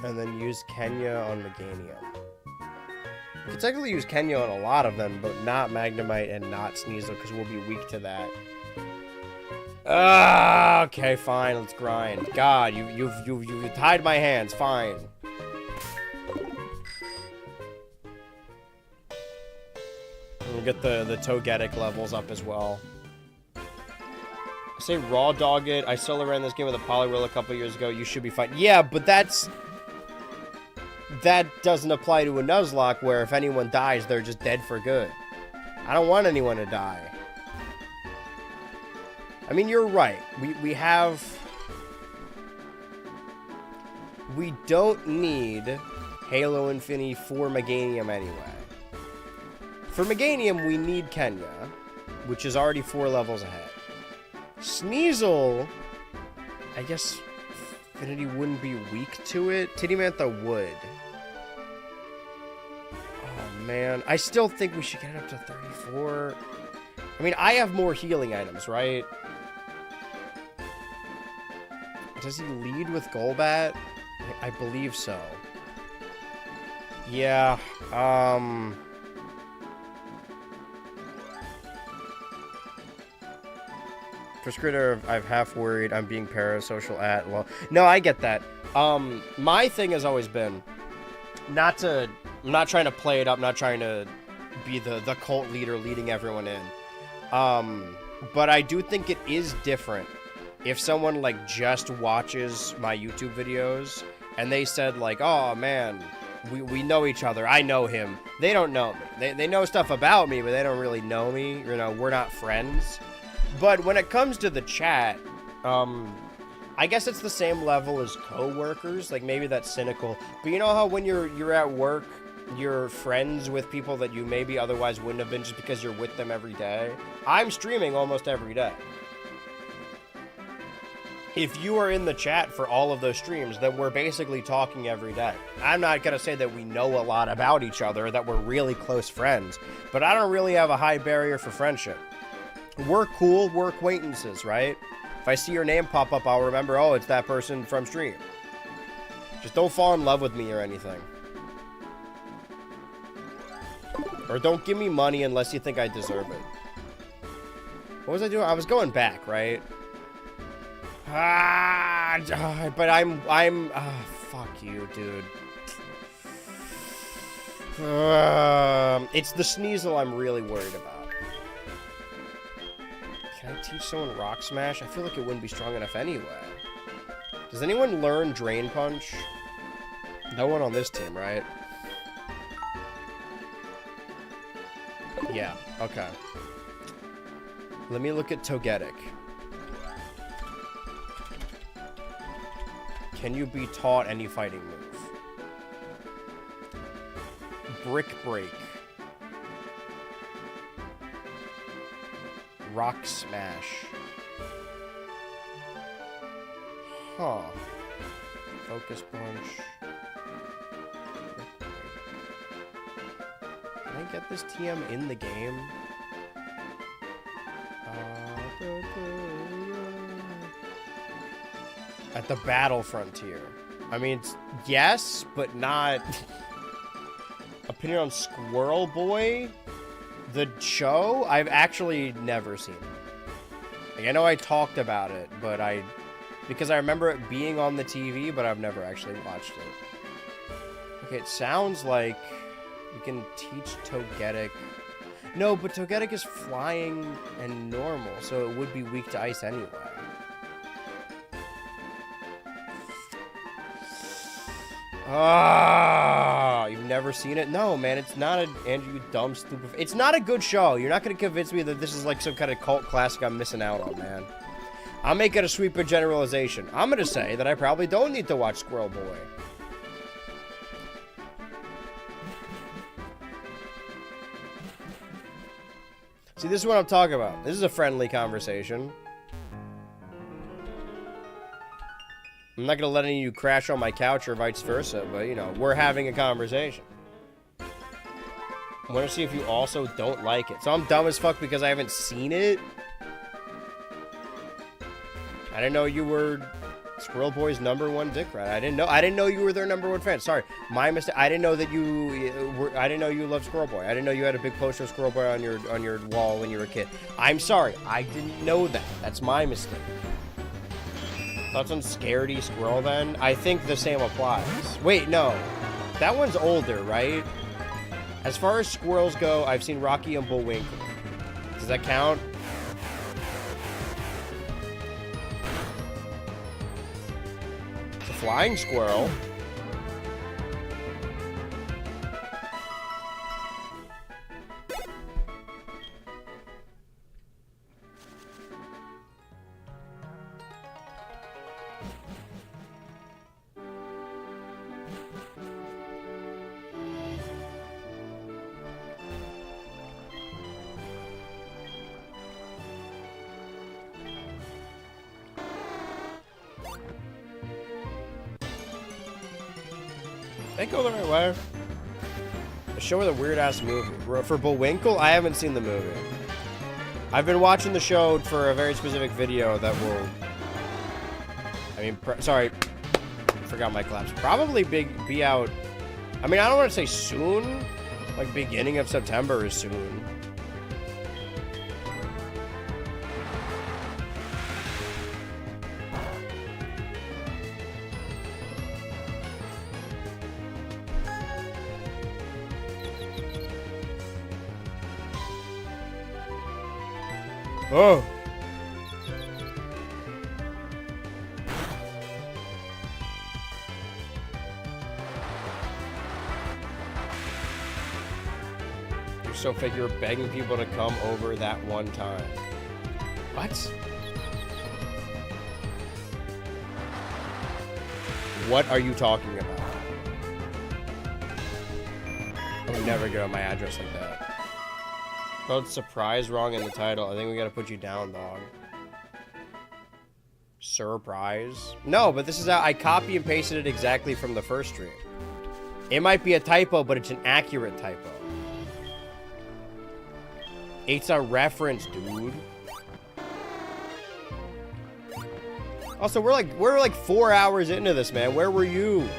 And then use Kenya on Meganium. We can technically use Kenya on a lot of them, but not Magnemite and not Sneasel, because we'll be weak to that. Okay, fine, let's grind. God, you've tied my hands, fine. We'll get the Togetic levels up as well. I say Raw Dog it. I solo ran this game with a Poliwhirl a couple years ago. You should be fine. Yeah, but that doesn't apply to a Nuzlocke where if anyone dies, they're just dead for good. I don't want anyone to die. I mean, you're right. We don't need Halo Infinity for Meganium anyway. For Meganium, we need Kenya, which is already 4 levels ahead. Sneasel, I guess Infinity wouldn't be weak to it. Tittymantha would. Oh, man. I still think we should get it up to 34. I mean, I have more healing items, right? Does he lead with Golbat? I believe so. Yeah, For Skritter, I'm half worried I'm being parasocial at, well, no, I get that. My thing has always been I'm not trying to play it up, not trying to be the cult leader leading everyone in. But I do think it is different if someone like just watches my YouTube videos and they said like, oh man, we know each other, I know him. They don't know me. They know stuff about me, but they don't really know me. You know, we're not friends. But when it comes to the chat, I guess it's the same level as co-workers. Like maybe that's cynical. But you know how when you're at work, you're friends with people that you maybe otherwise wouldn't have been just because you're with them every day? I'm streaming almost every day. If you are in the chat for all of those streams, then we're basically talking every day. I'm not going to say that we know a lot about each other, that we're really close friends, but I don't really have a high barrier for friendship. We're cool, we're acquaintances, right? If I see your name pop up, I'll remember, oh, it's that person from stream. Just don't fall in love with me or anything. Or don't give me money unless you think I deserve it. What was I doing? I was going back, right? But I'm fuck you, dude. It's the Sneasel I'm really worried about. Can I teach someone Rock Smash? I feel like it wouldn't be strong enough anyway. Does anyone learn Drain Punch? No one on this team, right? Yeah, okay. Let me look at Togetic. Can you be taught any fighting move? Brick Break. Rock Smash. Huh. Focus Punch. Can I get this TM in the game? At the battle frontier. I mean, yes, but not. Opinion on Squirrel Boy? The show? I've actually never seen it. Like, I know I talked about it, but because I remember it being on the TV, but I've never actually watched it. Okay, it sounds like you can teach Togetic. No, but Togetic is flying and normal, so it would be weak to ice anyway. Ah, you've never seen it? No, man, it's not Andrew, you dumb, stupid. It's not a good show. You're not going to convince me that this is like some kind of cult classic I'm missing out on, man. I'll make it a sweeping generalization. I'm going to say that I probably don't need to watch Squirrel Boy. See, this is what I'm talking about. This is a friendly conversation. I'm not going to let any of you crash on my couch or vice versa, but, you know, we're having a conversation. I want to see if you also don't like it. So I'm dumb as fuck because I haven't seen it. I didn't know you were Squirrel Boy's #1 dick rat. I didn't know you were their #1 fan. Sorry, my mistake. I didn't know that you were. I didn't know you loved Squirrel Boy. I didn't know you had a big poster of Squirrel Boy on your wall when you were a kid. I'm sorry. I didn't know that. That's my mistake. Thoughts on Scaredy Squirrel then? I think the same applies. Wait, no. That one's older, right? As far as squirrels go, I've seen Rocky and Bullwinkle. Does that count? It's a flying squirrel. They go the right way. A show with a weird-ass movie. For Bullwinkle, I haven't seen the movie. I've been watching the show for a very specific video that will... I mean, sorry. Forgot my claps. Probably be out... I mean, I don't want to say soon. Like, beginning of September is soon. Oh. You're so fake, you're begging people to come over that one time. What? What are you talking about? I would never go to my address like that. Spelled surprise wrong in the title. I think we gotta put you down, dog. Surprise? No, but this is how I copy and pasted it exactly from the first stream. It might be a typo, but it's an accurate typo. It's a reference, dude. Also, we're like 4 hours into this, man. Where were you?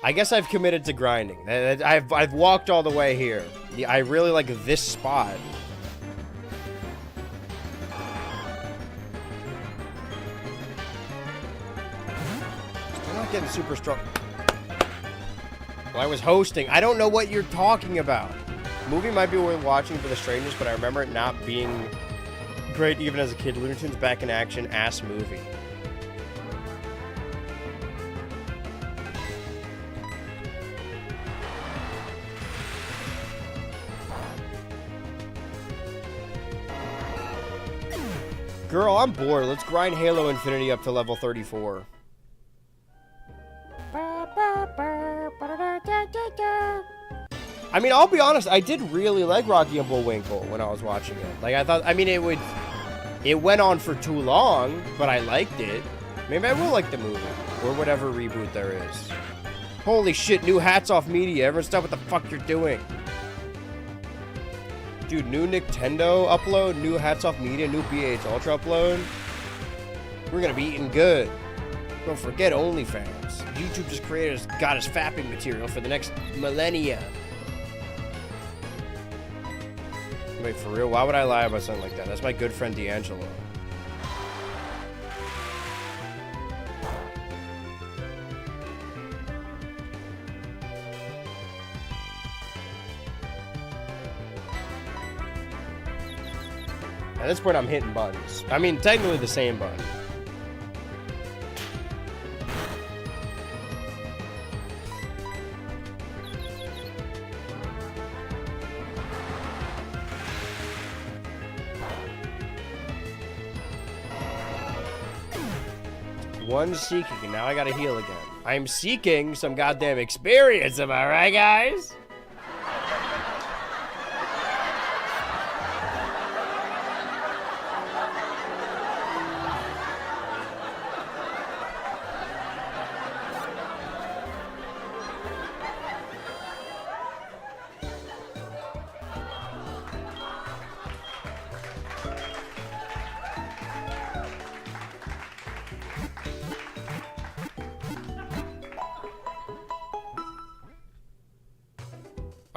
I guess I've committed to grinding. I've walked all the way here. I really like this spot. Still not getting super strong. Well, I was hosting. I don't know what you're talking about. Movie might be worth watching for the strangers, but I remember it not being great even as a kid. Looney Tunes back in action, ass movie. Girl, I'm bored. Let's grind Halo Infinity up to level 34. I mean, I'll be honest, I did really like Rocky and Bullwinkle when I was watching it. Like, I thought, I mean, it went on for too long, but I liked it. Maybe I will like the movie, or whatever reboot there is. Holy shit, new Hats Off Media. Everyone stop what the fuck you're doing. Dude, new Nintendo upload, new Hats Off Media, new BH Ultra upload. We're gonna be eating good. Don't forget OnlyFans. YouTube just got us fapping material for the next millennia. Wait, for real? Why would I lie about something like that? That's my good friend D'Angelo. At this point, I'm hitting buttons. I mean, technically the same button. One seeking, and now I gotta heal again. I'm seeking some goddamn experience, am I right, guys?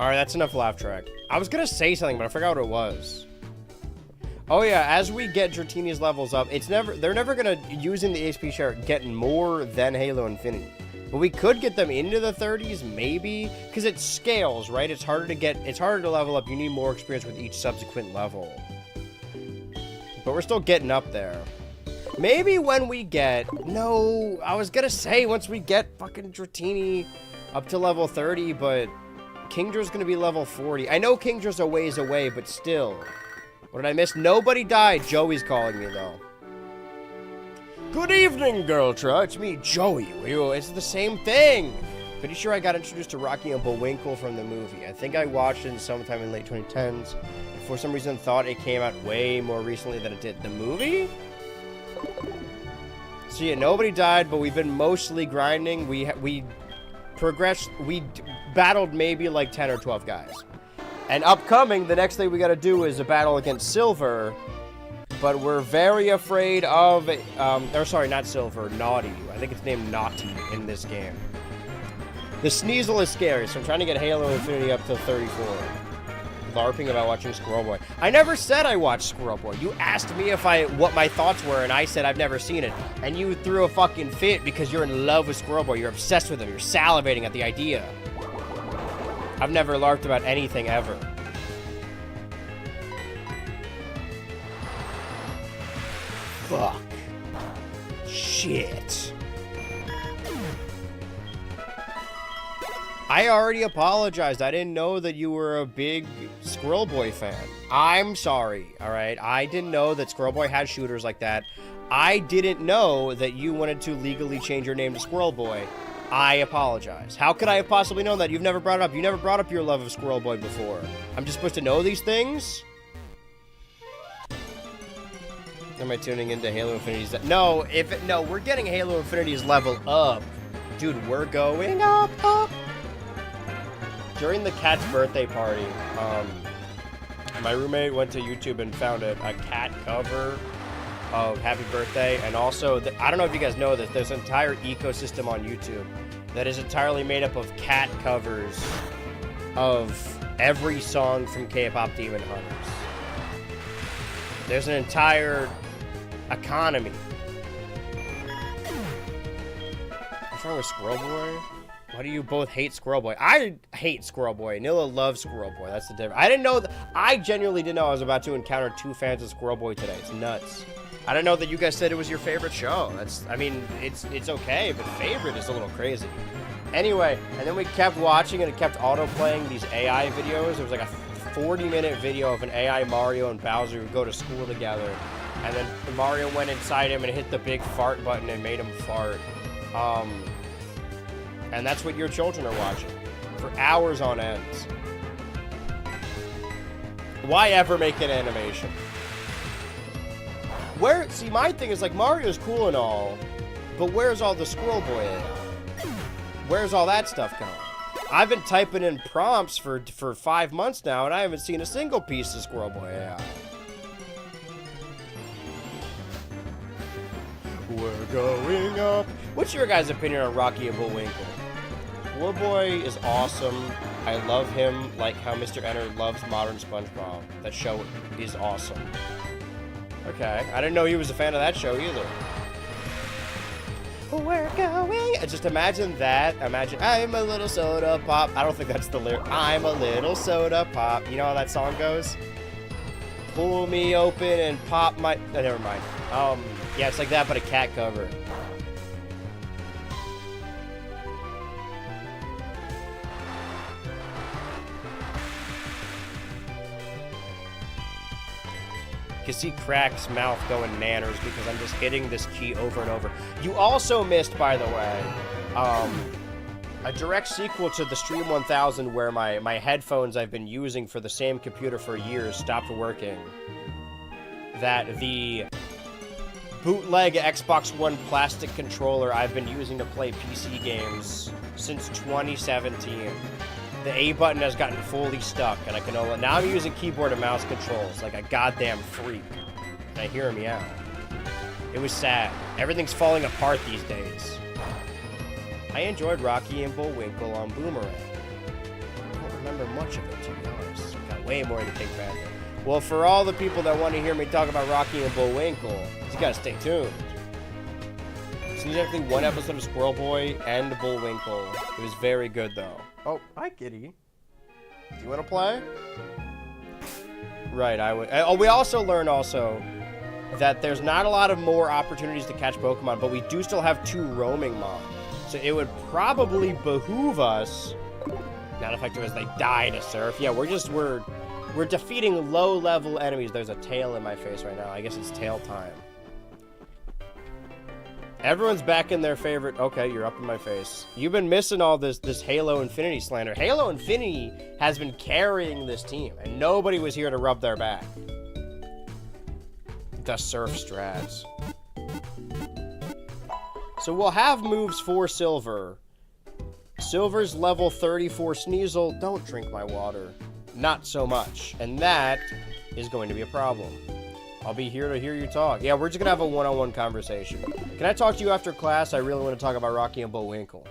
Alright, that's enough laugh track. I was gonna say something, but I forgot what it was. Oh yeah, as we get Dratini's levels up, they're never gonna, using the HP share, get more than Halo Infinite. But we could get them into the 30s, maybe, because it scales, right? It's harder to level up. You need more experience with each subsequent level. But we're still getting up there. Maybe when we get, no, I was gonna say once we get fucking Dratini up to level 30, but Kingdra's gonna be level 40. I know Kingdra's a ways away, but still. What did I miss? Nobody died. Joey's calling me, though. Good evening, Girltra. It's me, Joey. It's the same thing. Pretty sure I got introduced to Rocky and Bullwinkle from the movie. I think I watched it sometime in late 2010s. And for some reason, thought it came out way more recently than it did. The movie? So yeah, nobody died, but we've been mostly grinding. We progressed. We battled maybe like 10 or 12 guys. And upcoming, the next thing we gotta do is a battle against Silver. But we're very afraid of, or sorry, not Silver, Naughty. I think it's named Naughty in this game. The Sneasel is scary, so I'm trying to get Halo Infinity up to 34. LARPing about watching Squirrel Boy. I never said I watched Squirrel Boy. You asked me what my thoughts were, and I said I've never seen it. And you threw a fucking fit because you're in love with Squirrel Boy. You're obsessed with him. You're salivating at the idea. I've never LARPed about anything ever. Fuck. Shit. I already apologized. I didn't know that you were a big Squirrel Boy fan. I'm sorry, alright? I didn't know that Squirrel Boy had shooters like that. I didn't know that you wanted to legally change your name to Squirrel Boy. I apologize. How could I have possibly known that? You've never brought it up. You never brought up your love of Squirrel Boy before. I'm just supposed to know these things? Am I tuning into Halo Infinity's? No, no, we're getting Halo Infinity's level up. Dude, we're going up. During the cat's birthday party, my roommate went to YouTube and found a cat cover of Happy Birthday, and also, I don't know if you guys know this, there's an entire ecosystem on YouTube that is entirely made up of cat covers of every song from K-pop Demon Hunters. There's an entire economy. What's wrong with Squirrel Boy? Why do you both hate Squirrel Boy? I hate Squirrel Boy. Nilla loves Squirrel Boy. That's the difference. I didn't know I genuinely didn't know I was about to encounter two fans of Squirrel Boy today. It's nuts. I didn't know that you guys said it was your favorite show. I mean, it's okay, but favorite is a little crazy. Anyway, and then we kept watching and it kept auto-playing these AI videos. There was like a 40-minute video of an AI Mario and Bowser who go to school together. And then Mario went inside him and hit the big fart button and made him fart. And that's what your children are watching for hours on end. Why ever make an animation? See, my thing is like Mario's cool and all, but where's all the Squirrel Boy AI? Where's all that stuff going? I've been typing in prompts for 5 months now, and I haven't seen a single piece of Squirrel Boy AI. We're going up. What's your guys' opinion on Rocky and Bullwinkle? Boy is awesome. I love him like how Mr. Enter loves modern SpongeBob. That show is awesome. Okay, I didn't know he was a fan of that show either. We're going. Just imagine that. Imagine I'm a little soda pop. I don't think that's the lyric. I'm a little soda pop. You know how that song goes? Pull me open and pop my. Oh, never mind. Yeah, it's like that, but a cat cover. You can see Crack's mouth going nanners because I'm just hitting this key over and over. You also missed, by the way, a direct sequel to the Stream 1000 where my headphones I've been using for the same computer for years stopped working. That the bootleg Xbox One plastic controller I've been using to play PC games since 2017. The A button has gotten fully stuck, and I can now I'm using keyboard and mouse controls like a goddamn freak. And I hear me out. It was sad. Everything's falling apart these days. I enjoyed Rocky and Bullwinkle on Boomerang. I don't remember much of it, to be honest. Got way more than Pink Panther. Well, for all the people that want to hear me talk about Rocky and Bullwinkle, you gotta stay tuned. It's exactly one episode of Squirrel Boy and Bullwinkle. It was very good, though. Oh, hi, kitty. Do you want to play? Right, I would. Oh, we also learned that there's not a lot of more opportunities to catch Pokemon, but we do still have 2 roaming mons. So it would probably behoove us, not effective as they die to surf. Yeah, we're defeating low-level enemies. There's a tail in my face right now. I guess it's tail time. Everyone's back in their favorite. Okay, you're up in my face. You've been missing all this Halo Infinity slander. Halo Infinity has been carrying this team, and nobody was here to rub their back. The surf strats. So we'll have moves for Silver. Silver's level 34 Sneasel. Don't drink my water. Not so much. And that is going to be a problem. I'll be here to hear you talk. Yeah, we're just gonna have a one-on-one conversation. Can I talk to you after class? I really want to talk about Rocky and Bullwinkle.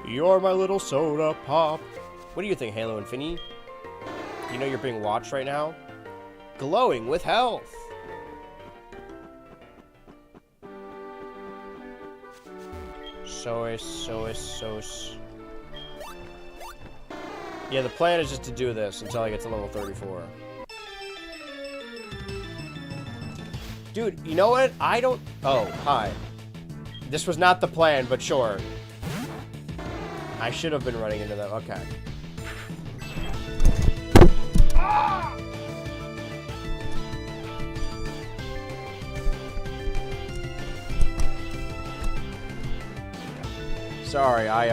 You're my little soda pop. What do you think, Halo Infinity? You know you're being watched right now? Glowing with health. Sois. Yeah, the plan is just to do this until I get to level 34. Dude, you know what? Oh, hi. This was not the plan, but sure. I should have been running into them. Okay. Ah! Sorry, I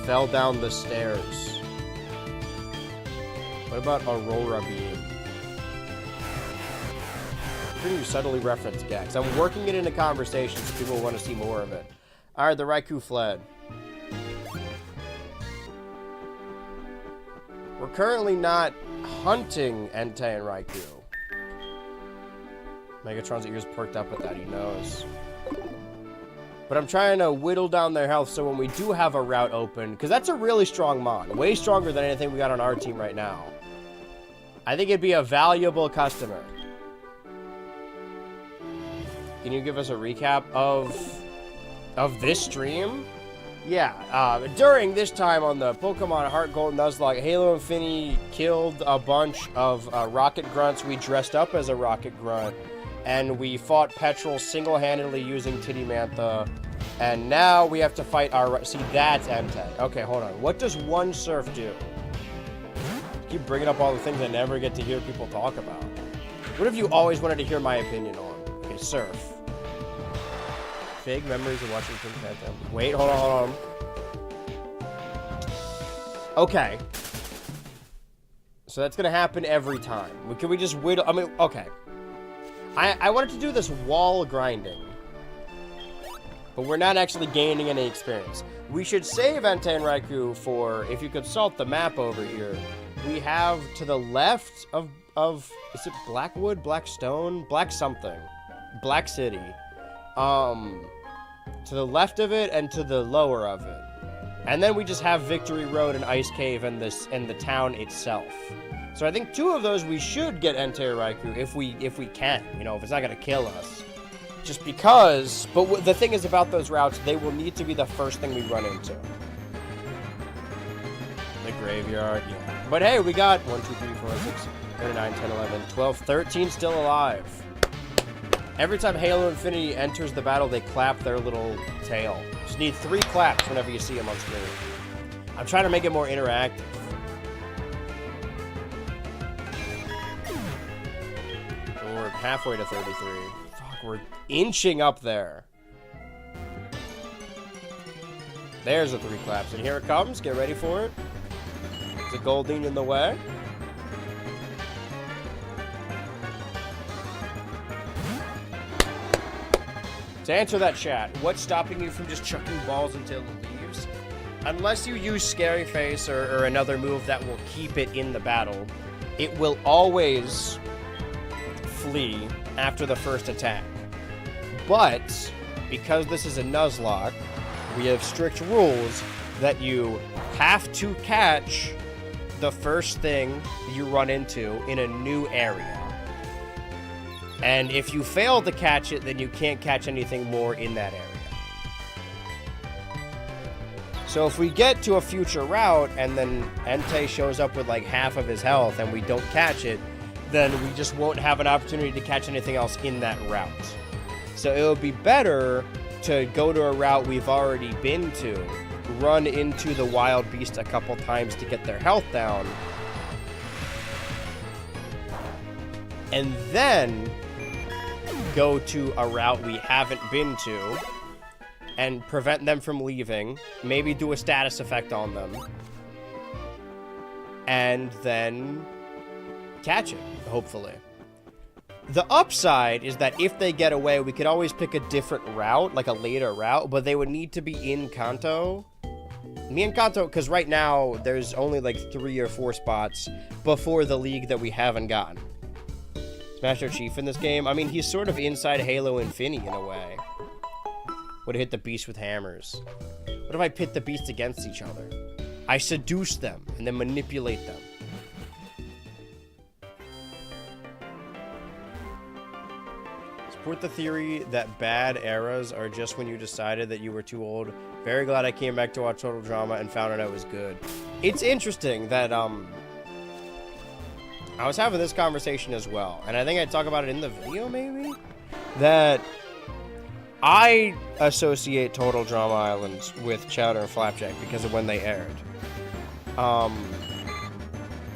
fell down the stairs. What about Aurora Beam? You subtly reference Gex. I'm working it into conversation so people want to see more of it. Alright, the Raikou fled. We're currently not hunting Entei and Raikou. Megatron's ears perked up with that, he knows. But I'm trying to whittle down their health so when we do have a route open, because that's a really strong mon. Way stronger than anything we got on our team right now. I think it'd be a valuable customer. Can you give us a recap of this stream? Yeah, during this time on the Pokemon HeartGold Nuzlocke, Halo Infinity killed a bunch of Rocket Grunts. We dressed up as a Rocket Grunt, and we fought Petrol single-handedly using Titty-Mantha, and now we have to fight our... See, that's Entei. Okay, hold on. What does one surf do? Keep bringing up all the things I never get to hear people talk about. What have you always wanted to hear my opinion on? Okay, surf. Vague memories of watching Pink Panther. Wait, hold on. Okay. So that's gonna happen every time. Can we just whittle? I mean, okay. I wanted to do this wall grinding. but we're not actually gaining any experience. We should save Entei and Raikou for, if you could salt the map over here, we have to the left of is it Blackwood, Blackstone, Black something, Black City, to the left of it and to the lower of it. And then we just have Victory Road and Ice Cave and the town itself. So I think 2 of those we should get Entei or Raikou if we can, you know, if it's not gonna kill us. Just because, but the thing is about those routes, they will need to be the first thing we run into. The graveyard, yeah. But hey, we got 1, 2, 3, 4, 6, 7, 9, 10, 11, 12, 13 still alive. Every time Halo Infinity enters the battle, they clap their little tail. Just need 3 claps whenever you see them on screen. I'm trying to make it more interactive. We're halfway to 33. Fuck, we're inching up there. There's the 3 claps, and here it comes. Get ready for it. Is it Golding in the way? To answer that chat, what's stopping you from just chucking balls until it leaves? Unless you use Scary Face or another move that will keep it in the battle, it will always flee after the first attack. But, because this is a Nuzlocke, we have strict rules that you have to catch the first thing you run into in a new area. And if you fail to catch it, then you can't catch anything more in that area. So if we get to a future route and then Entei shows up with like half of his health and we don't catch it, then we just won't have an opportunity to catch anything else in that route. So it would be better to go to a route we've already been to, run into the wild beast a couple times to get their health down, and then go to a route we haven't been to and prevent them from leaving, maybe do a status effect on them, and then catch it, hopefully. The upside is that if they get away, we could always pick a different route, like a later route, but they would need to be in Kanto. Me and Kanto, because right now there's only like 3 or 4 spots before the league that we haven't gotten. Master Chief in this game, I mean, he's sort of inside Halo Infinity in a way. Would have hit the beast with hammers. What if I pit the beasts against each other? I seduce them and then manipulate them. Support the theory that bad eras are just when you decided that you were too old. Very glad I came back to watch Total Drama and found out it was good. It's interesting that, I was having this conversation as well, and I think I talk about it in the video, maybe? That I associate Total Drama Islands with Chowder and Flapjack because of when they aired.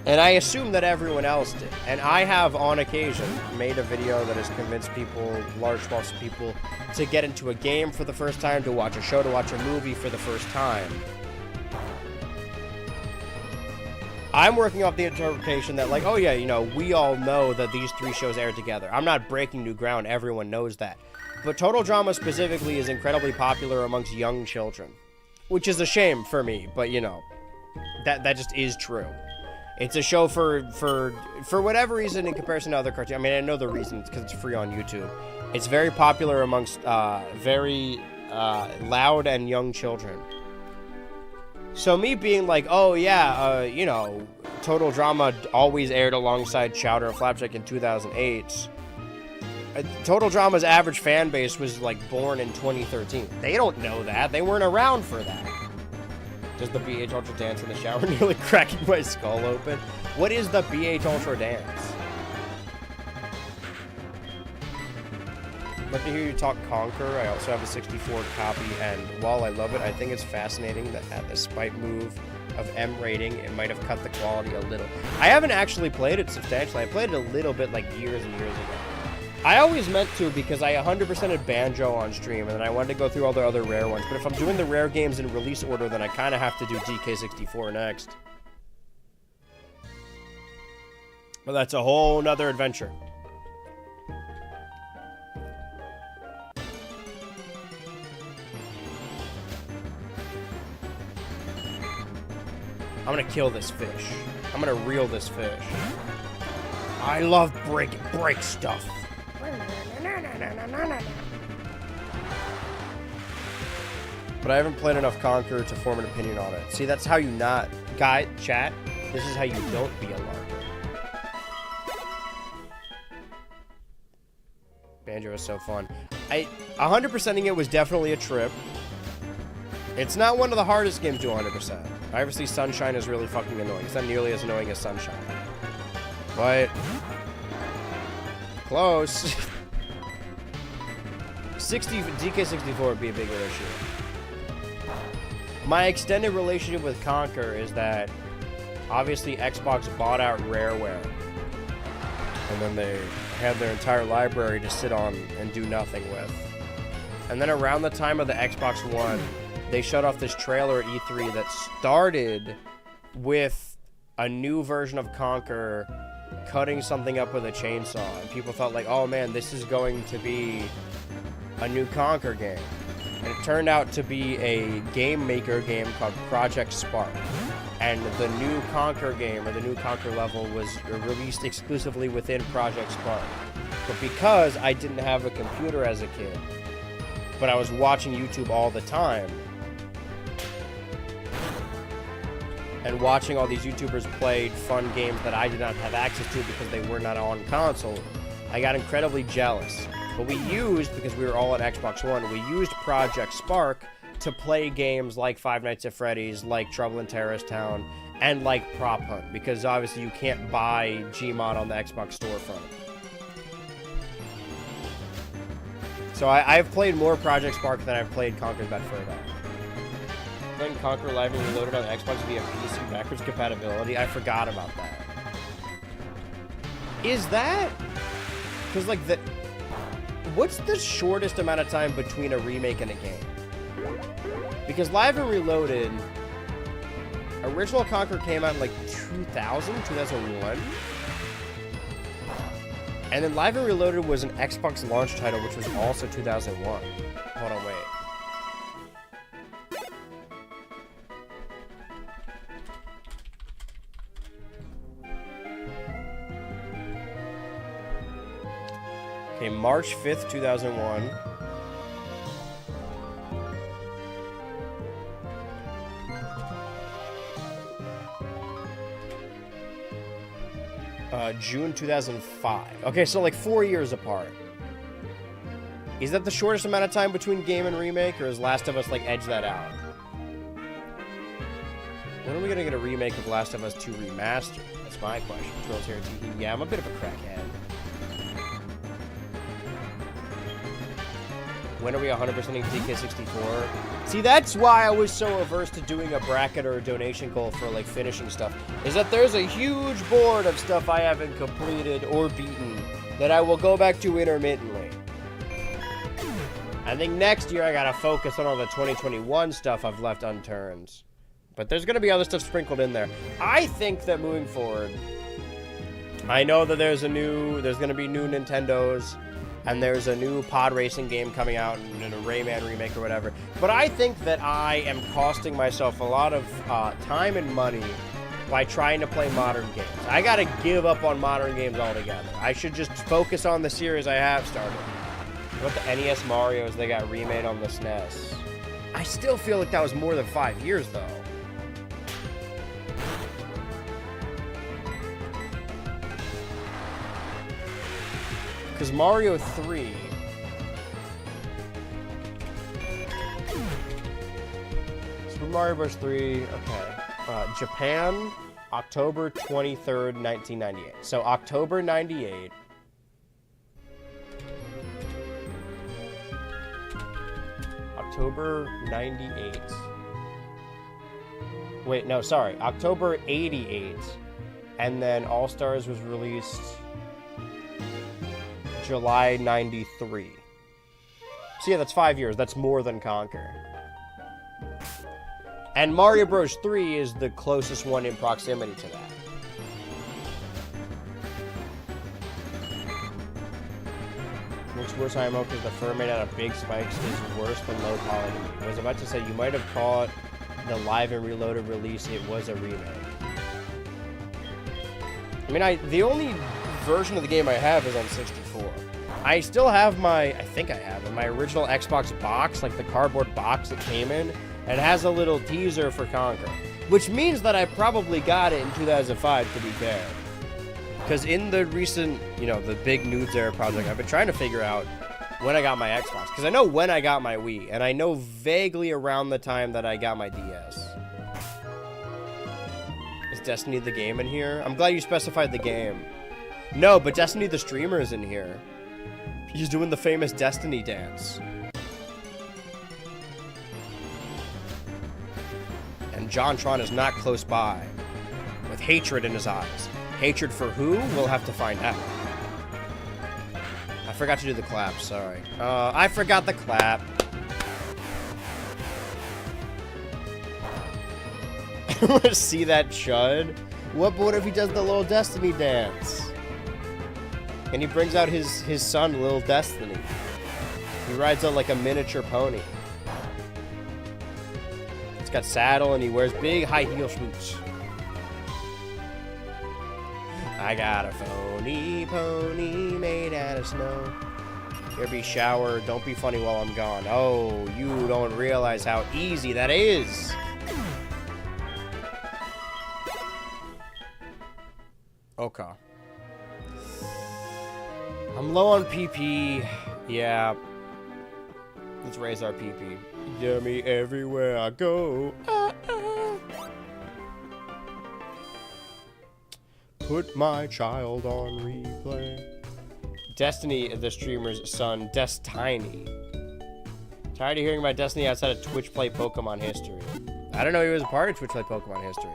And I assume that everyone else did. And I have, on occasion, made a video that has convinced people, large swaths of people, to get into a game for the first time, to watch a show, to watch a movie for the first time. I'm working off the interpretation that, like, oh yeah, you know, we all know that these 3 shows aired together. I'm not breaking new ground. Everyone knows that. But Total Drama specifically is incredibly popular amongst young children. Which is a shame for me, but, you know, that just is true. It's a show for whatever reason in comparison to other cartoons. I mean, I know the reason. It's because it's free on YouTube. It's very popular amongst very loud and young children. So me being like, oh yeah, you know, Total Drama always aired alongside Chowder and Flapjack in 2008. Total Drama's average fan base was like born in 2013. They don't know that. They weren't around for that. Does the BH Ultra dance in the shower nearly cracking my skull open? What is the BH Ultra dance? I'd like to hear you talk Conquer. I also have a 64 copy, and while I love it, I think it's fascinating that at the spite move of M rating, it might have cut the quality a little. I haven't actually played it substantially. I played it a little bit like years and years ago. I always meant to because I 100%ed Banjo on stream, and then I wanted to go through all the other rare ones. But if I'm doing the rare games in release order, then I kind of have to do DK64 next. But that's a whole nother adventure. I'm gonna kill this fish. I'm gonna reel this fish. I love break stuff. But I haven't played enough Conquer to form an opinion on it. See, that's how you not... Chat, this is how you don't be a larper. Banjo was so fun. 100%ing it was definitely a trip. It's not one of the hardest games to 100%. Obviously, Sunshine is really fucking annoying. It's not nearly as annoying as Sunshine. But... close. DK64 would be a bigger issue. My extended relationship with Conquer is that obviously Xbox bought out Rareware. And then they had their entire library to sit on and do nothing with. And then around the time of the Xbox One, they shut off this trailer at E3 that started with a new version of Conquer cutting something up with a chainsaw. And people thought like, oh man, this is going to be a new Conquer game. And it turned out to be a game maker game called Project Spark. And the new Conquer game, or the new Conquer level, was released exclusively within Project Spark. But because I didn't have a computer as a kid, but I was watching YouTube all the time, and watching all these YouTubers play fun games that I did not have access to because they were not on console, I got incredibly jealous. But we used, because we were all at Xbox One, we used Project Spark to play games like Five Nights at Freddy's, like Trouble in Terrorist Town, and like Prop Hunt, because obviously you can't buy Gmod on the Xbox storefront. So I've played more Project Spark than I've played Conker's Bad Fur Dog. Playing Conquer Live and Reloaded on Xbox via PC backwards compatibility, I forgot about that. Is that... because like the... what's the shortest amount of time between a remake and a game? Because Live and Reloaded, original Conquer came out in like 2000, 2001. And then Live and Reloaded was an Xbox launch title, which was also 2001. Hold on, wait. Okay, March 5th, 2001. June 2005. Okay, so like 4 years apart. Is that the shortest amount of time between game and remake, or is Last of Us like edge that out? When are we gonna get a remake of Last of Us 2 Remastered? That's my question. Trolls here, yeah, I'm a bit of a crackhead. When are we 100%ing DK64? See, that's why I was so averse to doing a bracket or a donation goal for, like, finishing stuff. Is that there's a huge board of stuff I haven't completed or beaten that I will go back to intermittently. I think next year I gotta focus on all the 2021 stuff I've left unturned. But there's gonna be other stuff sprinkled in there. I think that moving forward, I know that there's gonna be new Nintendos, and there's a new pod racing game coming out, and a Rayman remake or whatever. But I think that I am costing myself a lot of time and money by trying to play modern games. I gotta give up on modern games altogether. I should just focus on the series I have started. What about the NES Marios they got remade on the SNES? I still feel like that was more than 5 years, though. Because Mario 3... Super Mario Bros. 3, okay. Japan, October 23rd, 1998. So October 98. October 98. Wait, no, sorry. October 88. And then All-Stars was released... July 93. So yeah, that's 5 years. That's more than Conquer. And Mario Bros. 3 is the closest one in proximity to that. What's worse, IMO, because the fur made out of big spikes is worse than low quality. I was about to say, you might have caught the Live and Reloaded release, it was a remake. I mean, the only version of the game I have is on 64. I still have I think I have it, my original Xbox box, like the cardboard box it came in, and it has a little teaser for Conquer. Which means that I probably got it in 2005, to be fair. Because in the recent, the big Nudes Era project, I've been trying to figure out when I got my Xbox. Because I know when I got my Wii, and I know vaguely around the time that I got my DS. Is Destiny the game in here? I'm glad you specified the game. No, but Destiny the streamer is in here. He's doing the famous Destiny dance. And JonTron is not close by, with hatred in his eyes. Hatred for who? We'll have to find out. I forgot to do the clap, sorry. I forgot the clap. See that chud? What if he does the little Destiny dance? And he brings out his son, Little Destiny. He rides on like a miniature pony. It's got saddle and he wears big high heel boots. I got a phony pony made out of snow. Here be shower, don't be funny while I'm gone. Oh, you don't realize how easy that is. Okay. I'm low on PP. Yeah. Let's raise our PP. Yummy everywhere I go. Put my child on replay. Destiny, the streamer's son, Destiny. Tired of hearing about Destiny outside of Twitch Play Pokemon history. I don't know he was a part of Twitch Play Pokemon history.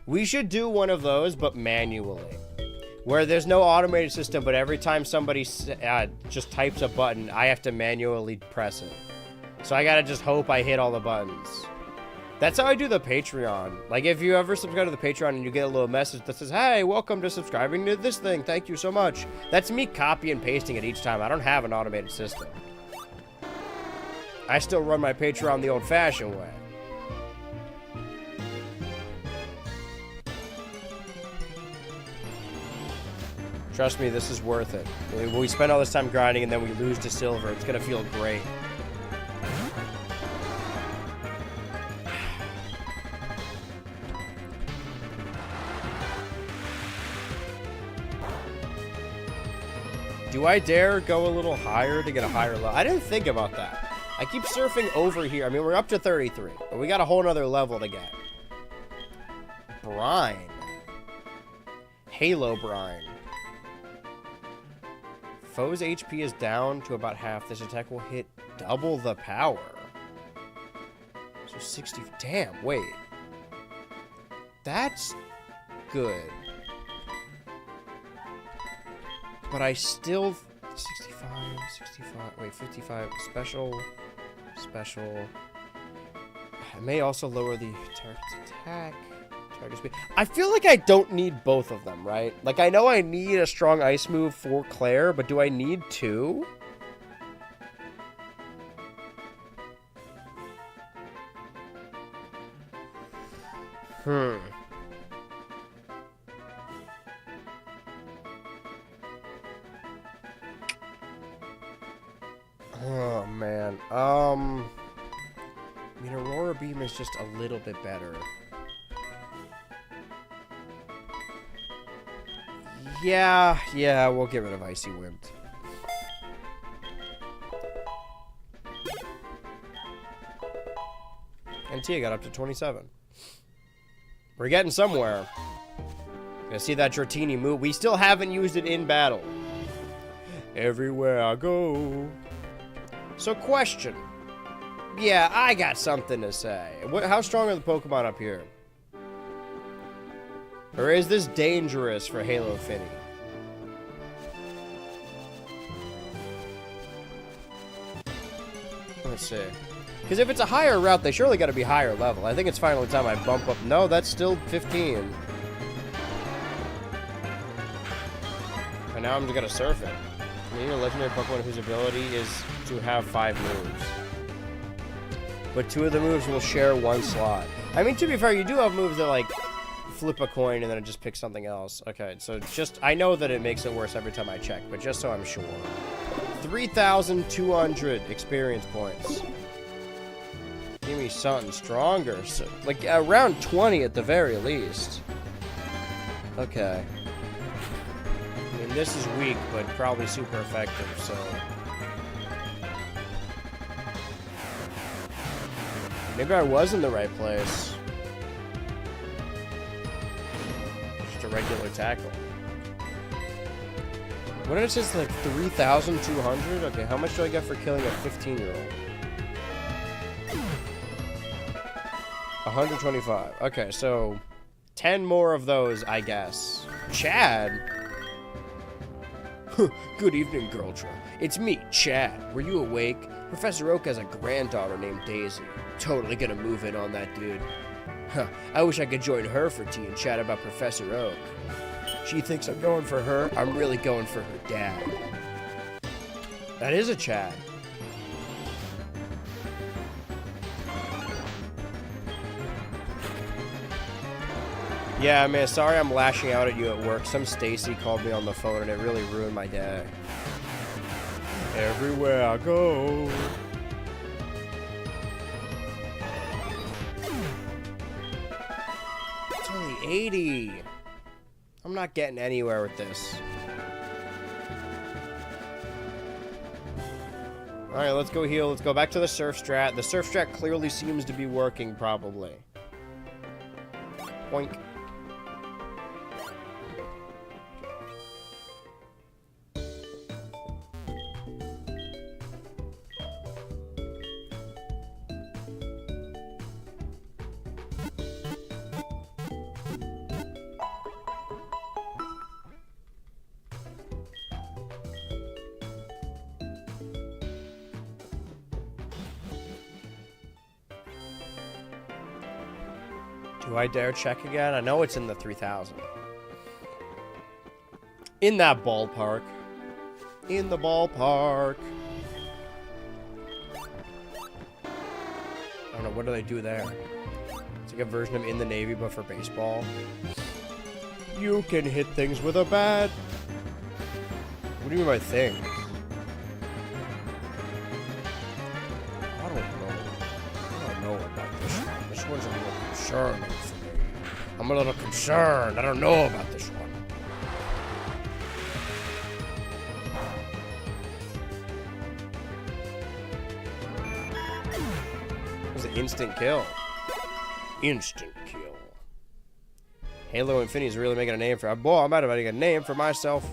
We should do one of those, but manually. Where there's no automated system, but every time somebody just types a button, I have to manually press it. So I gotta just hope I hit all the buttons. That's how I do the Patreon. Like, if you ever subscribe to the Patreon and you get a little message that says, hey, welcome to subscribing to this thing, thank you so much. That's me copy and pasting it each time. I don't have an automated system. I still run my Patreon the old-fashioned way. Trust me, this is worth it. We spend all this time grinding and then we lose to silver. It's gonna feel great. Do I dare go a little higher to get a higher level? I didn't think about that. I keep surfing over here. I mean, we're up to 33, but we got a whole nother level to get. Brine. Halo Brine. Foe's HP is down to about half. This attack will hit double the power. So 60... Damn, wait. That's good. But I still... 65... Wait, 55. Special... I may also lower the target's attack. Target speed. I feel like I don't need both of them, right? Like, I know I need a strong ice move for Claire, but do I need two? Oh, man. I mean, Aurora Beam is just a little bit better. Yeah, we'll get rid of Icy Wind. And Tia got up to 27. We're getting somewhere. Gonna see that Dratini move. We still haven't used it in battle. Everywhere I go. So, question. Yeah, I got something to say. How strong are the Pokemon up here? Or is this dangerous for Halo Infinity? Let's see. Because if it's a higher route, they surely got to be higher level. I think it's finally time I bump up. No, that's still 15. And now I'm just going to surf it. I need a legendary Pokemon whose ability is to have 5 moves. But 2 of the moves will share 1 slot. I mean, to be fair, you do have moves that, like, flip a coin and then it just picks something else. Okay, so just, I know that it makes it worse every time I check, but just so I'm sure. 3,200 experience points. Give me something stronger. So, like, around 20 at the very least. Okay. I mean, this is weak, but probably super effective, so... Maybe I was in the right place. Just a regular tackle. What did it say? It's like 3,200? Okay, how much do I get for killing a 15-year-old? 125. Okay, so 10 more of those, I guess. Chad? Good evening, Girltra. It's me, Chad. Were you awake? Professor Oak has a granddaughter named Daisy. Totally gonna move in on that dude. Huh, I wish I could join her for tea and chat about Professor Oak. She thinks I'm going for her. I'm really going for her dad. That is a Chad. Yeah, man, sorry I'm lashing out at you at work. Some Stacy called me on the phone and it really ruined my day. Everywhere I go. It's only 80. I'm not getting anywhere with this. Alright, let's go heal. Let's go back to the surf strat. The surf strat clearly seems to be working, probably. Boink. Do I dare check again? I know it's in the 3,000. In that ballpark. In the ballpark. I don't know, what do they do there? It's like a version of In the Navy, but for baseball. You can hit things with a bat. What do you mean by things? I don't know about this one. This one's a little concerning for me. I'm a little concerned. I don't know about this one. It was an instant kill. Instant kill. Halo Infinity's really making a name for... Boy, I'm about to make a name for myself.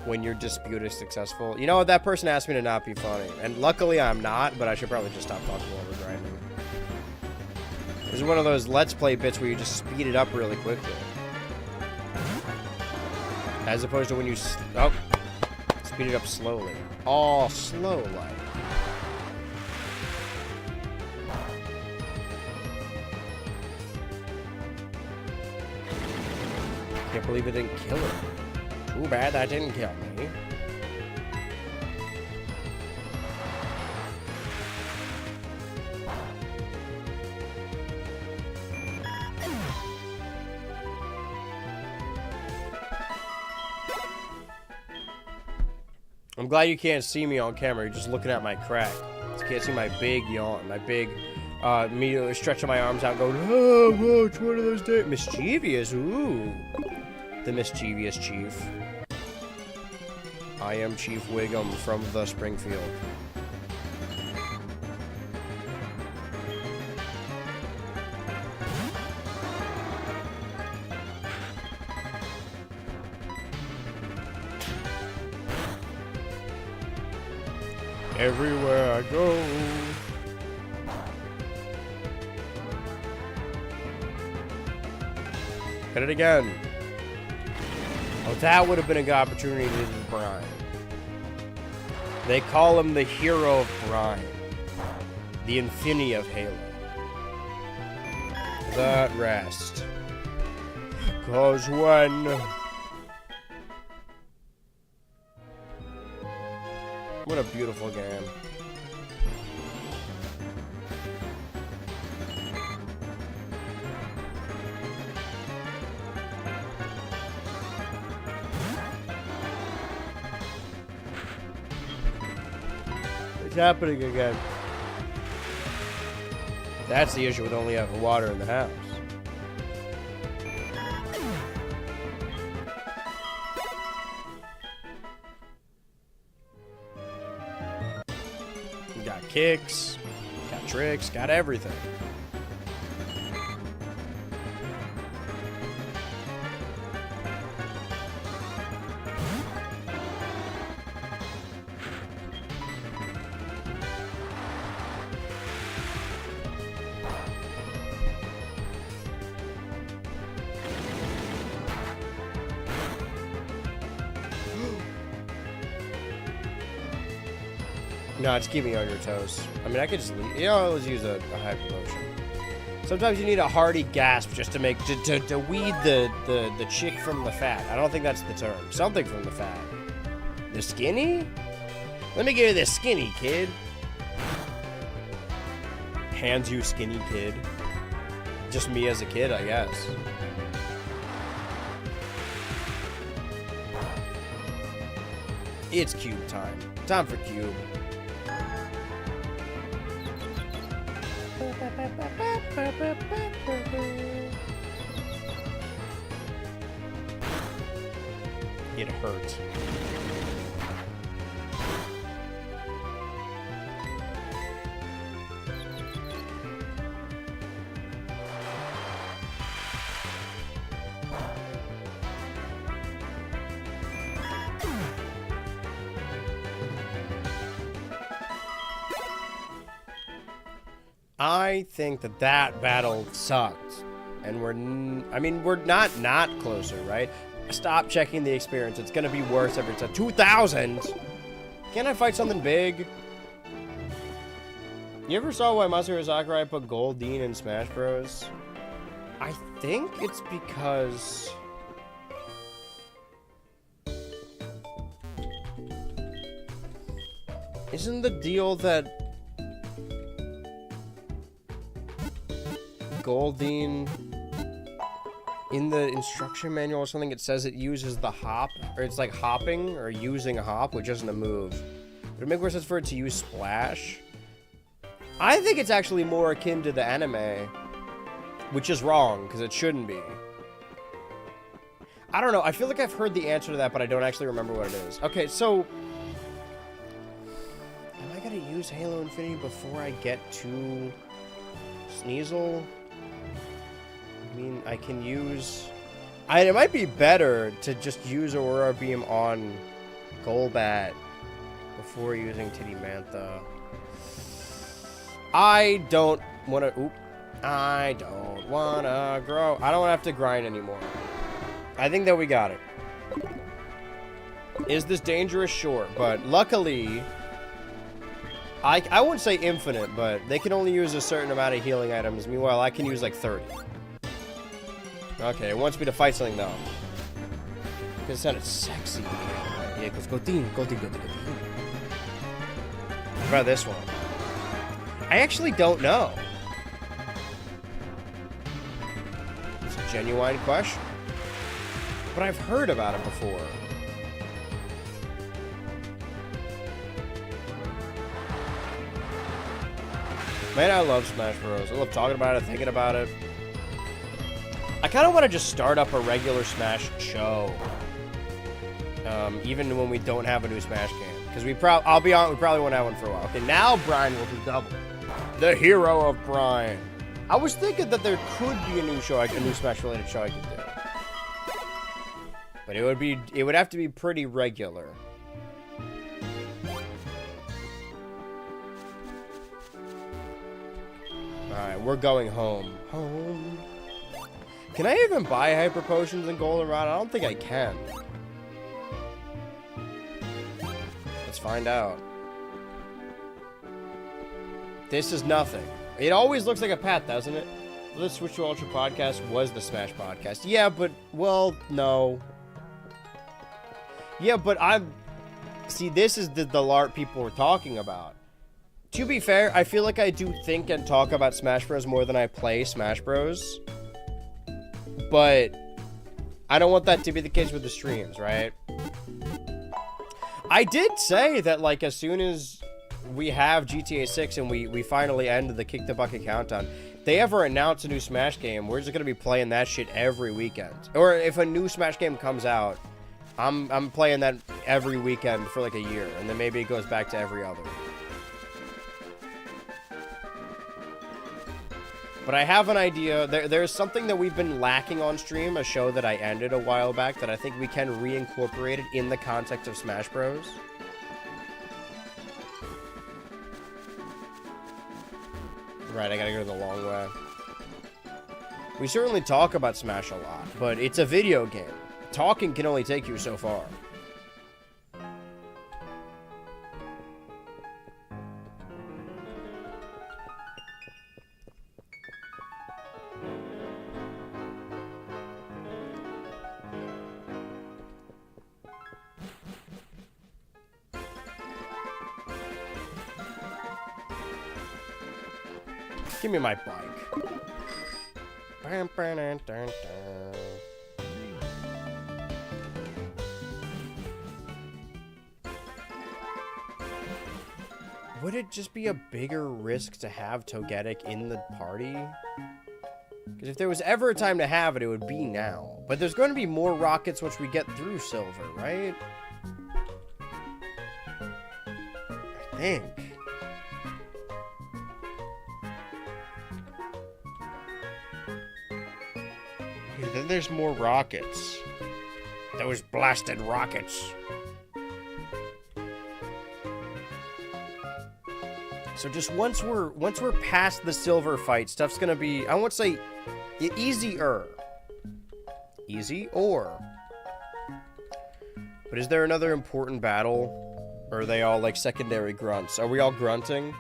When your dispute is successful. You know what? That person asked me to not be funny. And luckily I'm not, but I should probably just stop talking while we're grinding. This is one of those Let's Play bits where you just speed it up really quickly. As opposed to when you... Oh. Speed it up slowly. All slow like. Can't believe it didn't kill her. Too bad that didn't kill me. I'm glad you can't see me on camera. You're just looking at my crack. You can't see my big yawn, my big me stretching my arms out, going, oh, it's one of those days. Mischievous, ooh. The mischievous chief. I am Chief Wiggum from the Springfield. Everywhere I go. Hit it again. Oh, that would have been a good opportunity to do Brian. They call him the hero of Brian. The Infinity of Halo. That rest. 'Cause when... What a beautiful game. It's happening again. That's the issue with only having water in the house. Got kicks, got tricks, got everything. No, it's keeping you on your toes. I mean, I could just leave. You know, let's use a hyper potion. Sometimes you need a hearty gasp just to make to weed the chick from the fat. I don't think that's the term. Something from the fat. The skinny? Let me give you this skinny, kid. Hands you skinny kid. Just me as a kid, I guess. It's cube time. Time for cube. It hurts. I think that battle sucked, and we're not closer, right? Stop checking the experience. It's gonna be worse every time. 2,000. Can't I fight something big? You ever saw why Masaru Sakurai put Goldine in Smash Bros? I think it's because isn't the deal that Goldine in the instruction manual or something, it says it uses the hop, or it's like hopping or using a hop, which isn't a move. Would it make more sense for it to use splash? I think it's actually more akin to the anime, which is wrong because it shouldn't be. I don't know. I feel like I've heard the answer to that, but I don't actually remember what it is. Okay, so am I gonna use Halo Infinity before I get to Sneasel? I mean, I can use... it might be better to just use Aurora Beam on Golbat before using Titty Mantha. I don't want to... Oop. I don't want to grow. I don't have to grind anymore. I think that we got it. Is this dangerous? Sure. But luckily... I wouldn't say infinite, but they can only use a certain amount of healing items. Meanwhile, I can use like 30. Okay, it wants me to fight something though. Because it sounded sexy. Yeah, it goes Goldine. What about this one? I actually don't know. It's a genuine question. But I've heard about it before. Man, I love Smash Bros. I love talking about it, thinking about it. I kind of want to just start up a regular Smash show. Even when we don't have a new Smash game. Because I'll be honest, we probably won't have one for a while. Okay, now Brian will do double. The hero of Brian. I was thinking that there could be a new show, a new Smash related show I could do. But it would have to be pretty regular. Alright, we're going home. Home. Can I even buy hyper potions in Goldenrod? I don't think I can. Let's find out. This is nothing. It always looks like a path, doesn't it? The Switch to Ultra podcast was the Smash podcast. Yeah, but, well, no. Yeah, but see, this is the LARP people were talking about. To be fair, I feel like I do think and talk about Smash Bros. More than I play Smash Bros. But I don't want that to be the case with the streams, right? I did say that, like, as soon as we have GTA 6 and we finally ended the Kick the Bucket countdown. If they ever announce a new Smash game, we're just gonna be playing that shit every weekend. Or if a new Smash game comes out, I'm playing that every weekend for like a year, and then maybe it goes back to every other. But I have an idea. There's something that we've been lacking on stream, a show that I ended a while back, that I think we can reincorporate it in the context of Smash Bros. Right, I gotta go the long way. We certainly talk about Smash a lot, but it's a video game. Talking can only take you so far. Give me my bike. Would it just be a bigger risk to have Togetic in the party? Because if there was ever a time to have it, it would be now. But there's going to be more rockets once we get through Silver, right? I think. Yeah, then there's more rockets. Those blasted rockets. So just once we're past the Silver fight, stuff's gonna be, I won't say easier. Easy-or. But is there another important battle? Or are they all like secondary grunts? Are we all grunting?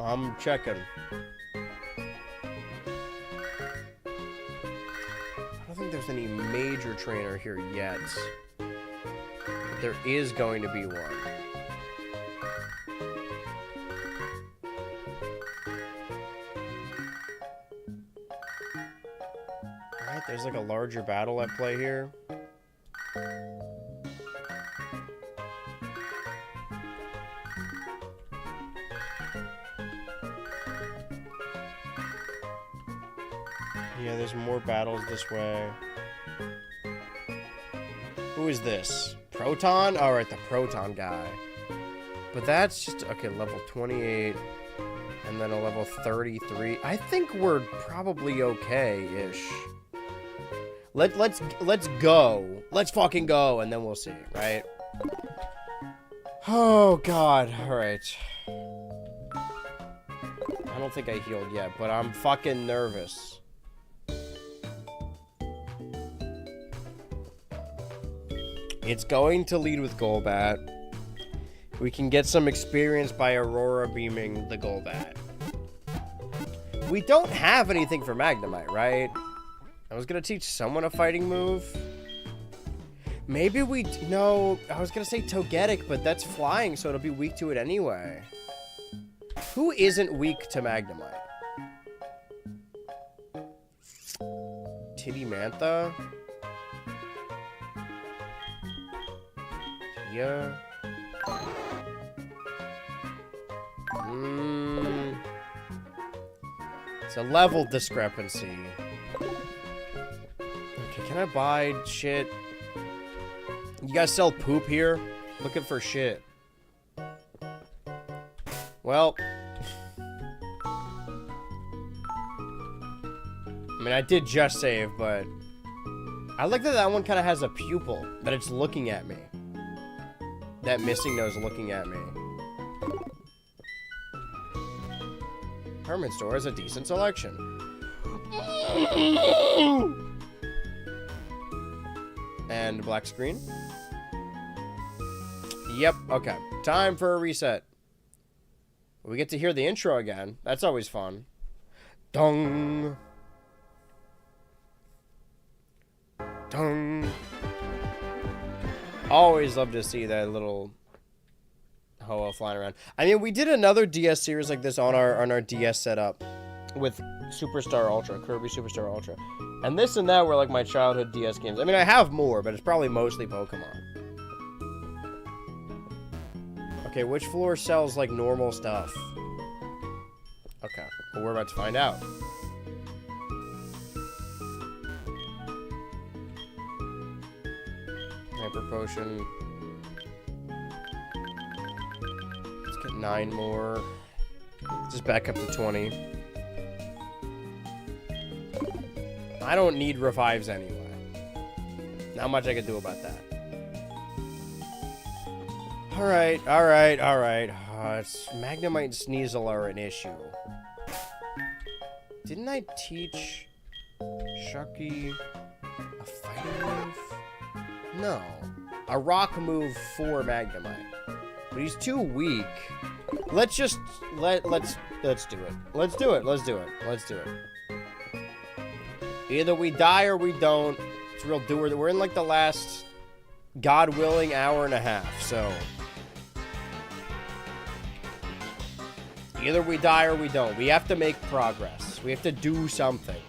I'm checking. I don't think there's any major trainer here yet. But there is going to be one. Alright, there's like a larger battle at play here. Yeah, there's more battles this way. Who is this? Proton? Alright, the Proton guy. But that's just... Okay, level 28. And then a level 33. I think we're probably okay-ish. Let's go. Let's fucking go, and then we'll see, right? Oh, God. Alright. I don't think I healed yet, but I'm fucking nervous. It's going to lead with Golbat. We can get some experience by Aurora beaming the Golbat. We don't have anything for Magnemite, right? I was gonna teach someone a fighting move. Maybe we... No, I was gonna say Togetic, but that's flying, so it'll be weak to it anyway. Who isn't weak to Magnemite? Mantha? Yeah. It's a level discrepancy. Okay, can I buy shit? You guys sell poop here? Looking for shit. Well. I mean, I did just save, but... I like that that one kind of has a pupil. That it's looking at me. That missing nose looking at me. Herman store is a decent selection. And black screen. Yep, okay. Time for a reset. We get to hear the intro again. That's always fun. Dong. Dong. Always love to see that little Ho-Oh flying around. I mean, we did another DS series like this on our DS setup with Superstar Ultra, Kirby Superstar Ultra. And this and that were like my childhood DS games. I mean, I have more, but it's probably mostly Pokemon. Okay, which floor sells like normal stuff? Okay, well, we're about to find out. Hyper Potion. Let's get 9 more. Just back up to 20. I don't need revives anyway. Not much I can do about that. Alright. Magnemite and Sneasel are an issue. Didn't I teach Shucky a fighting move? No. A rock move for Magnemite. But he's too weak. Let's do it. Let's do it. Either we die or we don't. It's real doer. We're in like the last, God willing, hour and a half, so. Either we die or we don't. We have to make progress. We have to do something.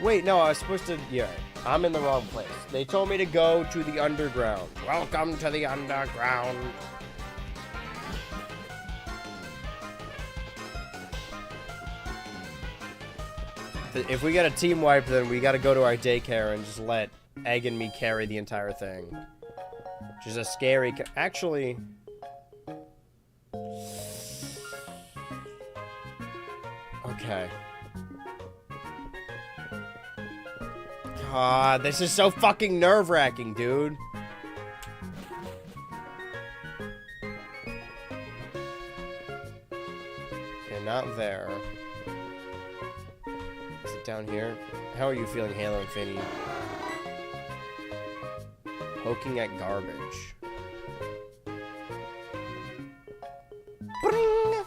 Wait, no, I was supposed to... Yeah, I'm in the wrong place. They told me to go to the underground. Welcome to the underground. If we get a team wipe, then we gotta go to our daycare and just let Egg and me carry the entire thing. Which is a scary... Actually... Okay. God, this is so fucking nerve-wracking, dude. Okay, not there. Is it down here? How are you feeling, Halo Infinity? Poking at garbage. Bring!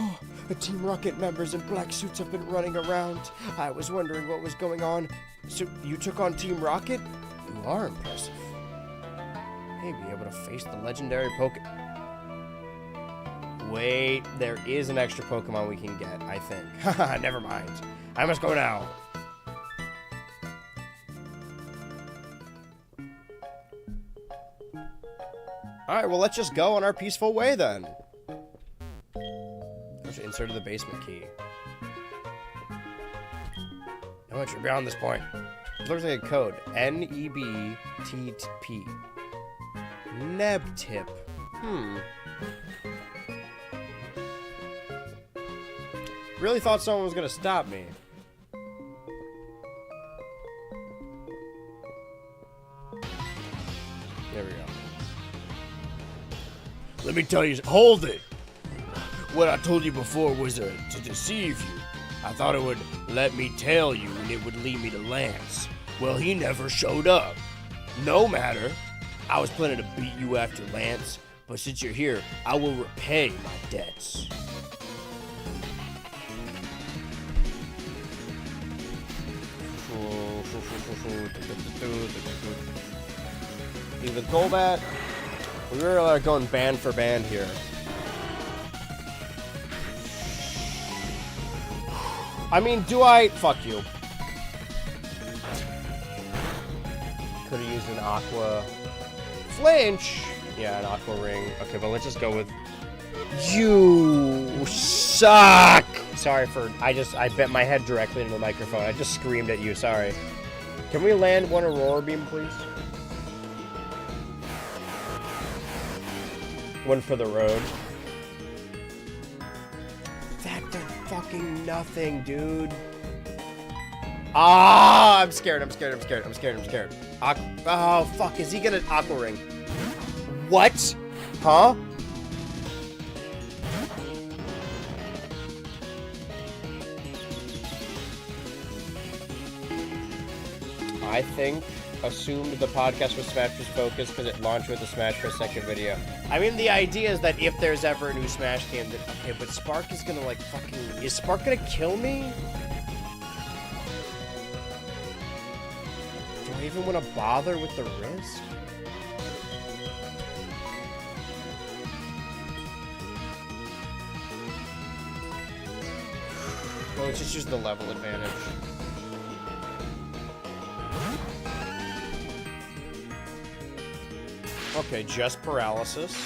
Oh, the Team Rocket members in black suits have been running around. I was wondering what was going on. So, you took on Team Rocket? You are impressive. Hey, be able to face the legendary Pokemon. Wait, there is an extra Pokemon we can get, I think. Haha, never mind. I must go now. Alright, well, let's just go on our peaceful way, then. I should insert the basement key. No entry beyond this point. It looks like a code. N-E-B-T-P. Nebtip. Really thought someone was gonna stop me. There we go. Let me tell you. Hold it! What I told you before was to deceive you. I thought it would let me tell you and it would lead me to Lance. Well, he never showed up. No matter. I was planning to beat you after Lance, but since you're here, I will repay my debts. Even Golbat. We really are going band for band here. I mean, do I... Fuck you. Could have used an Aqua... Flinch! Yeah, an Aqua Ring. Okay, but let's just go with... You suck! Sorry for... I bent my head directly into the microphone. I just screamed at you, sorry. Can we land one Aurora Beam, please? One for the road. That did fucking nothing, dude. Ah, I'm scared. Oh, fuck. Is he gonna Aqua Ring? What? Huh? I think assumed the podcast was Smash Bros. Focus because it launched with the Smash Bros. Second video. I mean, the idea is that if there's ever a new Smash game, that okay, but Spark is gonna like fucking. Is Spark gonna kill me? Do I even want to bother with the risk? No, let's just use the level advantage. Okay, just paralysis.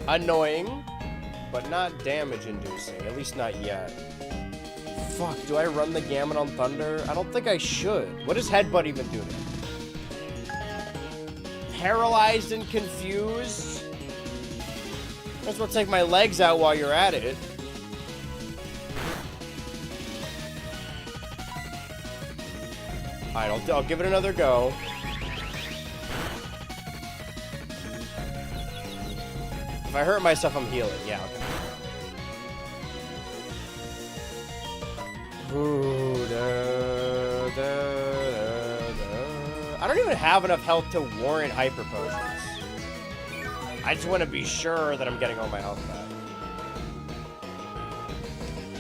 Annoying, but not damage-inducing. At least not yet. Fuck, do I run the gamut on Thunder? I don't think I should. What does Headbutt even do to him? Paralyzed and confused? Might as well take my legs out while you're at it. Alright, I'll give it another go. If I hurt myself, I'm healing. Yeah, okay. Ooh, I don't even have enough health to warrant hyper potions. I just want to be sure that I'm getting all my health back.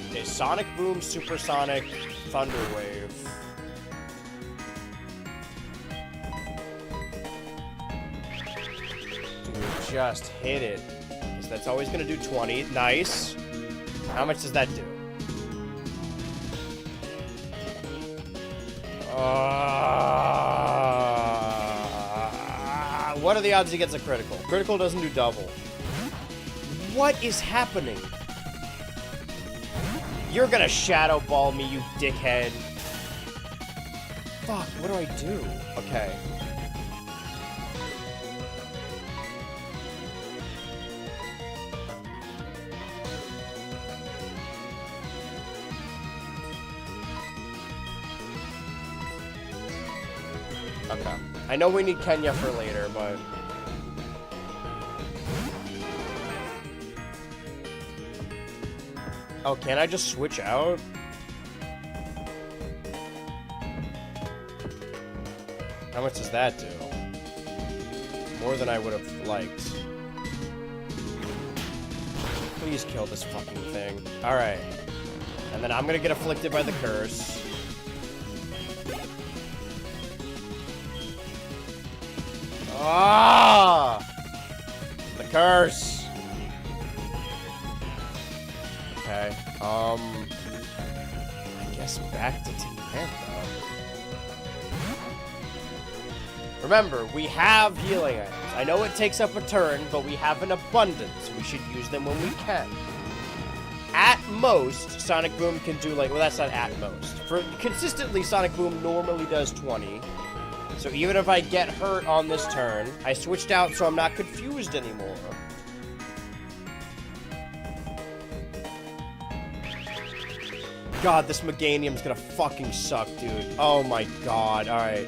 Okay, Sonic Boom, Supersonic, Thunder Wave. Dude, just hit it. Because that's always going to do 20. Nice. How much does that do? What are the odds he gets a critical? Critical doesn't do double. What is happening? You're gonna Shadow Ball me, you dickhead. Fuck, what do I do? Okay. Okay. I know we need Kenya for later, but... Oh, can I just switch out? How much does that do? More than I would have liked. Please kill this fucking thing. Alright. And then I'm gonna get afflicted by the curse. Ah! The curse! Okay, I guess back to Team Panther. Remember, we have healing items. I know it takes up a turn, but we have an abundance. We should use them when we can. At most, Sonic Boom can do like, well, that's not at most. Consistently, Sonic Boom normally does 20. So even if I get hurt on this turn, I switched out so I'm not confused anymore. God, this Meganium's gonna fucking suck, dude. Oh my god, alright.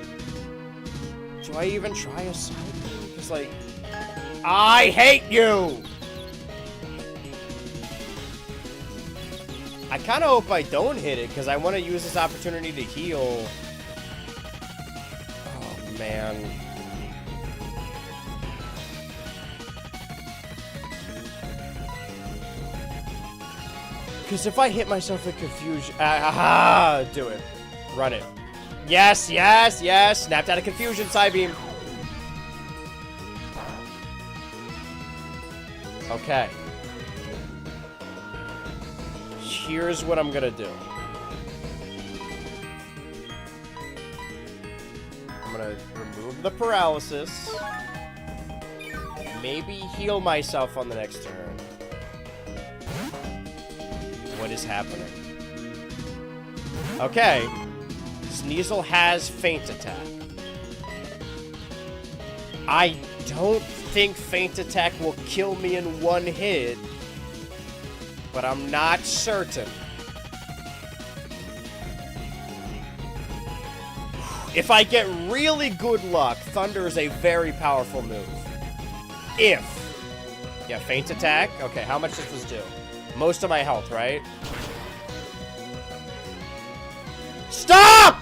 Do I even try a side move? Because, like... I hate you! I kind of hope I don't hit it, because I want to use this opportunity to heal... Man. Because if I hit myself with confusion... do it. Run it. Yes, yes, yes! Snapped out of confusion, Psybeam. Okay. Here's what I'm gonna do. I'm gonna remove the paralysis. Maybe heal myself on the next turn. What is happening? Okay. Sneasel has Feint Attack. I don't think Feint Attack will kill me in one hit, but I'm not certain. If I get really good luck, Thunder is a very powerful move. If. Yeah, Feint Attack. Okay, how much does this do? Most of my health, right? Stop!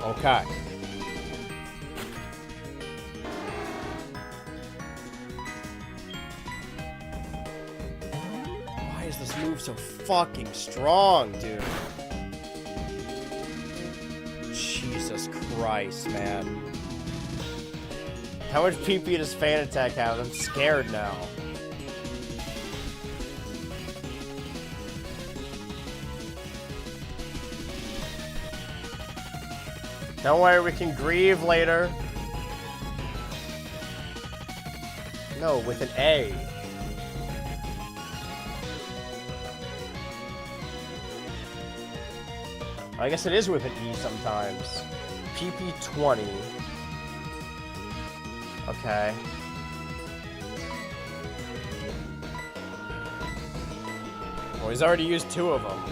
Okay. is this move so fucking strong, dude? Jesus Christ, man. How much PP does Fan Attack have? I'm scared now. Don't worry, we can grieve later. No, with an A. I guess it is with an E sometimes. PP 20. Okay. Well, he's already used 2 of them.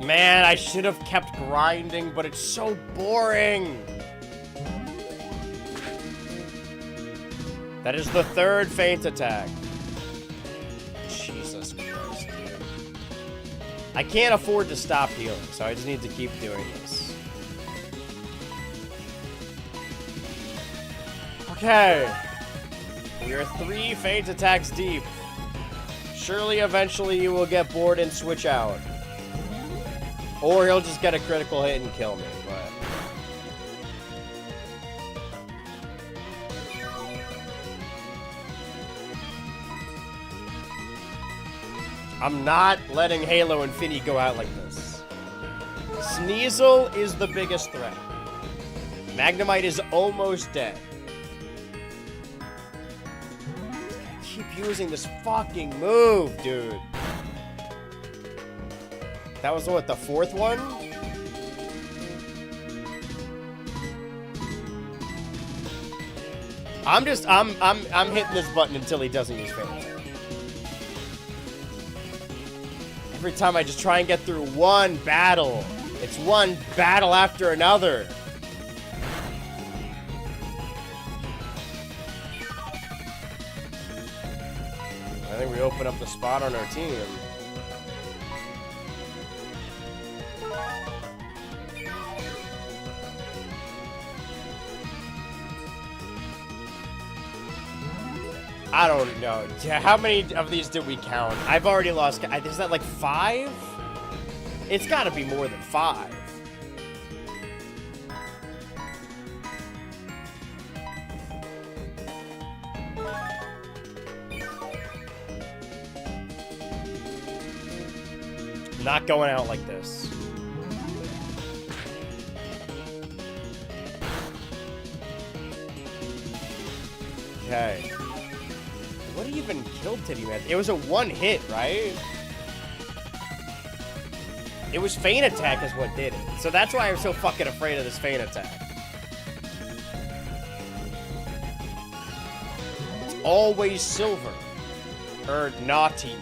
Man, I should have kept grinding, but it's so boring. That is the 3rd feint attack. Jesus Christ, dude. I can't afford to stop healing, so I just need to keep doing this. Okay. We are 3 feint attacks deep. Surely, eventually, you will get bored and switch out. Or he'll just get a critical hit and kill me, but... I'm not letting Halo Infinity go out like this. Sneasel is the biggest threat. Magnemite is almost dead. I keep using this fucking move, dude. That was what, the 4th one? I'm hitting this button until he doesn't use Phantom. Every time I just try and get through one battle, it's one battle after another. I think we open up the spot on our team. I don't know. How many of these did we count? I've already lost. Is that like 5? It's got to be more than 5. Not going out like this. Okay. What even killed Titty Man? It was a 1-hit, right? It was Feint Attack is what did it. So that's why I'm so fucking afraid of this Feint Attack. It's always silver. Or naughty.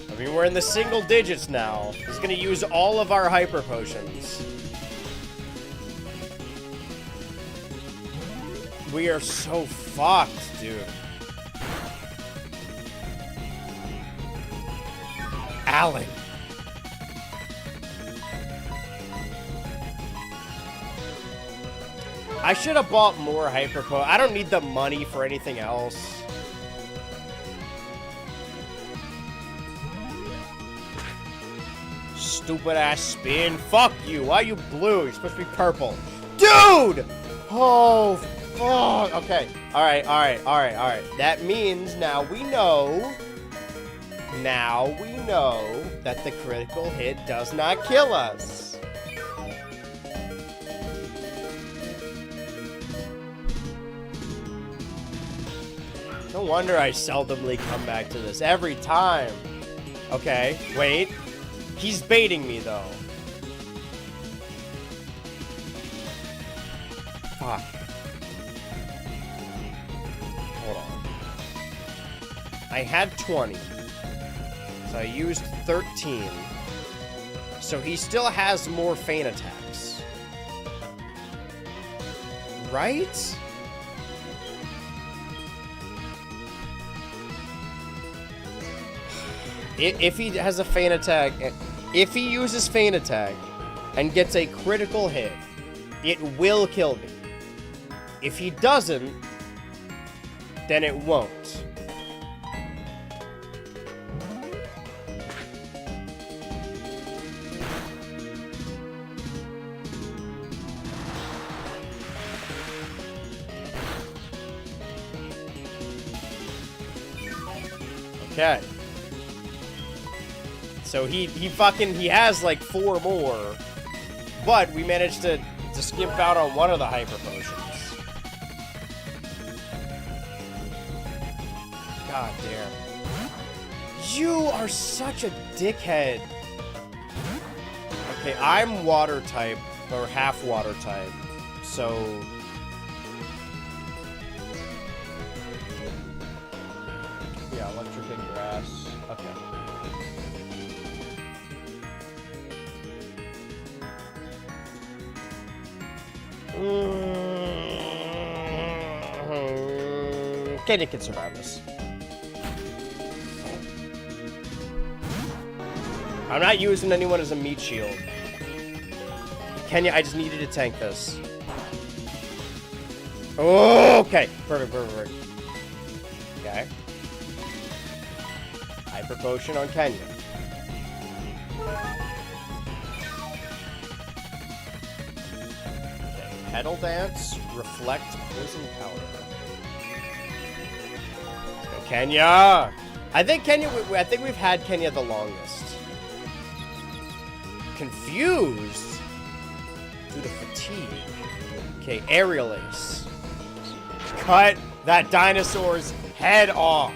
I mean, we're in the single digits now. He's gonna use all of our hyper potions. We are so fucked, dude. Alan. I should have bought more hyper potions. I don't need the money for anything else. Stupid ass spin. Fuck you. Why are you blue? You're supposed to be purple. Dude! Oh, fuck. Okay. Alright. That means now we know that the critical hit does not kill us. No wonder I seldomly come back to this every time. Okay, wait. He's baiting me, though. Fuck. I had 20. So I used 13. So he still has more feint attacks. Right? If he has a feint attack, if he uses feint attack and gets a critical hit, it will kill me. If he doesn't, then it won't. Okay. So he has like 4 more, but we managed to skimp out on one of the hyper potions. God damn. You are such a dickhead. Okay, I'm water type, or half water type, so... Yeah, electric and grass. Okay. Kenya can survive this. I'm not using anyone as a meat shield. Kenya, I just needed to tank this. Oh, okay. Perfect. Okay. Hyper potion on Kenya. Okay. Petal dance, reflect poison powder. Let's go, Kenya. I think we've had Kenya the longest. Confused due to fatigue. Okay, aerial ace. Cut that dinosaur's head off.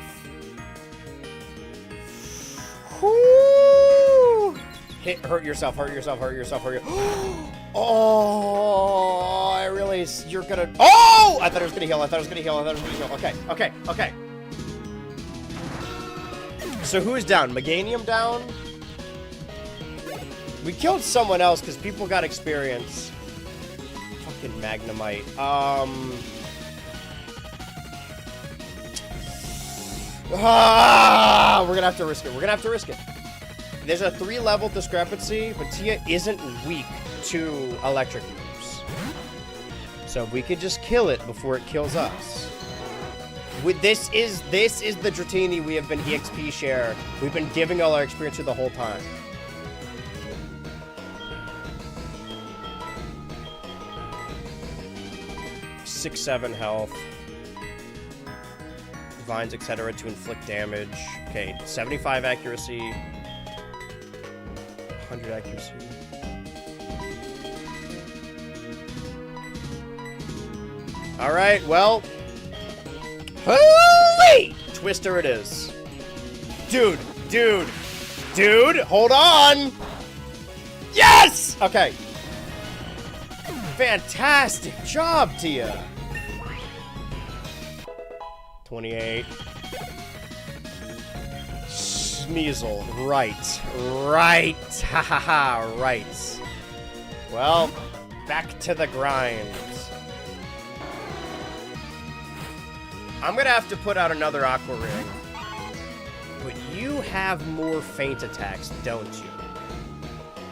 Whoo! Hurt yourself. Oh, I realize you're gonna. Oh! I thought it was gonna heal. Okay. So who's down? Meganium down? We killed someone else because people got experience. Fucking Magnemite. We're gonna have to risk it. There's a 3-level discrepancy, but Tia isn't weak to electric moves. So we could just kill it before it kills us. This is the Dratini we have been EXP share. We've been giving all our experience to the whole time. Six, 7 health. Vines, etc. to inflict damage. Okay, 75 accuracy. 100 accuracy. Alright, well. Holy! Twister it is. Dude, hold on! Yes! Okay. Fantastic job, Tia. 28. Sneasel. Right. Ha. Right. Well, back to the grind. I'm gonna have to put out another Aqua Ring. But you have more feint attacks, don't you?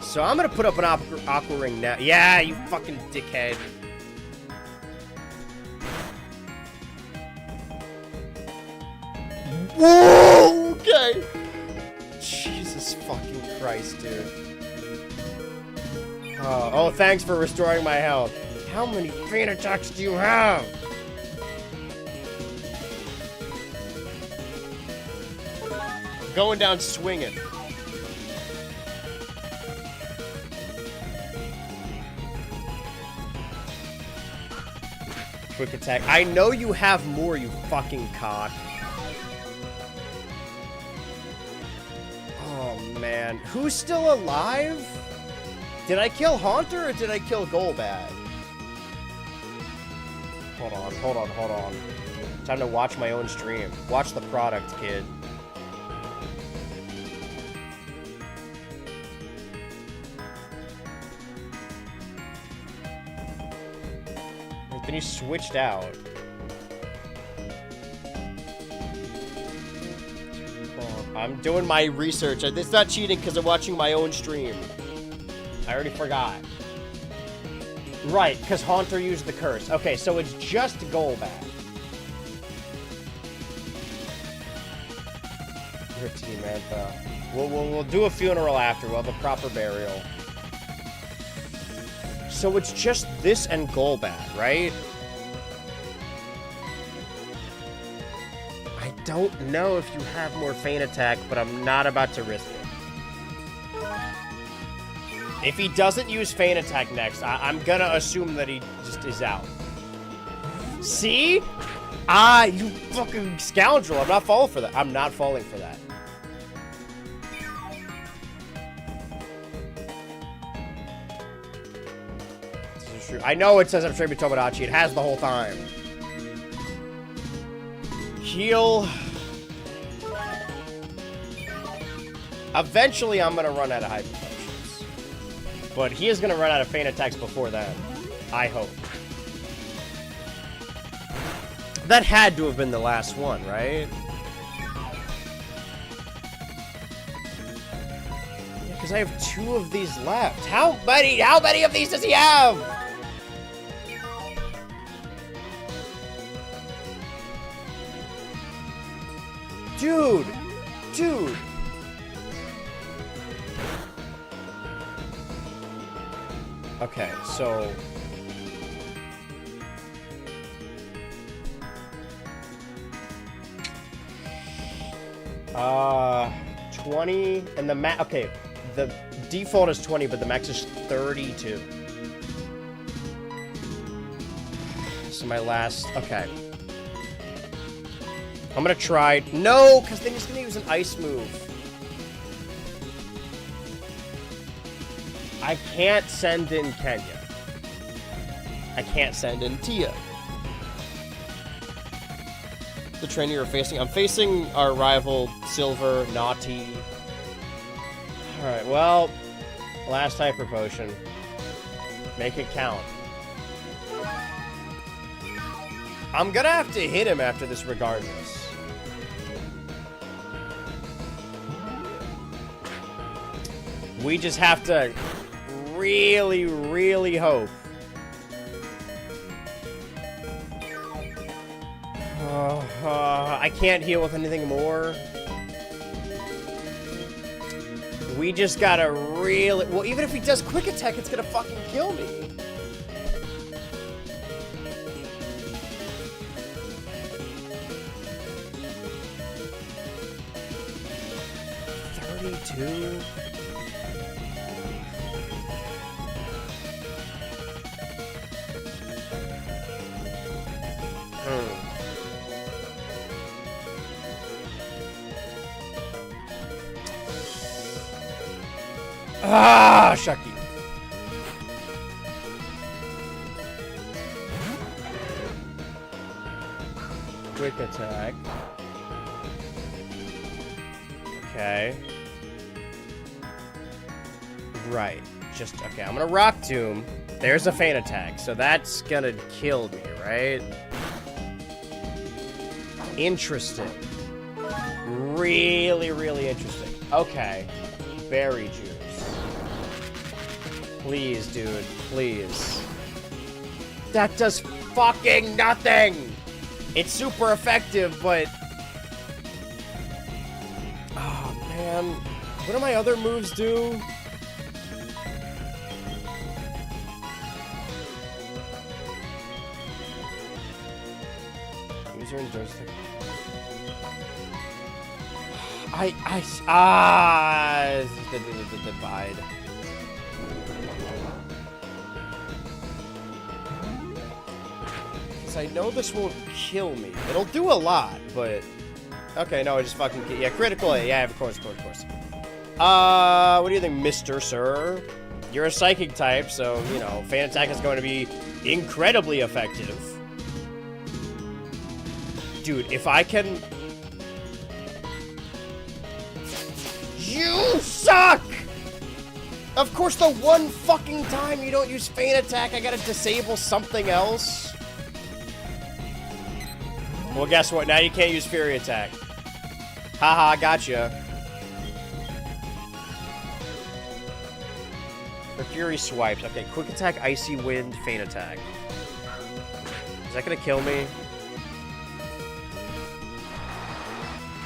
So I'm gonna put up an Aqua Ring now. Yeah, you fucking dickhead. Whoa! Okay. Jesus fucking Christ, dude. Oh, thanks for restoring my health. How many feint attacks do you have? Going down swinging. Quick attack. I know you have more, you fucking cock. Oh, man. Who's still alive? Did I kill Haunter or did I kill Golbat? Hold on. Time to watch my own stream. Watch the product, kid. Then you switched out. I'm doing my research. It's not cheating because I'm watching my own stream. I already forgot. Right, because Haunter used the curse. Okay, so it's just Golbat. Your team, Mantha. We'll do a funeral after. We'll have a proper burial. So it's just this and Golbat, right? I don't know if you have more Feint Attack, but I'm not about to risk it. If he doesn't use Feint Attack next, I'm gonna assume that he just is out. See? Ah, you fucking scoundrel. I'm not falling for that. I'm not falling for that. This is true. I know it says I'm streaming Tomodachi. It has the whole time. Heal. Eventually, I'm gonna run out of Hyper Potions. But he is gonna run out of Feint Attacks before then. I hope. That had to have been the last one, right? Yeah, because I have 2 of these left. How many of these does he have? Dude! Okay, so... 20, and the max... Okay, the default is 20, but the max is 32. So my last... Okay. I'm gonna try... No, because then he's gonna use an ice move. I can't send in Kenya. I can't send in Tia. The trainer you're facing. I'm facing our rival, Silver, Naughty. Alright, well, last Hyper Potion. Make it count. I'm gonna have to hit him after this regardless. We just have to really, really hope. I can't heal with anything more. We just gotta really... Well, even if he does Quick Attack, it's gonna fucking kill me. $32? Ah, Shucky. Quick attack. Okay. Right. Just, okay, I'm gonna Rock Tomb. There's a Feint Attack, so that's gonna kill me, right? Interesting. Really, really interesting. Okay. Berry Juice. Please, dude. Please. That does fucking nothing! It's super effective, but... Oh, man. What do my other moves do? User and joystick. The divide. Because I know this won't kill me. It'll do a lot, but... Okay, no, I just fucking... Yeah, critical. Yeah, of course. What do you think, Mr. Sir? You're a psychic type, so, you know, Feint Attack is going to be incredibly effective. Dude, if I can... You suck! Of course, the one fucking time you don't use feint attack, I gotta disable something else. Well, guess what? Now you can't use fury attack. Haha, gotcha. The fury swipes. Okay, quick attack, icy wind, feint attack. Is that gonna kill me?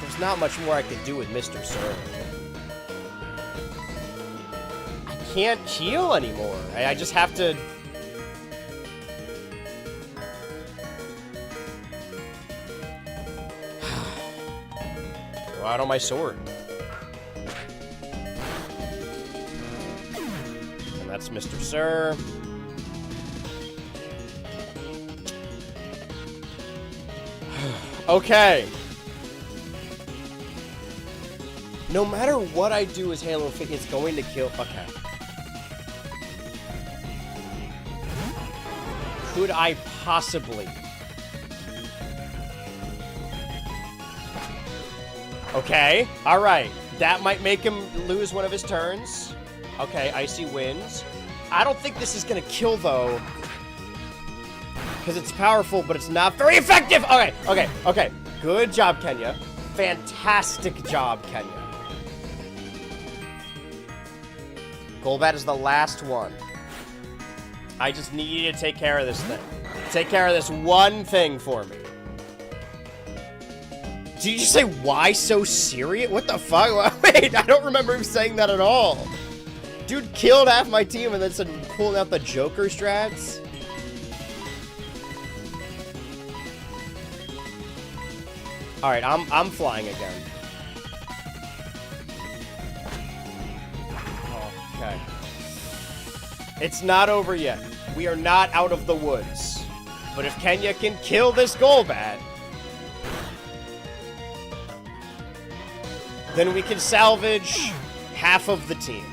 There's not much more I could do with Mr. Sir. I can't heal anymore. I just have to... Go out on my sword. And that's Mr. Sir. Okay. No matter what I do as Halo Fit, it's going to kill... Okay. Could I possibly... Okay, alright. That might make him lose one of his turns. Okay, Icy Winds. I don't think this is gonna kill, though. Because it's powerful, but it's not very effective! Okay, okay, okay. Good job, Kenya. Fantastic job, Kenya. Golbat is the last one. I just need you to take care of this thing. Take care of this one thing for me. Did you just say, why so serious? What the fuck? Wait, I don't remember him saying that at all. Dude killed half my team and then said pulling out the Joker strats. Alright, I'm flying again. Okay. It's not over yet. We are not out of the woods. But if Kenya can kill this Golbat, then we can salvage half of the team.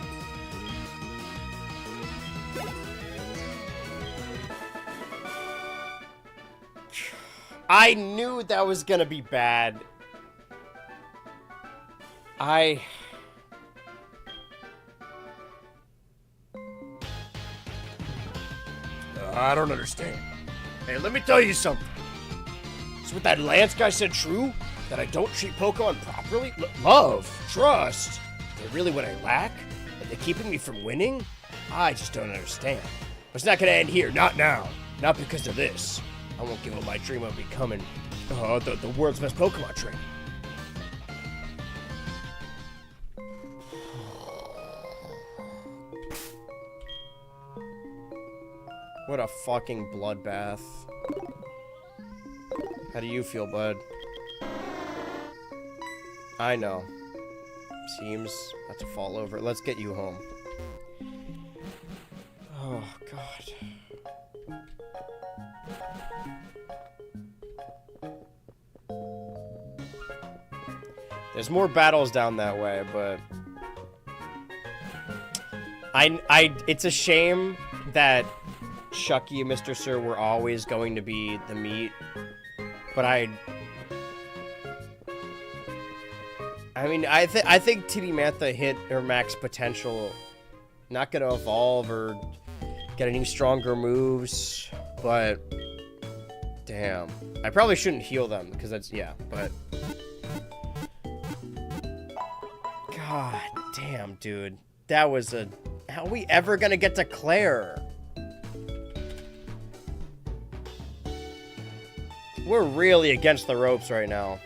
I knew that was gonna be bad. I don't understand. Hey, let me tell you something. Is what that Lance guy said true? That I don't treat Pokemon properly? Love, trust. They're really what I lack? And they're keeping me from winning? I just don't understand. But it's not gonna end here, not now. Not because of this. I won't give up my dream of becoming the world's best Pokemon trainer. What a fucking bloodbath. How do you feel, bud? I know. Seems about to fall over. Let's get you home. Oh, God. There's more battles down that way, but... It's a shame that Chucky and Mr. Sir were always going to be the meat, but I mean, I think Titty-Mantha hit her max potential. Not gonna evolve or get any stronger moves, but damn. I probably shouldn't heal them, because that's, yeah, but... God damn, dude. That was a... How are we ever gonna get to Claire? We're really against the ropes right now.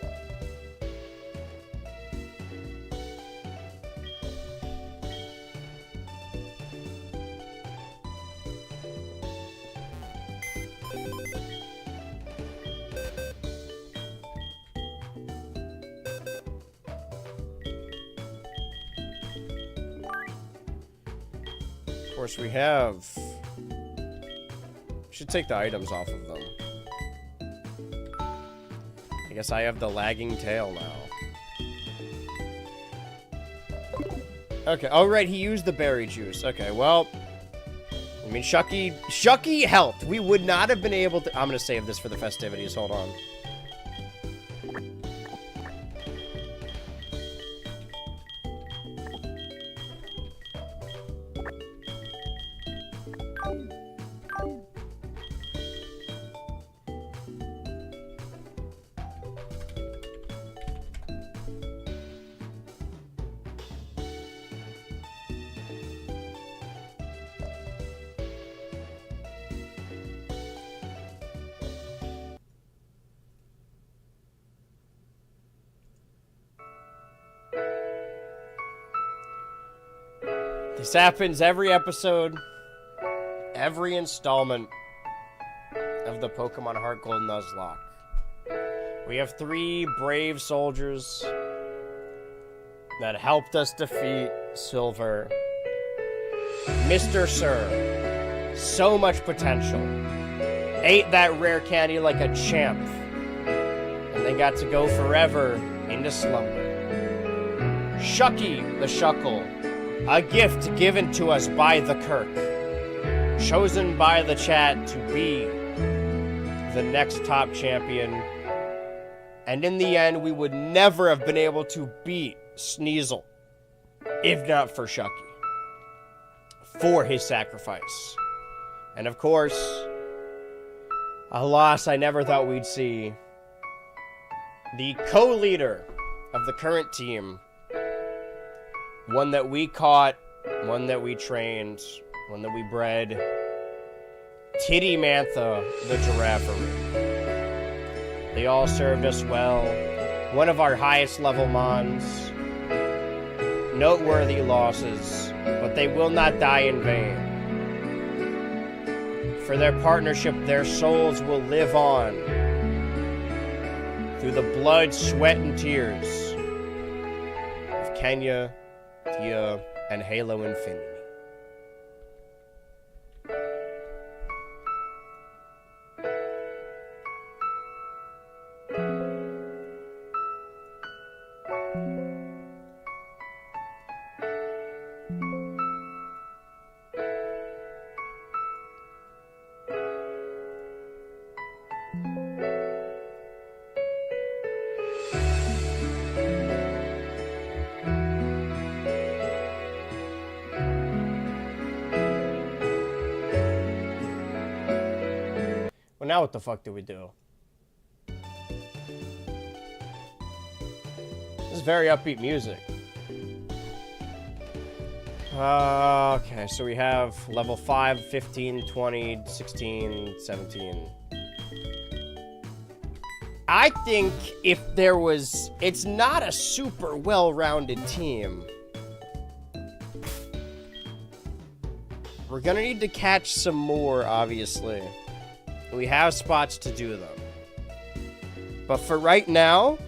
Of course, we have... Should take the items off of them. I guess I have the lagging tail now. Okay, oh right, he used the berry juice. Okay, well... I mean, Chucky helped. We would not have been able to... I'm gonna save this for the festivities, hold on. This happens every episode, every installment of the Pokemon HeartGold Nuzlocke. We have 3 brave soldiers that helped us defeat Silver. Mr. Sir, so much potential. Ate that rare candy like a champ. And they got to go forever into slumber. Shucky the Shuckle, a gift given to us by the Kirk. Chosen by the chat to be the next top champion. And in the end, we would never have been able to beat Sneasel if not for Shucky. For his sacrifice. And of course, a loss I never thought we'd see. The co-leader of the current team. One that we caught, one that we trained, one that we bred. Titty Mantha, the Giraffery. They all served us well. One of our highest level mons. Noteworthy losses, but they will not die in vain. For their partnership, their souls will live on through the blood, sweat, and tears of Kenya, Tia, and Halo Infinity. Well, now what the fuck do we do? This is very upbeat music. Okay, so we have level 5, 15, 20, 16, 17. I think if there was... It's not a super well-rounded team. We're gonna need to catch some more, obviously. We have spots to do them. But for right now,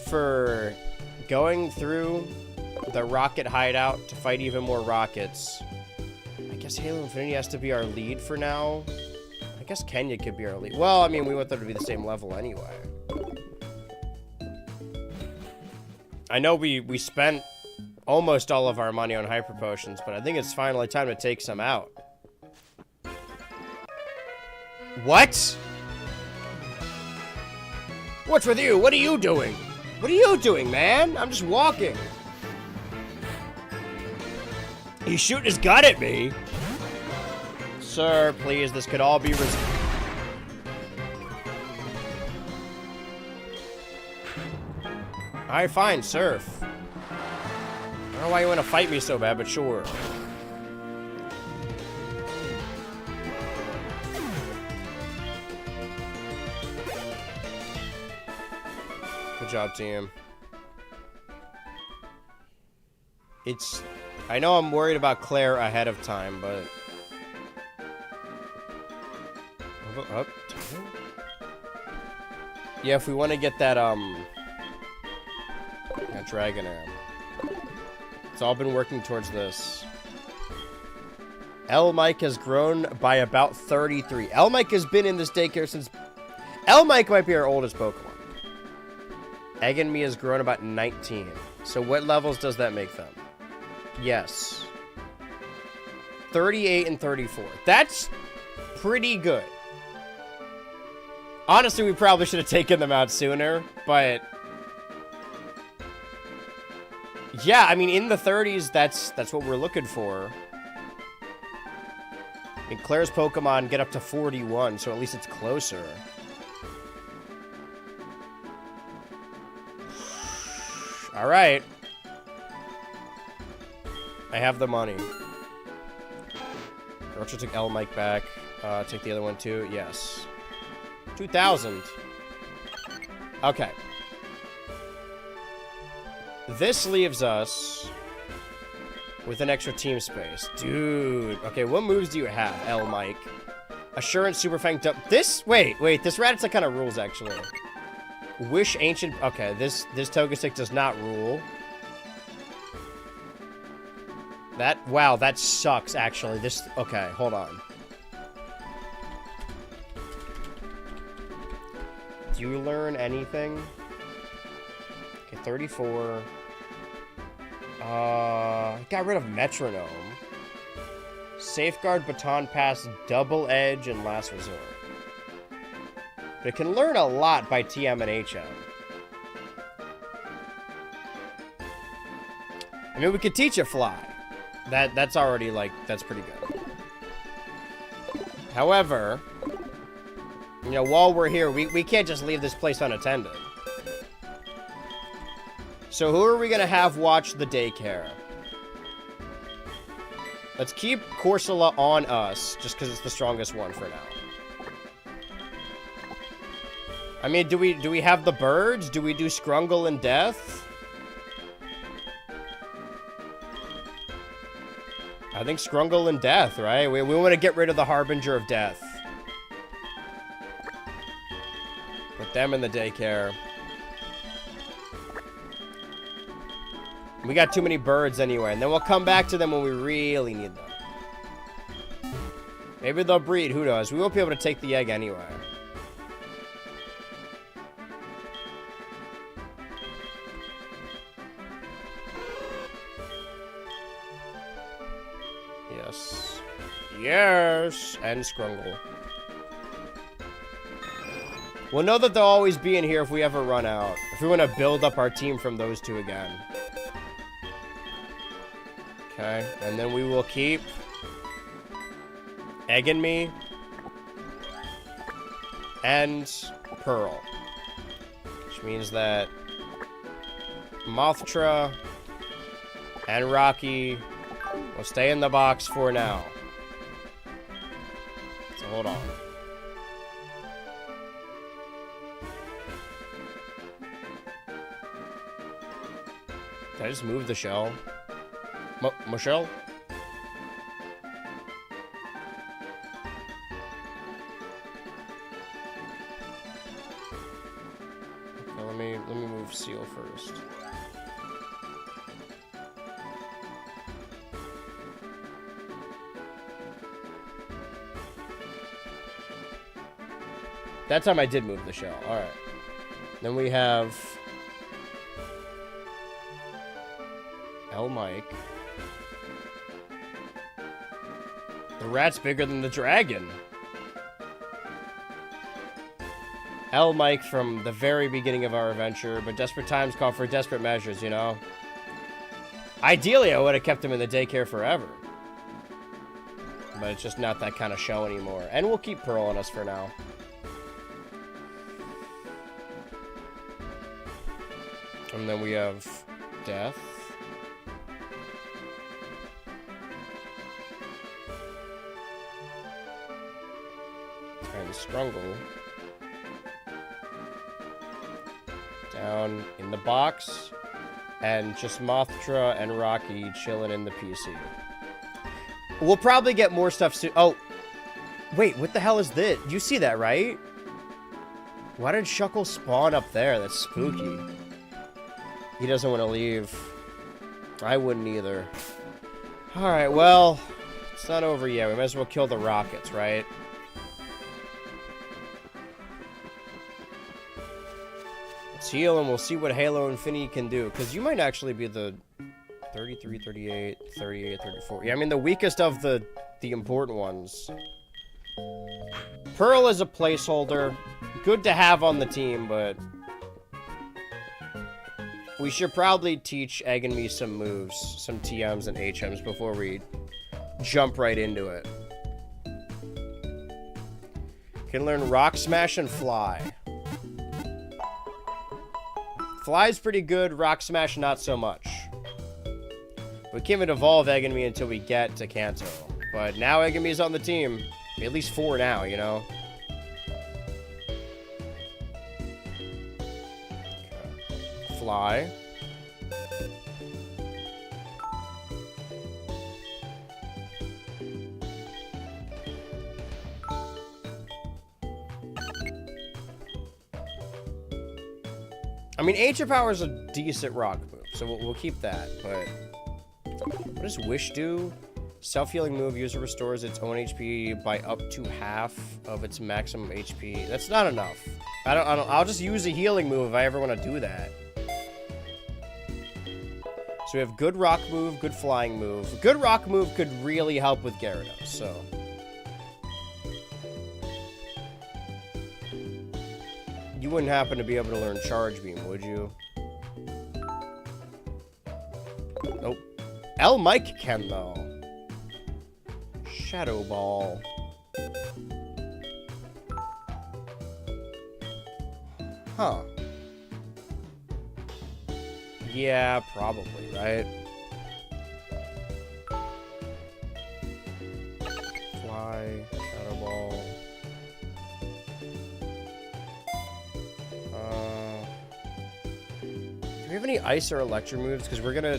for going through the rocket hideout to fight even more rockets, I guess Halo Infinity has to be our lead for now. I guess Kenya could be our lead. Well, I mean, we want them to be the same level anyway. I know we spent almost all of our money on Hyper Potions, but I think it's finally time to take some out. What? What's with you? What are you doing? What are you doing, man? I'm just walking. He's shooting his gun at me. Sir, please, this could all be Alright, fine, surf. I don't know why you want to fight me so bad, but sure. Good job, team. I know I'm worried about Claire ahead of time, but... Up. Yeah, if we want to get that, that Dragonair. It's all been working towards this. L-Mike has grown by about 33. L-Mike has been in this daycare since... L-Mike might be our oldest Pokemon. Egg and Me has grown about 19. So what levels does that make them? Yes. 38 and 34. That's pretty good. Honestly, we probably should have taken them out sooner, but... Yeah, I mean, in the 30s, that's what we're looking for. I mean, Claire's Pokemon get up to 41, so at least it's closer. Alright. I have the money. Rocha took L-Mike back. Take the other one too. Yes. 2,000. Okay. This leaves us with an extra team space. Dude. Okay, what moves do you have, L Mike? Assurance, Super Fang, wait, this Rattata kind of rules, actually. Wish Ancient, okay, this Togetic does not rule. Wow, that sucks, actually. Okay, hold on. Do you learn anything? Okay, 34. Got rid of Metronome. Safeguard, Baton Pass, Double Edge, and Last Resort. But it can learn a lot by TM and HM. I mean, we could teach it Fly. That's already, like, that's pretty good. However, you know, while we're here, we can't just leave this place unattended. So who are we going to have watch the daycare? Let's keep Corsola on us, just because it's the strongest one for now. I mean, do we have the birds? Do we do Scrungle and Death? I think Scrungle and Death, right? We want to get rid of the Harbinger of Death. Put them in the daycare. We got too many birds anyway, and then we'll come back to them when we really need them. Maybe they'll breed, who knows? We won't be able to take the egg anyway. Yes. Yes! And Scrungle. We'll know that they'll always be in here if we ever run out. If we want to build up our team from those two again. Okay, and then we will keep Egg and Me and Pearl. Which means that Mothra and Rocky will stay in the box for now. So hold on. Did I just move the shell? Michelle? Okay, let me move Seal first. That time I did move the shell. Alright. Then we have L Mike. The rat's bigger than the dragon. L Mike from the very beginning of our adventure, but desperate times call for desperate measures, you know? Ideally, I would have kept him in the daycare forever. But it's just not that kind of show anymore. And we'll keep Pearl on us for now. And then we have Death. And Scrungle. Down in the box. And just Mothra and Rocky chilling in the PC. We'll probably get more stuff soon. Oh. Wait, what the hell is this? You see that, right? Why did Shuckle spawn up there? That's spooky. He doesn't want to leave. I wouldn't either. Alright, well, it's not over yet. We might as well kill the rockets, right? Let's heal and we'll see what Halo Infinity can do. Because you might actually be the 33, 38, 38, 34. Yeah, I mean, the weakest of the important ones. Pearl is a placeholder. Good to have on the team, but we should probably teach Egg and Me some moves, some TMs and HMs before we jump right into it. Can learn Rock Smash and Fly. Fly's pretty good, Rock Smash not so much. We can't even evolve Egg and Me until we get to Kanto. But now Egg and Me is on the team. At least 4 now, you know? Okay. Fly. I mean, Ancient Power is a decent rock move, so we'll keep that, but... What does Wish do? Self-healing move, user restores its own HP by up to half of its maximum HP. That's not enough. I'll just use a healing move if I ever want to do that. So we have good rock move, good flying move. Good rock move could really help with Gyarados, so... You wouldn't happen to be able to learn Charge Beam, would you? Nope. L. Mike can, though. Shadow Ball. Huh. Yeah, probably, right? Fly, Shadow Ball. Do we have any Ice or Electro moves? Because we're gonna...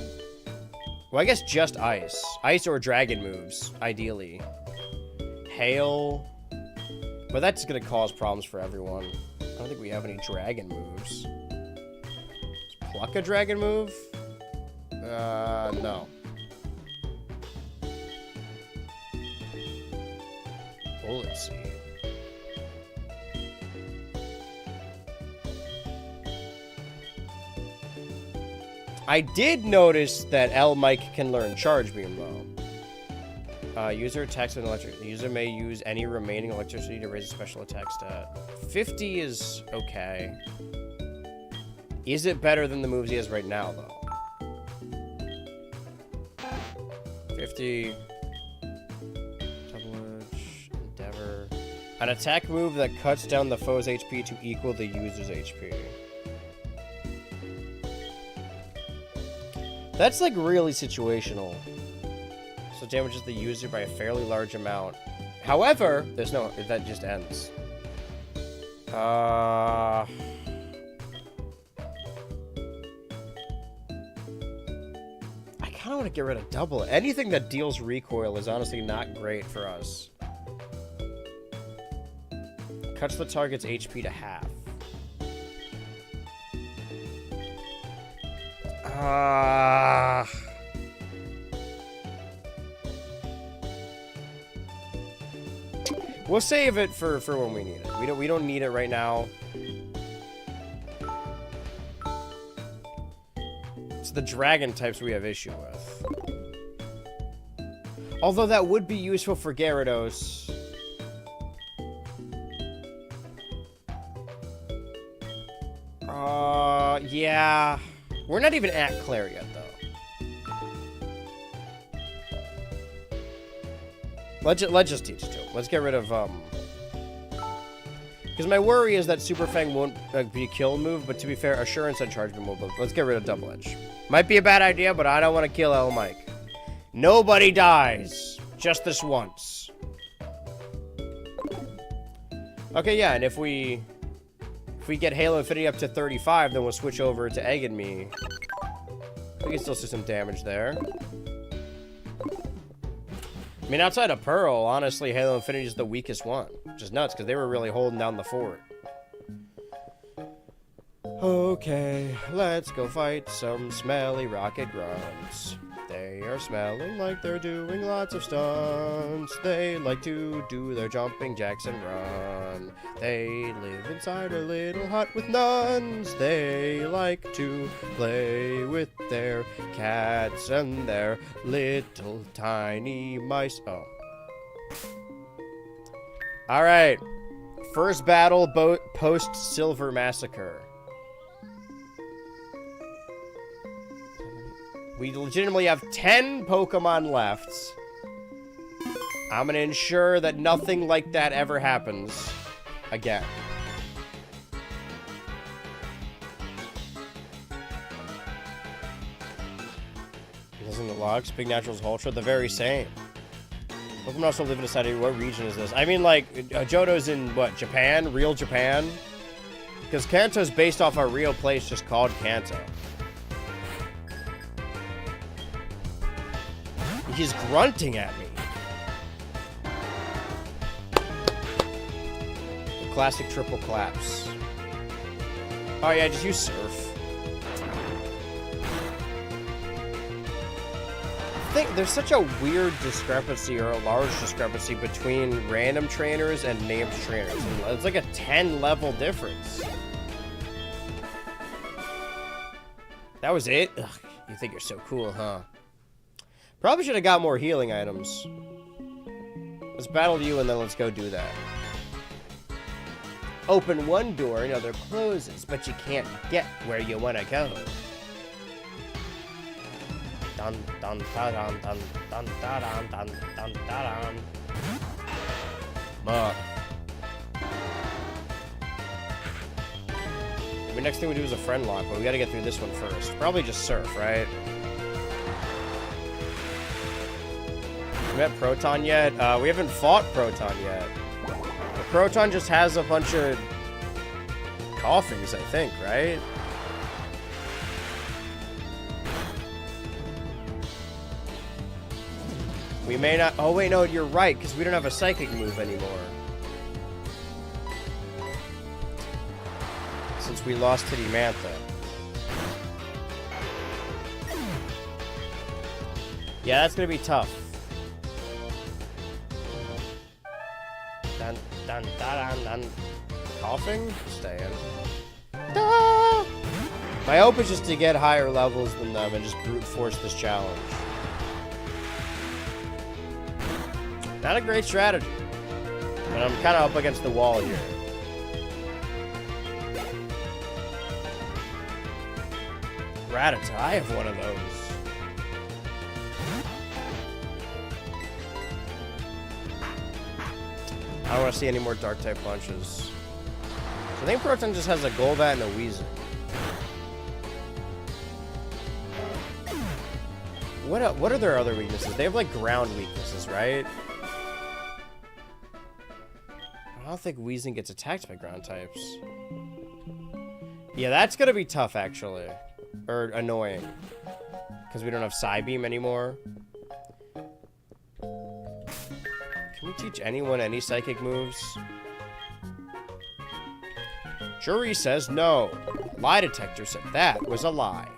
Well, I guess just Ice. Ice or Dragon moves, ideally. Hail. But that's gonna cause problems for everyone. I don't think we have any Dragon moves. Is Pluck a Dragon move? No. Bullet Seed. I did notice that L. Mike can learn Charge Beam, though. User attacks with electric. The user may use any remaining electricity to raise a special attack stat. 50 is okay. Is it better than the moves he has right now, though? 50. Double Edge. Endeavor. An attack move that cuts down the foe's HP to equal the user's HP. That's, like, really situational. So damages the user by a fairly large amount. However, there's no... That just ends. I kind of want to get rid of double. Anything that deals recoil is honestly not great for us. Cuts the target's HP to half. We'll save it for when we need it. We don't need it right now. It's the dragon types we have issue with. Although that would be useful for Gyarados. Yeah. We're not even at Claire yet, though. Let's just teach it to him. Let's get rid of, Because my worry is that Super Fang won't be a kill move, but to be fair, Assurance and Charge Beam will both. Let's get rid of Double Edge. Might be a bad idea, but I don't want to kill L. Mike. Nobody dies. Just this once. Okay, yeah, and if we get Halo Infinity up to 35, then we'll switch over to Egg and Me. We can still see some damage there. I mean, outside of Pearl, honestly, Halo Infinity is the weakest one. Which is nuts, because they were really holding down the fort. Okay, let's go fight some smelly rocket grunts. They are smelling like they're doing lots of stunts. They like to do their jumping jacks and run. They live inside a little hut with nuns. They like to play with their cats and their little tiny mice. Oh. Alright. First battle post-Silver Massacre. We legitimately have 10 Pokemon left. I'm gonna ensure that nothing like that ever happens again. Isn't the logs? Big Naturals Ultra, the very same. Pokemon also live in a city. What region is this? I mean, like, Johto's in, what, Japan? Real Japan? Because Kanto's based off a real place just called Kanto. He's grunting at me. The classic triple collapse. Oh yeah, just use Surf. thing, there's such a weird discrepancy, or a large discrepancy, between random trainers and named trainers. It's like a 10 level difference. That was it? Ugh, you think you're so cool, huh? Probably should have got more healing items. Let's battle you and then let's go do that. Open one door, another closes, but you can't get where you want to go. Dun dun da dun dun dun da dun dun dun da dun. The next thing we do is a friend lock, but we gotta get through this one first. Probably just surf, right? We met Proton yet? We haven't fought Proton yet. Proton just has a bunch of coughings, I think, right? We may not... Oh, wait, no, you're right, because we don't have a psychic move anymore. Since we lost to Mantha. Yeah, that's gonna be tough. Dun, dun, dun, dun, dun. Coughing? Stay in. Da! My hope is just to get higher levels than them and just brute force this challenge. Not a great strategy. But I'm kind of up against the wall here. Rattata, I have one of those. I don't want to see any more dark type punches. So I think Proton just has a Golbat and a Weezing. What are their other weaknesses? They have like ground weaknesses, right? I don't think Weezing gets attacked by ground types. Yeah, that's gonna be tough actually. Or annoying. Because we don't have Psybeam anymore. Can we teach anyone any psychic moves? Jury says no. Lie detector said that was a lie.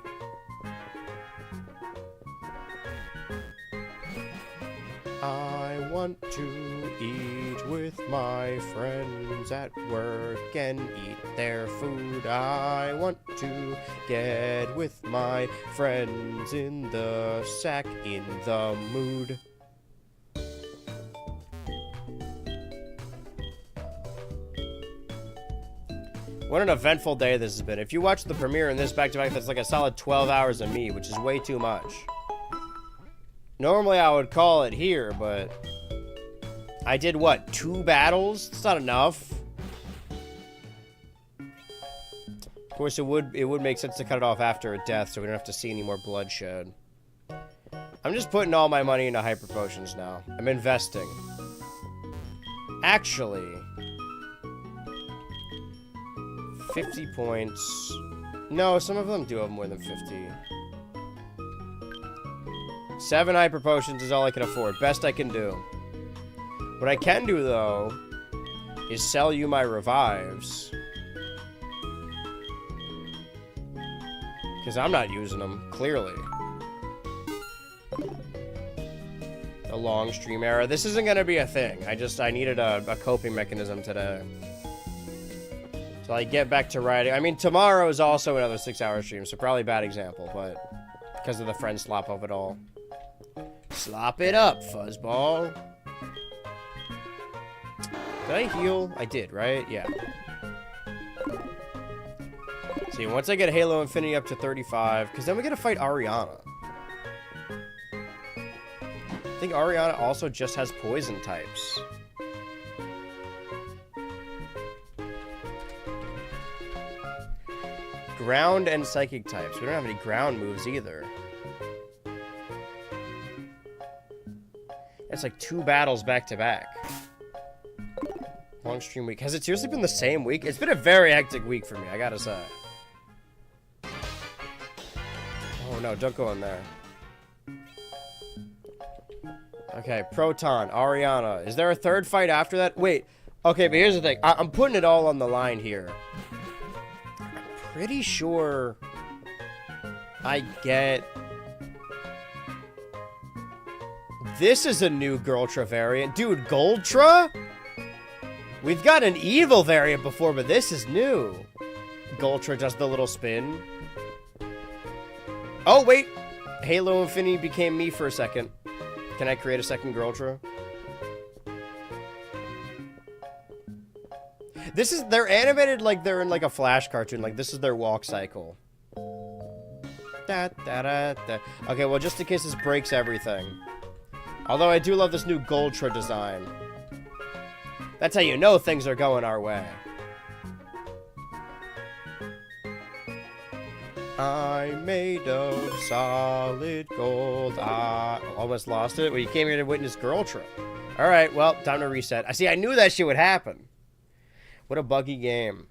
I want to eat with my friends at work and eat their food. I want to get with my friends in the sack in the mood. What an eventful day this has been. If you watch the premiere and this back-to-back, that's like a solid 12 hours of me, which is way too much. Normally I would call it here, but I did what, 2 battles? It's not enough. Of course, it would make sense to cut it off after a death, so we don't have to see any more bloodshed. I'm just putting all my money into hyper potions now. I'm investing. Actually, 50 points. No, some of them do have more than 50. 7 hyper potions is all I can afford. Best I can do. What I can do, though, is sell you my revives. Because I'm not using them, clearly. A long stream error. This isn't going to be a thing. I needed a coping mechanism today. So I get back to writing. I mean, tomorrow is also another 6-hour stream, so probably a bad example, but because of the friend slop of it all. Slop it up, fuzzball. Did I heal? I did, right? Yeah. See, once I get Halo Infinity up to 35, because then we get to fight Ariana. I think Ariana also just has poison types. Ground and psychic types. We don't have any ground moves either. It's like 2 battles back to back. Long stream week. Has it seriously been the same week? It's been a very hectic week for me, I gotta say. Oh no, don't go in there. Okay, Proton, Ariana. Is there a third fight after that? Wait. Okay, but here's the thing. I'm putting it all on the line here. Pretty sure I get This is a new Gultra variant. Dude, Gultra? We've got an evil variant before, but this is new. Gultra does the little spin. Oh, wait. Halo Infinity became me for a second. Can I create a second Gultra? This is, they're animated like they're in like a Flash cartoon. Like this is their walk cycle. Da, da, da, da. Okay, well, just in case this breaks everything. Although I do love this new Gultra design. That's how you know things are going our way. I'm made of solid gold. Almost lost it. Well, you came here to witness Gultra. Alright, well, time to reset. I knew that shit would happen. What a buggy game.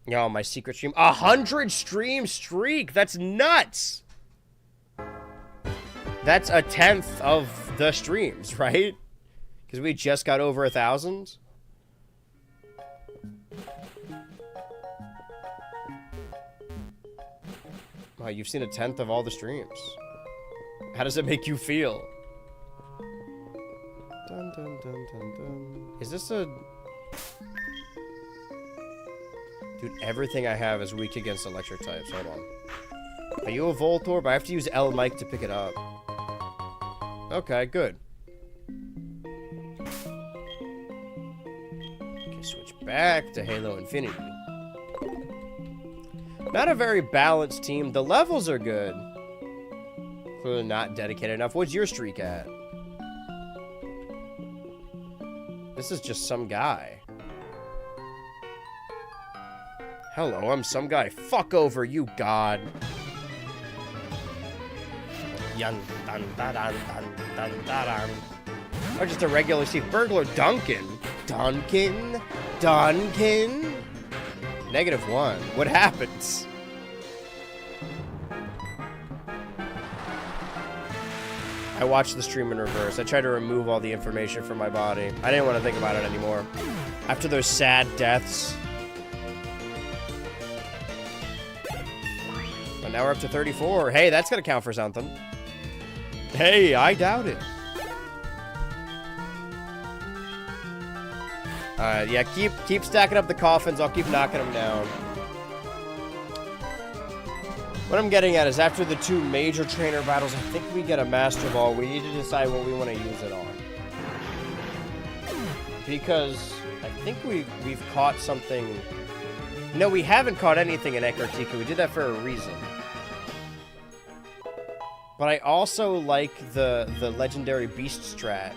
Yo, my secret stream. 100 stream streak! That's nuts! That's a 10th of the streams, right? Because we just got over 1,000. Wow, you've seen a 10th of all the streams. How does it make you feel? Dun, dun, dun, dun, dun. Is this a... Dude, everything I have is weak against electric types. Hold on. Are you a Voltorb? I have to use L mic to pick it up. Okay, good. Okay, switch back to Halo Infinity. Not a very balanced team. The levels are good. Clearly not dedicated enough. What's your streak at? This is just some guy. Hello, I'm some guy. Fuck over, you god. Yun, dun, dun, dun, dun, dun, dun. Or just a regular Steve Burglar. Duncan. Duncan? Duncan? -1. What happens? I watched the stream in reverse. I tried to remove all the information from my body. I didn't want to think about it anymore. After those sad deaths. But now we're up to 34. Hey, that's gonna count for something. Hey, I doubt it. Yeah, keep stacking up the coffins. I'll keep knocking them down. What I'm getting at is after the 2 major trainer battles, I think we get a Master Ball. We need to decide what we want to use it on. Because I think we've caught something. No, we haven't caught anything in Ekartika. We did that for a reason. But I also like the legendary beast strat.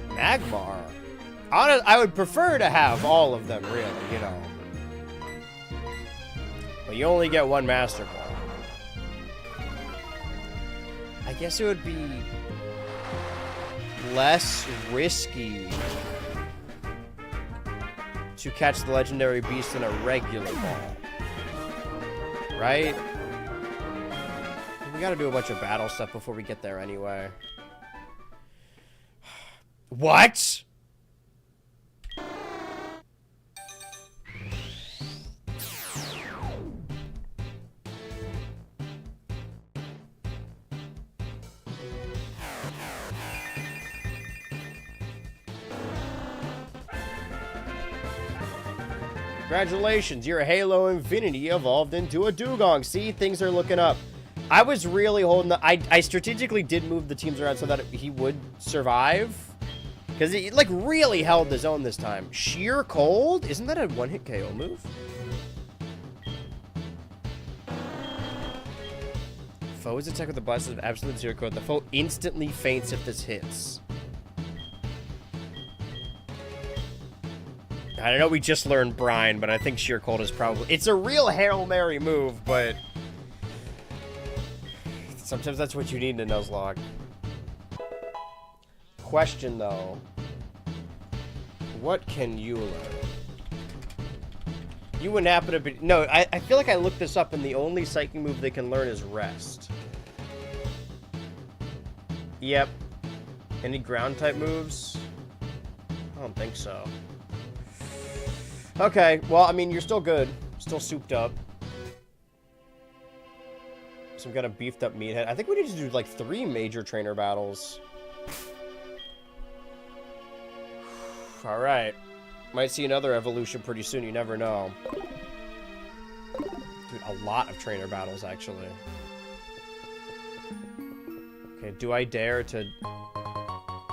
Magmar. I would prefer to have all of them, really, you know. But you only get 1 Master Ball. I guess it would be less risky to catch the legendary beast in a regular ball. Right? We gotta do a bunch of battle stuff before we get there anyway. What? Congratulations, your Halo Infinity evolved into a Dugong. See, things are looking up. I was really holding the... I strategically did move the teams around so that he would survive. Because he, like, really held his own this time. Sheer Cold? Isn't that a one-hit KO move? Foes attack with the blast of absolute zero code. The foe instantly faints if this hits. I don't know, we just learned Brine, but I think Sheer Cold is probably... It's a real Hail Mary move, but... Sometimes that's what you need in a Nuzlocke. Question, though. What can you learn? You wouldn't happen to be... No, I feel like I looked this up, and the only psychic move they can learn is Rest. Yep. Any ground-type moves? I don't think so. Okay, well, I mean, you're still good. Still souped up. some kind of beefed up meathead. I think we need to do like 3 major trainer battles. Alright. Might see another evolution pretty soon, you never know. Dude, a lot of trainer battles, actually. Okay, do I dare to...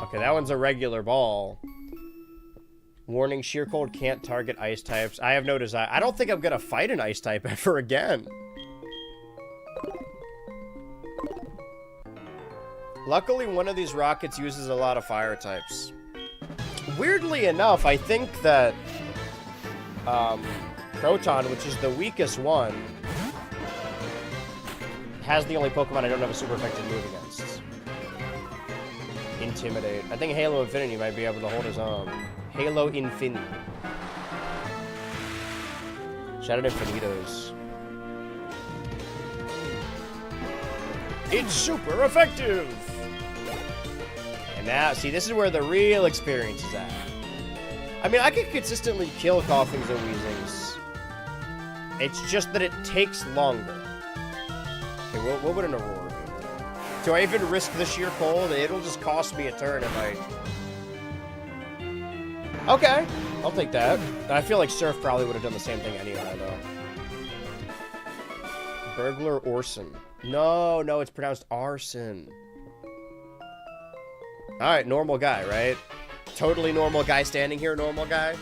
Okay, that one's a regular ball. Warning, Sheer Cold can't target ice types. I have no desire. I don't think I'm gonna fight an ice type ever again. Luckily, one of these rockets uses a lot of fire types. Weirdly enough, I think that Proton, which is the weakest one, has the only Pokemon I don't have a super effective move against. Intimidate. I think Halo Infinity might be able to hold his own. Halo Infinity. Shout out Infinitos. It's super effective! And now, see, this is where the real experience is at. I mean, I can consistently kill Coughings and Wheezings. It's just that it takes longer. Okay, what would an Aurora be? Do I even risk the Sheer Cold? It'll just cost me a turn if I... Okay, I'll take that. I feel like Surf probably would have done the same thing anyway, though. Burglar Orson. No, it's pronounced arson. Alright, normal guy, right? Totally normal guy standing here, normal guy.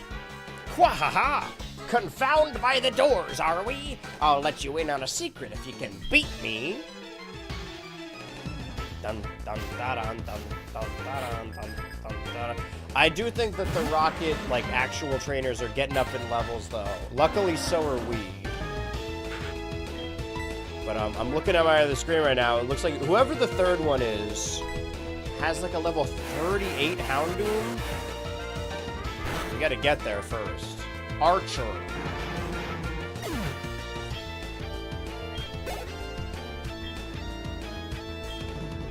Quahaha! Confound by the doors, are we? I'll let you in on a secret if you can beat me. Dun dun da dun dun dun da dun dun dun da. I do think that the Rocket, like, actual trainers are getting up in levels, though. Luckily, so are we. But I'm looking at my other screen right now. It looks like whoever the third one is has like a level 38 Houndoom. We gotta get there first. Archer.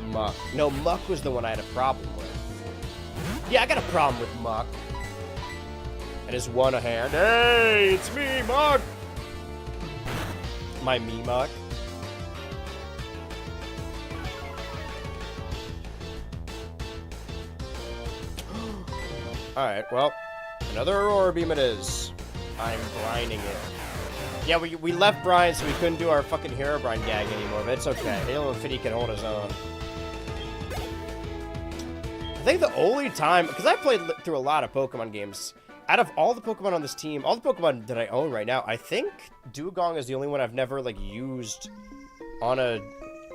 Muck. No, Muck was the one I had a problem with. Yeah, I got a problem with Muck. And his one hand. Hey, it's me, Muck! My me Muck. Alright, well, another Aurora Beam it is. I'm grinding it. Yeah, we left Brian, so we couldn't do our fucking Herobrine gag anymore, but it's okay. Halo Infinity can hold his own. I think the only time... Because I played through a lot of Pokemon games. Out of all the Pokemon on this team, all the Pokemon that I own right now, I think Dewgong is the only one I've never, like, used on a,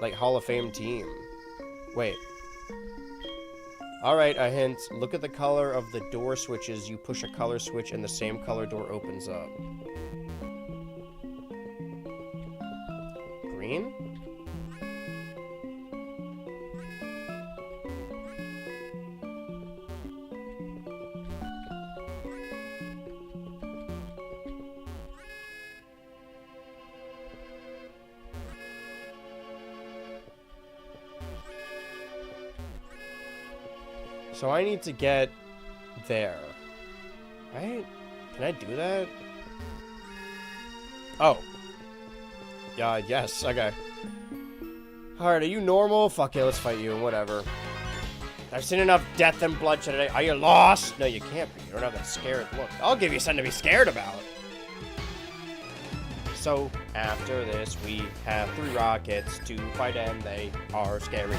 like, Hall of Fame team. Wait. Alright, a hint. Look at the color of the door switches. You push a color switch and the same color door opens up. Green? So I need to get there, right? Can I do that? Oh. Yeah, yes, okay. Alright, are you normal? Fuck it, let's fight you, whatever. I've seen enough death and bloodshed today. Are you lost? No, you can't be. You don't have that scared look. I'll give you something to be scared about. So, after this, we have 3 rockets to fight, and they are scary.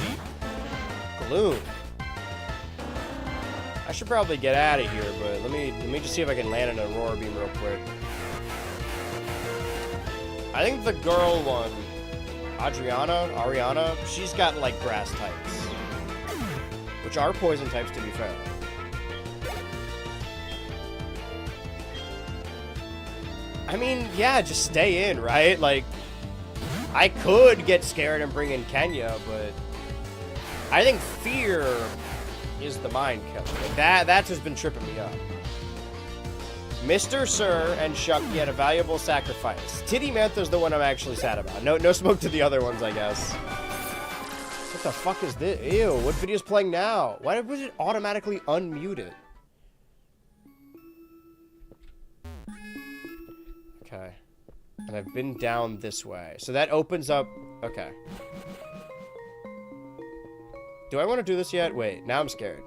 Gloom. I should probably get out of here, but let me just see if I can land an Aurora Beam real quick. I think the girl one, Ariana, she's got like grass types, which are poison types to be fair. I mean, yeah, just stay in, right? Like, I could get scared and bring in Kenya, but I think fear is the mind killer. Like that's just been tripping me up. Mr. Sir and Shucky had a valuable sacrifice. Titty Mantha's the one I'm actually sad about. No smoke to the other ones, I guess. What the fuck is this? Ew, what video's playing now? Why was it automatically unmuted? Okay. And I've been down this way. So that opens up Okay. Do I want to do this yet? Wait, now I'm scared.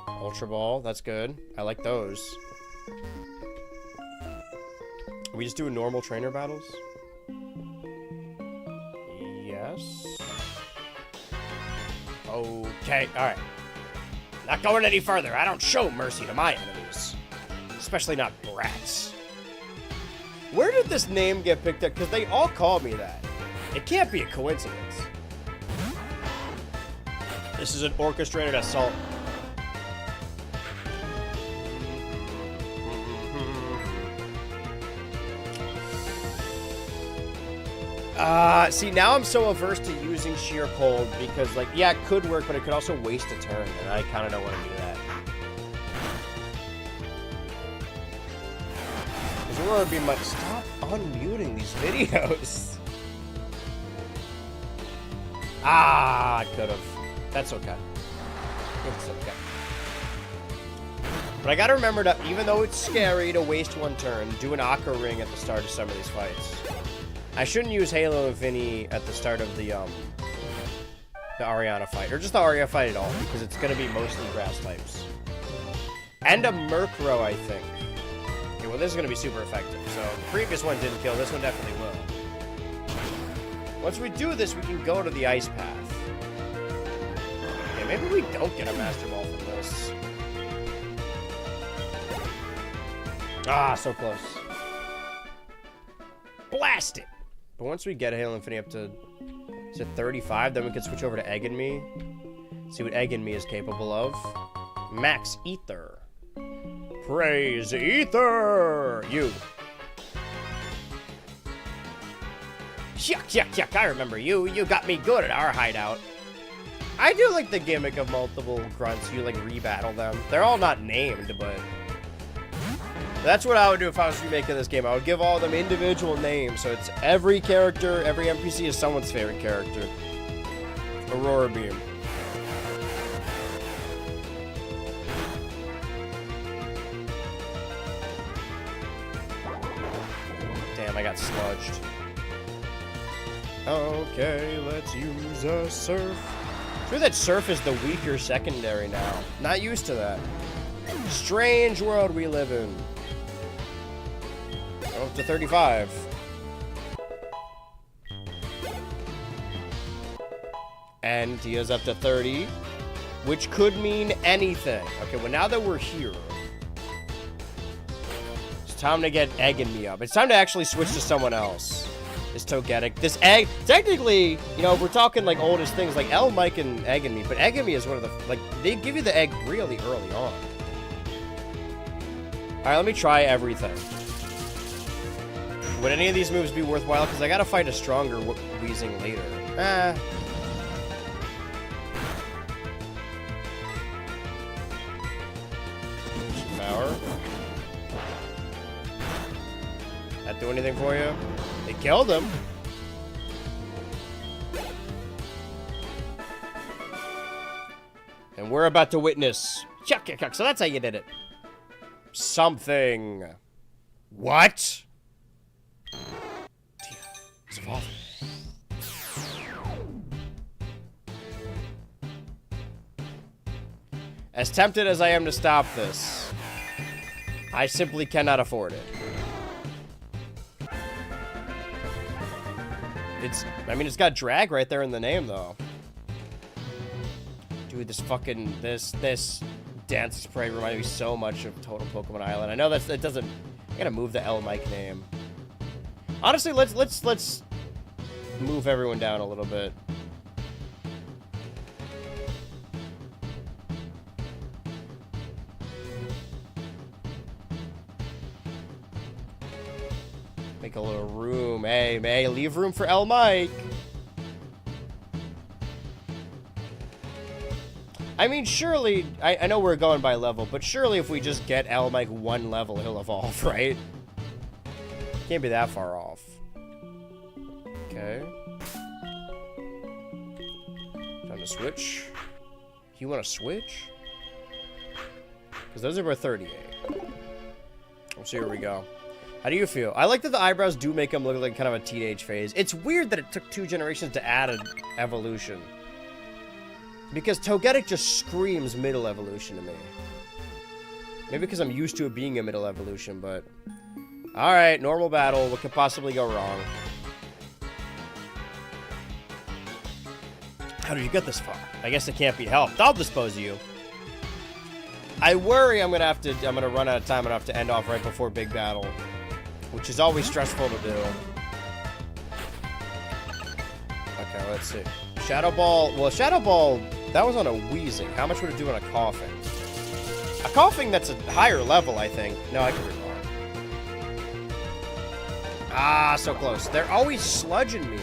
Ultra Ball, that's good. I like those. Are we just doing normal trainer battles? Yes. Okay, alright. Not going any further. I don't show mercy to my enemies. Especially not brats. Where did this name get picked up? Because they all call me that. It can't be a coincidence. This is an orchestrated assault. See, now I'm so averse to using sheer cold because, like, yeah, it could work, but it could also waste a turn, and I kind of don't want to do that. Because it would be much. Stop unmuting these videos. I could have. That's okay. It's okay. But I gotta remember to, even though it's scary to waste one turn, do an Aqua Ring at the start of some of these fights. I shouldn't use Halo Infinity at the start of the Ariana fight, or just the Arya fight at all, because it's gonna be mostly grass types. And a Murkrow, I think. Okay, well, this is gonna be super effective. So the previous one didn't kill. This one definitely will. Once we do this, we can go to the ice path. Okay, maybe we don't get a Master Ball from this. Ah, so close. Blast it! But once we get Halo Infinity up to, is it 35, then we can switch over to Egg and Me. See what Egg and Me is capable of. Max Ether. Praise Ether! You. Yuck, yuck, yuck, I remember you. You got me good at our hideout. I do like the gimmick of multiple grunts. You, like, rebattle them. They're all not named, but... That's what I would do if I was remaking this game. I would give all of them individual names, so it's every character, every NPC is someone's favorite character. Aurora Beam. Damn, I got sludged. Okay, let's use a Surf. True that Surf is the weaker secondary now. Not used to that. Strange world we live in. Up to 35. And he is up to 30, which could mean anything. Okay, well, now that we're here, it's time to get Egg and Me up. It's time to actually switch to someone else. This Togetic. This Egg, technically, you know, if we're talking like oldest things, like L, Mike, and Egg and Me, but Egg and Me is one of the, like, they give you the egg really early on. Alright, let me try everything. Would any of these moves be worthwhile? Because I gotta fight a stronger Weezing later. Power. That do anything for you? They killed him. And we're about to witness. So that's how you did it. Something. What? It's evolving. As tempted as I am to stop this, I simply cannot afford it. I mean, it's got drag right there in the name, though. Dude, this dance spray reminded me so much of Total Pokemon Island. I know it doesn't, I gotta move the L Mike name. Honestly, let's move everyone down a little bit. Make a little room. Hey, leave room for L Mike. I mean, surely, I know we're going by level, but surely if we just get L Mike one level, he'll evolve, right? Can't be that far off. Okay. Time to switch. You want to switch? Because those are about 38. So here we go. How do you feel? I like that the eyebrows do make him look like kind of a teenage phase. It's weird that it took 2 generations to add an evolution. Because Togetic just screams middle evolution to me. Maybe because I'm used to it being a middle evolution, but... Alright, normal battle. What could possibly go wrong? How did you get this far? I guess it can't be helped. I'll dispose of you. I worry I'm gonna run out of time and have to end off right before big battle, which is always stressful to do. Okay, let's see. Shadow Ball. Well, Shadow Ball, that was on a Wheezing. How much would it do on a Coughing? A Coughing that's a higher level, I think. No, I could be wrong. Ah, so close. They're always sludging me.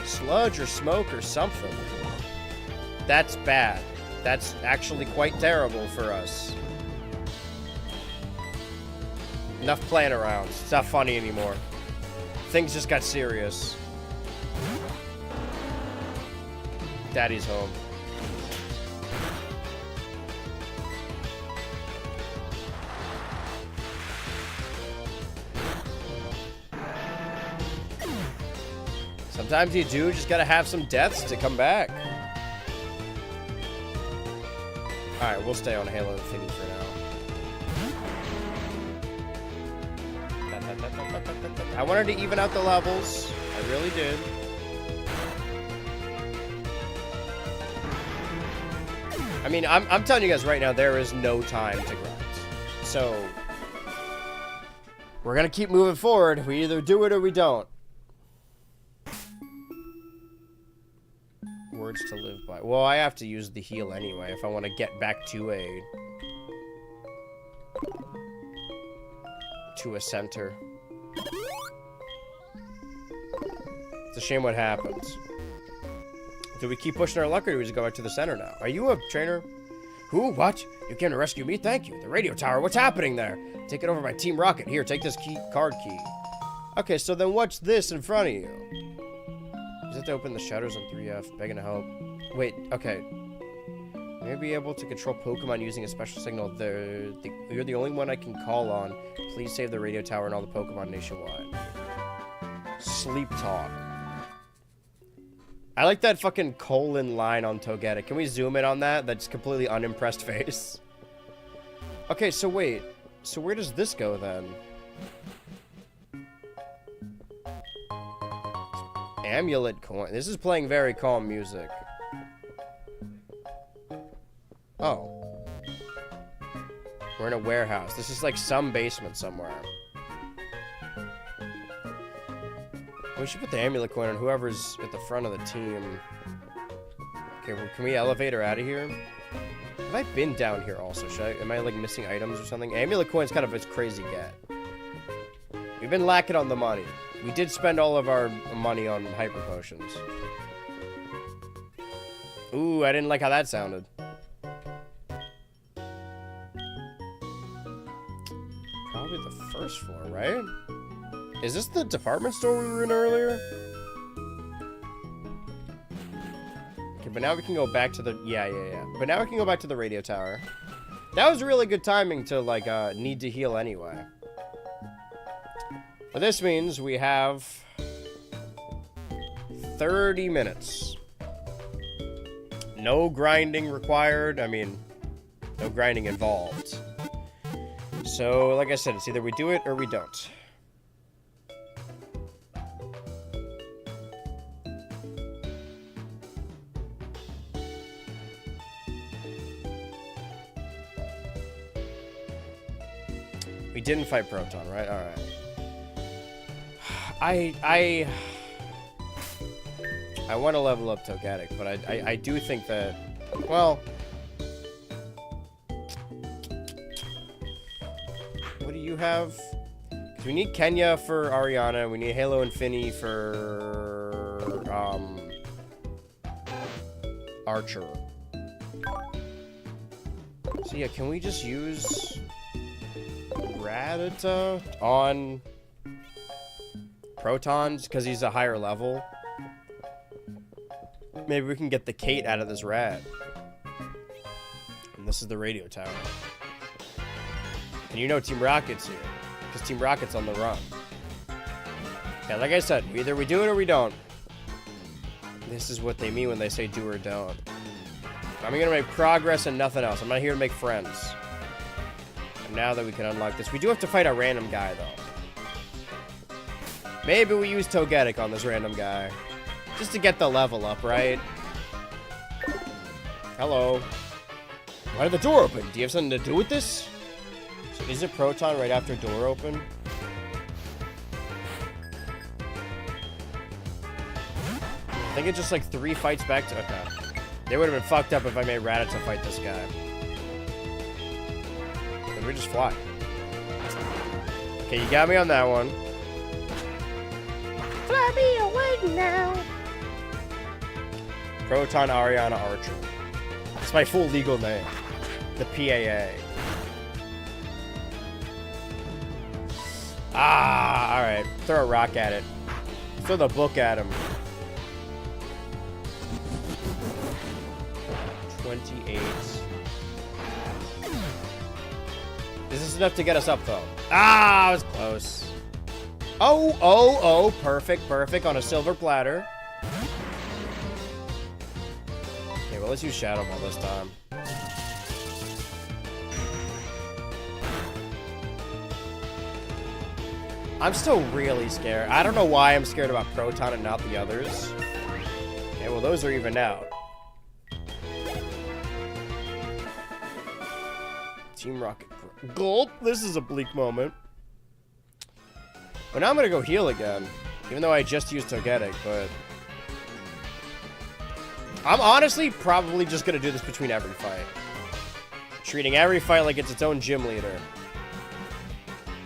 Sludge or smoke or something. That's bad. That's actually quite terrible for us. Enough playing around. It's not funny anymore. Things just got serious. Daddy's home. Sometimes you do just gotta have some deaths to come back. Alright, we'll stay on Halo Infinity for now. I wanted to even out the levels. I really did. I mean, I'm telling you guys right now, there is no time to grind. So, we're gonna keep moving forward. We either do it or we don't. Words to live by. Well, I have to use the heal anyway if I want to get back to a center. It's a shame what happens. Do we keep pushing our luck, or do we just go back to the center now? Are you a trainer? Who? What? You came to rescue me? Thank you. The radio tower. What's happening there? Take it over by Team Rocket. Here, take this card key. Okay, so then what's this in front of you? You have to open the shutters on 3F. Begging to help. Wait, okay. You may be able to control Pokemon using a special signal. You're the only one I can call on. Please save the radio tower and all the Pokemon nationwide. Sleep talk. I like that fucking colon line on Togetic. Can we zoom in on that? That's completely unimpressed face. Okay, so wait. So where does this go then? Amulet coin. This is playing very calm music. Oh. We're in a warehouse. This is like some basement somewhere. We should put the amulet coin on whoever's at the front of the team. Okay, well, can we elevate her out of here? Have I been down here also? Am I like missing items or something? Amulet coin's kind of a crazy get. We've been lacking on the money. We did spend all of our money on hyper potions. Ooh, I didn't like how that sounded. Probably the first floor, right? Is this the department store we were in earlier? Okay, but now we can go back to the... Yeah. But now we can go back to the radio tower. That was really good timing to, like, need to heal anyway. But this means we have 30 minutes. No grinding required. I mean, no grinding involved. So, like I said, it's either we do it or we don't. We didn't fight Proton, right? Alright. I want to level up Togetic, but I do think that, well, what do you have? Because we need Kenya for Ariana, we need Halo Infinity for, Archer. So yeah, can we just use Rattata on Protons, because he's a higher level? Maybe we can get the Kate out of this rat. And this is the radio tower. And you know Team Rocket's here. Because Team Rocket's on the run. Yeah, like I said, either we do it or we don't. This is what they mean when they say do or don't. I'm gonna make progress and nothing else. I'm not here to make friends. And now that we can unlock this, we do have to fight a random guy, though. Maybe we use Togetic on this random guy. Just to get the level up, right? Hello. Why did the door open? Do you have something to do with this? So is it Proton right after door open? I think it's just like 3 fights back to... Okay. They would have been fucked up if I made Rattata fight this guy. Then we just fly. Okay, you got me on that one. Fly me away now. Proton Ariana Archer. That's my full legal name. The PAA. Ah, alright. Throw a rock at it. Throw the book at him. 28. Is this enough to get us up, though? Ah, I was close. Oh, perfect, perfect on a silver platter. Okay, well, let's use Shadow Ball this time. I'm still really scared. I don't know why I'm scared about Proton and not the others. Okay, well, those are even out. Team Rocket. Gold. This is a bleak moment. But now I'm gonna go heal again. Even though I just used Togetic, but... I'm honestly probably just gonna do this between every fight. Treating every fight like it's its own gym leader.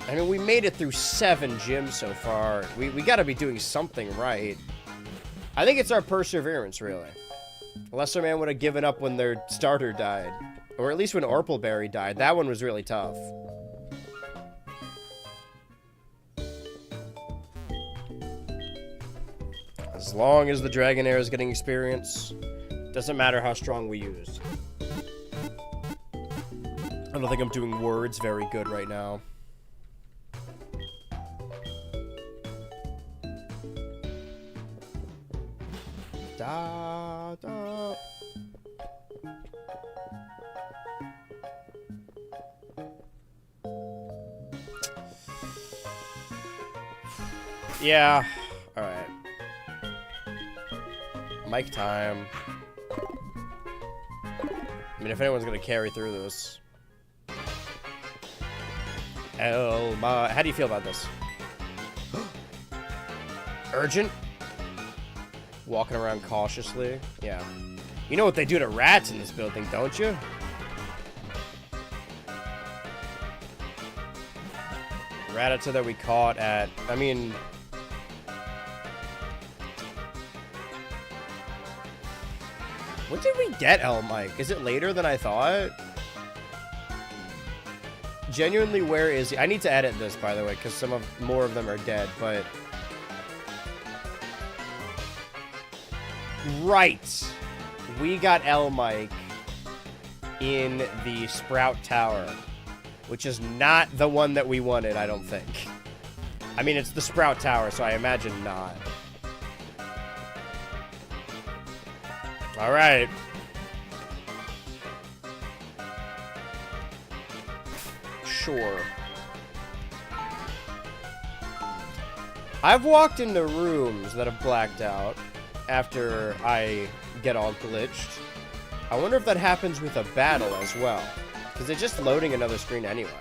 I mean, we made it through 7 gyms so far. We gotta be doing something right. I think it's our perseverance, really. Lesser Man would have given up when their starter died. Or at least when Orpleberry died. That one was really tough. As long as the Dragonair is getting experience, doesn't matter how strong we use. I don't think I'm doing words very good right now. Da, da. Yeah. Alright. Mic time. I mean, if anyone's gonna carry through this. Elma. How do you feel about this? Urgent? Walking around cautiously. Yeah. You know what they do to rats in this building, don't you? Rattata that we caught at... I mean... When did we get El Mike? Is it later than I thought? Genuinely, where is he? I need to edit this, by the way, because more of them are dead, but... Right. We got El Mike in the Sprout Tower, which is not the one that we wanted, I don't think. I mean, it's the Sprout Tower, so I imagine not. All right. Sure. I've walked into rooms that have blacked out after I get all glitched. I wonder if that happens with a battle as well. Because it's just loading another screen anyway.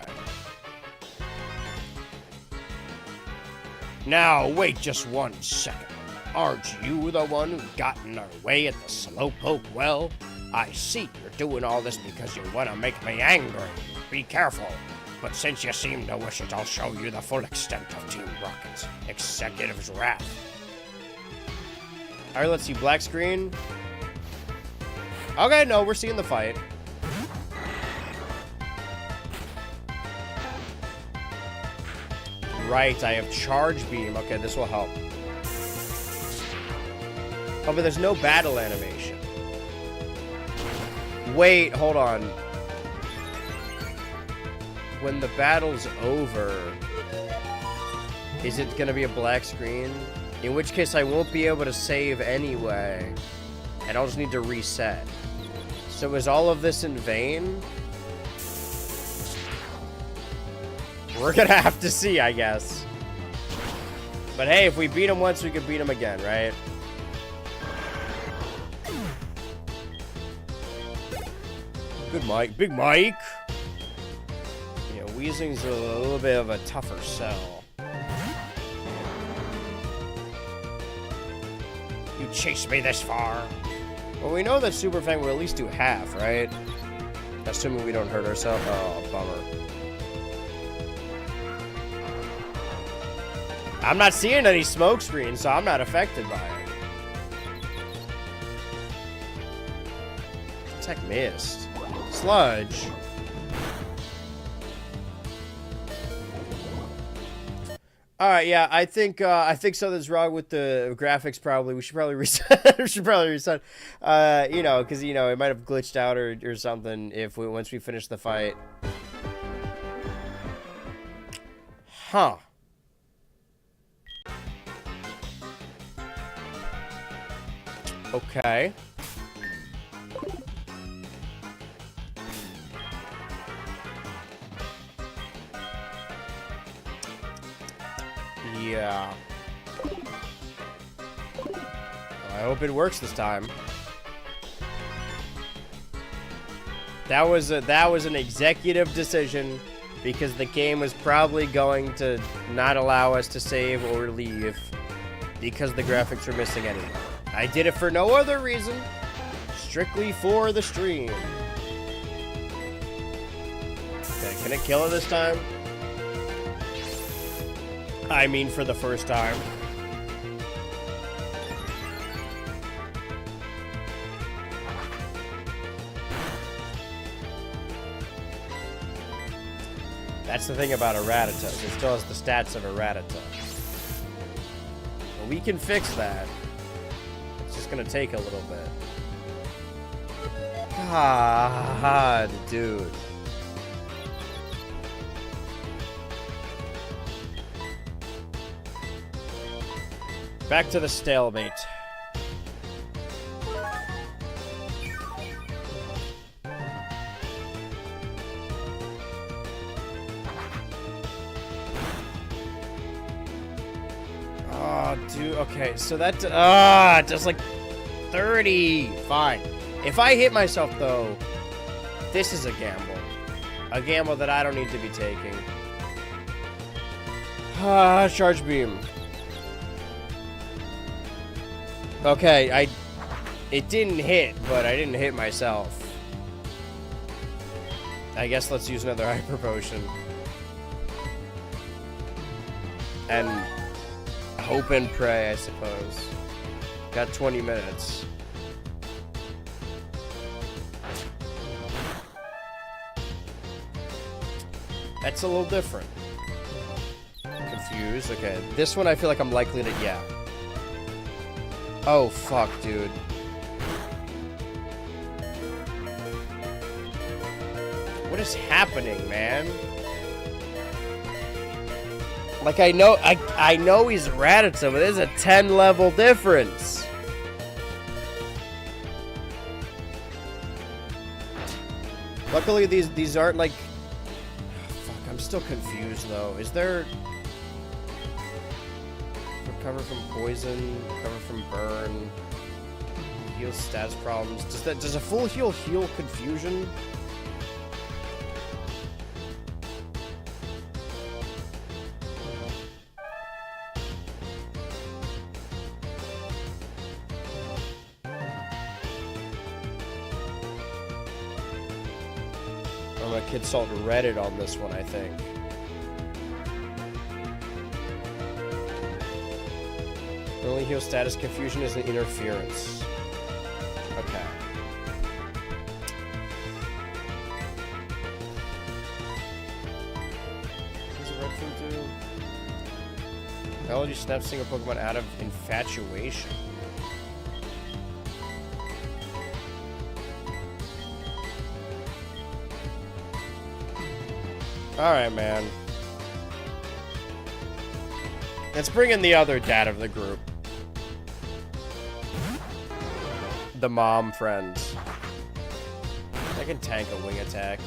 Now, wait just 1 second. Aren't you the one who got in our way at the Slowpoke well? I see you're doing all this because you want to make me angry. Be careful. But since you seem to wish it, I'll show you the full extent of Team Rocket's Executive's wrath. Alright, let's see. Black screen. Okay, no, we're seeing the fight. Right, I have Charge Beam. Okay, this will help. Oh, but there's no battle animation. Wait, hold on. When the battle's over, Is it gonna be a black screen? In which case I won't be able to save anyway. And I'll just need to reset. So is all of this in vain? We're gonna have to see, I guess. But hey, if we beat him once, we could beat him again, right? Good Mike. Big Mike! You know, Weezing's a little bit of a tougher sell. You chased me this far. Well, we know that Super Fang will at least do half, right? Assuming we don't hurt ourselves. Oh, bummer. I'm not seeing any smoke screens, so I'm not affected by it. Tech missed. Sludge. All right, yeah, I think something's wrong with the graphics. Probably we should probably reset. We should probably reset. You know, because you know it might have glitched out or something if once we finish the fight. Huh. Okay. Yeah. I hope it works this time. That was an executive decision because the game was probably going to not allow us to save or leave because the graphics were missing anyway. I did it for no other reason, strictly for the stream. Okay, can it kill it this time? I mean, for the first time. That's the thing about a Rattata. It still has the stats of a Rattata. Well, we can fix that. It's just gonna take a little bit. God, dude. Back to the stalemate. Oh, dude. Okay, so that just like 30. Fine. If I hit myself though, this is a gamble. A gamble that I don't need to be taking. Charge beam. Okay, it didn't hit, but I didn't hit myself. I guess let's use another hyper potion. And hope and pray, I suppose. Got 20 minutes. That's a little different. Confused. Okay, this one I feel like I'm likely to, yeah. Oh, fuck, dude. What is happening, man? Like, I know he's Rattata, but there's a 10 level difference. Luckily, these aren't like... Fuck, I'm still confused, though. Is there... Recover from poison, recover from burn, heal stats problems. Does a full heal confusion? Oh, my kid salt Reddit on this one, I think. The only heal status confusion is an interference. Okay. What does a red food do? Melody snaps single Pokemon out of infatuation. Alright, man. Let's bring in the other dad of the group. The mom friends. I can tank a wing attack.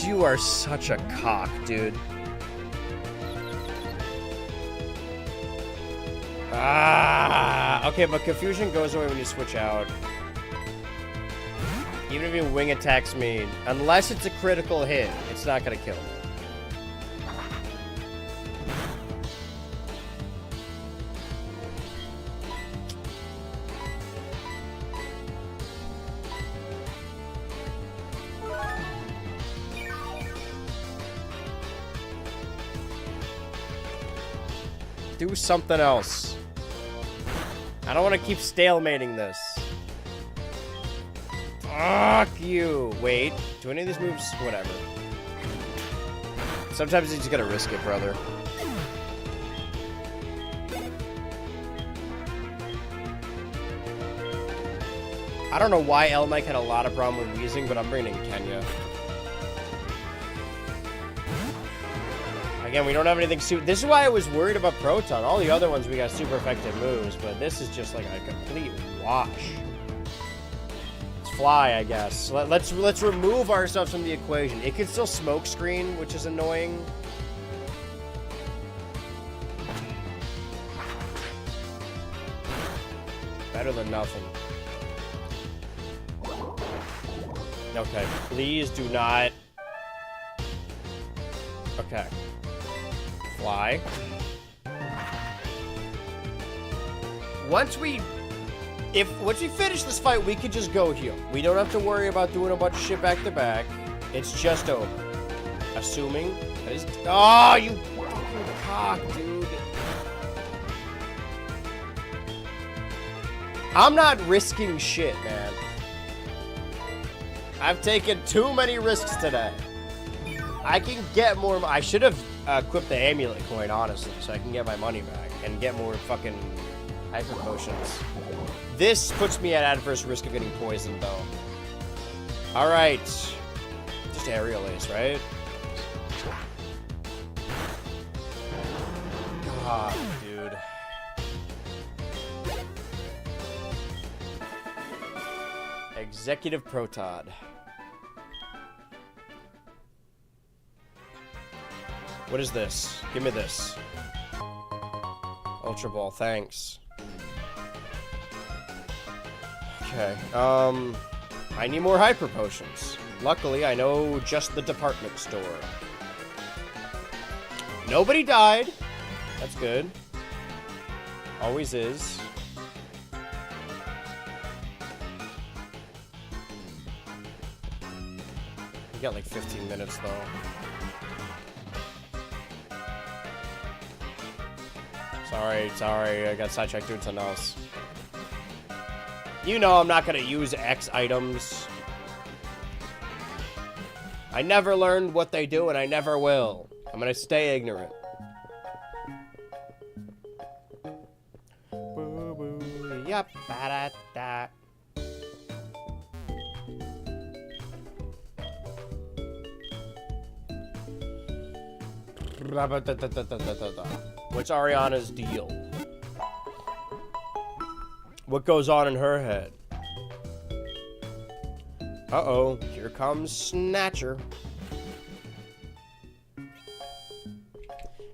You are such a cock, dude. Ah, okay, but confusion goes away when you switch out. Even if your wing attacks me, unless it's a critical hit, it's not gonna kill me. Do something else. I don't want to keep stalemating this. Fuck you. Wait. Do any of these moves? Whatever. Sometimes you just gotta risk it, brother. I don't know why El Mike had a lot of problem with wheezing, but I'm bringing in Kenya. Again, we don't have anything super... This is why I was worried about Proton. All the other ones, we got super effective moves, but this is just like a complete wash. Let's fly, I guess. Let's remove ourselves from the equation. It can still smoke screen, which is annoying. Better than nothing. Okay, please do not... Okay. Fly. Once we finish this fight, we could just go heal. We don't have to worry about doing a bunch of shit back to back. It's just over. Assuming that is... Oh, you fucking cock, dude. I'm not risking shit, man. I've taken too many risks today. I can get more... I should have equipped the amulet coin, honestly, so I can get my money back and get more fucking hyper potions. This puts me at adverse risk of getting poisoned, though. Alright. Just aerial ace, right? God, dude. Executive Protod. What is this? Give me this. Ultra Ball, thanks. Okay, I need more hyper potions. Luckily, I know just the department store. Nobody died. That's good. Always is. We got like 15 minutes, though. Sorry, I got sidetracked doing something else. You know I'm not gonna use X items. I never learned what they do, and I never will. I'm gonna stay ignorant. Boo boo, yup, ba da da. What's Ariana's deal? What goes on in her head? Uh-oh, here comes Snatcher.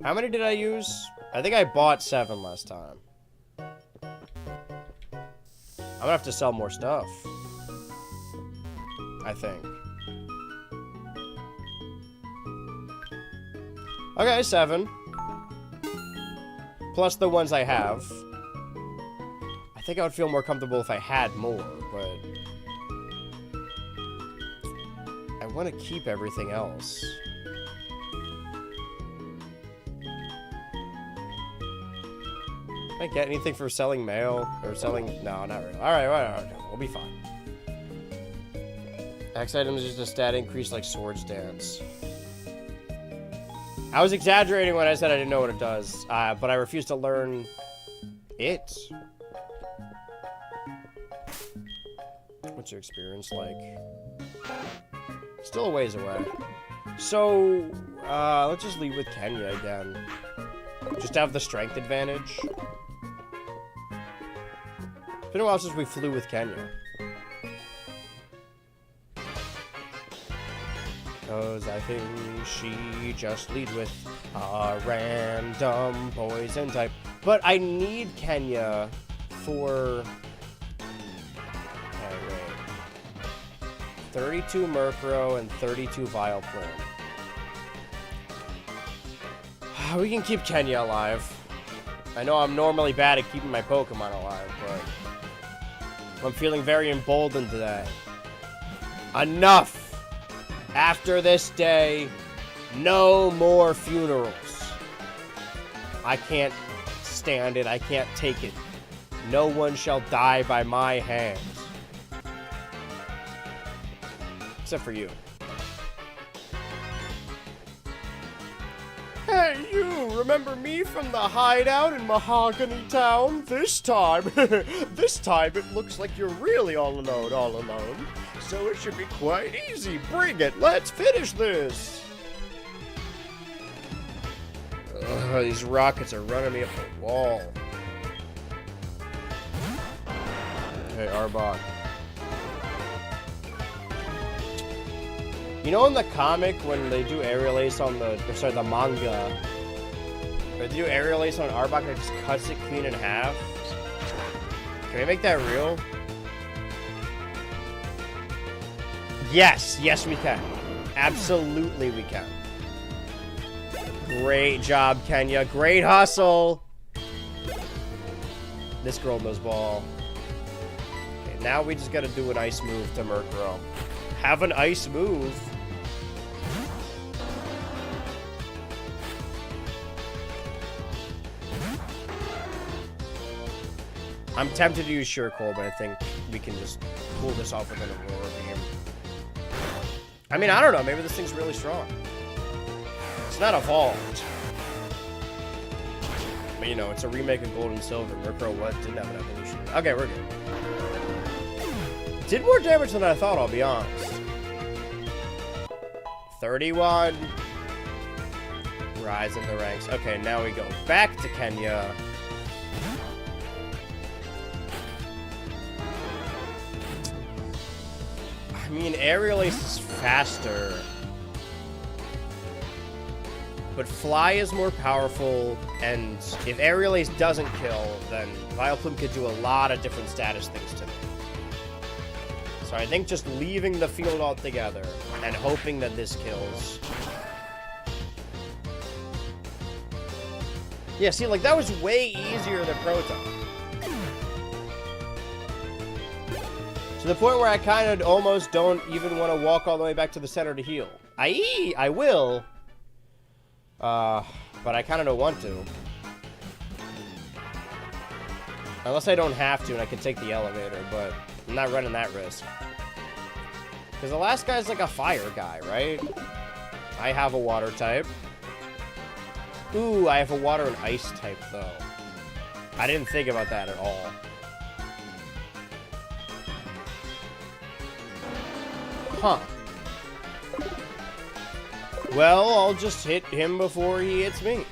How many did I use? I think I bought 7 last time. I'm gonna have to sell more stuff. I think. Okay, 7. Plus the ones I have. I think I would feel more comfortable if I had more, but... I want to keep everything else. Can I get anything for selling mail? Or selling... No, not really. Alright, we'll be fine. X items is just a stat increase like Swords Dance. I was exaggerating when I said I didn't know what it does, but I refuse to learn it. What's your experience like? Still a ways away. So, let's just leave with Kenya again. Just to have the strength advantage. It's been a while since we flew with Kenya. Cause I think she just lead with a random poison type. But I need Kenya for... Okay, wait. 32 Murkrow and 32 Vileplume. We can keep Kenya alive. I know I'm normally bad at keeping my Pokemon alive, but I'm feeling very emboldened today. Enough! After this day, no more funerals. I can't stand it. I can't take it. No one shall die by my hands. Except for you. Hey, you! Remember me from the hideout in Mahogany Town? This time it looks like you're really all alone. So it should be quite easy. Bring it. Let's finish this. Ugh, these rockets are running me up the wall. Hey, Arbok. You know in the comic when they do aerial ace on the manga, they do aerial ace on Arbok and it just cuts it clean in half? Can we make that real? Yes, yes we can. Absolutely we can. Great job, Kenya. Great hustle. This girl knows ball. Okay, now we just gotta do an ice move to Murkrow. Have an ice move. I'm tempted to use Sure Cold, but I think we can just pull this off with an Aurora Beam. I mean, I don't know. Maybe this thing's really strong. It's not evolved. But, you know, it's a remake of Gold and Silver. Murkrow didn't have an evolution. Okay, we're good. Did more damage than I thought, I'll be honest. 31. Rise in the ranks. Okay, now we go back to Kenya. I mean, Aerial Ace is faster. But Fly is more powerful, and if Aerial Ace doesn't kill, then Vileplume could do a lot of different status things to me. So I think just leaving the field altogether and hoping that this kills. Yeah, see, like, that was way easier than Proton. To the point where I kind of almost don't even want to walk all the way back to the center to heal. I will. But I kind of don't want to. Unless I don't have to and I can take the elevator, but I'm not running that risk. Because the last guy's like a fire guy, right? I have a water type. Ooh, I have a water and ice type, though. I didn't think about that at all. Huh. Well, I'll just hit him before he hits me.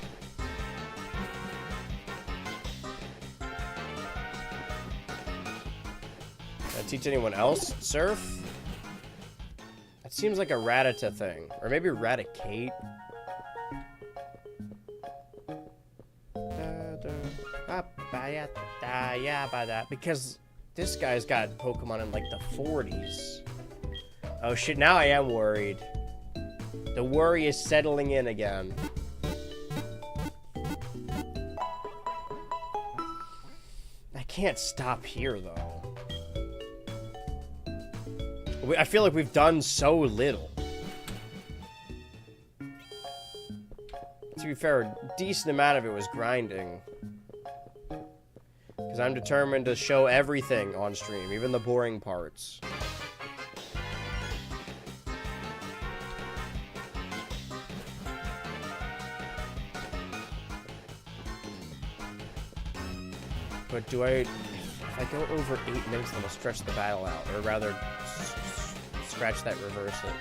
Can I teach anyone else Surf? That seems like a Rattata thing. Or maybe Raticate. Because this guy's got Pokemon in like the 40s. Oh shit, now I am worried. The worry is settling in again. I can't stop here, though. I feel like we've done so little. To be fair, a decent amount of it was grinding. Because I'm determined to show everything on stream, even the boring parts. But if I go over 8 minutes, then I'll stretch the battle out. Or rather, scratch that, reverse it.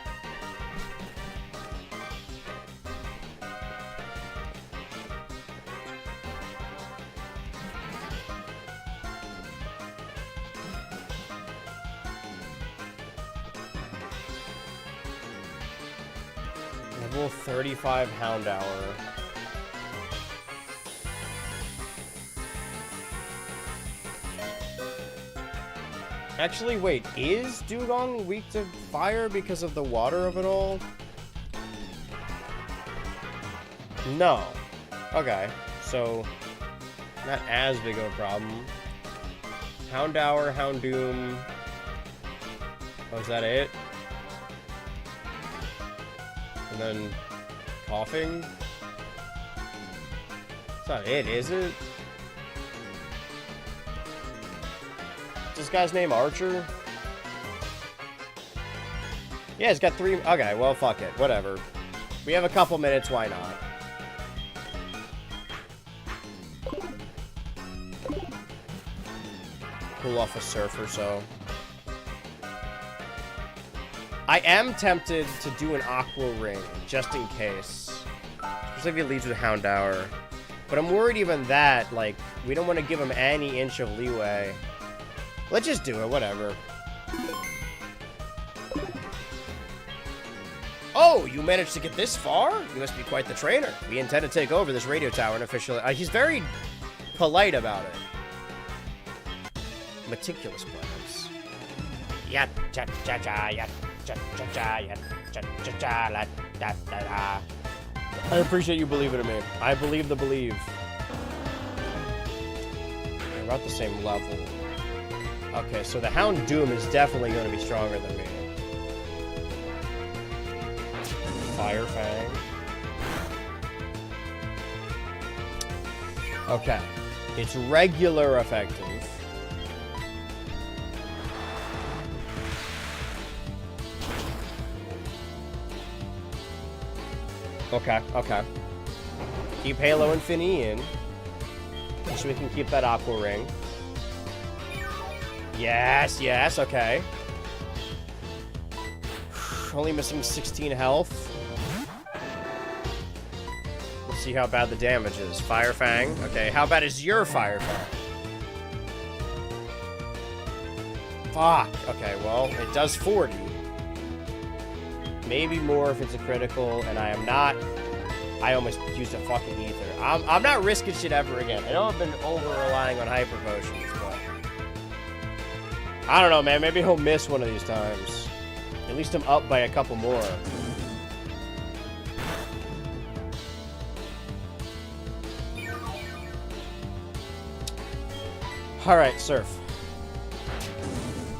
Level 35 Hound Hour. Actually, wait, is Dugong weak to fire because of the water of it all? No. Okay, so not as big of a problem. Houndour, Houndoom. Oh, is that it? And then coughing? That's not it, is it? Is this guy's name Archer? Yeah, he's got 3... Okay, well, fuck it. Whatever. We have a couple minutes, why not? Pull off a surf or so. I am tempted to do an Aqua Ring, just in case. Especially if he leads with Houndour. But I'm worried even that, like, we don't want to give him any inch of leeway. Let's just do it, whatever. Oh, you managed to get this far? You must be quite the trainer. We intend to take over this radio tower and officially... he's very polite about it. Meticulous plans. Ya cha cha cha ya cha cha cha ya cha cha cha la da da da. I appreciate you believing in me. I believe the believe. We're about the same level. Okay, so the Houndoom is definitely going to be stronger than me. Fire Fang. Okay. It's regular effective. Okay, okay. Keep Halo and Finny in. So we can keep that Aqua Ring. Yes, yes, okay. Only missing 16 health. Let's see how bad the damage is. Fire Fang. Okay, how bad is your Fire Fang? Fuck. Okay, well, it does 40. Maybe more if it's a critical, and I am not... I almost used a fucking ether. I'm not risking shit ever again. I know I've been over-relying on Hyper Potions, but... I don't know, man. Maybe he'll miss one of these times. At least I'm up by a couple more. Alright, Surf.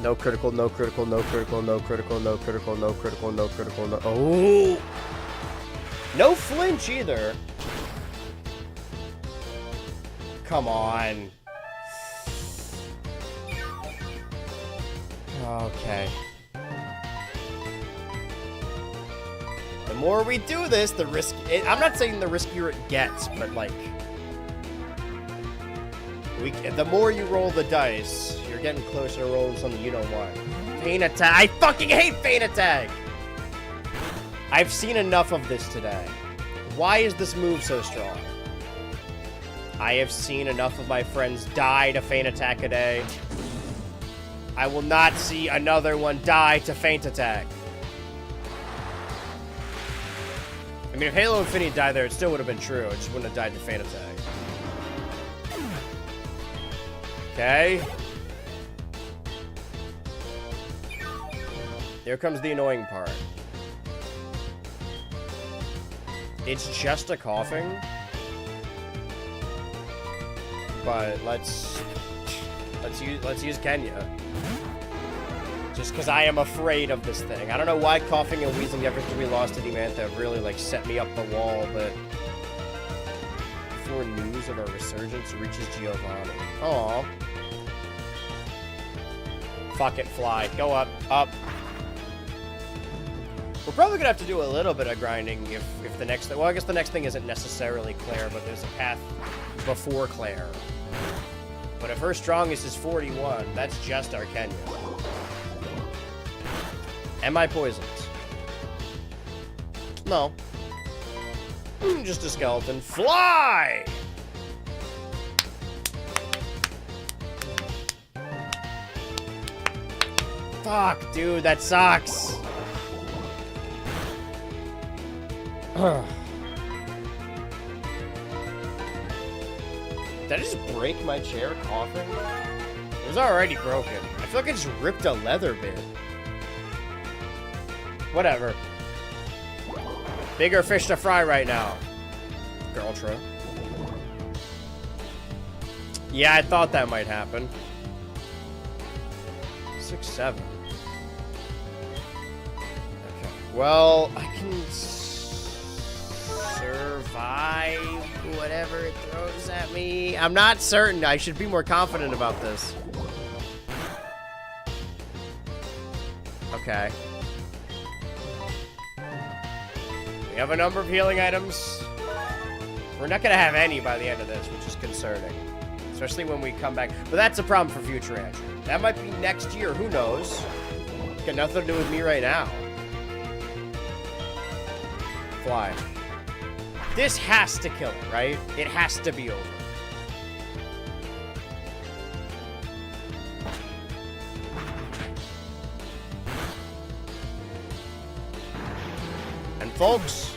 No critical, no critical, no critical, no critical, no critical, no critical, no critical, no... Oh! No flinch either. Come on. Okay. The more we do this, the risk... I'm not saying the riskier it gets, but like... the more you roll the dice, you're getting closer to rolling something you don't want. Feint Attack. I fucking hate Feint Attack! I've seen enough of this today. Why is this move so strong? I have seen enough of my friends die to Feint Attack a day. I will not see another one die to Feint Attack. I mean, if Halo Infinity died there, it still would have been true. It just wouldn't have died to Feint Attack. Okay. Here comes the annoying part. It's just a coughing. But let's use Kenya. Just because I am afraid of this thing. I don't know why coughing and wheezing every 3 lost to Demantha have really like set me up the wall, but before news of our resurgence reaches Giovanni. Aww. Fuck it, fly. Go up, up. We're probably gonna have to do a little bit of grinding if the next thing, well, I guess the next thing isn't necessarily Claire, but there's a path before Claire. But if her strongest is 41, that's just our Kenya. Am I poisoned? No. Just a skeleton. Fly! Fuck, dude, that sucks. Did I just break my chair coughing? It was already broken. I feel like I just ripped a leather bit. Whatever. Bigger fish to fry right now. Girltra. Yeah, I thought that might happen. 6-7. Okay. Well, I can survive whatever it throws at me. I'm not certain. I should be more confident about this. Okay. We have a number of healing items. We're not going to have any by the end of this, which is concerning. Especially when we come back. But that's a problem for future Andrew. That might be next year. Who knows? Got nothing to do with me right now. Fly. This has to kill it, right? It has to be over. And folks,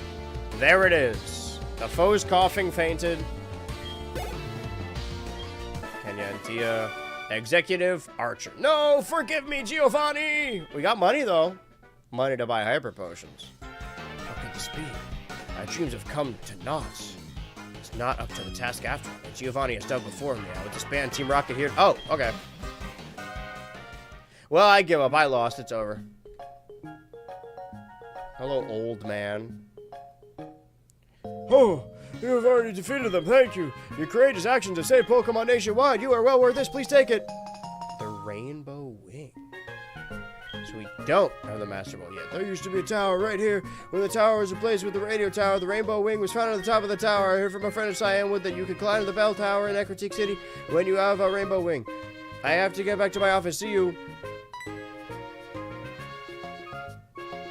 there it is. The foe's coughing fainted. Kenya and Tia. Executive Archer. No, forgive me, Giovanni! We got money, though. Money to buy hyper potions. How could this be? My dreams have come to naught. It's not up to the task after all. Giovanni has done before me. I would disband Team Rocket here. Oh, okay. Well, I give up. I lost. It's over. Hello, old man. Oh, you have already defeated them. Thank you. Your courageous actions have saved Pokemon nationwide. You are well worth this. Please take it. The Rainbow Wing. So we don't have the Master Ball yet. There used to be a tower right here. When the tower was replaced with the radio tower, the Rainbow Wing was found on the top of the tower. I heard from a friend in Cyanwood that you can climb the bell tower in Ecruteak City when you have a Rainbow Wing. I have to get back to my office. See you.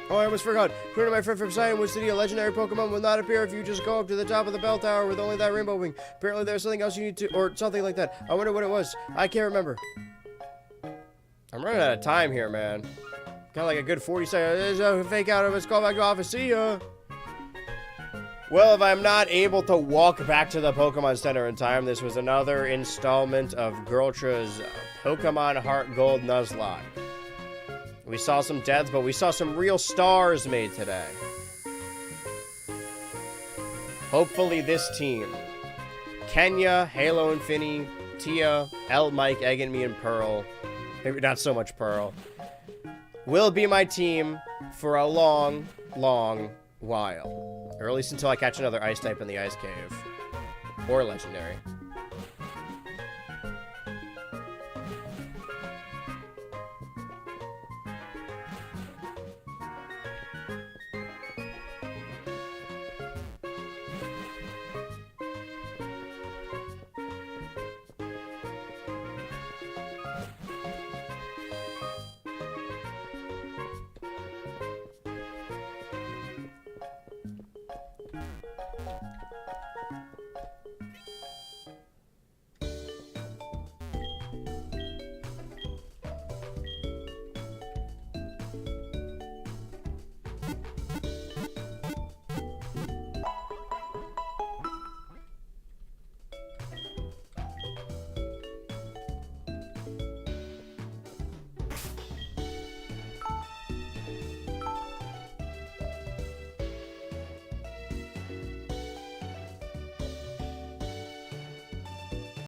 Oh, I almost forgot. According to my friend from Cyanwood City, a legendary Pokemon will not appear if you just go up to the top of the bell tower with only that Rainbow Wing. Apparently there's something else you need to, or something like that. I wonder what it was. I can't remember. I'm running out of time here, man. Got like a good 40 seconds. There's a fake out of us. Call back to office. See ya. Well, if I'm not able to walk back to the Pokemon Center in time, this was another installment of Girltra's Pokemon HeartGold Nuzlocke. We saw some deaths, but we saw some real stars made today. Hopefully this team, Kenya, Halo and Finny, Tia, L, Mike, Egg and me, and Pearl, maybe not so much Pearl, will be my team for a long, long while. Or at least until I catch another Ice type in the Ice Cave. Or Legendary.